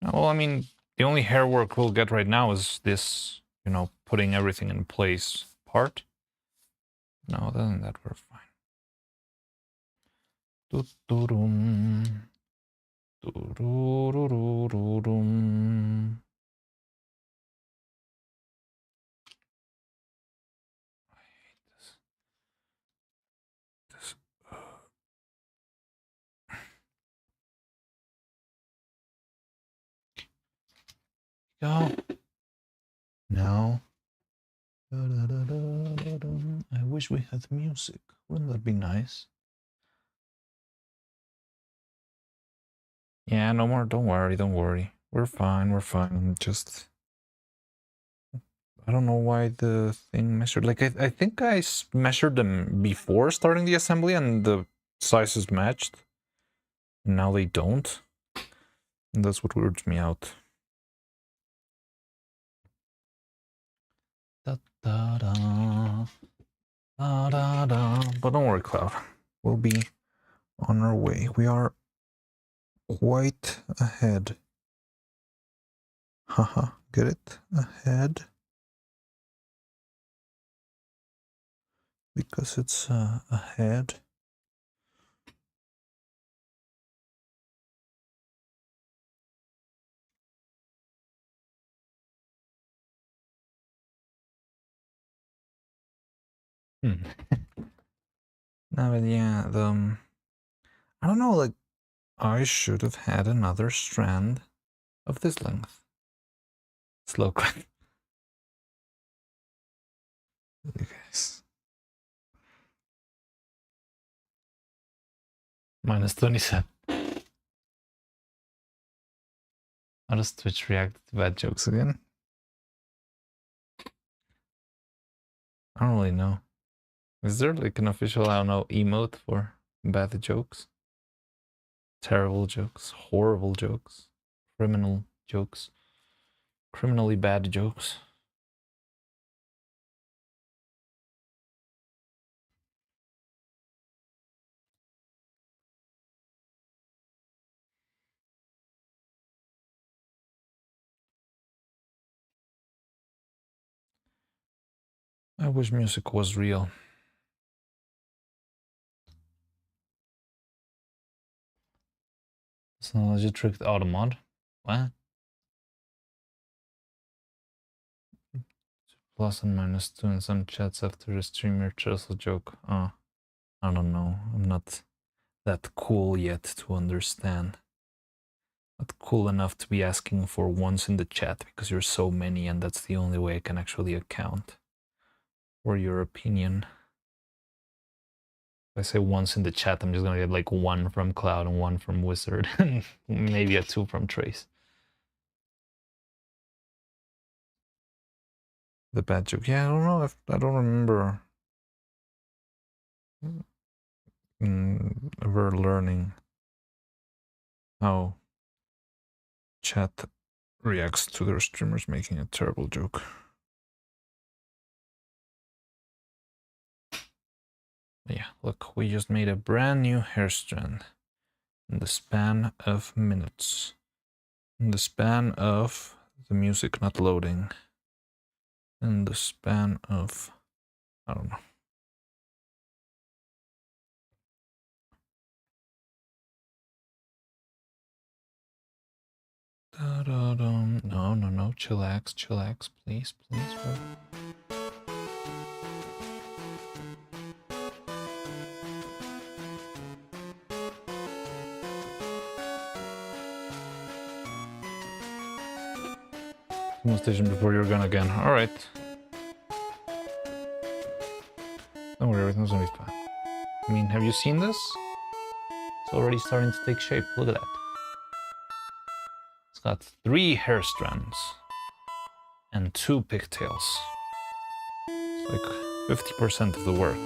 Well, I mean, the only hair work we'll get right now is this, you know, putting everything in place part. No, other than that, we're fine. Do-do-dum. Do-do-do-do-do-dum. I hate this. Go. No. I wish we had music. Wouldn't that be nice? Yeah, no more. Don't worry. Don't worry. We're fine. We're fine. Just... I don't know why the thing measured. Like, I think I measured them before starting the assembly and the sizes matched. Now they don't. And that's what weirds me out. Da da da. Da da da. But don't worry, Cloud. We'll be on our way. We are quite ahead. Haha, get it? Ahead. Because it's ahead. No, but yeah, I don't know, like, I should have had another strand of this length. Slow clap. You guys. Minus 27. How does Twitch react to bad jokes again? I don't really know. Is there like an official, I don't know, emote for bad jokes? Terrible jokes, horrible jokes, criminal jokes, criminally bad jokes. I wish music was real. Technology tricked Automod. What? Plus and minus 2 in some chats after a streamer tells a joke. Oh, I don't know. I'm not that cool yet to understand. Not cool enough to be asking for once in the chat because you're so many and that's the only way I can actually account for your opinion. If I say once in the chat, I'm just gonna get like 1 from Cloud and 1 from Wizard and maybe a 2 from Trace. The bad joke. Yeah, I don't know. I don't remember ever learning how chat reacts to their streamers making a terrible joke. Yeah, look, we just made a brand new hair strand in the span of minutes. In the span of the music not loading. In the span of, I don't know. No, chillax, please. Small station before you're gone again. Alright. Don't worry, everything's gonna be fine. I mean, have you seen this? It's already starting to take shape. Look at that. It's got 3 hair strands and 2 pigtails. It's like 50% of the work.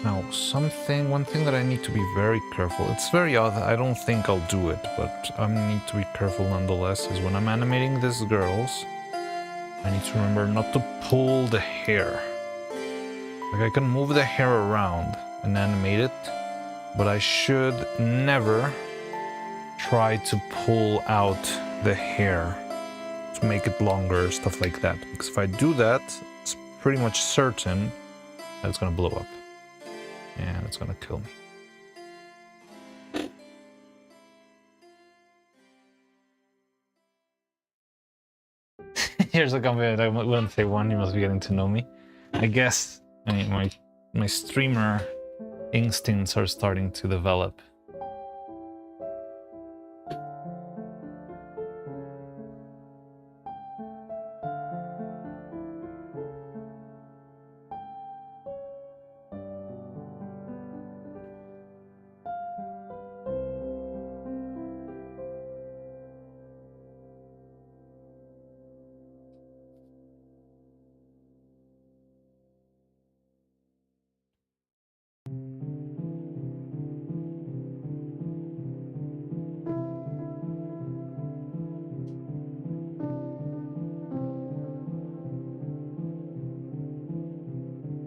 Now, one thing that I need to be very careful, it's very odd, I don't think I'll do it, but I need to be careful nonetheless, is when I'm animating these girls, I need to remember not to pull the hair. Like, I can move the hair around and animate it, but I should never try to pull out the hair to make it longer, stuff like that. Because if I do that, it's pretty much certain that it's gonna blow up. And it's gonna kill me. Here's a compliment. I wouldn't say one, you must be getting to know me. I guess my streamer instincts are starting to develop.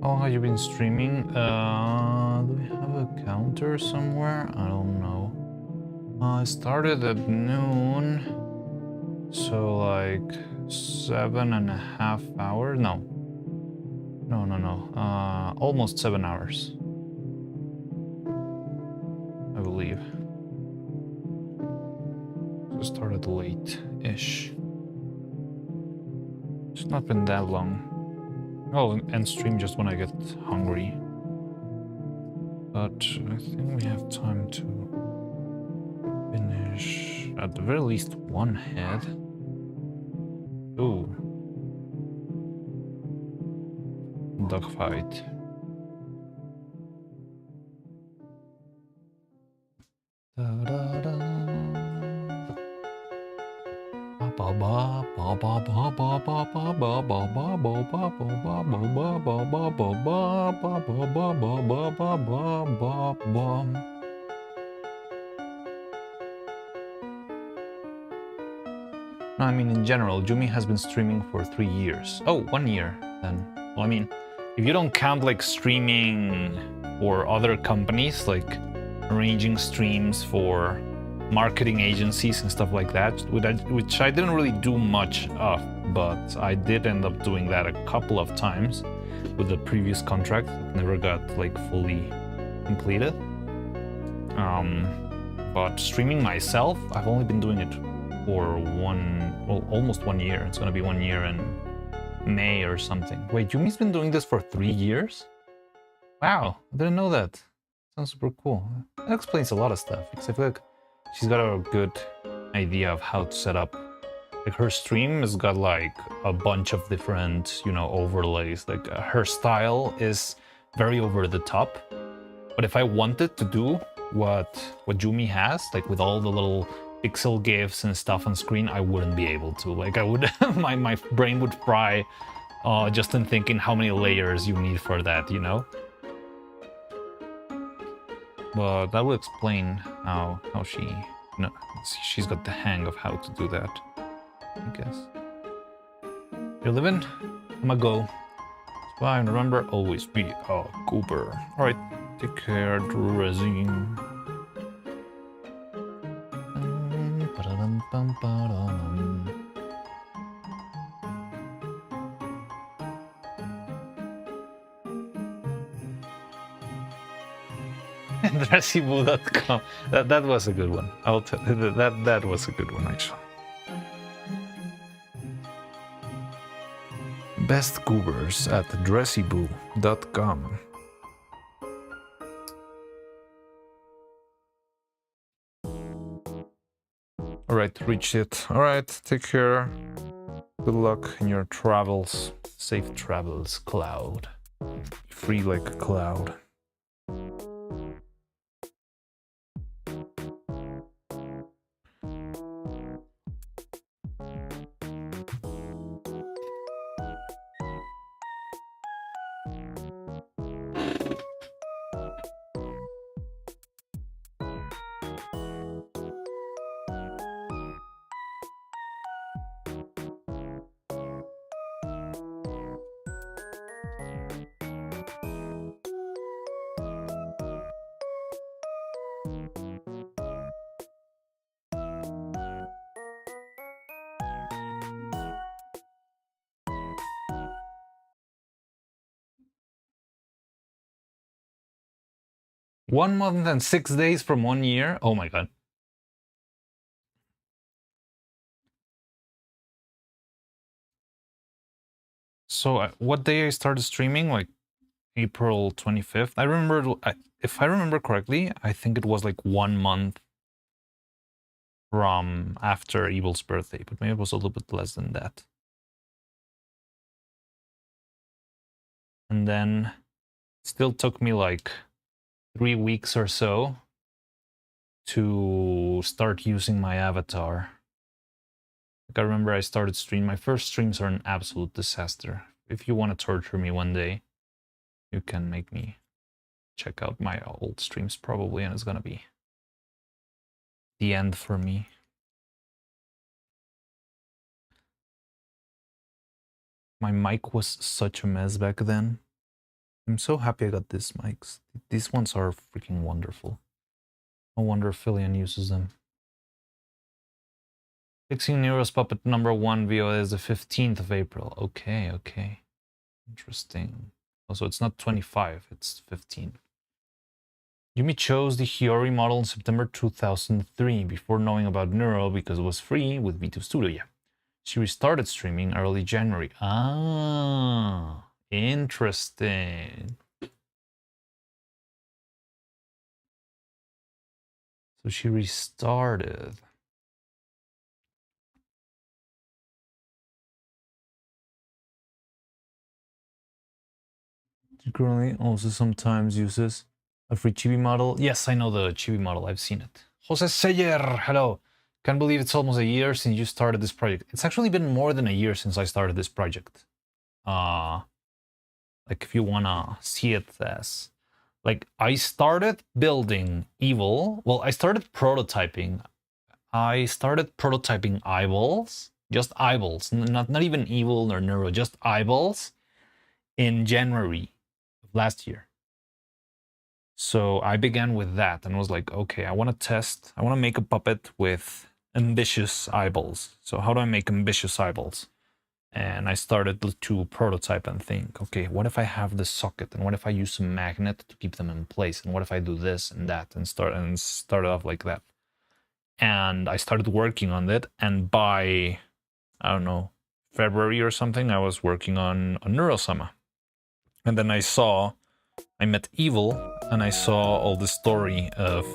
Oh, have you been streaming? Do we have a counter somewhere? I don't know. I started at noon, so like 7.5 hours. No, almost 7 hours, I believe. So started late-ish. It's not been that long. Oh, and stream just when I get hungry. But I think we have time to finish at the very least one head. Ooh. Dogfight. No, I mean, in general, Jumi has been streaming for 3 years. Oh, 1 year, then. Well, I mean, if you don't count, like, streaming for other companies, like arranging streams for marketing agencies and stuff like that, which I didn't really do much of, but I did end up doing that a couple of times with the previous contract that never got, like, fully completed. But streaming myself, I've only been doing it for almost 1 year. It's gonna be 1 year in May or something. Wait, Yumi's been doing this for 3 years? Wow, I didn't know that. Sounds super cool. That explains a lot of stuff, because I feel like she's got a good idea of how to set up. Like, her stream has got like a bunch of different, you know, overlays. Like, her style is very over the top. But if I wanted to do what Yumi has, like with all the little pixel GIFs and stuff on screen, I wouldn't be able to. Like, I would, my brain would fry just in thinking how many layers you need for that, you know? But that will explain how she, you know, she's got the hang of how to do that, I guess. You're living? I'ma go. Fine, remember, always be a goober. Alright, take care, Drizzy. Dressyboo.com. That was a good one. I'll tell you that was a good one, actually. Best goobers at dressyboo.com. Alright, reached it. Alright, take care. Good luck in your travels. Safe travels, Cloud. Free like a cloud. One month and 6 days from 1 year? Oh my god. So what day I started streaming? Like April 25th? I remember, if I remember correctly, I think it was like 1 month from after Evil's birthday, but maybe it was a little bit less than that. And then it still took me like 3 weeks or so to start using my avatar. Like, I remember I started streaming. My first streams are an absolute disaster. If you want to torture me one day, you can make me check out my old streams probably, and it's gonna be the end for me. My mic was such a mess back then. I'm so happy I got these mics. These ones are freaking wonderful. No wonder Philian uses them. Fixing Nero's Puppet number 1 VOD is the 15th of April. Okay, okay. Interesting. Also, it's not 25, it's 15. Yumi chose the Hiyori model in September 2003 before knowing about Neuro because it was free with V2 Studio. Yeah. She restarted streaming early January. Ah, interesting. So she restarted. She currently also sometimes uses a free chibi model. Yes, I know the chibi model. I've seen it. Jose Seyer, hello. Can't believe it's almost a year since you started this project. It's actually been more than a year since I started this project. Like if you wanna see it as, like, I started building Evil. Well, I started prototyping. Eyeballs, just eyeballs, not even Evil or Neuro, just eyeballs in January of last year. So I began with that and was like, okay, I want to test. I want to make a puppet with ambitious eyeballs. So how do I make ambitious eyeballs? And I started to prototype and think, okay, what if I have this socket? And what if I use a magnet to keep them in place? And what if I do this and that and start off like that? And I started working on it. And by, I don't know, February or something, I was working on Neuro-Sama. And then I met Evil, and I saw all the story of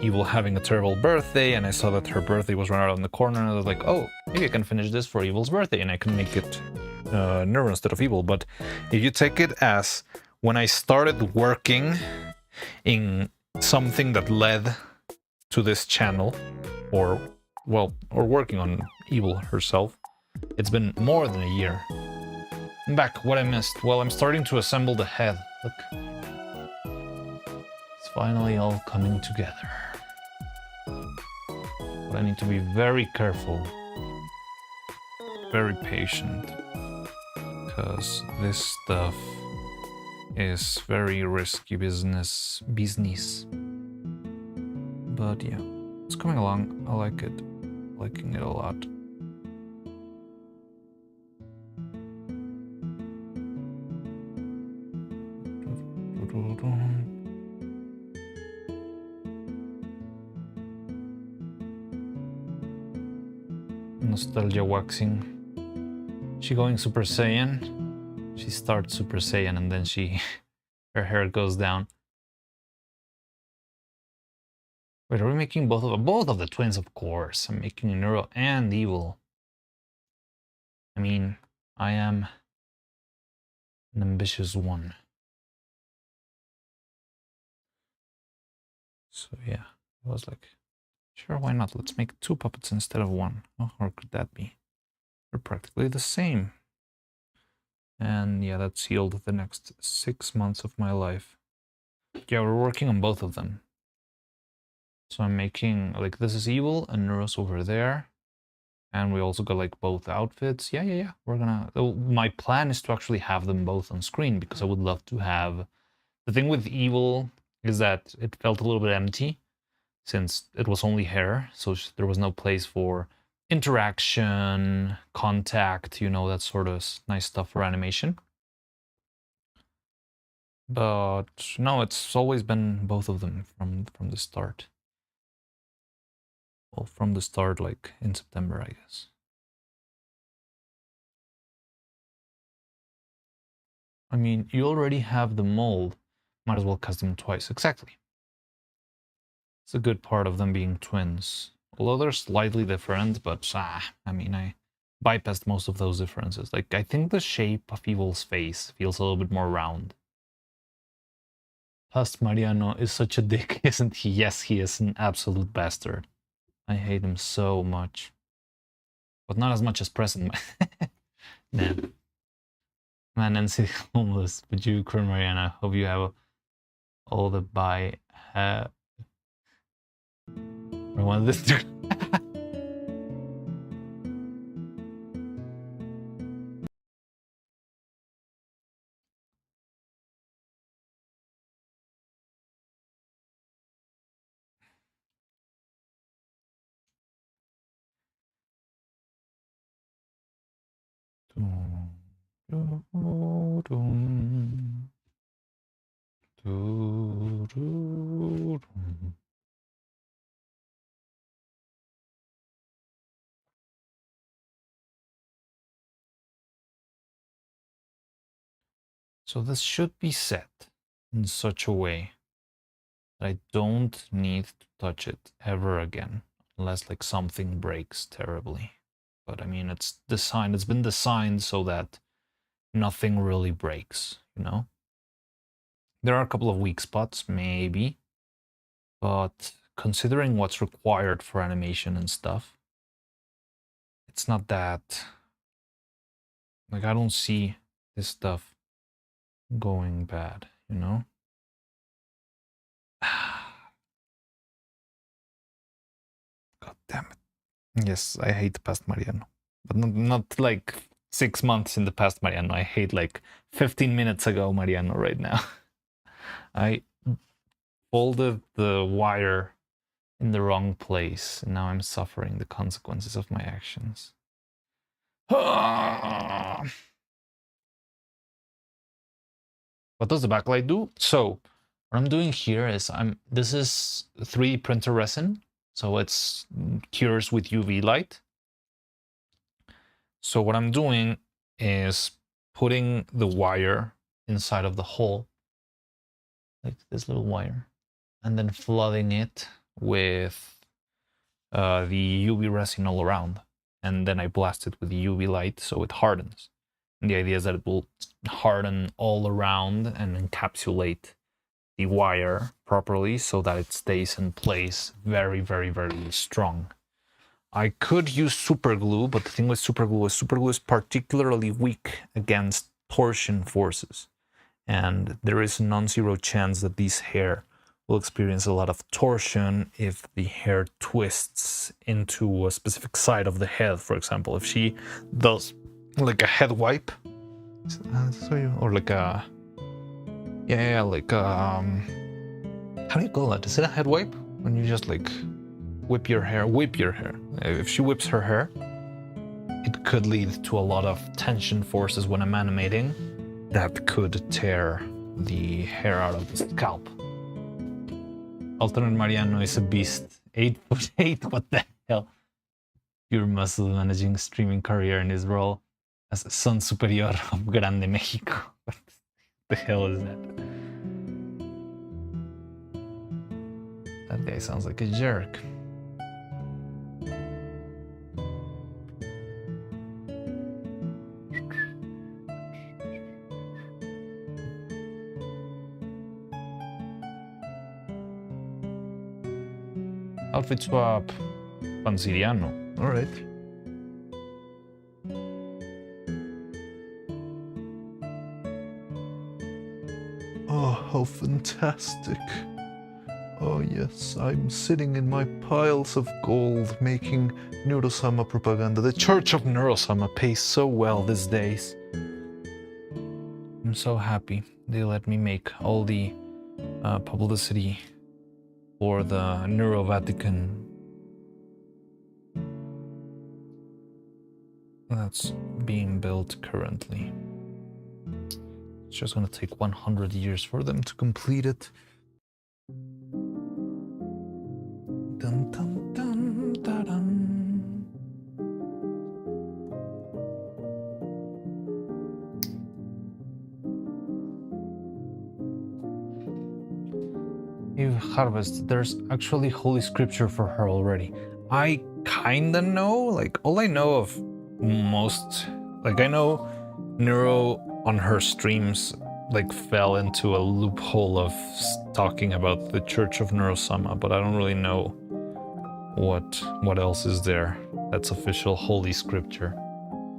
Evil having a terrible birthday, and I saw that her birthday was right around the corner, and I was like, oh, maybe I can finish this for Evil's birthday, and I can make it Neuro instead of Evil. But if you take it as when I started working in something that led to this channel, or working on Evil herself, it's been more than a year. I'm back. What I missed? Well, I'm starting to assemble the head. Look. It's finally all coming together. But I need to be very careful. Very patient. Because this stuff is very risky business. But yeah, it's coming along. I like it. Liking it a lot. Nostalgia waxing. She going Super Saiyan. She starts Super Saiyan and then her hair goes down. Wait, are we making both of the twins? Of course, I'm making Neuro and Evil. I mean, I am an ambitious one. So yeah, I was like, sure, why not? Let's make 2 puppets instead of 1. Oh, or could that be? They're practically the same. And yeah, that sealed the next 6 months of my life. Yeah, we're working on both of them. So I'm making, like, this is Evil and Neuro's over there. And we also got, like, both outfits. Yeah. We're gonna... My plan is to actually have them both on screen because I would love to have... The thing with Evil is that it felt a little bit empty since it was only hair. So there was no place for interaction, contact, you know, that sort of nice stuff for animation. But no, it's always been both of them from the start. Well, from the start, like in September, I guess. I mean, you already have the mold. Might as well custom them twice. Exactly. It's a good part of them being twins. Although they're slightly different, but I mean, I bypassed most of those differences. Like, I think the shape of Evil's face feels a little bit more round. Past Mariano is such a dick, isn't he? Yes, he is an absolute bastard. I hate him so much. But not as much as present. Nah. Man, NC homeless. But you, Kern Mariana, hope you have all the by... I want this to... So this should be set in such a way that I don't need to touch it ever again, unless like something breaks terribly. But I mean, it's been designed so that nothing really breaks, you know? There are a couple of weak spots, maybe, but considering what's required for animation and stuff, it's not that, like, I don't see this stuff going bad, you know? God damn it. Yes, I hate past Mariano. But not like 6 months in the past Mariano. I hate like 15 minutes ago Mariano right now. I folded the wire in the wrong place, and now I'm suffering the consequences of my actions. What does the backlight do? So what I'm doing here is this is 3D printer resin, so it's cures with UV light. So what I'm doing is putting the wire inside of the hole, like this little wire, and then flooding it with the UV resin all around. And then I blast it with the UV light so it hardens. And the idea is that it will harden all around and encapsulate the wire properly so that it stays in place very, very, very strong. I could use super glue, but the thing with super glue is particularly weak against torsion forces. And there is a non-zero chance that this hair will experience a lot of torsion if the hair twists into a specific side of the head. For example, if she does like a head wipe, or like a, like how do you call that? Is it a head wipe? When you just like whip your hair. If she whips her hair, it could lead to a lot of tension forces when I'm animating that could tear the hair out of the scalp. Alternate Mariano is a beast. 8'8", what the hell? Pure muscle managing streaming career in his role as son superior of Grande Mexico. What the hell is that? That guy sounds like a jerk. Outfit swap, Pansiriano. All right. Oh, how fantastic. Oh yes, I'm sitting in my piles of gold making Neuro-Sama propaganda. The Church of Neuro-Sama pays so well these days. I'm so happy they let me make all the publicity for the Neuro-Vatican that's being built currently. It's just gonna take 100 years for them to complete it. Dun, dun, dun, da, dun. Eve Harvest, there's actually holy scripture for her already. I kinda know, like, all I know of most, like, I know Neuro on her streams, like, fell into a loophole of talking about the Church of Neuro-Sama, but I don't really know what else is there that's official holy scripture.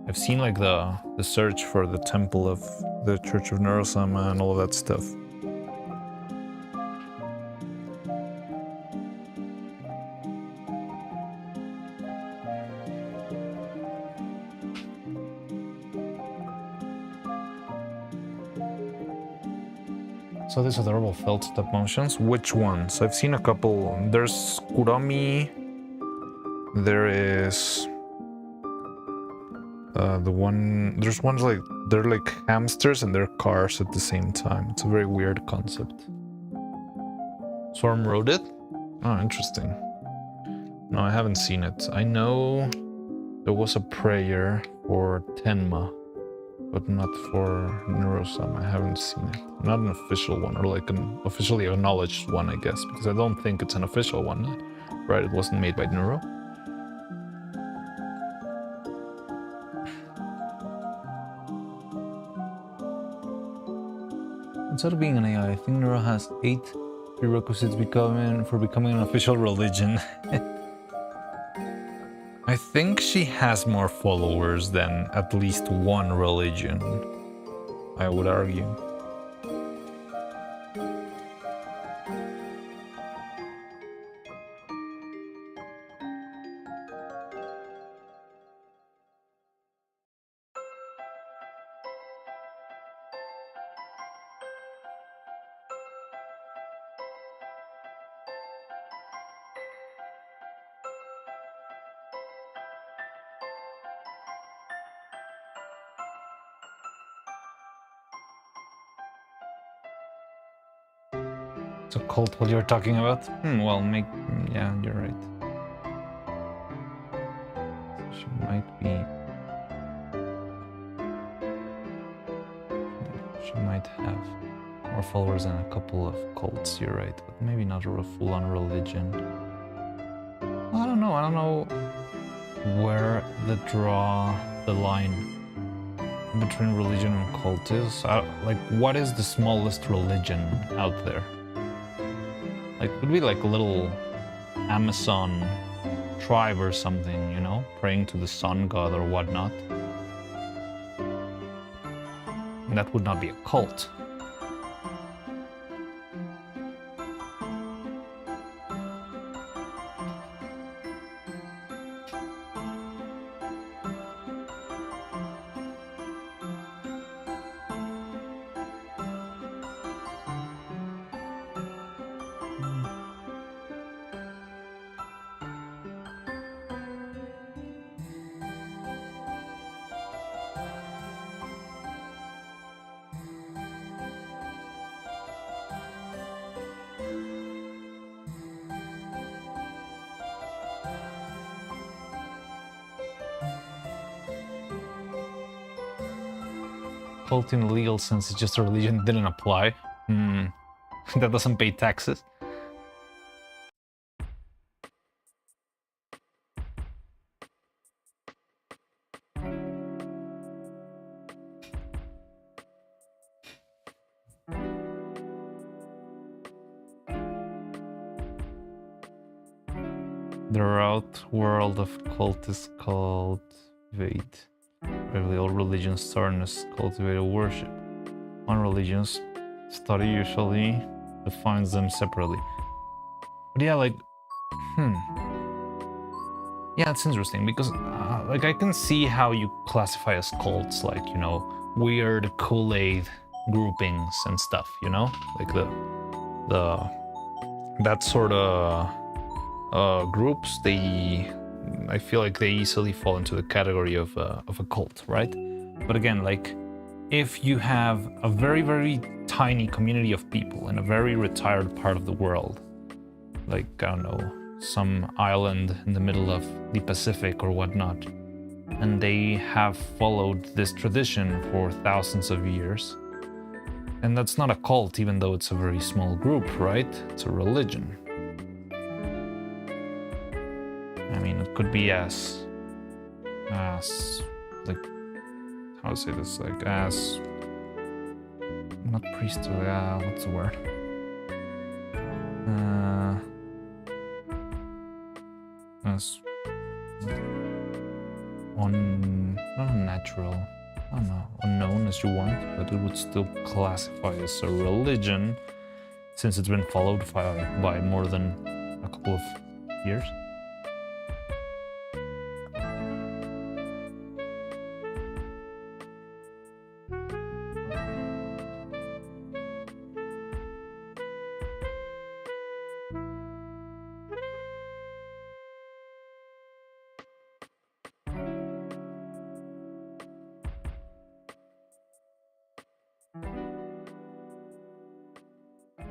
I've seen, like, the search for the temple of the Church of Neuro-Sama and all of that stuff. So these adorable felt stop motions. Which ones? I've seen a couple. There's Kuromi. There is There's ones like, they're like hamsters and they're cars at the same time. It's a very weird concept. Swarm wrote it? Oh, interesting. No, I haven't seen it. I know there was a prayer for Tenma, but not for Neuro-Sama. I haven't seen it. Not an official one, or like an officially acknowledged one, I guess, because I don't think it's an official one, right? It wasn't made by Neuro. Instead of being an AI, I think Neuro has 8 prerequisites for becoming an official religion. I think she has more followers than at least one religion, I would argue. It's a cult what you're talking about? Well, yeah, you're right. She might be... She might have more followers than a couple of cults, you're right. But maybe not a full-on religion. I don't know where draw the line between religion and cult is. Like, what is the smallest religion out there? Like, it would be like a little Amazon tribe or something, you know? Praying to the sun god or whatnot. And that would not be a cult. Cult in the legal sense is just a religion that didn't apply. That doesn't pay taxes. The route world of cultists cultivate. Probably all religions start as cultivated worship. One religion's study usually defines them separately. But yeah, like, yeah, it's interesting because, like, I can see how you classify as cults, like, you know, weird Kool-Aid groupings and stuff, you know, like that sort of groups. I feel like they easily fall into the category of a cult, right? But again, like, if you have a very, very tiny community of people in a very retired part of the world, like, I don't know, some island in the middle of the Pacific or whatnot, and they have followed this tradition for thousands of years, and that's not a cult, even though it's a very small group, right? It's a religion. I mean, it could be as like, how to say this, like, as, not priesthood, what's the word? As not unnatural, I don't know, unknown as you want, but it would still classify as a religion since it's been followed by more than a couple of years.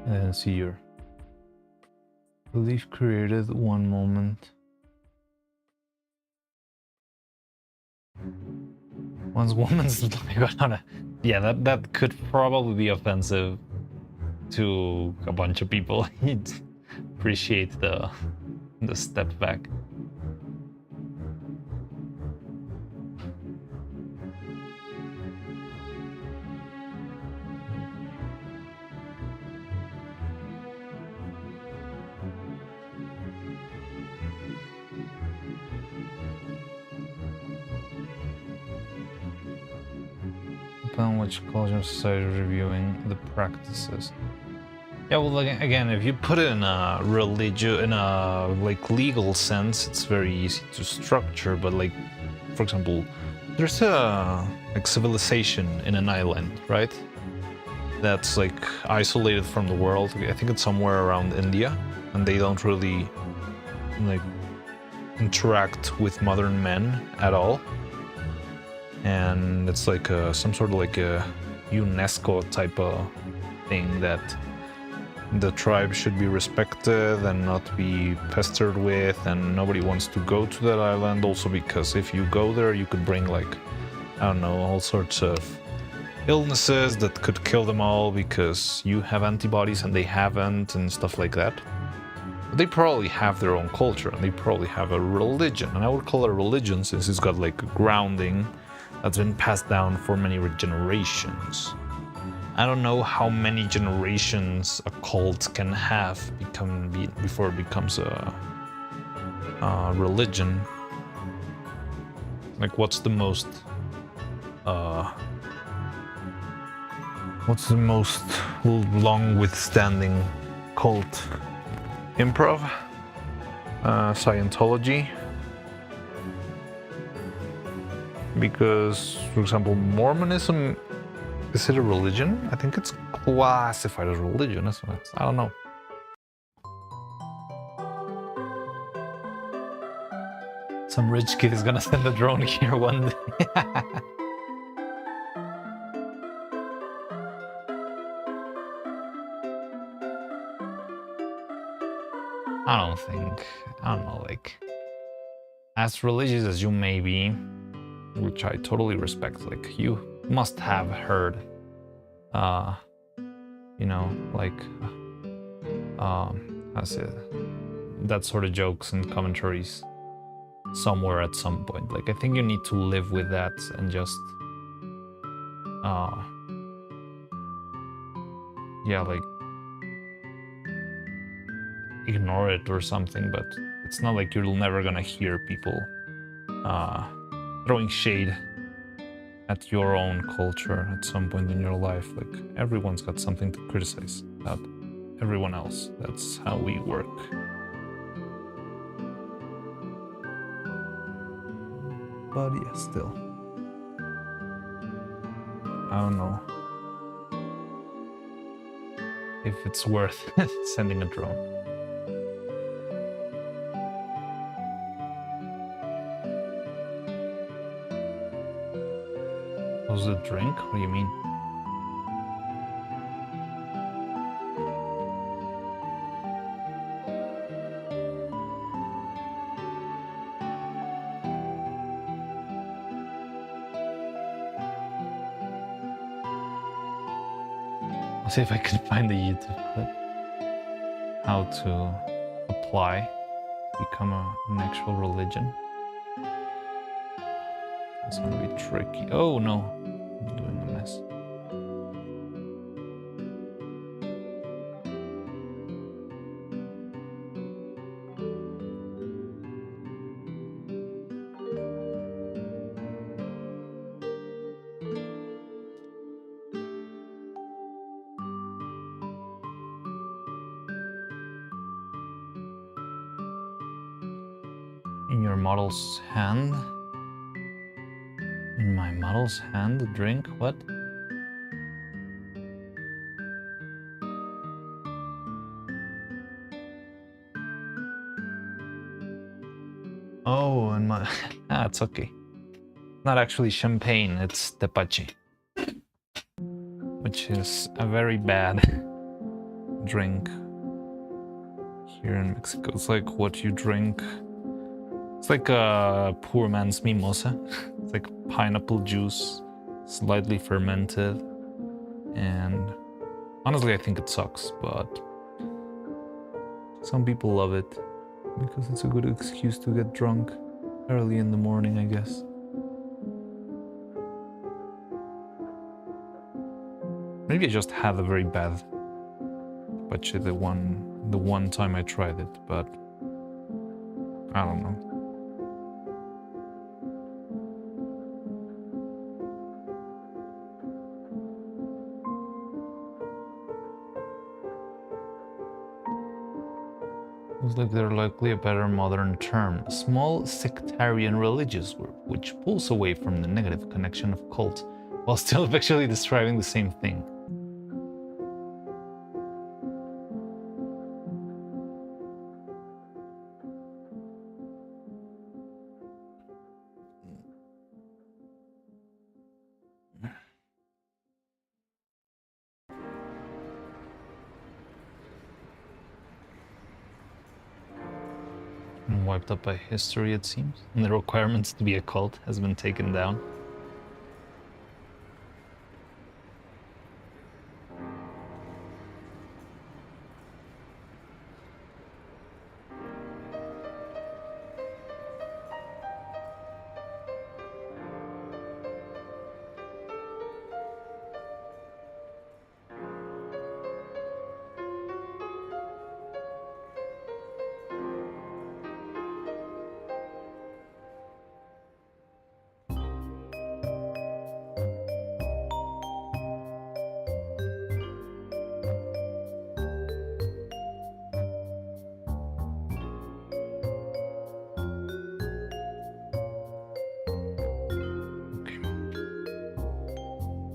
And then see your belief created one moment. One's woman's yeah, that could probably be offensive to a bunch of people. You'd appreciate the step back. Upon which culture society is reviewing the practices. Yeah, well, like, again, if you put it in a like legal sense, it's very easy to structure. But like, for example, there's a like civilization in an island, right? That's like isolated from the world. I think it's somewhere around India, and they don't really like interact with modern men at all. And it's like some sort of like a UNESCO type of thing that the tribe should be respected and not be pestered with, and nobody wants to go to that island also because if you go there you could bring like, I don't know, all sorts of illnesses that could kill them all because you have antibodies and they haven't and stuff like that. But they probably have their own culture and they probably have a religion, and I would call it a religion since it's got like a grounding that's been passed down for many generations. I don't know how many generations a cult can have before it becomes a religion. Like, what's the most long withstanding cult? Improv, Scientology. Because, for example, Mormonism, is it a religion? I think it's classified as religion, isn't it? I don't know. Some rich kid is gonna send a drone here one day. I don't know, like, as religious as you may be, which I totally respect, like, you must have heard, you know, like, how's it, that sort of jokes and commentaries somewhere at some point. Like, I think you need to live with that and just, yeah, like, ignore it or something, but it's not like you're never gonna hear people throwing shade at your own culture at some point in your life. Like, everyone's got something to criticize about everyone else. That's how we work. But yeah, still, I don't know if it's worth sending a drone. Was it a drink? What do you mean? I'll see if I can find the YouTube clip. How to apply to become an actual religion. It's gonna be tricky. Oh no, I'm doing a mess. In your model's hand? In my model's hand, a drink? What? Oh, and my... it's okay. Not actually champagne, it's tepache. Which is a very bad drink here in Mexico. It's like what you drink. It's like a poor man's mimosa. It's like pineapple juice, slightly fermented. And honestly, I think it sucks, but some people love it because it's a good excuse to get drunk early in the morning, I guess. Maybe I just had a very bad batch the one time I tried it, but I don't know. Looks like they're likely a better modern term. A small sectarian religious group which pulls away from the negative connection of cult while still effectively describing the same thing. Wiped up by history, it seems, and the requirements to be a cult has been taken down.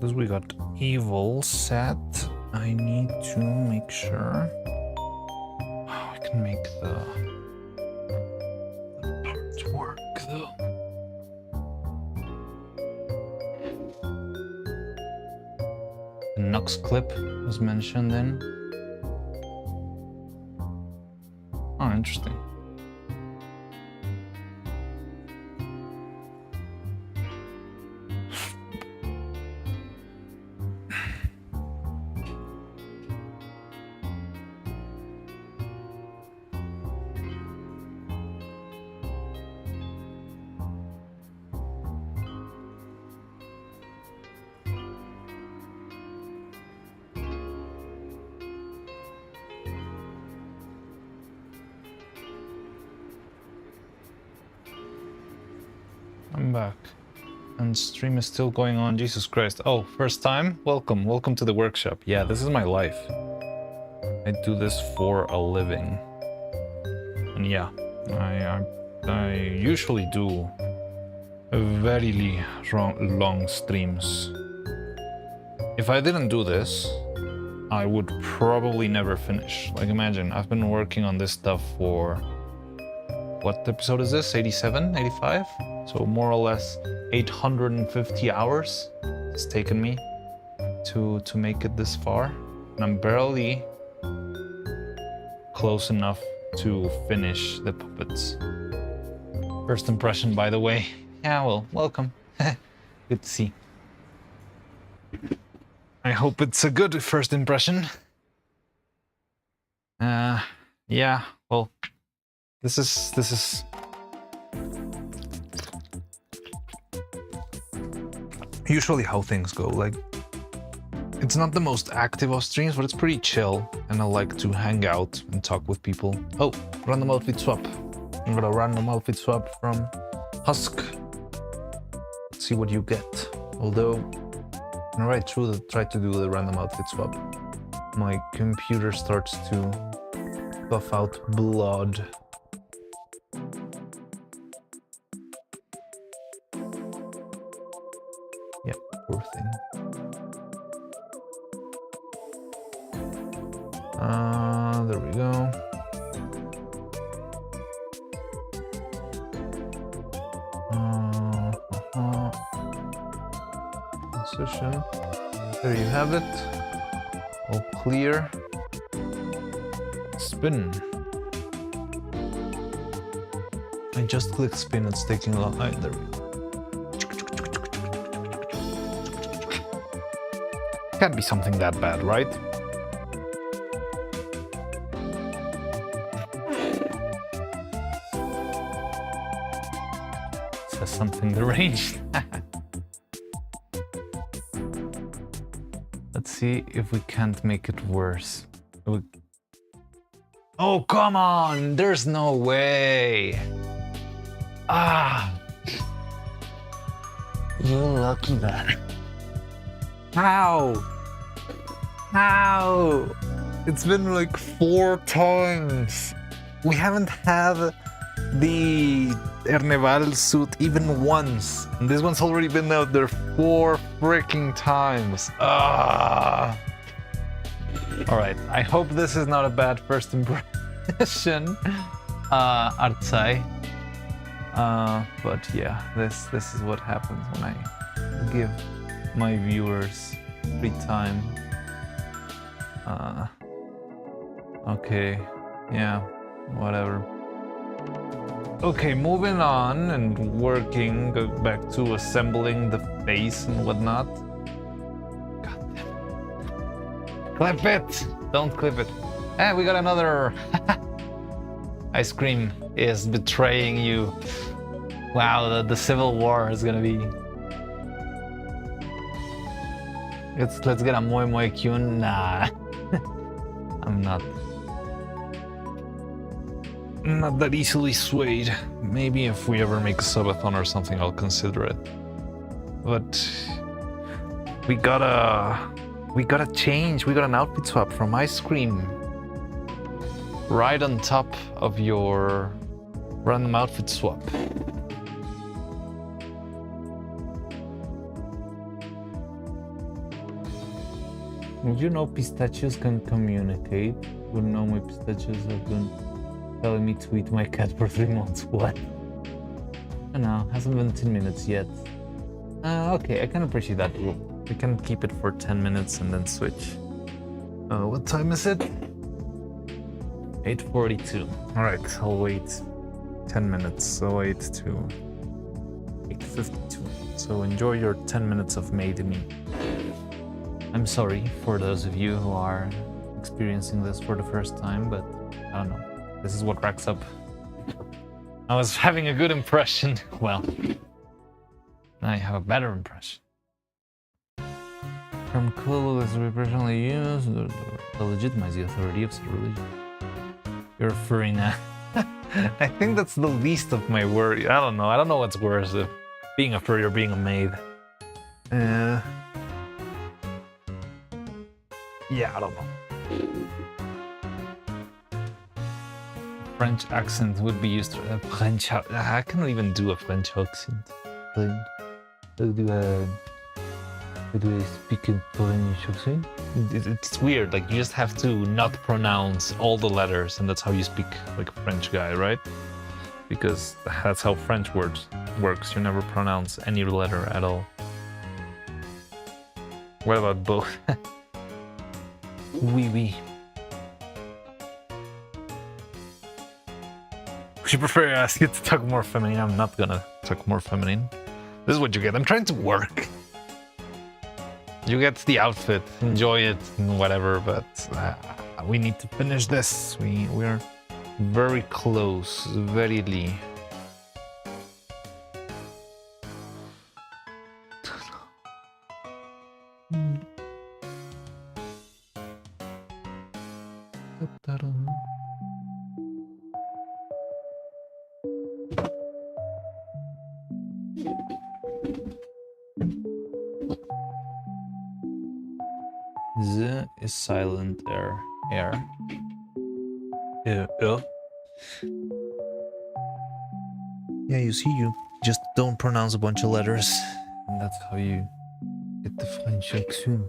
Because we got evil set, I need to make sure I can make the parts work though. The Nux clip was mentioned then. Oh, interesting. I'm back. And stream is still going on. Jesus Christ. Oh, first time? Welcome. Welcome to the workshop. Yeah, this is my life. I do this for a living. And yeah, I usually do very long streams. If I didn't do this, I would probably never finish. Like imagine, I've been working on this stuff for... What episode is this? 87? 85? So more or less 850 hours it's taken me to make it this far. And I'm barely close enough to finish the puppets. First impression, by the way. Yeah, well, welcome. Good to see. I hope it's a good first impression. Yeah, well, this is usually how things go. Like, it's not the most active of streams, but it's pretty chill, and I like to hang out and talk with people. Oh, random outfit swap. I'm gonna random outfit swap from Husk. Let's see what you get. Although, when I try to do the random outfit swap, my computer starts to buff out blood. Yep, poor thing. There we go. Position. There you have it. All clear. Spin. I just click spin, it's taking a long time. There we go. Can't be something that bad, right? Says something deranged. Let's see if we can't make it worse. Oh, come on! There's no way! Ah! You lucky man. How? How? It's been like 4 times. We haven't had the Erneval suit even once. And this one's already been out there 4 freaking times. Ah! Alright, I hope this is not a bad first impression, Artsai. But yeah, this is what happens when I give my viewers free time. Okay, yeah, whatever. Okay, moving on and working, go back to assembling the face and whatnot. God damn it. Clip it! Don't clip it. And we got another. Ice cream is betraying you. Wow, the civil war is gonna be. Let's get a Moi Moi Kyun. Nah. I'm not that easily swayed. Maybe if we ever make a subathon or something, I'll consider it. But we gotta change. We got an outfit swap from ice cream. Right on top of your random outfit swap. You know, pistachios can communicate. You know, my pistachios have been telling me to eat my cat for 3 months. What? I know, hasn't been 10 minutes yet. Okay, I can appreciate that rule. We can keep it for 10 minutes and then switch. What time is it? 8:42. Alright, I'll wait 10 minutes. So wait to 8:52. So enjoy your 10 minutes of made me. I'm sorry for those of you who are experiencing this for the first time, but I don't know. This is what racks up. I was having a good impression. Well, now I have a better impression. From Kulu is personally used to legitimize the authority of said religion. You're a furry now. I think that's the least of my worry. I don't know. I don't know what's worse, being a furry or being a maid. Yeah, I don't know. French accent would be used to French. I cannot even do a French accent. How do I speak in French accent? It's weird. Like you just have to not pronounce all the letters, and that's how you speak like a French guy, right? Because that's how French works. You never pronounce any letter at all. What about both? Oui, oui. Would you prefer I ask you to talk more feminine? I'm not gonna talk more feminine. This is what you get. I'm trying to work. You get the outfit, enjoy it, and whatever, but we need to finish this. We're very close, very lee. Z is silent air. Yeah, you see, you just don't pronounce a bunch of letters. And that's how you get the French accent.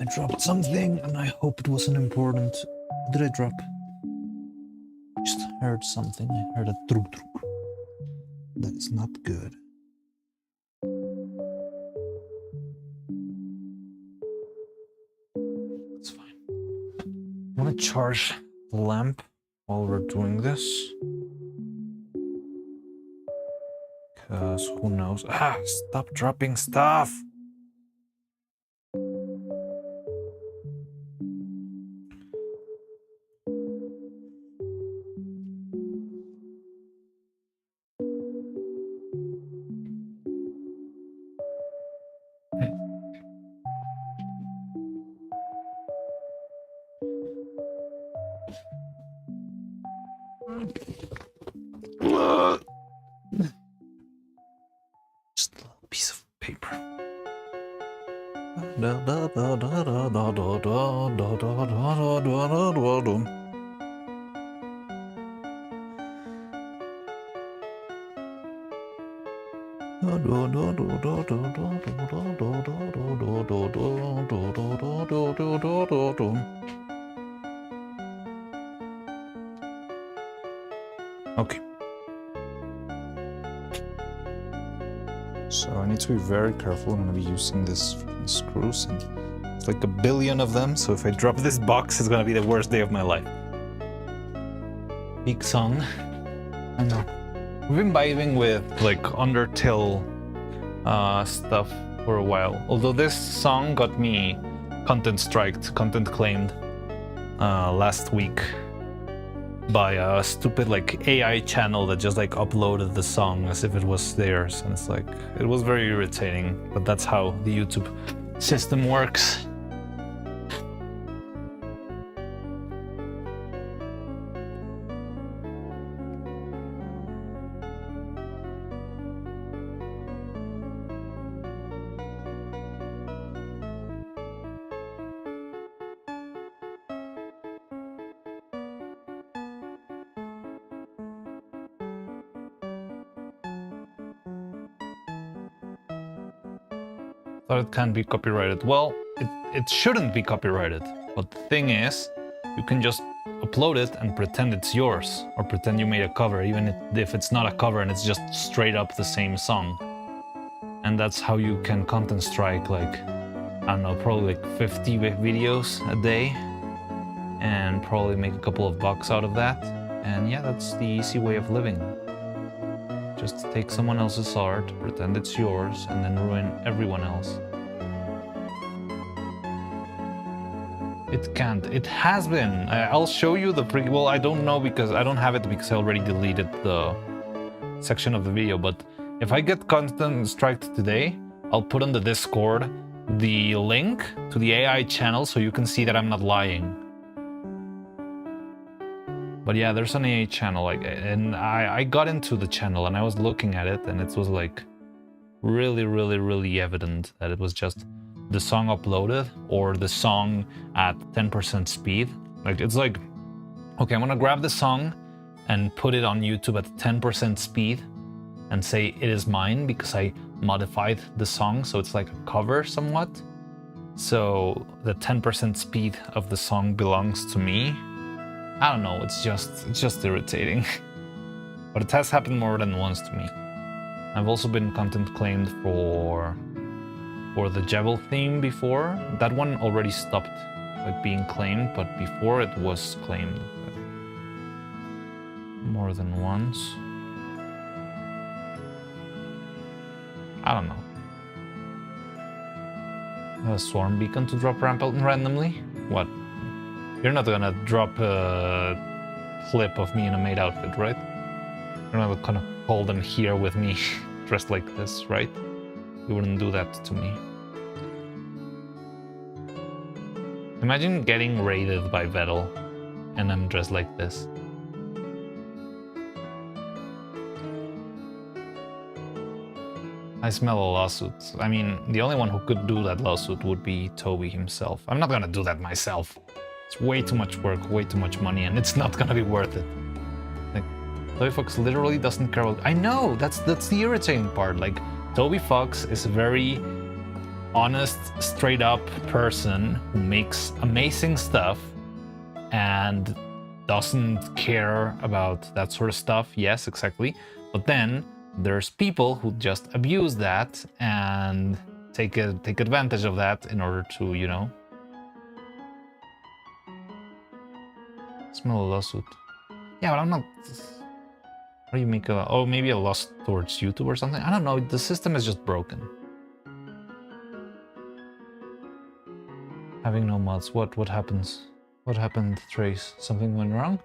I dropped something, and I hope it wasn't important. What did I drop? Just heard something. I heard a truk truk. That is not good. It's fine. want to charge the lamp while we're doing this. Because who knows? Ah, stop dropping stuff! Just a little piece of paper. Okay. So I need to be very careful. I'm gonna be using this freaking screws, and it's like a billion of them. So if I drop this box, it's gonna be the worst day of my life. Big song. I know. We've been vibing with like Undertale stuff for a while. Although this song got me content claimed last week by a stupid like AI channel that just like uploaded the song as if it was theirs, and it's like it was very irritating, but that's how the YouTube system works. Thought it can't be copyrighted. Well, it shouldn't be copyrighted. But the thing is, you can just upload it and pretend it's yours, or pretend you made a cover, even if it's not a cover and it's just straight up the same song. And that's how you can content strike like, I don't know, probably like 50 videos a day, and probably make a couple of bucks out of that. And yeah, that's the easy way of living. Just take someone else's art, pretend it's yours, and then ruin everyone else. It can't. It has been. I'll show you the well, I don't know because I don't have it because I already deleted the section of the video, but if I get content striked today, I'll put on the Discord the link to the AI channel so you can see that I'm not lying. But yeah, there's an AA channel, and I got into the channel and I was looking at it, and it was like really evident that it was just the song uploaded or the song at 10% speed. Like it's like, okay, I'm gonna grab the song and put it on YouTube at 10% speed and say it is mine because I modified the song so it's like a cover somewhat. So the 10% speed of the song belongs to me. I don't know, it's just irritating. But it has happened more than once to me. I've also been content claimed for the Jebel theme before. That one already stopped like being claimed, but before it was claimed more than once. I don't know. A swarm beacon to drop rampant randomly? What? You're not gonna drop a clip of me in a maid outfit, right? You're not gonna call them here with me dressed like this, right? You wouldn't do that to me. Imagine getting raided by Vettel and I'm dressed like this. I smell a lawsuit. I mean, the only one who could do that lawsuit would be Toby himself. I'm not gonna do that myself. It's way too much work, way too much money, and it's not gonna be worth it. Like, Toby Fox literally doesn't care about... I know, that's the irritating part. Like, Toby Fox is a very honest, straight up person who makes amazing stuff and doesn't care about that sort of stuff. Yes, exactly. But then there's people who just abuse that and take advantage of that in order to, you know, smell a lawsuit. Yeah, but I'm not... How do you make a... Oh, maybe a loss towards YouTube or something? I don't know, the system is just broken. Having no mods, what happens? What happened, Trace? Something went wrong?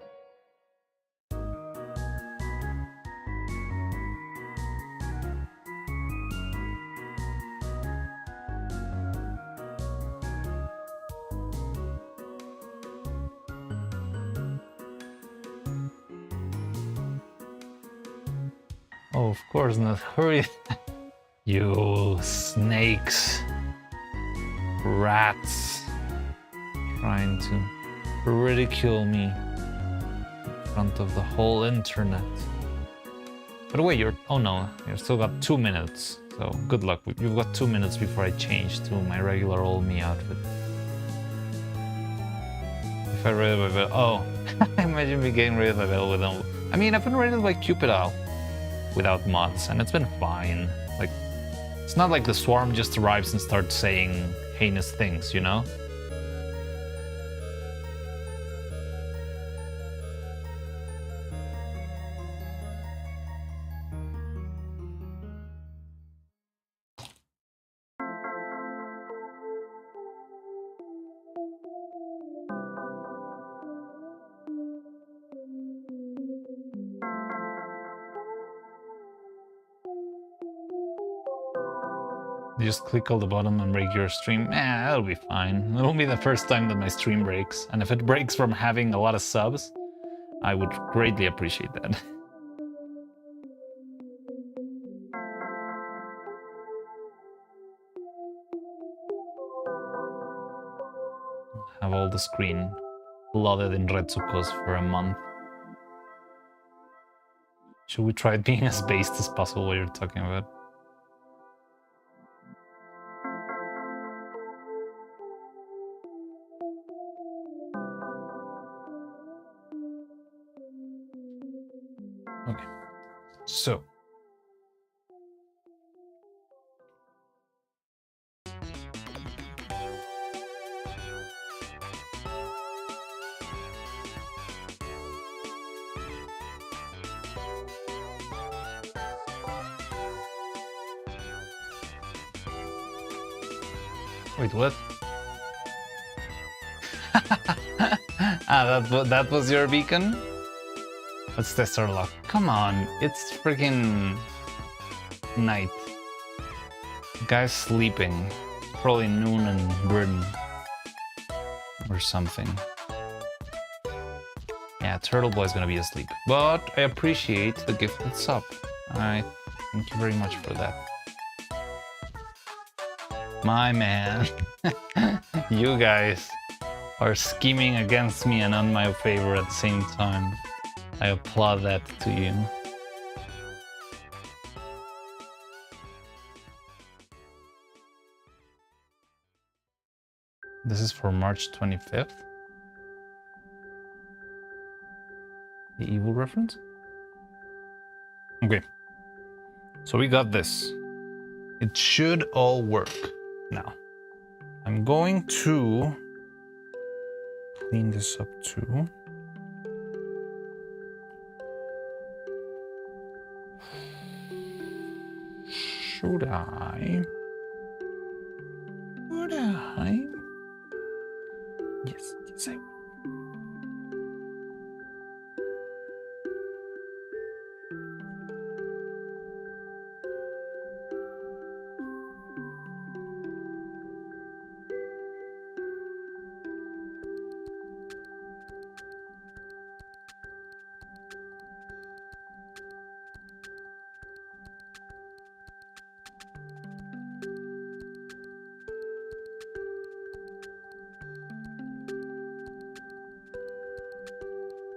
Oh, of course not. Hurry. You snakes. Rats. Trying to ridicule me in front of the whole internet. By the way, you're... Oh no, you've still got 2 minutes. So good luck. You've got 2 minutes before I change to my regular old me outfit. If I rated by Bell... Oh, imagine me getting rated by Bell without... I mean, I've been rated by Cupidal without mods, and it's been fine. Like, it's not like the swarm just arrives and starts saying heinous things, you know? You just click on the bottom and break your stream. That'll be fine. It'll be the first time that my stream breaks. And if it breaks from having a lot of subs, I would greatly appreciate that. Have all the screen flooded in Retsucos for a month. Should we try being as based as possible what you're talking about? Okay, so wait, what? That was your beacon? Let's test our luck. Come on, it's freaking night. The guy's sleeping. Probably noon in Britain. Or something. Yeah, Turtle Boy's gonna be asleep. But I appreciate the gifted sub. Alright, thank you very much for that. My man. You guys are scheming against me and on my favor at the same time. I applaud that to you. This is for March 25th. The evil reference? Okay. So we got this. It should all work. Now, I'm going to clean this up too. Should I? Would I? Yes, yes I will.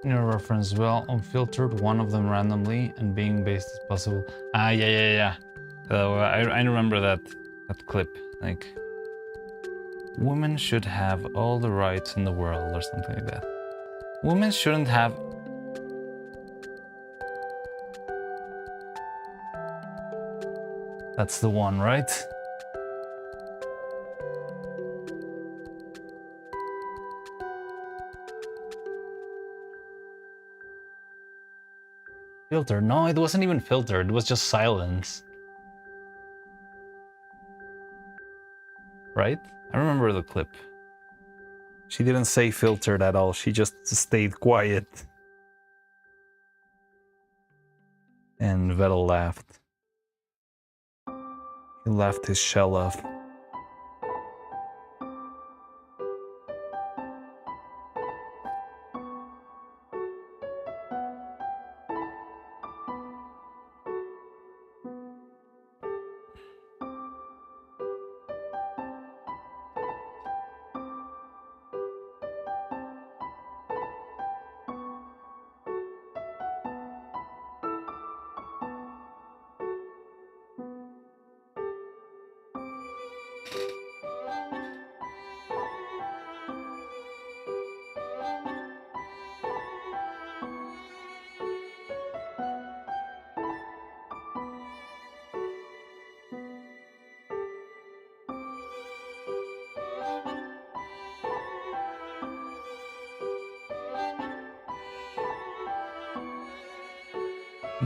Neuro-reference, well, unfiltered, one of them randomly, and being based as possible. Ah, yeah. I remember that clip. Like, women should have all the rights in the world, or something like that. Women shouldn't have... That's the one, right? Filter? No, it wasn't even filtered. It was just silence. Right? I remember the clip. She didn't say filtered at all. She just stayed quiet. And Vettel laughed. He laughed his shell off.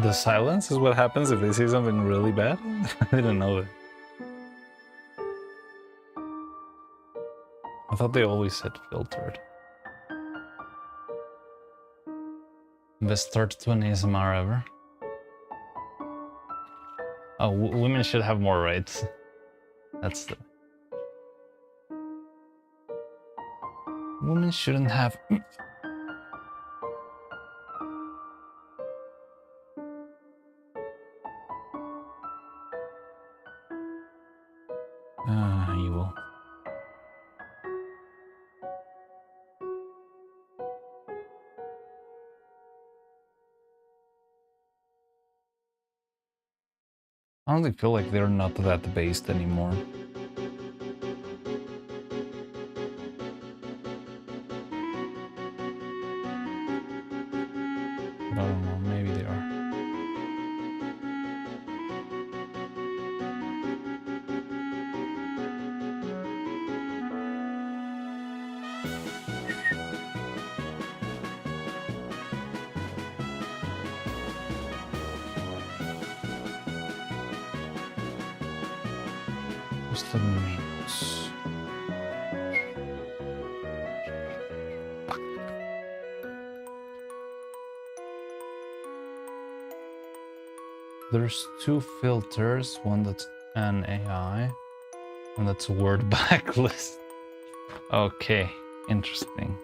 The silence is what happens if they say something really bad? I didn't know that. I thought they always said filtered. Best start to an ASMR ever. Oh, women should have more rights. That's the... Women shouldn't have... You will. I honestly feel like they're not that based anymore. But I don't know, maybe they are. What's the minus? There's two filters, one that's an AI, and that's a word backlist. Okay, interesting.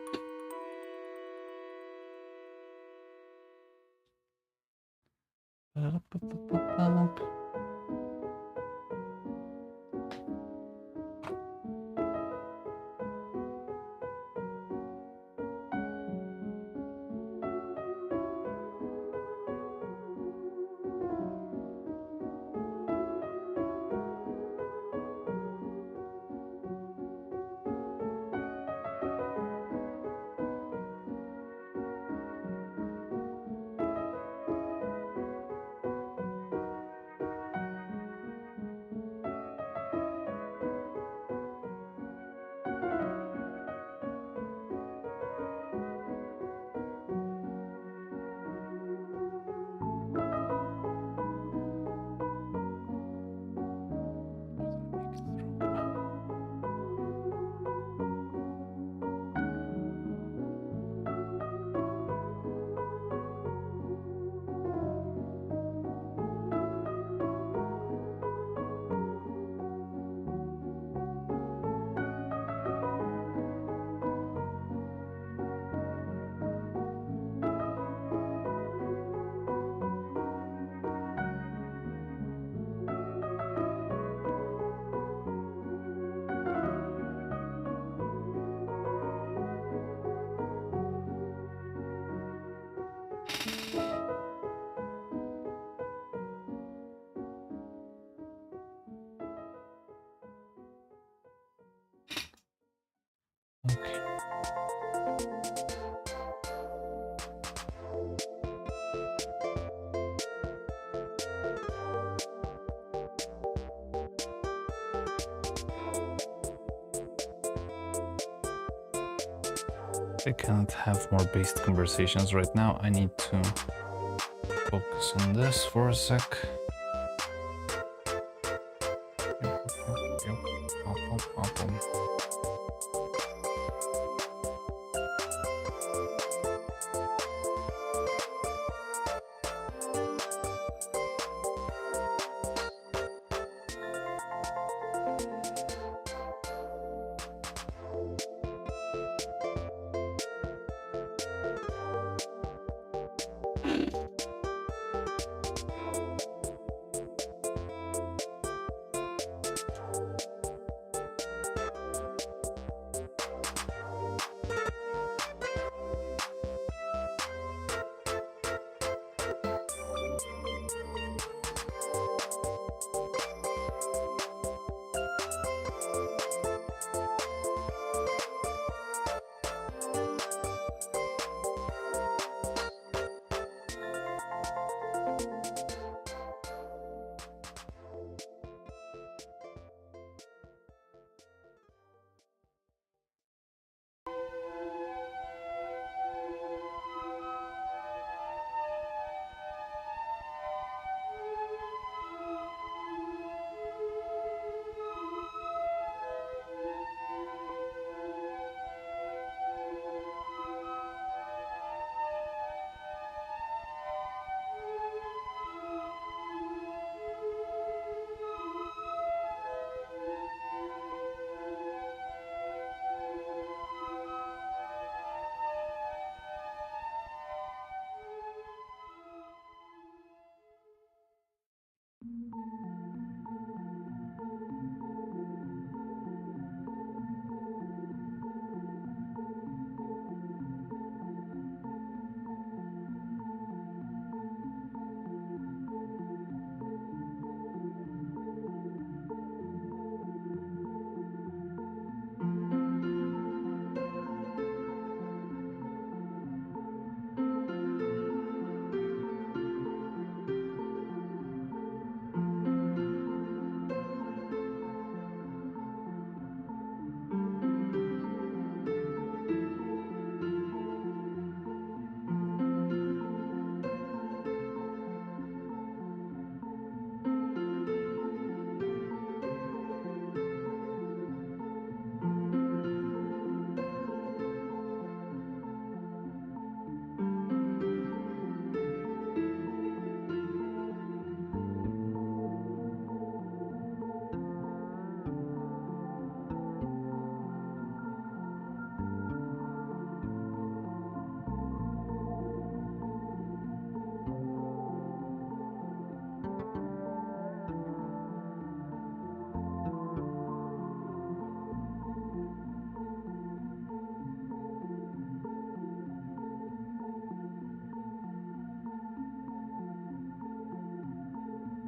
I can't have more based conversations right now. I need to focus on this for a sec.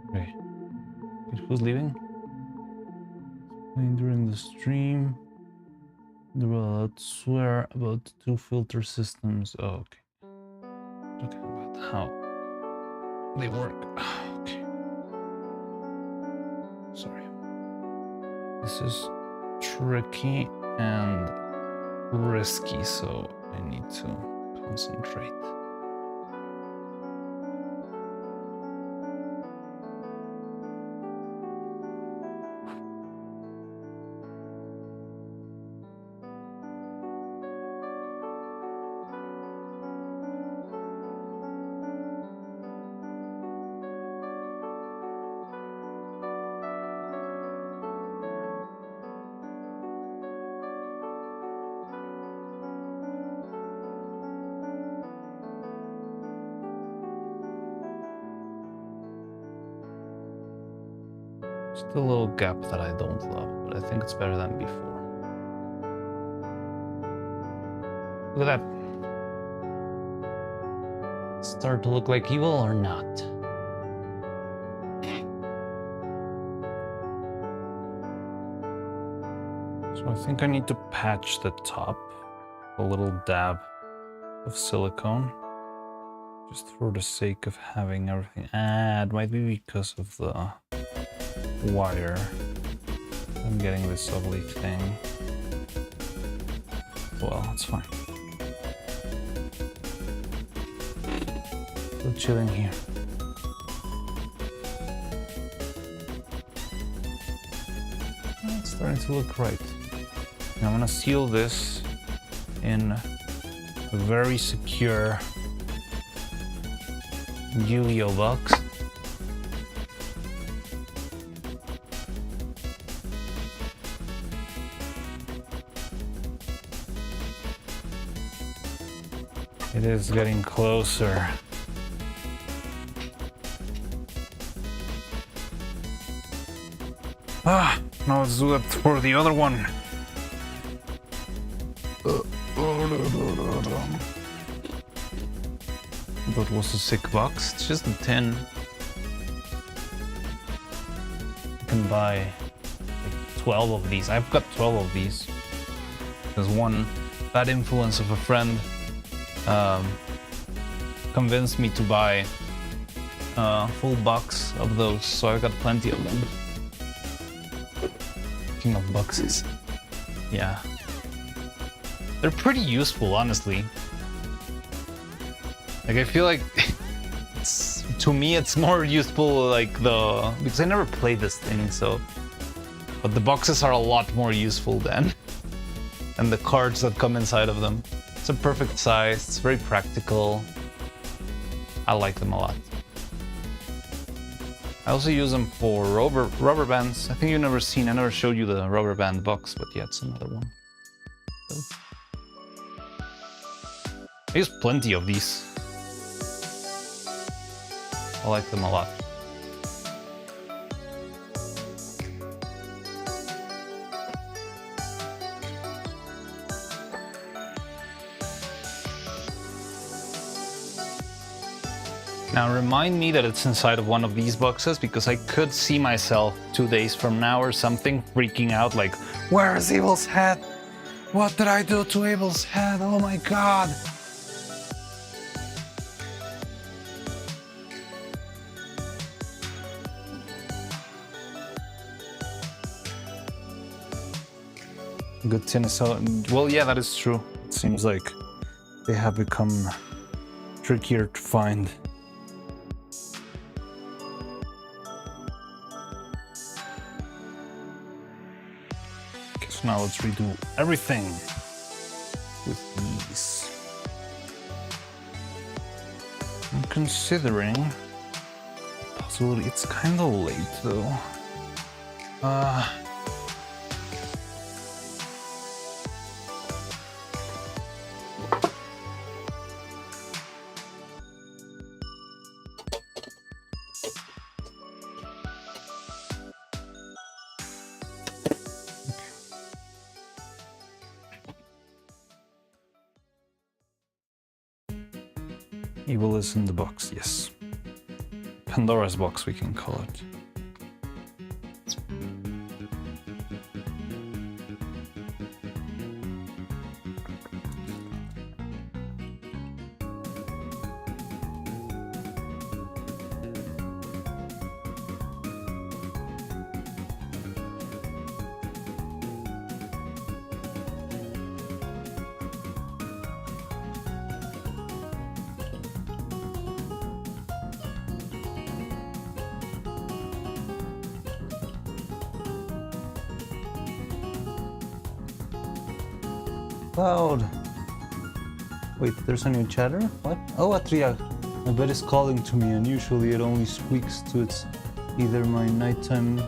Okay. Who's leaving? During the stream, they were allowed to swear about 2 filter systems. Oh, okay. Talking about how they work. Okay. Sorry. This is tricky and risky, so I need to concentrate. Still a little gap that I don't love, but I think it's better than before. Look at that. Start to look like evil or not? So I think I need to patch the top, a little dab of silicone, just for the sake of having everything. It might be because of the wire. I'm getting this ugly thing. Well, it's fine. Still chilling here. starting to look right. Now I'm gonna seal this in a very secure Julio box. It is getting closer. Ah, now let's do it for the other one. That was a sick box. It's just a tin. You can buy like 12 of these. I've got 12 of these. There's one bad influence of a friend convinced me to buy a full box of those, so I got plenty of them. King of boxes. Yeah. They're pretty useful, honestly. Like, I feel like to me it's more useful like because I never played this thing, so, but the boxes are a lot more useful than the cards that come inside of them. It's a perfect size, it's very practical. I like them a lot. I also use them for rubber bands. I think I never showed you the rubber band box, but yeah, it's another one. So, I use plenty of these. I like them a lot. Now remind me that it's inside of one of these boxes, because I could see myself 2 days from now or something freaking out like, where is Abel's head? What did I do to Abel's head? Oh my god! Good tennis. So, well, yeah, that is true. It seems like they have become trickier to find. Okay, so now let's redo everything with these. I'm considering the possibility. It's kind of late though. Evil is in the box, yes. Pandora's box, we can call it. Cloud. Wait, there's a new chatter? What? Oh, Atria. My bed is calling to me, and usually it only squeaks to its either my nighttime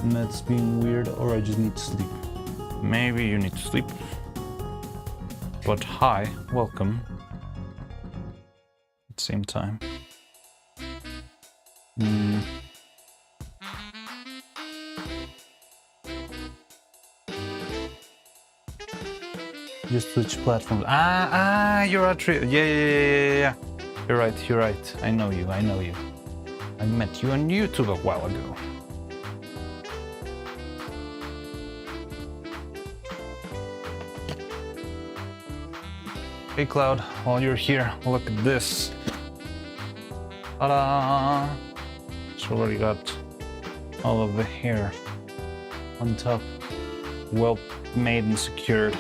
meds being weird or I just need to sleep. Maybe you need to sleep. But hi, welcome. At the same time. Just switch platforms. You're Atria. Yeah. You're right. I know you. I met you on YouTube a while ago. Hey Cloud, while you're here, look at this. Ta-da! It's already got all of the hair on top, well made and secured.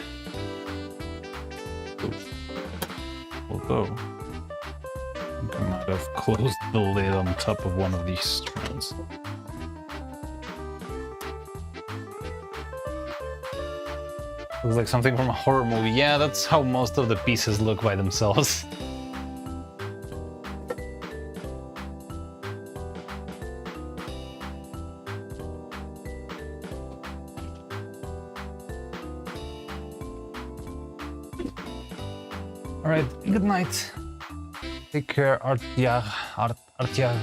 Although, I think I might have closed the lid on top of one of these strands. Looks like something from a horror movie. Yeah, that's how most of the pieces look by themselves. Alright, good night. Take care, Artyag. Artyag.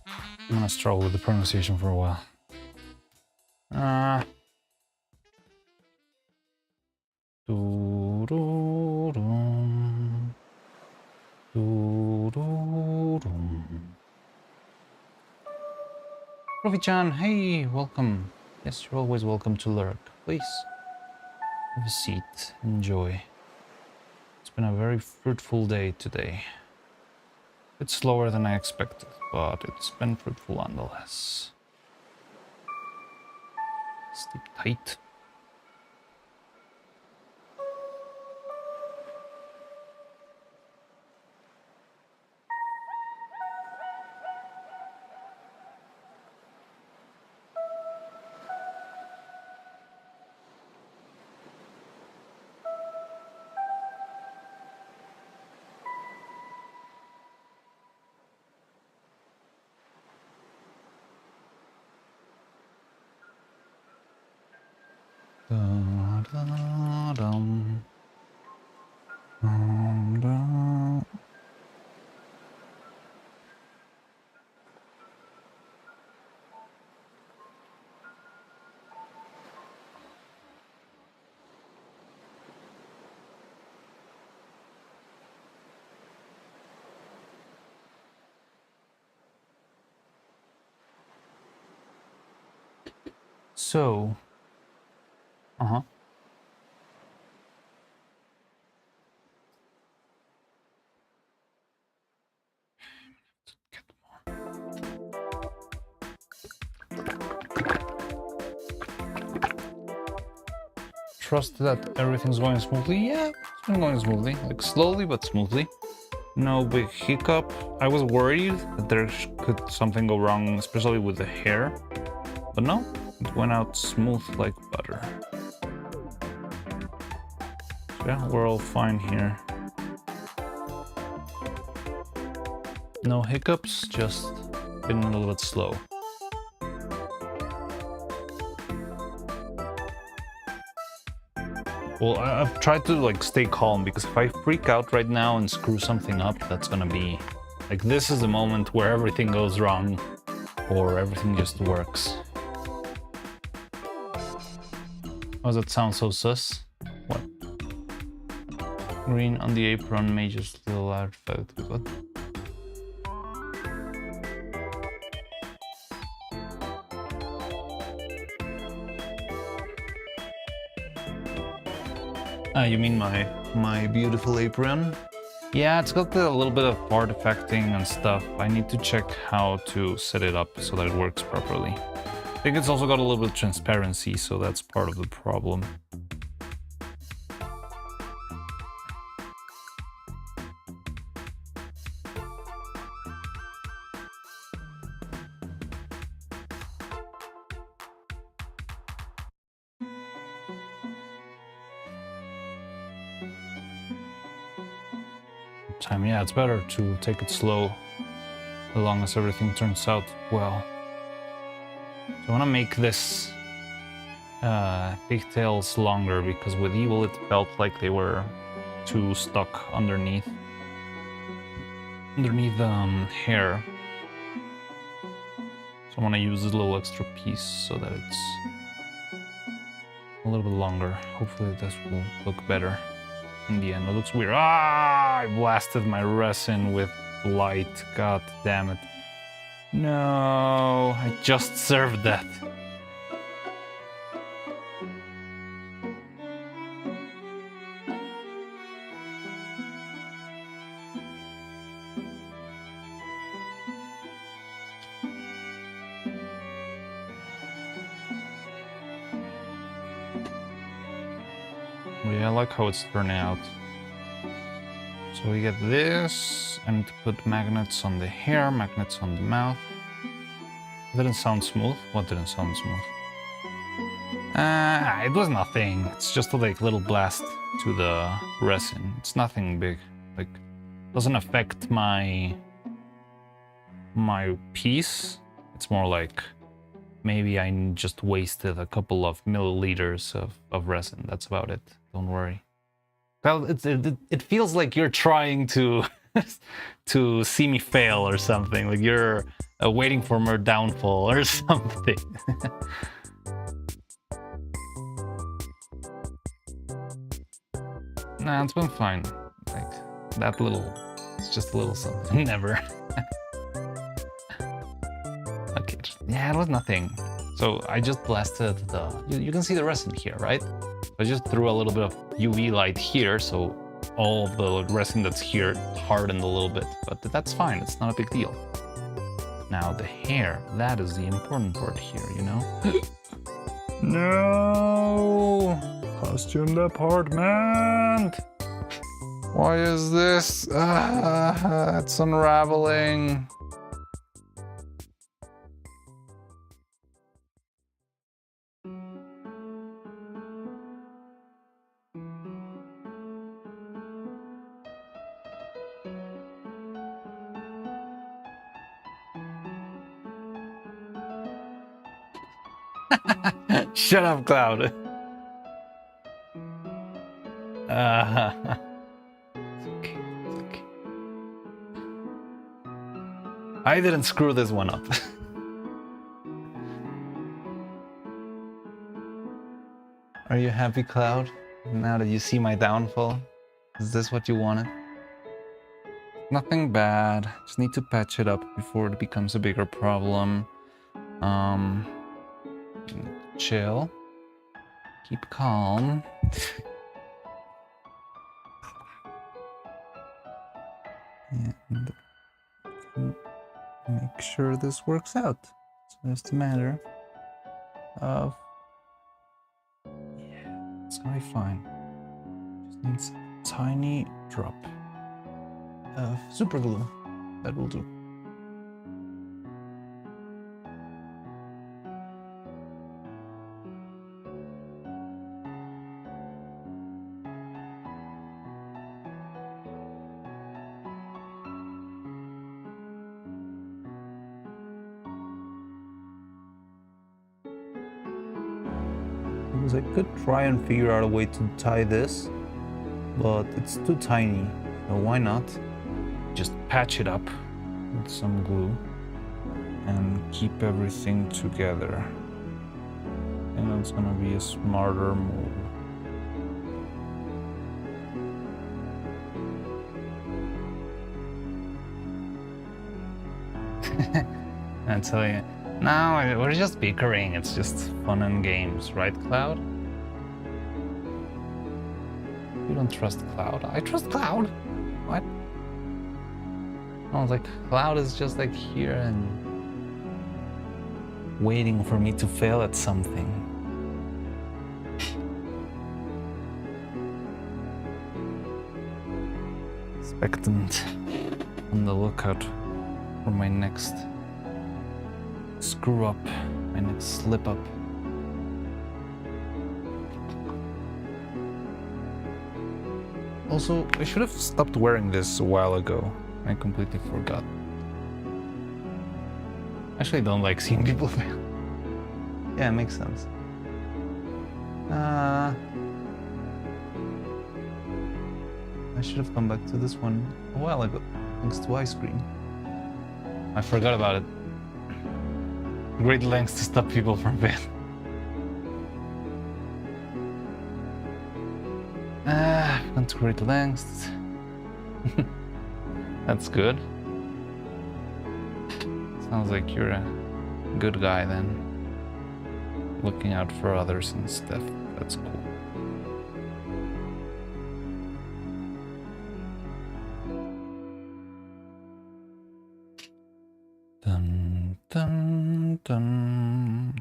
I'm gonna struggle with the pronunciation for a while. Doo-doo-dum. Doo-doo-dum. Profi-chan, hey, welcome. Yes, you're always welcome to lurk. Please, have a seat, enjoy. It's been a very fruitful day today. It's slower than I expected, but it's been fruitful nonetheless. Sleep tight. Da-da-dum. Da-da. So, trust that everything's going smoothly. Yeah, it's been going smoothly, like slowly but smoothly. No big hiccup. I was worried that there could something go wrong, especially with the hair, but no, it went out smooth like butter. So yeah, we're all fine here. No hiccups, just been a little bit slow. Well, I've tried to like stay calm, because if I freak out right now and screw something up, that's gonna be like, this is the moment where everything goes wrong or everything just works. Oh, does that sound so sus? What? Green on the apron, major's little artifact. What? You mean my beautiful apron? Yeah, it's got a little bit of artifacting and stuff. I need to check how to set it up so that it works properly. I think it's also got a little bit of transparency, so that's part of the problem. Yeah, it's better to take it slow as long as everything turns out well. So I want to make this pigtails longer, because with Evil it felt like they were too stuck underneath hair. So I want to use this little extra piece so that it's a little bit longer. Hopefully this will look better. In the end, it looks weird. I blasted my resin with light. God damn it. No, I just served that. Yeah, I like how it's turning out. So we get this. I need to put magnets on the hair, magnets on the mouth. Didn't sound smooth. What didn't sound smooth? It was nothing. It's just a like little blast to the resin. It's nothing big. Like, doesn't affect my piece. It's more like maybe I just wasted a couple of milliliters of resin. That's about it. Don't worry. Well, it feels like you're trying to to see me fail or something. Like you're waiting for my downfall or something. Nah, it's been fine. Like that little, it's just a little something. Never. Okay, yeah, it was nothing. So I just blasted the. You can see the resin here, right? I just threw a little bit of UV light here, so all of the resin that's here hardened a little bit. But that's fine. It's not a big deal. Now the hair, that is the important part here, you know? No! Costume department! Why is this? It's unraveling. Shut up, Cloud. It's okay. It's okay. I didn't screw this one up. Are you happy, Cloud? Now that you see my downfall? Is this what you wanted? Nothing bad. Just need to patch it up before it becomes a bigger problem. Chill. Keep calm. And make sure this works out. So it's a matter of... Yeah, it's gonna be fine. Just needs a tiny drop of super glue. That will do. Because I could try and figure out a way to tie this, but it's too tiny, so why not just patch it up with some glue and keep everything together. And it's gonna be a smarter move. I tell you, no, we're just bickering. It's just fun and games, right, Cloud? You don't trust Cloud. I trust Cloud. What? I was like, Cloud is just like here and waiting for me to fail at something. Expectant, on the lookout for my next screw up, my next slip up. Also, I should have stopped wearing this a while ago. I completely forgot. Actually, I don't like seeing people fail. Yeah, it makes sense. I should have come back to this one a while ago, thanks to ice cream. I forgot about it. Great lengths to stop people from failing. I've gone to great lengths. That's good. Sounds like you're a good guy then. Looking out for others and stuff. That's cool. Dun dun dun.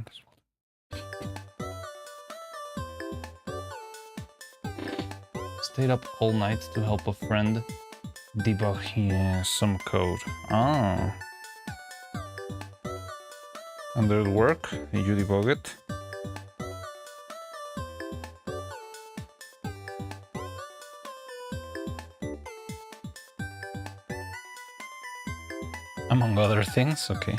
Stayed up all night to help a friend debug some code. Ah. And did it work? Did you debug it? Among other things, okay.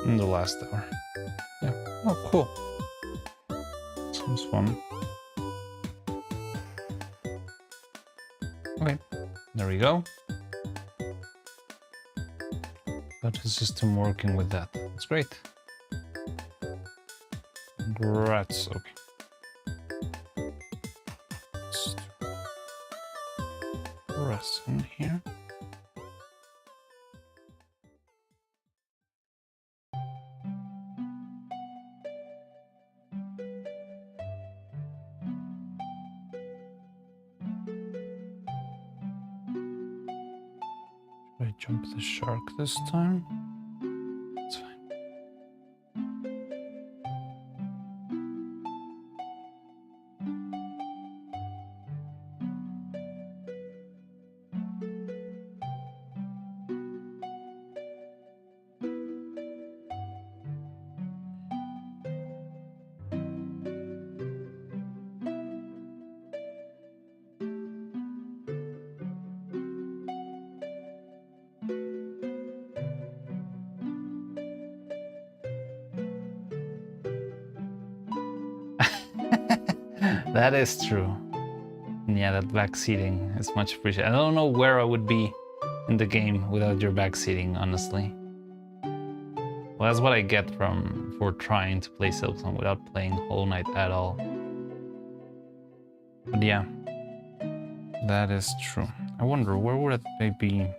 In the last hour. Yeah. Oh, cool. Sounds fun. Okay, there we go. Got his system working with that. That's great. Congrats. Okay. Just press in here. Should I jump the shark this time? It's fine. That is true. Yeah, that backseating is much appreciated. I don't know where I would be in the game without your backseating, honestly. Well, that's what I get for trying to play Silksong without playing Hollow Knight at all. But yeah, that is true. I wonder, where would it be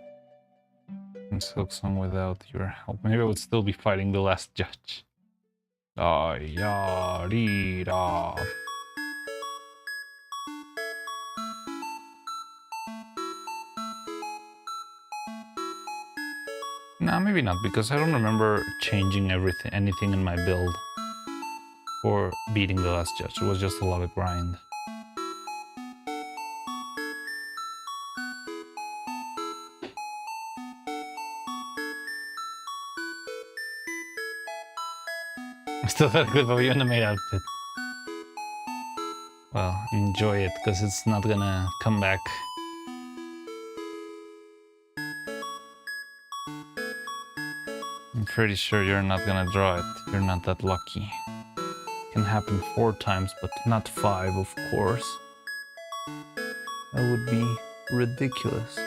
in Silksong without your help? Maybe I would still be fighting the last judge. Da-ya-dee-da. Nah, maybe not, because I don't remember changing anything in my build for beating the last judge. It was just a lot of grind. I still got a clip of you in the maid outfit. Well, enjoy it, because it's not gonna come back. I'm pretty sure you're not gonna draw it. You're not that lucky. It can happen 4 times, but not 5, of course. That would be ridiculous.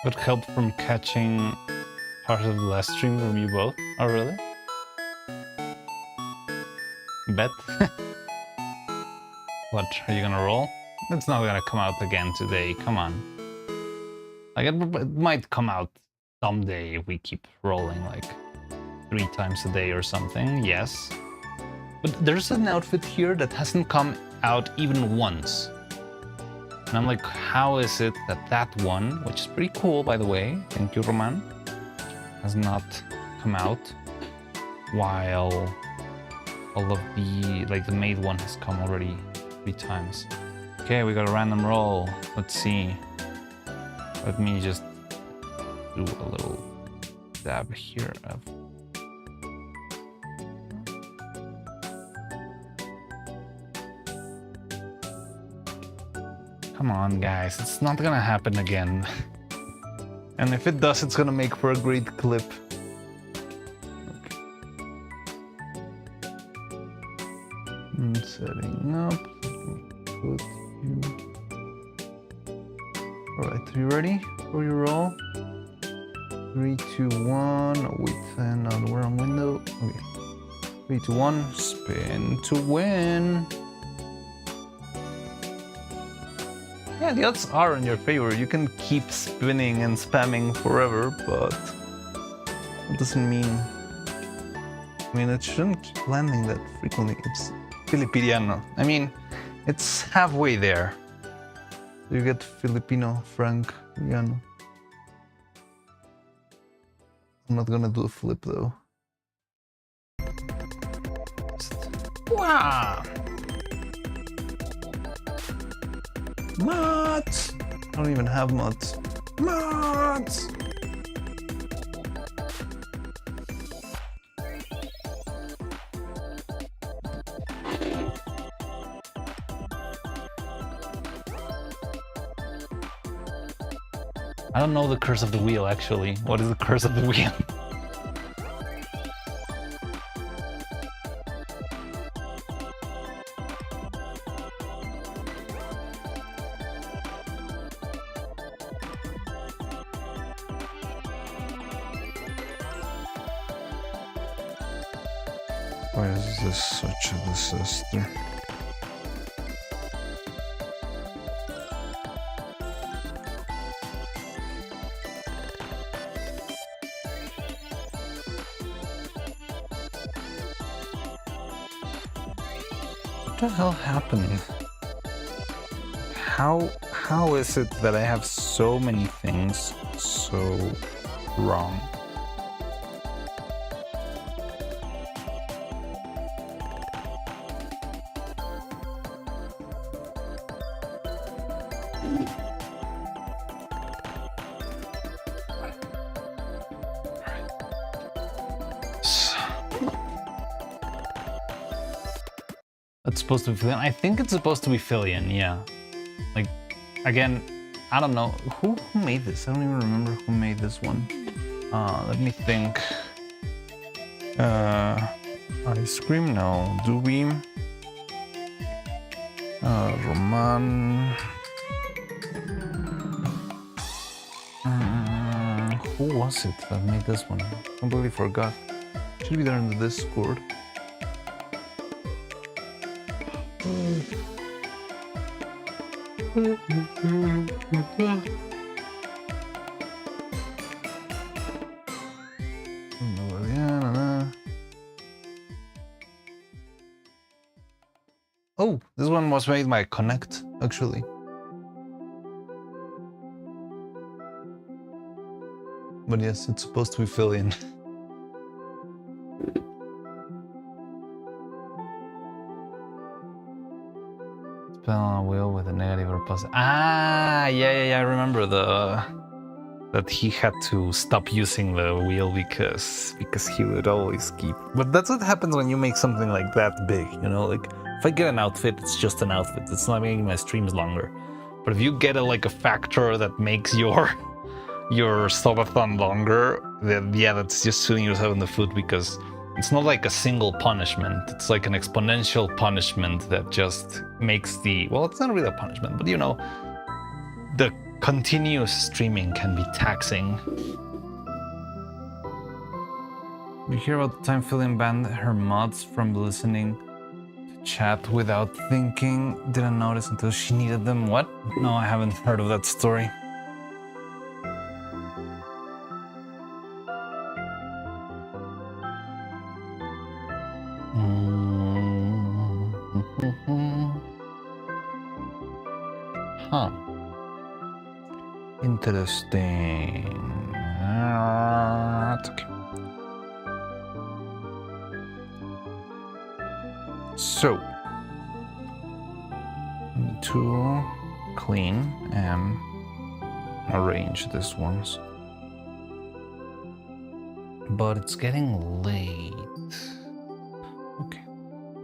Got help from catching part of the last stream from you both. Oh, really? Bet? What, are you gonna roll? It's not gonna come out again today, come on. Like, it might come out someday if we keep rolling, like, 3 times a day or something, yes. But there's an outfit here that hasn't come out even once. And I'm like, how is it that that one, which is pretty cool, by the way, thank you, Roman, has not come out, while all of the, like, the maid one has come already 3 times. Okay, we got a random roll. Let's see. Let me just do a little dab here of... Come on, guys, it's not gonna happen again. And if it does, it's gonna make for a great clip. Okay. Setting up. Put you. Alright, are you ready for your roll? 3, 2, 1. Oh, wait, and on the wrong window. Okay. 3, 2, 1. Spin to win. Yeah, the odds are in your favor. You can keep spinning and spamming forever, but that doesn't mean... I mean, it shouldn't keep landing that frequently. It's Filipiniano. I mean, it's halfway there. You get Filipino, Frank, Yano. I'm not gonna do a flip though. Wow! Mods! I don't even have mods. Mods! I don't know the curse of the wheel, actually. What is the curse of the wheel? Why is this such a disaster? What the hell happened? How is it that I have so many things so wrong? It's supposed to be Fillion. I think it's supposed to be Fillion, yeah. Like, again, I don't know. Who made this? I don't even remember who made this one. Let me think. Ice cream? No. Doobie? Roman. Who was it that made this one? I completely forgot. Should be there in the Discord. Oh, this one was made by Connect, actually. But yes, it's supposed to be Fillion. Spin on a wheel with a negative or positive. Ah, yeah. I remember that he had to stop using the wheel because he would always keep. But that's what happens when you make something like that big, you know? Like, if I get an outfit, it's just an outfit. It's not making my streams longer. But if you get a factor that makes your subathon longer, then yeah, that's just shooting yourself in the foot, because it's not like a single punishment. It's like an exponential punishment that just makes well, it's not really a punishment, but you know, the continuous streaming can be taxing. We hear about the time Fillion banned her mods from listening to chat without thinking. Didn't notice until she needed them. What? No, I haven't heard of that story. Huh. Interesting. It's okay. So, I need to clean and arrange these ones. But it's getting late. Okay,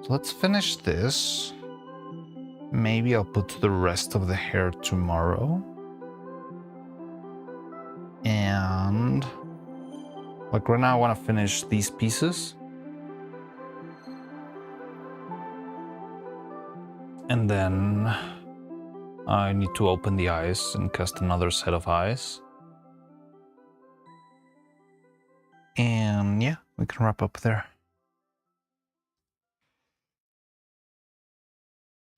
so let's finish this. Maybe I'll put the rest of the hair tomorrow. And like right now I want to finish these pieces. And then I need to open the eyes and cast another set of eyes. And yeah, we can wrap up there.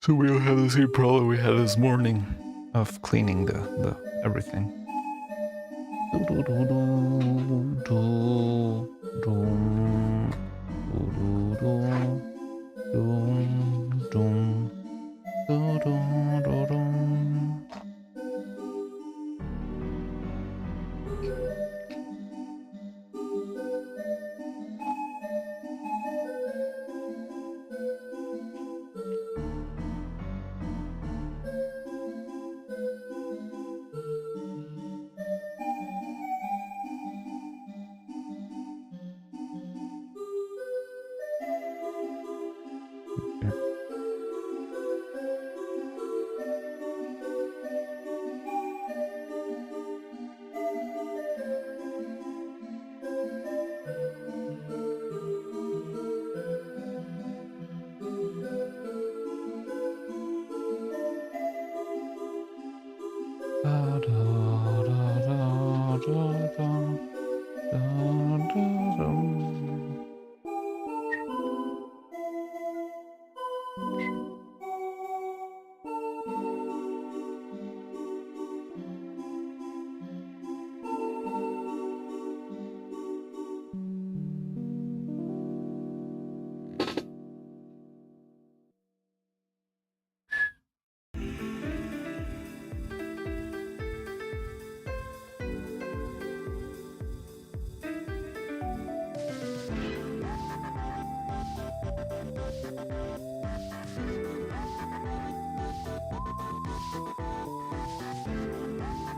So we don't have the same problem we had this morning of cleaning the everything.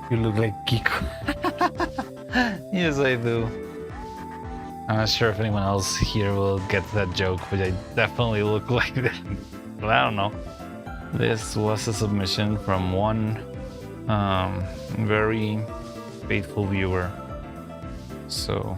You look like Kiko. Yes, I do. I'm not sure if anyone else here will get that joke, but I definitely look like that. But I don't know. This was a submission from one very faithful viewer. So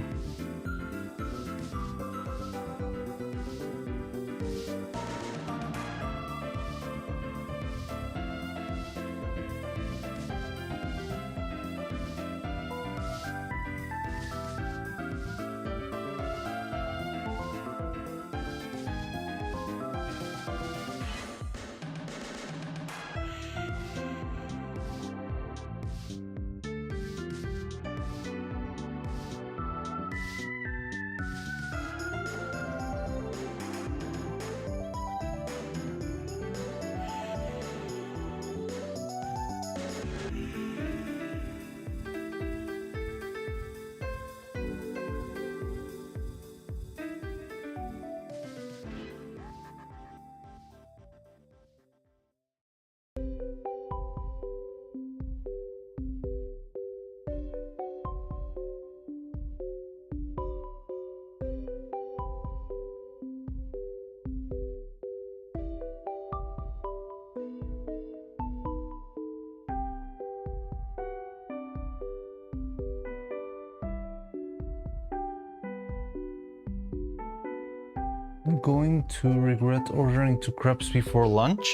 I'm going to regret ordering 2 crepes before lunch.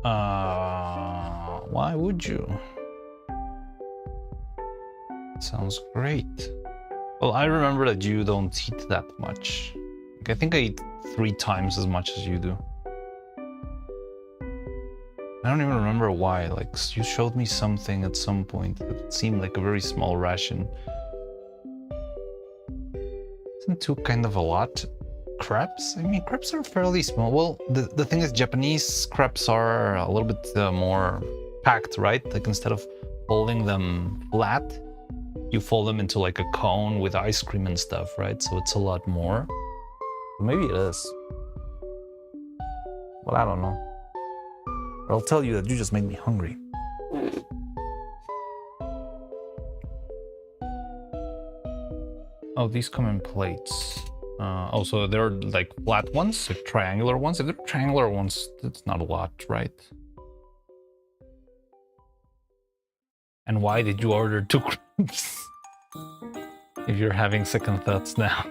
Why would you? Sounds great. Well, I remember that you don't eat that much. Like, I think I eat 3 times as much as you do. I don't even remember why. Like, you showed me something at some point that seemed like a very small ration. Isn't 2 kind of a lot? Crepes? I mean, crepes are fairly small. Well, the thing is, Japanese crepes are a little bit more packed, right? Like, instead of folding them flat, you fold them into like a cone with ice cream and stuff, right? So it's a lot more. Maybe it is. Well, I don't know. But I'll tell you that you just made me hungry. Oh, these come in plates. Also, they're like flat ones, like triangular ones. If they're triangular ones, that's not a lot, right? And why did you order 2 crepes? If you're having second thoughts now.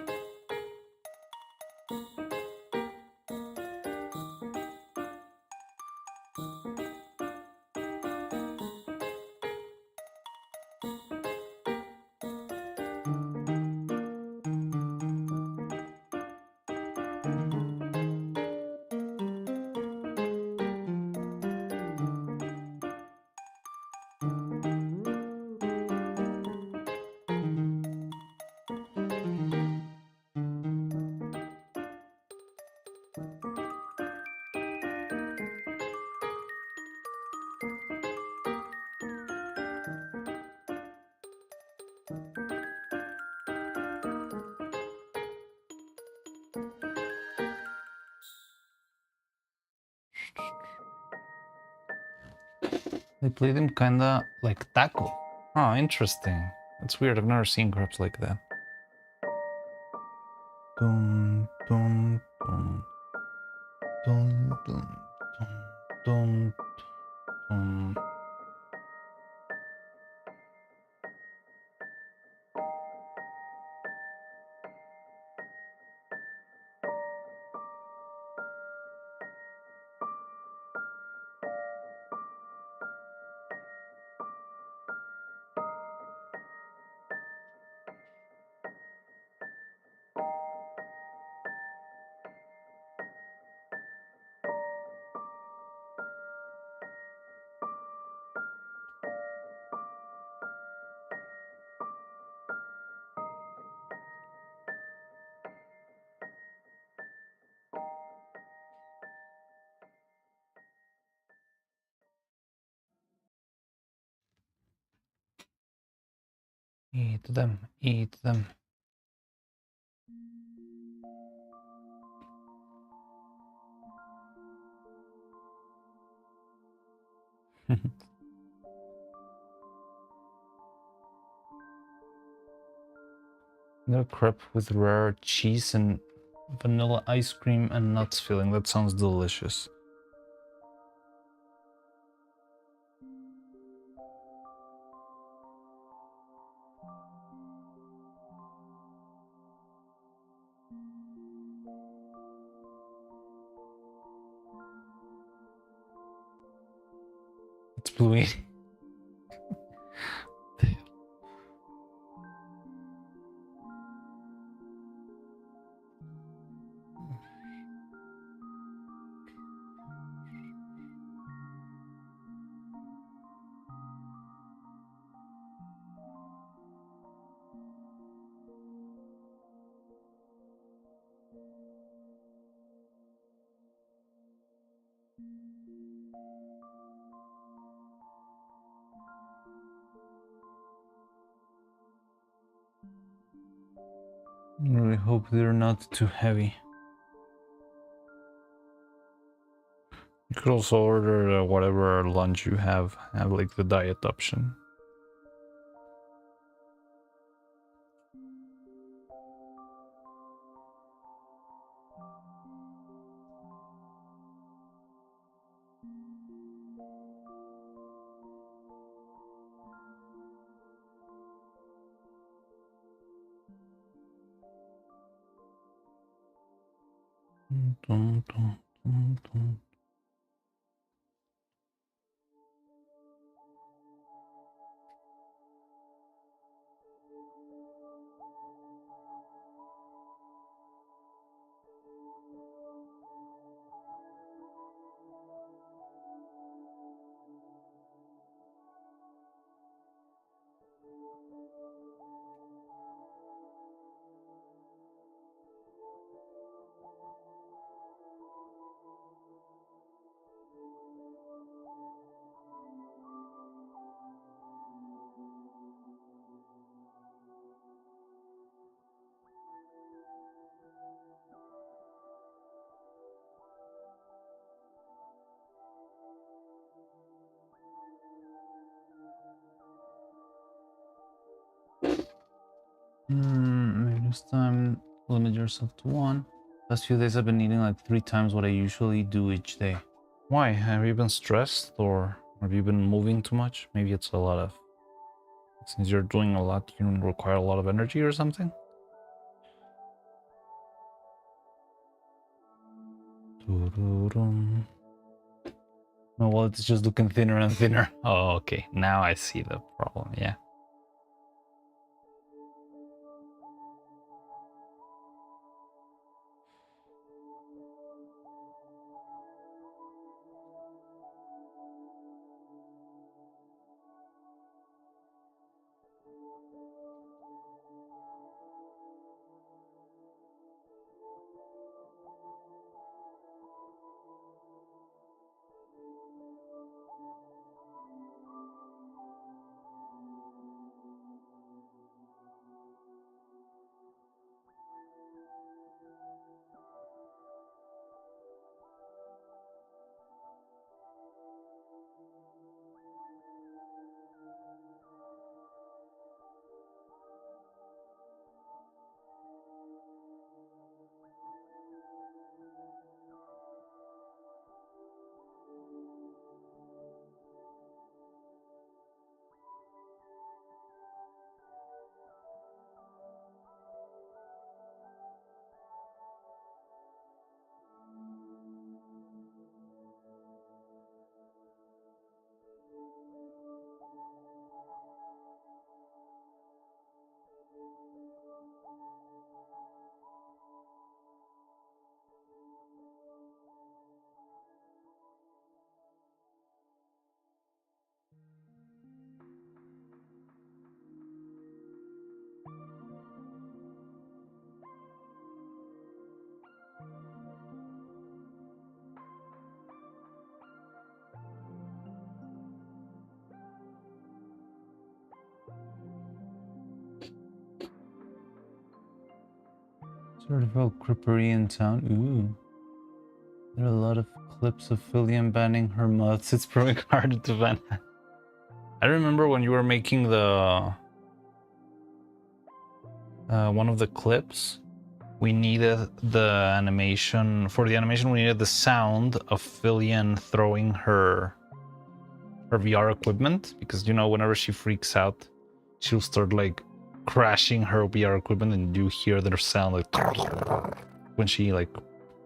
They play them kinda like taco. Oh, interesting. That's weird. I've never seen crepes like that. Dun, dun, dun. Dun, dun, dun, dun, dun. Eat them, eat them. I got a crepe with rare cheese and vanilla ice cream and nuts filling. That sounds delicious. It's Bluey. I really hope they're not too heavy. You could also order whatever lunch you have like the diet option. Dun, dun, dun, dun. Maybe this time limit yourself to one. Last few days I've been eating like 3 times what I usually do each day. Why? Have you been stressed or have you been moving too much? Maybe it's a lot of... Since you're doing a lot, you require a lot of energy or something? Doo-doo-dum. No, well, it's just looking thinner and thinner. Oh, okay. Now I see the problem, yeah. Certified Crippery in town. Ooh. There are a lot of clips of Fillion banning her mods. It's proving harder to ban. I remember when you were making the one of the clips, we needed the animation. For the animation, we needed the sound of Fillion throwing her VR equipment, because, you know, whenever she freaks out, she'll start like crashing her VR equipment, and you hear the sound like when she like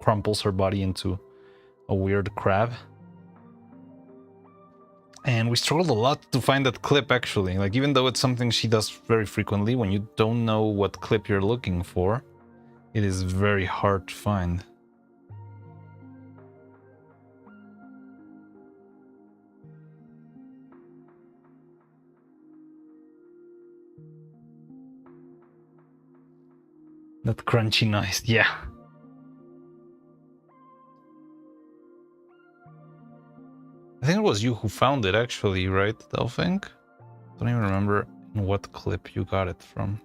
crumples her body into a weird crab. And we struggled a lot to find that clip, actually. Like, even though it's something she does very frequently, when you don't know what clip you're looking for, it is very hard to find. That crunchy noise, yeah. I think it was you who found it, actually, right, Delphink? Don't even remember in what clip you got it from.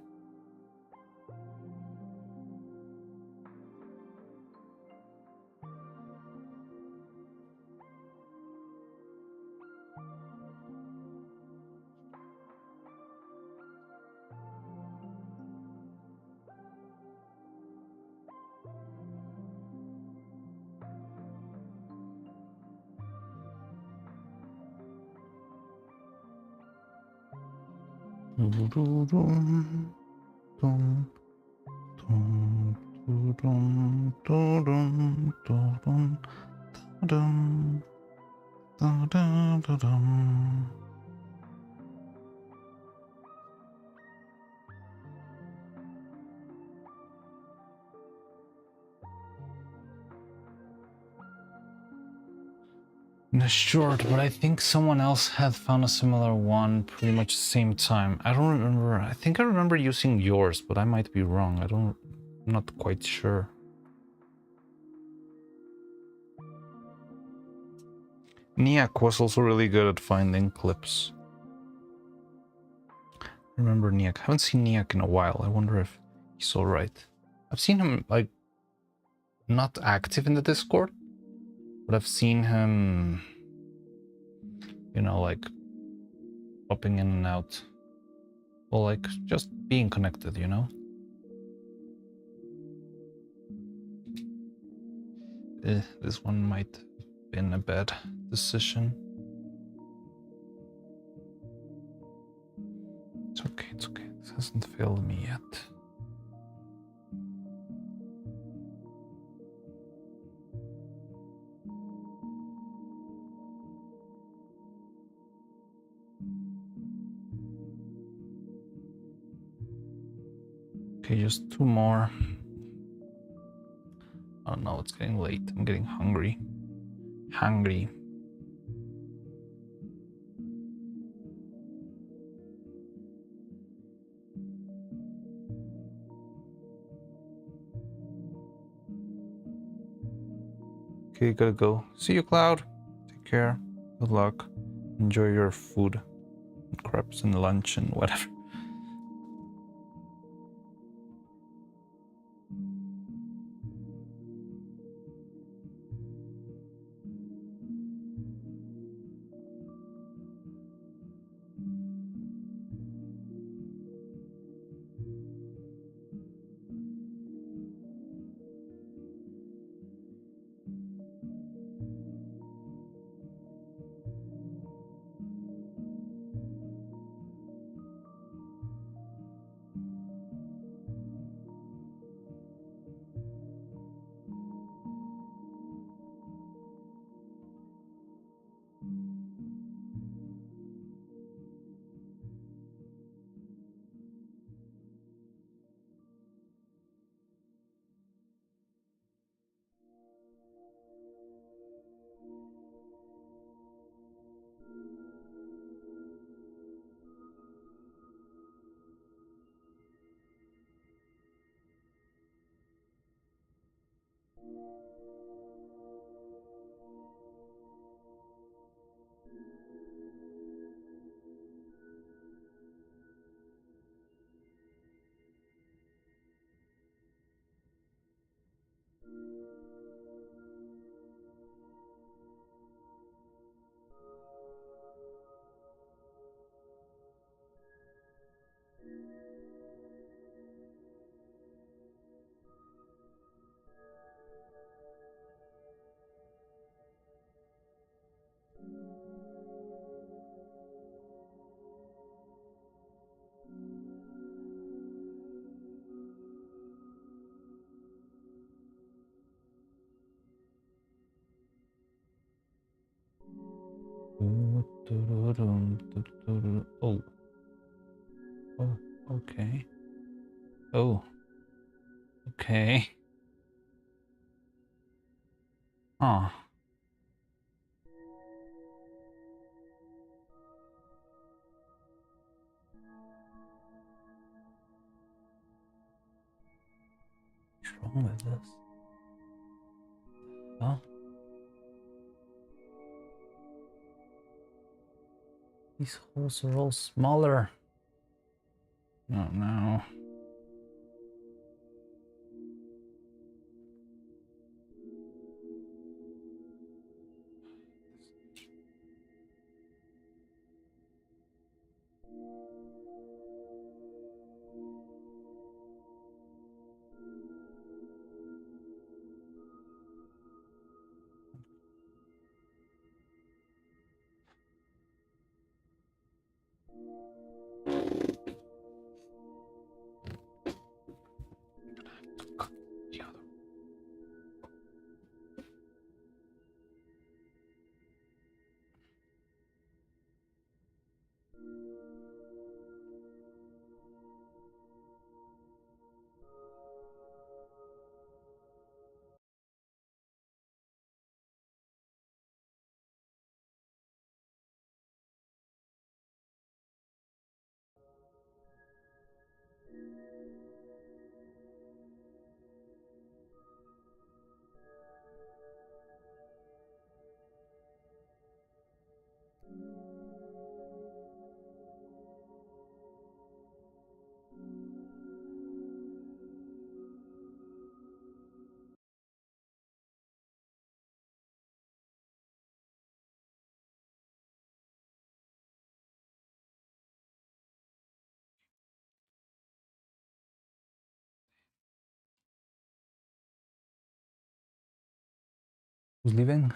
Short, but I think someone else had found a similar one pretty much the same time. I don't remember. I think I remember using yours, but I might be wrong. I'm not quite sure. Niak was also really good at finding clips. Remember Niak? I haven't seen Niak in a while. I wonder if he's alright. I've seen him, like, not active in the Discord, but I've seen him, you know, like, popping in and out. Well, like, just being connected, you know? This one might have been a bad decision. It's okay, it's okay. This hasn't failed me yet. Okay, just 2 more. Oh no, it's getting late. I'm getting hungry. Hungry. Okay, gotta go. See you, Cloud. Take care. Good luck. Enjoy your food. And crepes and lunch and whatever. Oh. Oh, okay. Oh. Okay. Huh. What's wrong with this? Huh? These holes are all smaller. Oh no. Who's leaving?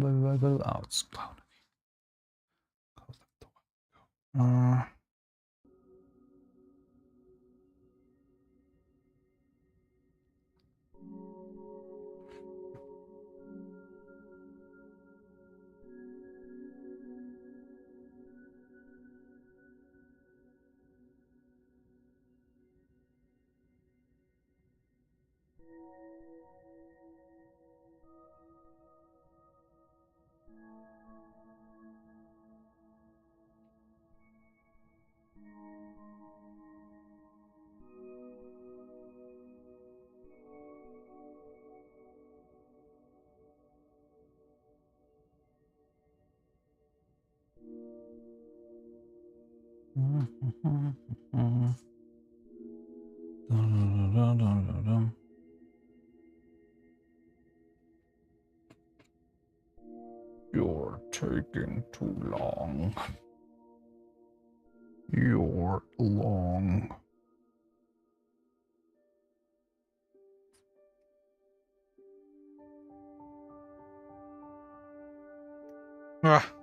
Oh, it's Cloud. You're taking too long. You're long. Ah.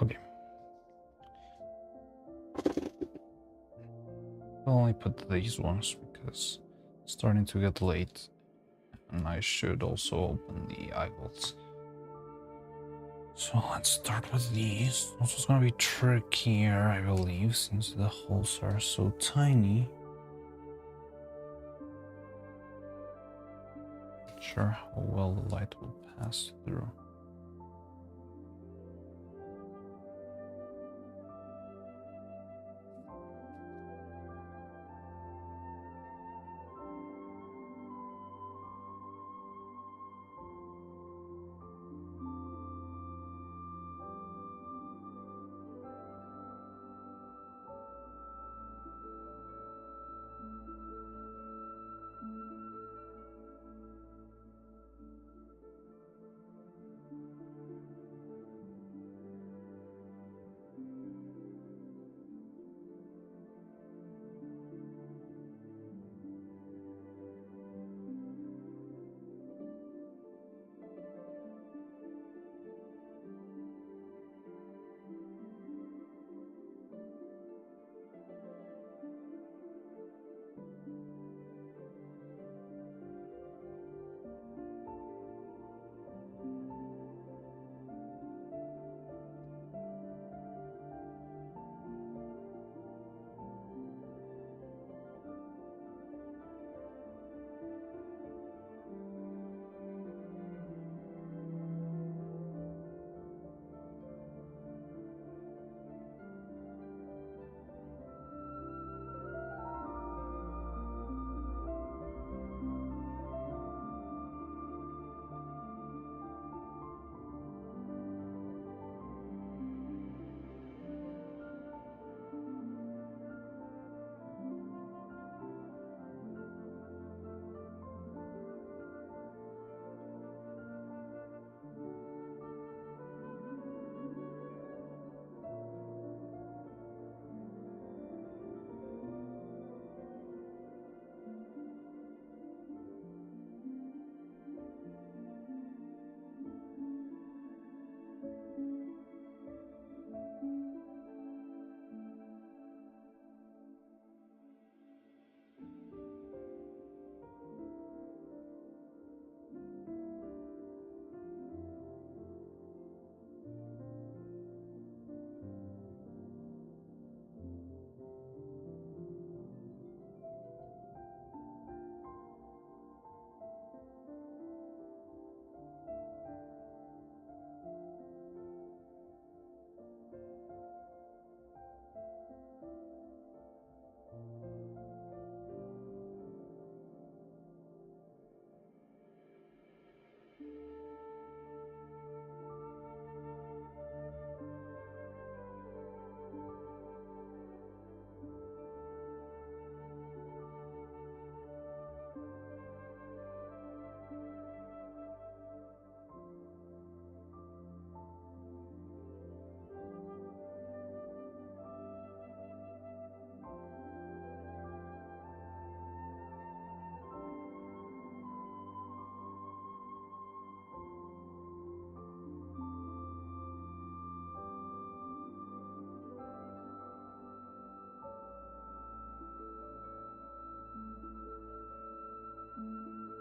Okay. I'll only put these ones because it's starting to get late. And I should also open the eyeballs. So let's start with these. This is gonna be trickier, I believe, since the holes are so tiny. Not sure how well the light will pass through.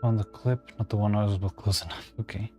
On the clip, not the one I was close enough. Okay.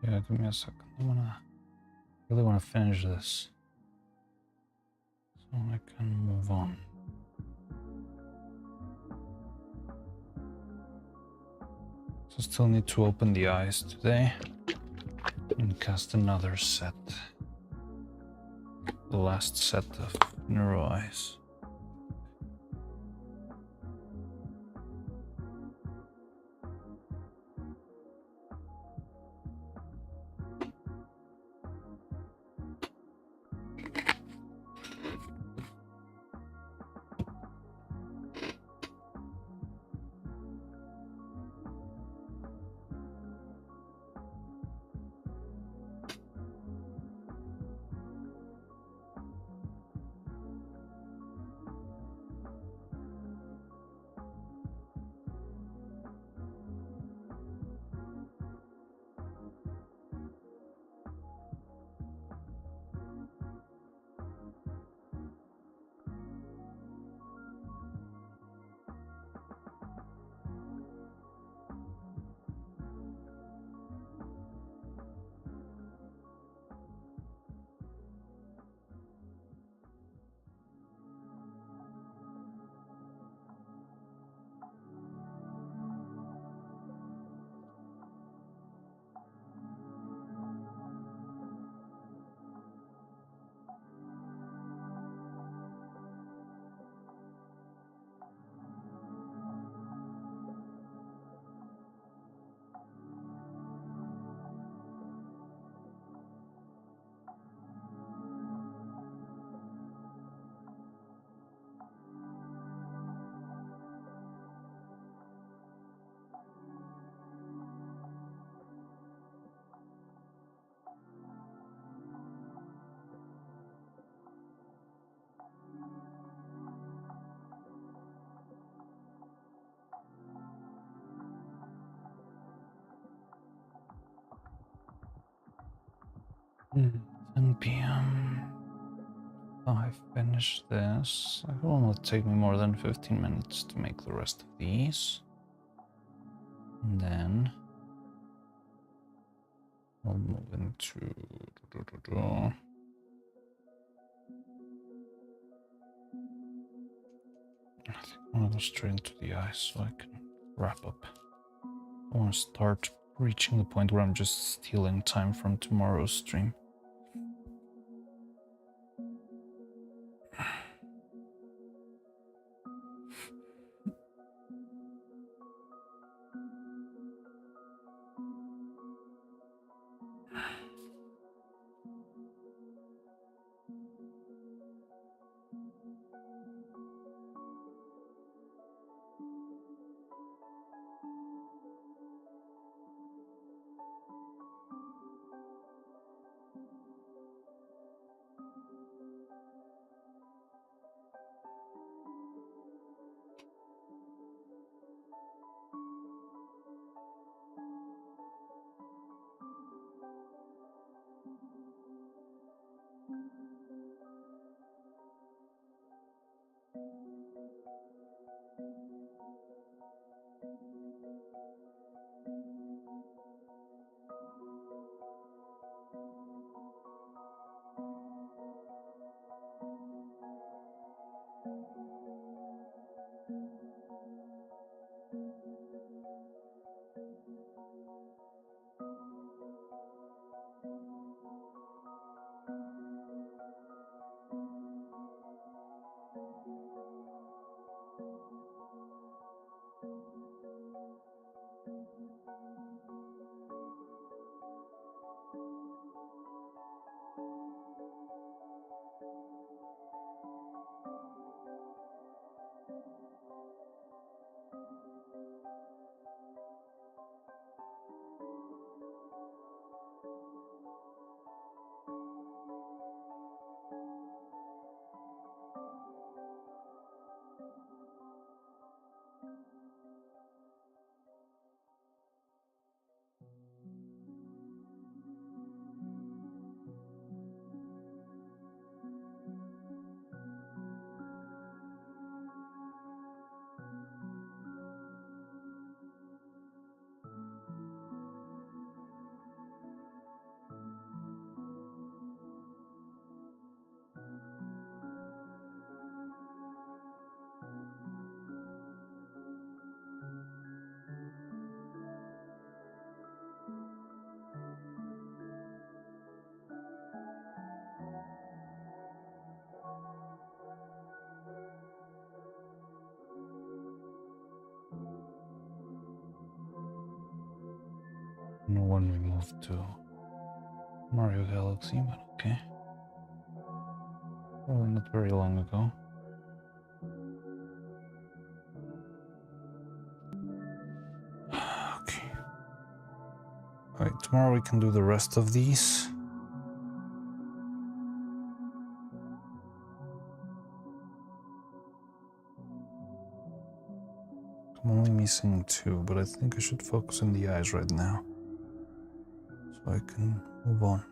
Yeah, give me a second. Really wanna finish this. So I can move on. So still need to open the eyes today and cast another set. The last set of neuro eyes. Mm, 10 p.m. I finish this. It will not take me more than 15 minutes to make the rest of these. And then I'll move into I think I want to go straight into the eyes so I can wrap up. I want to start reaching the point where I'm just stealing time from tomorrow's stream. know when we moved to Mario Galaxy, but okay. Probably not very long ago. Okay. Alright, tomorrow we can do the rest of these. I'm only missing 2, but I think I should focus on the eyes right now, so I can move on.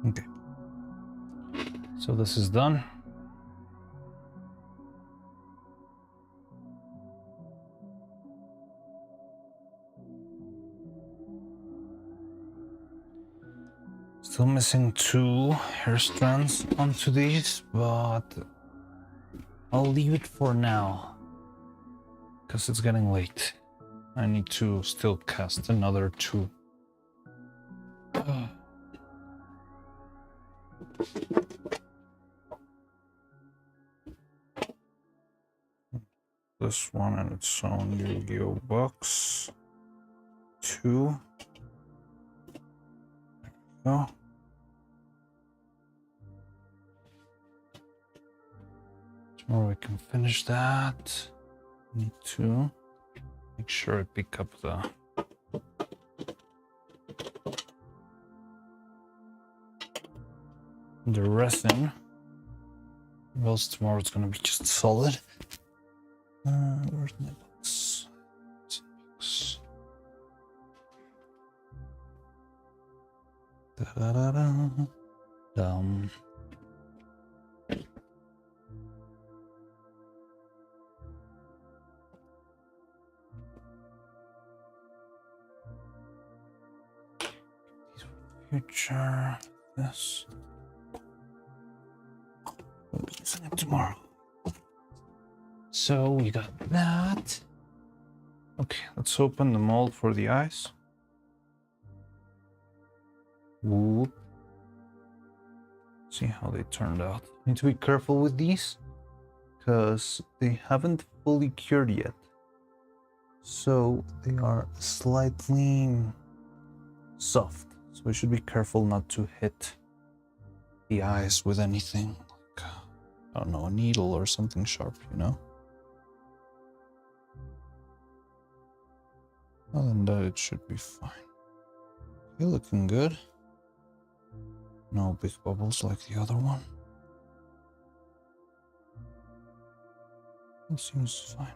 Okay. So this is done. Still missing 2 hair strands onto these, but I'll leave it for now because it's getting late. I need to still cast another 2. This one and its own Yu-Gi-Oh box. 2. There we go. Tomorrow we can finish that. Need to make sure I pick up the resin. Or else tomorrow it's gonna be just solid. Where's my box? It's in the box. Da-da-da-da. Future. This. We'll be using it tomorrow. So we got that. Okay, let's open the mold for the eyes. Whoop. See how they turned out. Need to be careful with these because they haven't fully cured yet. So they are slightly soft. So we should be careful not to hit the eyes with anything. Like, I don't know, a needle or something sharp, you know? Other than that, it should be fine. Okay, looking good. No big bubbles like the other one. It seems fine.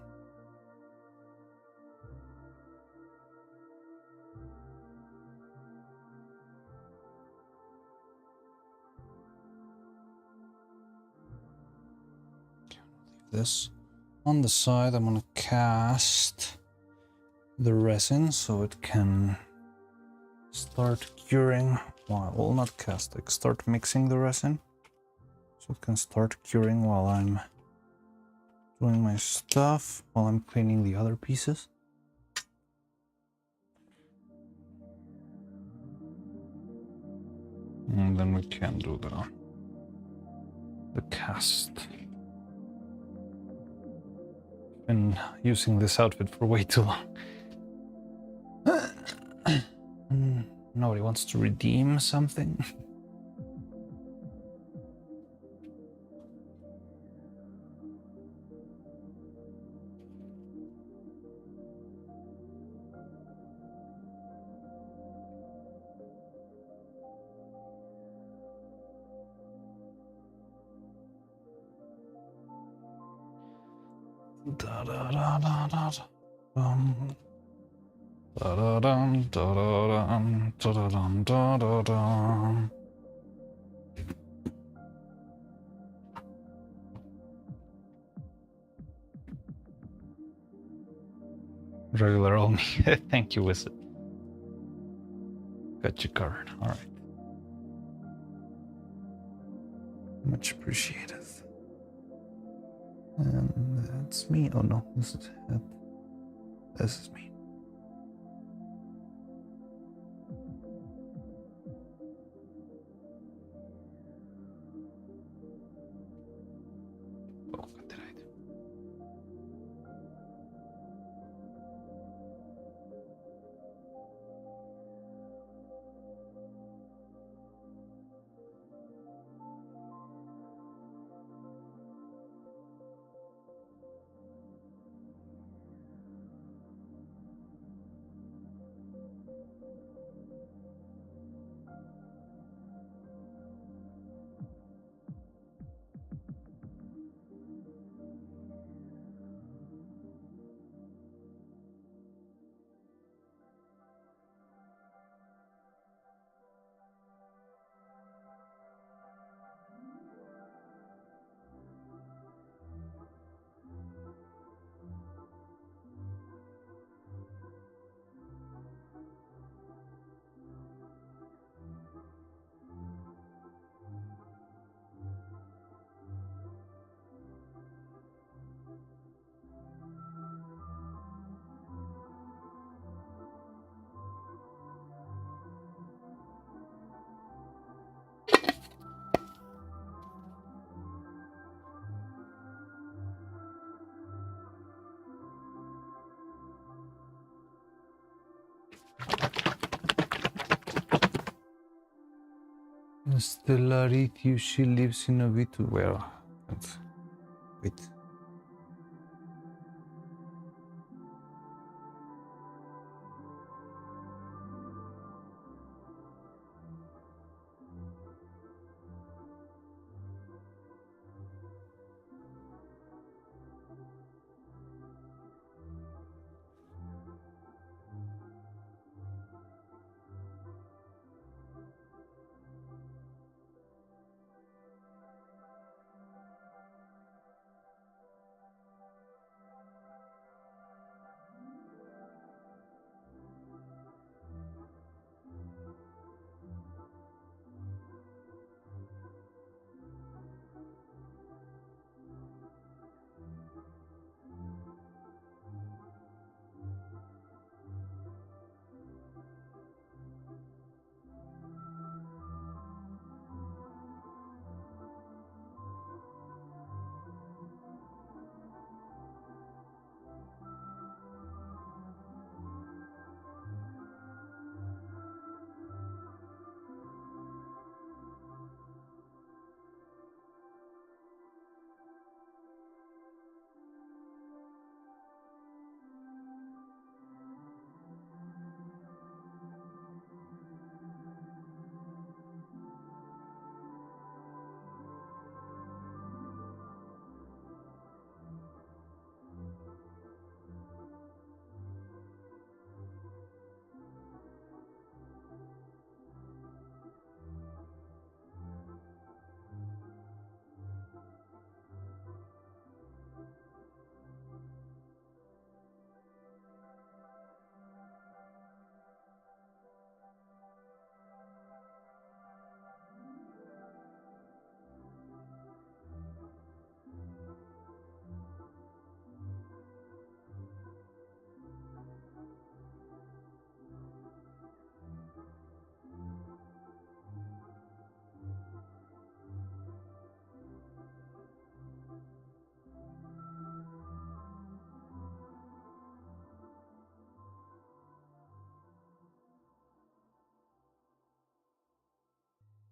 Okay, leave this on the side. I'm gonna cast the resin so it can start curing. Well, not cast, like start mixing the resin so it can start curing while I'm doing my stuff, while I'm cleaning the other pieces. And then we can do the cast. Been using this outfit for way too long. Nobody wants to redeem something. Da da da da da dum. Da da dum da da dum da da dum da da dum. Regular only. Thank you, Wizard. Got you covered. All right. Much appreciated. And that's me. Oh no, this is it. This is me. Oh, what did I do? Stellarity, she lives in a bit. Well, wait.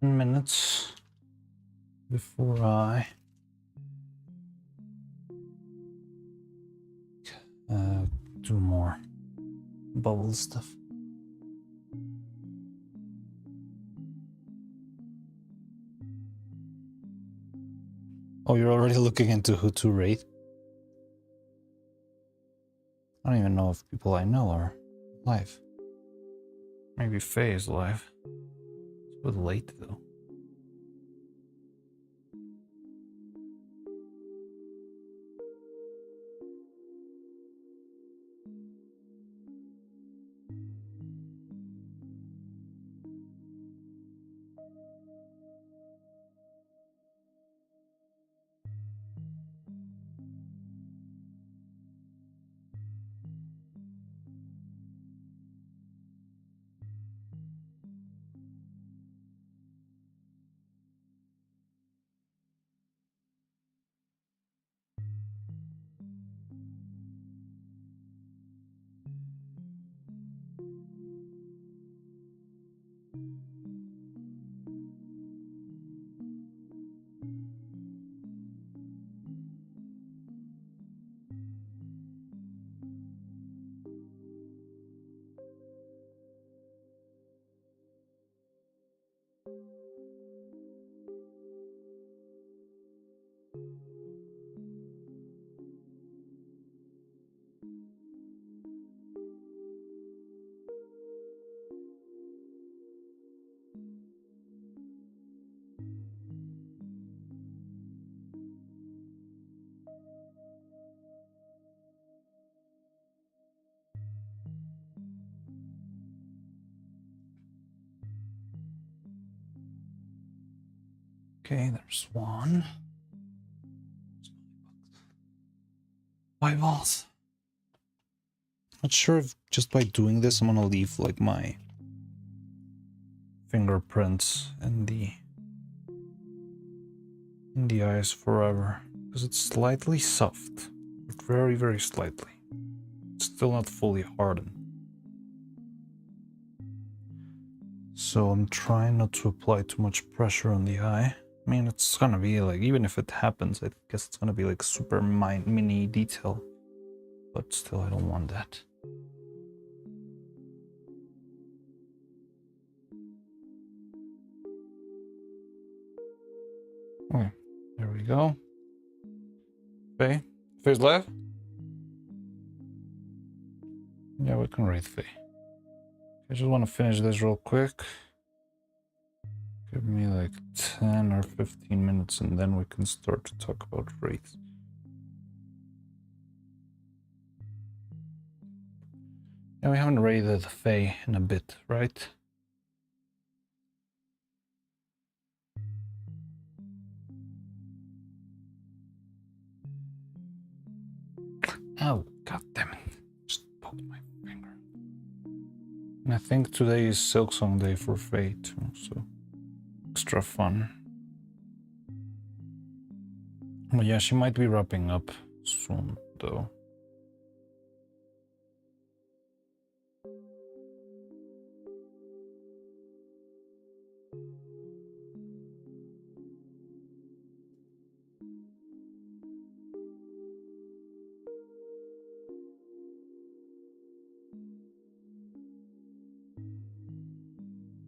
Minutes before I do more bubble stuff. Oh, you're already looking into who to rate? I don't even know if people I know are live. Maybe Faye is live. It's a bit late though. Okay, there's one. Eyeballs. Not sure if just by doing this I'm gonna leave like my fingerprints in the eyes forever. Because it's slightly soft. Very, very slightly. It's still not fully hardened. So I'm trying not to apply too much pressure on the eye. I mean, it's gonna be like, even if it happens, I guess it's gonna be like super mini detail. But still, I don't want that. Okay, there we go. Faye? Faye's live? Yeah, we can read Faye. I just want to finish this real quick. Give me like 10 or 15 minutes and then we can start to talk about wraiths. Yeah, we haven't raided Faye in a bit, right? Oh, god damn it. Just poked my finger. And I think today is Silksong Day for Faye too, so extra fun. But yeah, she might be wrapping up soon though.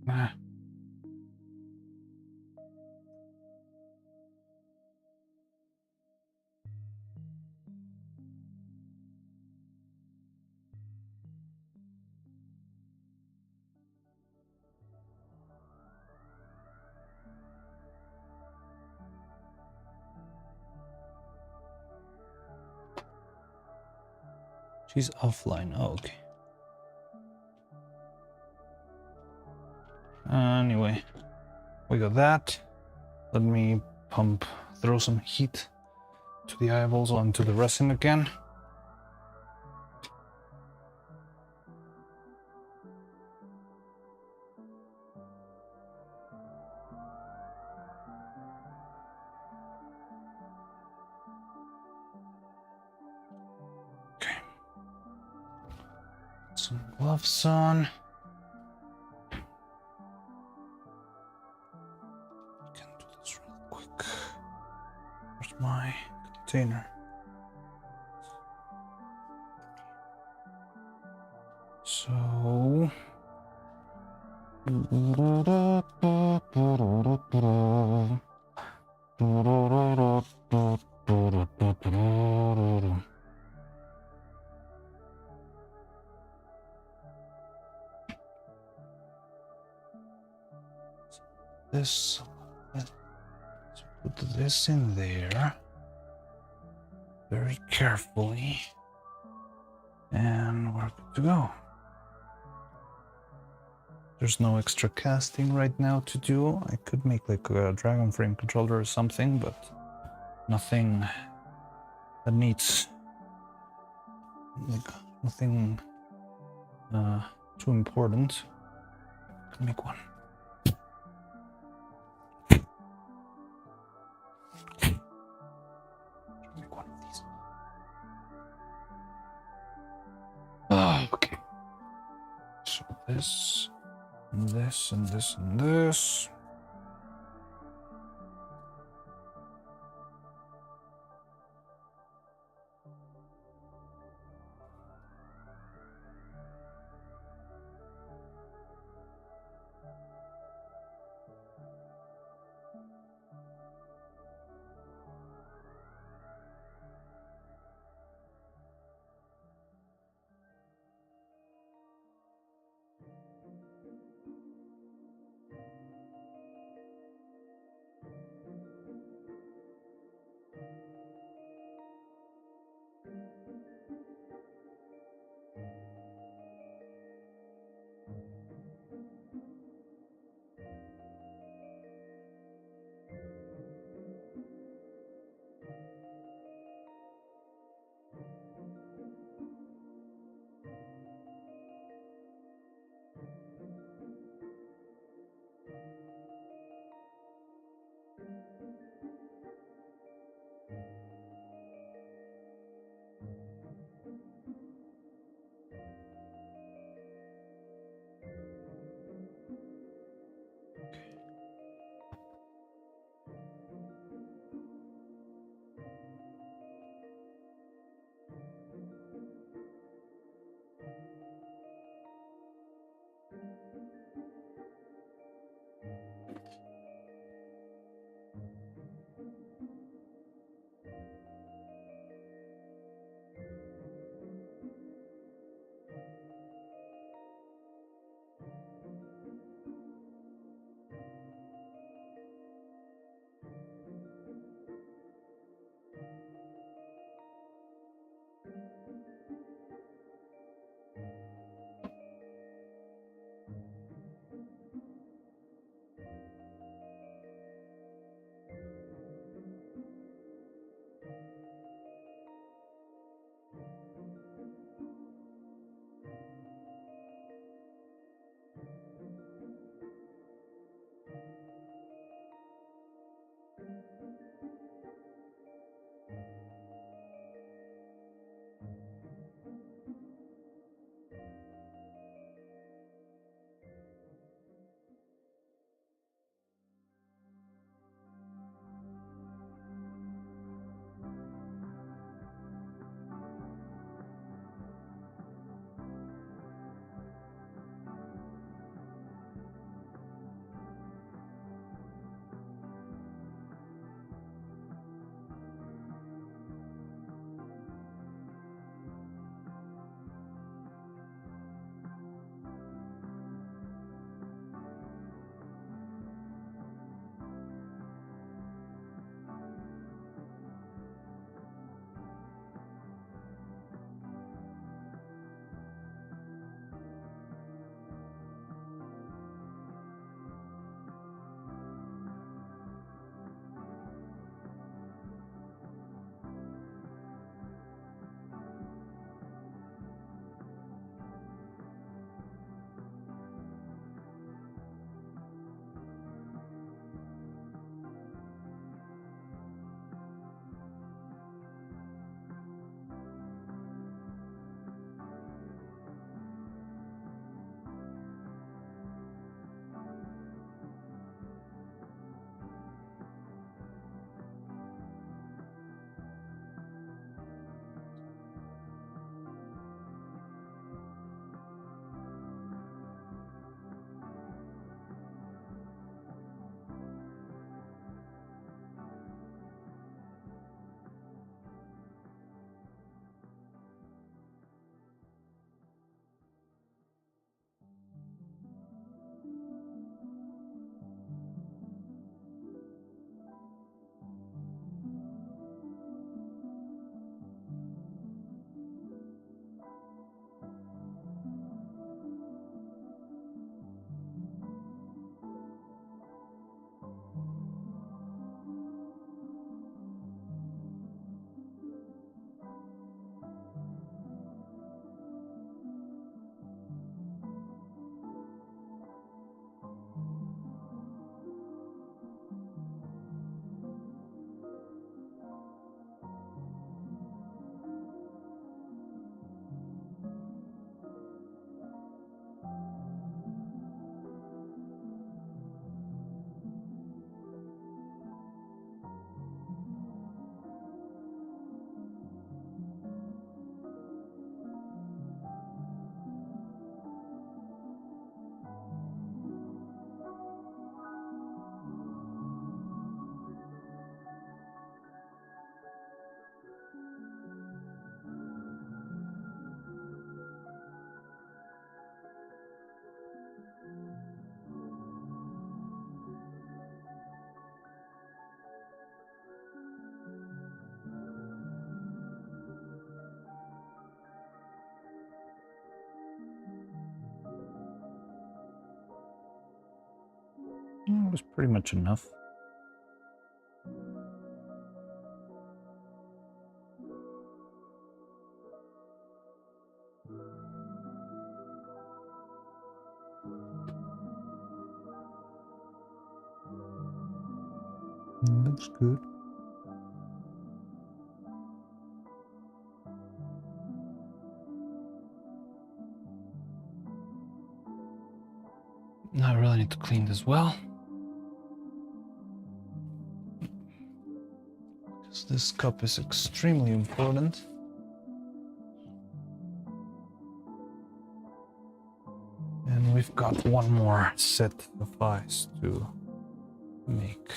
Ah. She's offline. Oh, okay. Anyway, we got that. Let me throw some heat to the eyeballs onto the resin again. Okay. Some gloves on. Can do this real quick. Where's my container? So this. Let's put this in there very carefully, and we're good to go. There's no extra casting right now to do. I could make like a dragon frame controller or something, but nothing that needs like nothing too important. I can make one. Make one of these. Okay. So this, and this, and this, and this. was pretty much enough. That's good. Now I really need to clean this well. Because this cup is extremely important. And we've got one more set of eyes to make.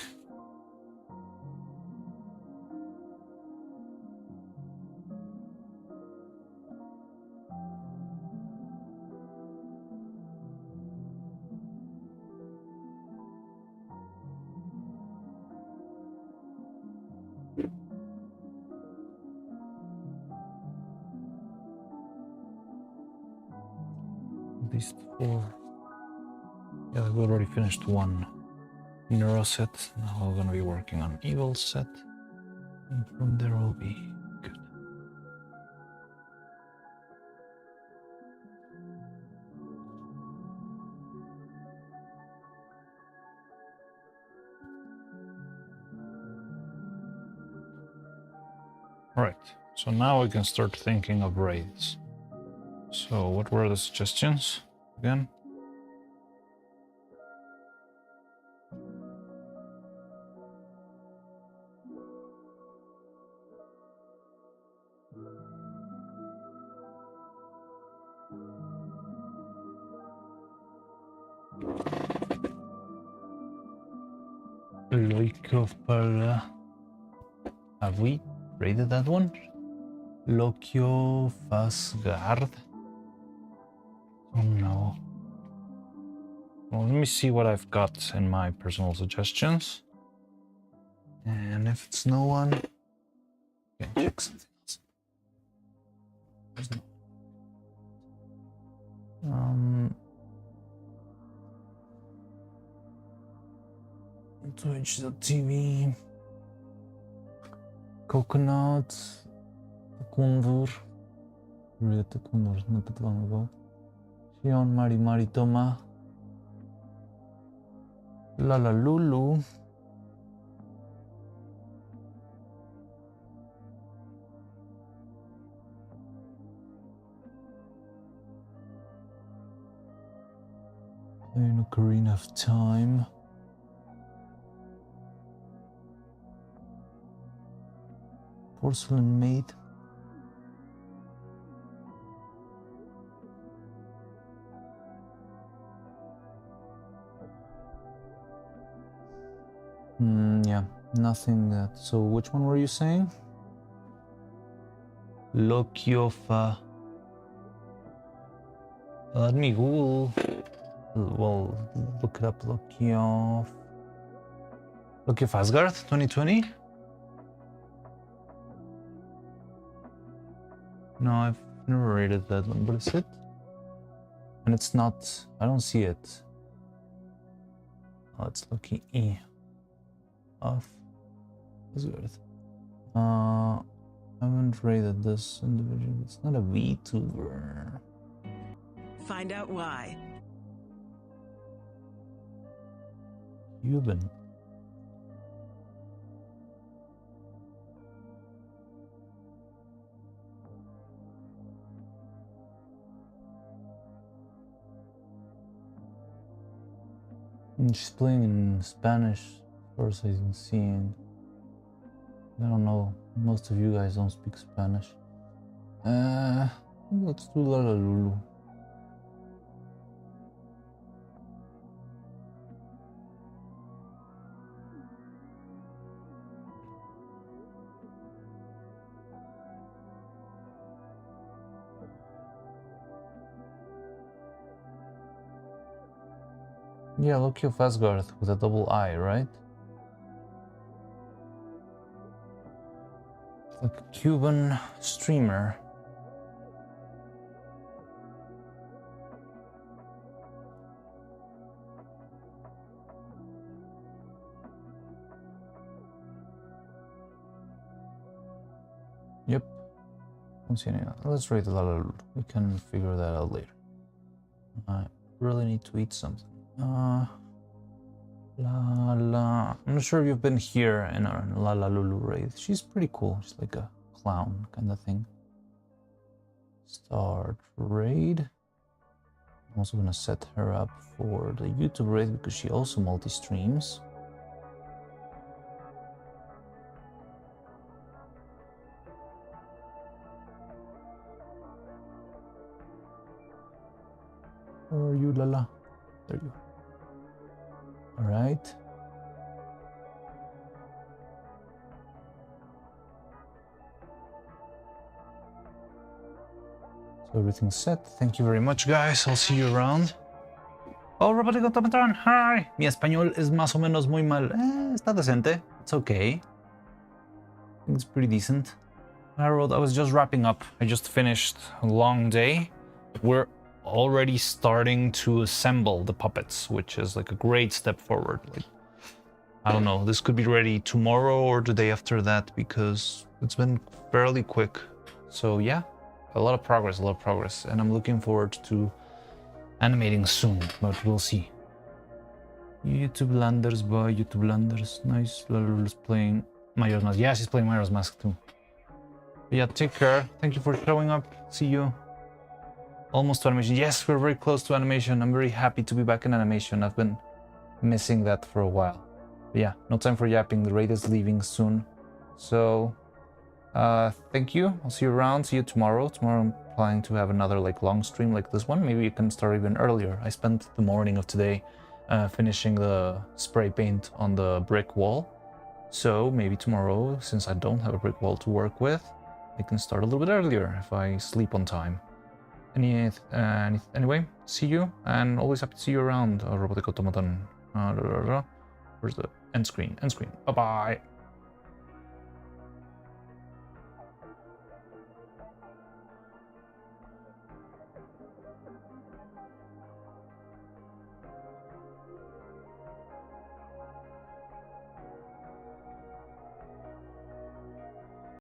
These four. Yeah, we've already finished one neuro set. Now we're gonna be working on evil set. And from there we'll be good. Alright, so now we can start thinking of raids. So what were the suggestions again? Loikofala. Have we raided that one? Lokiofasgard. Oh no. Well, let me see what I've got in my personal suggestions. And if it's no one, I can check something else. There's no. Twitch.tv. Coconut. Kundur. Really, the Kundur is not that long ago. Shion Mari Maritoma. Lala Lulu. In Ocarina of Time. Porcelain Maid. Yeah, nothing that. So which one were you saying? Lokiofa. Let me Google. Well, look it up. Lokiof Asgard 2020? No, I've never rated that one, but is it? And it's not, I don't see it. Oh, it's Loki E. Off. Asgard. I haven't rated this individual. It's not a VTuber. Find out why. Cuban. And she's playing in Spanish, as far as I can see. And I don't know, most of you guys don't speak Spanish. Let's do Lala Lulu. Yeah, Loki of Asgard with a double I, right? Like a Cuban streamer. Yep. Don't see any. Let's rate the Lala. We can figure that out later. I really need to eat something. Lala. I'm not sure if you've been here in our Lala Lulu raid. She's pretty cool. She's like a clown kind of thing. Start raid. I'm also gonna set her up for the YouTube raid because she also multi-streams. Where are you, Lala? There you are. Alright. So everything's set. Thank you very much, guys. I'll see you around. Oh, Robotico Automaton, hi! Mi español es más o menos muy mal. Está decente. It's okay. I think it's pretty decent. Harold, I was just wrapping up. I just finished a long day. We're already starting to assemble the puppets, which is like a great step forward. Like, I don't know, this could be ready tomorrow or the day after that because it's been fairly quick. So yeah, a lot of progress, and I'm looking forward to animating soon, but we'll see. YouTube Landers, boy, YouTube Landers. Nice. Lala's playing Majora's Mask. Yeah, she's playing Majora's Mask too. But yeah, take care. Thank you for showing up. See you. Almost to animation. Yes, we're very close to animation. I'm very happy to be back in animation. I've been missing that for a while. But yeah, no time for yapping. The raid is leaving soon. So, thank you. I'll see you around. See you tomorrow. Tomorrow I'm planning to have another like long stream like this one. Maybe you can start even earlier. I spent the morning of today finishing the spray paint on the brick wall. So maybe tomorrow, since I don't have a brick wall to work with, I can start a little bit earlier if I sleep on time. Anyway, see you, and always happy to see you around, Robotic Automaton. Where's the end screen? End screen. Bye-bye.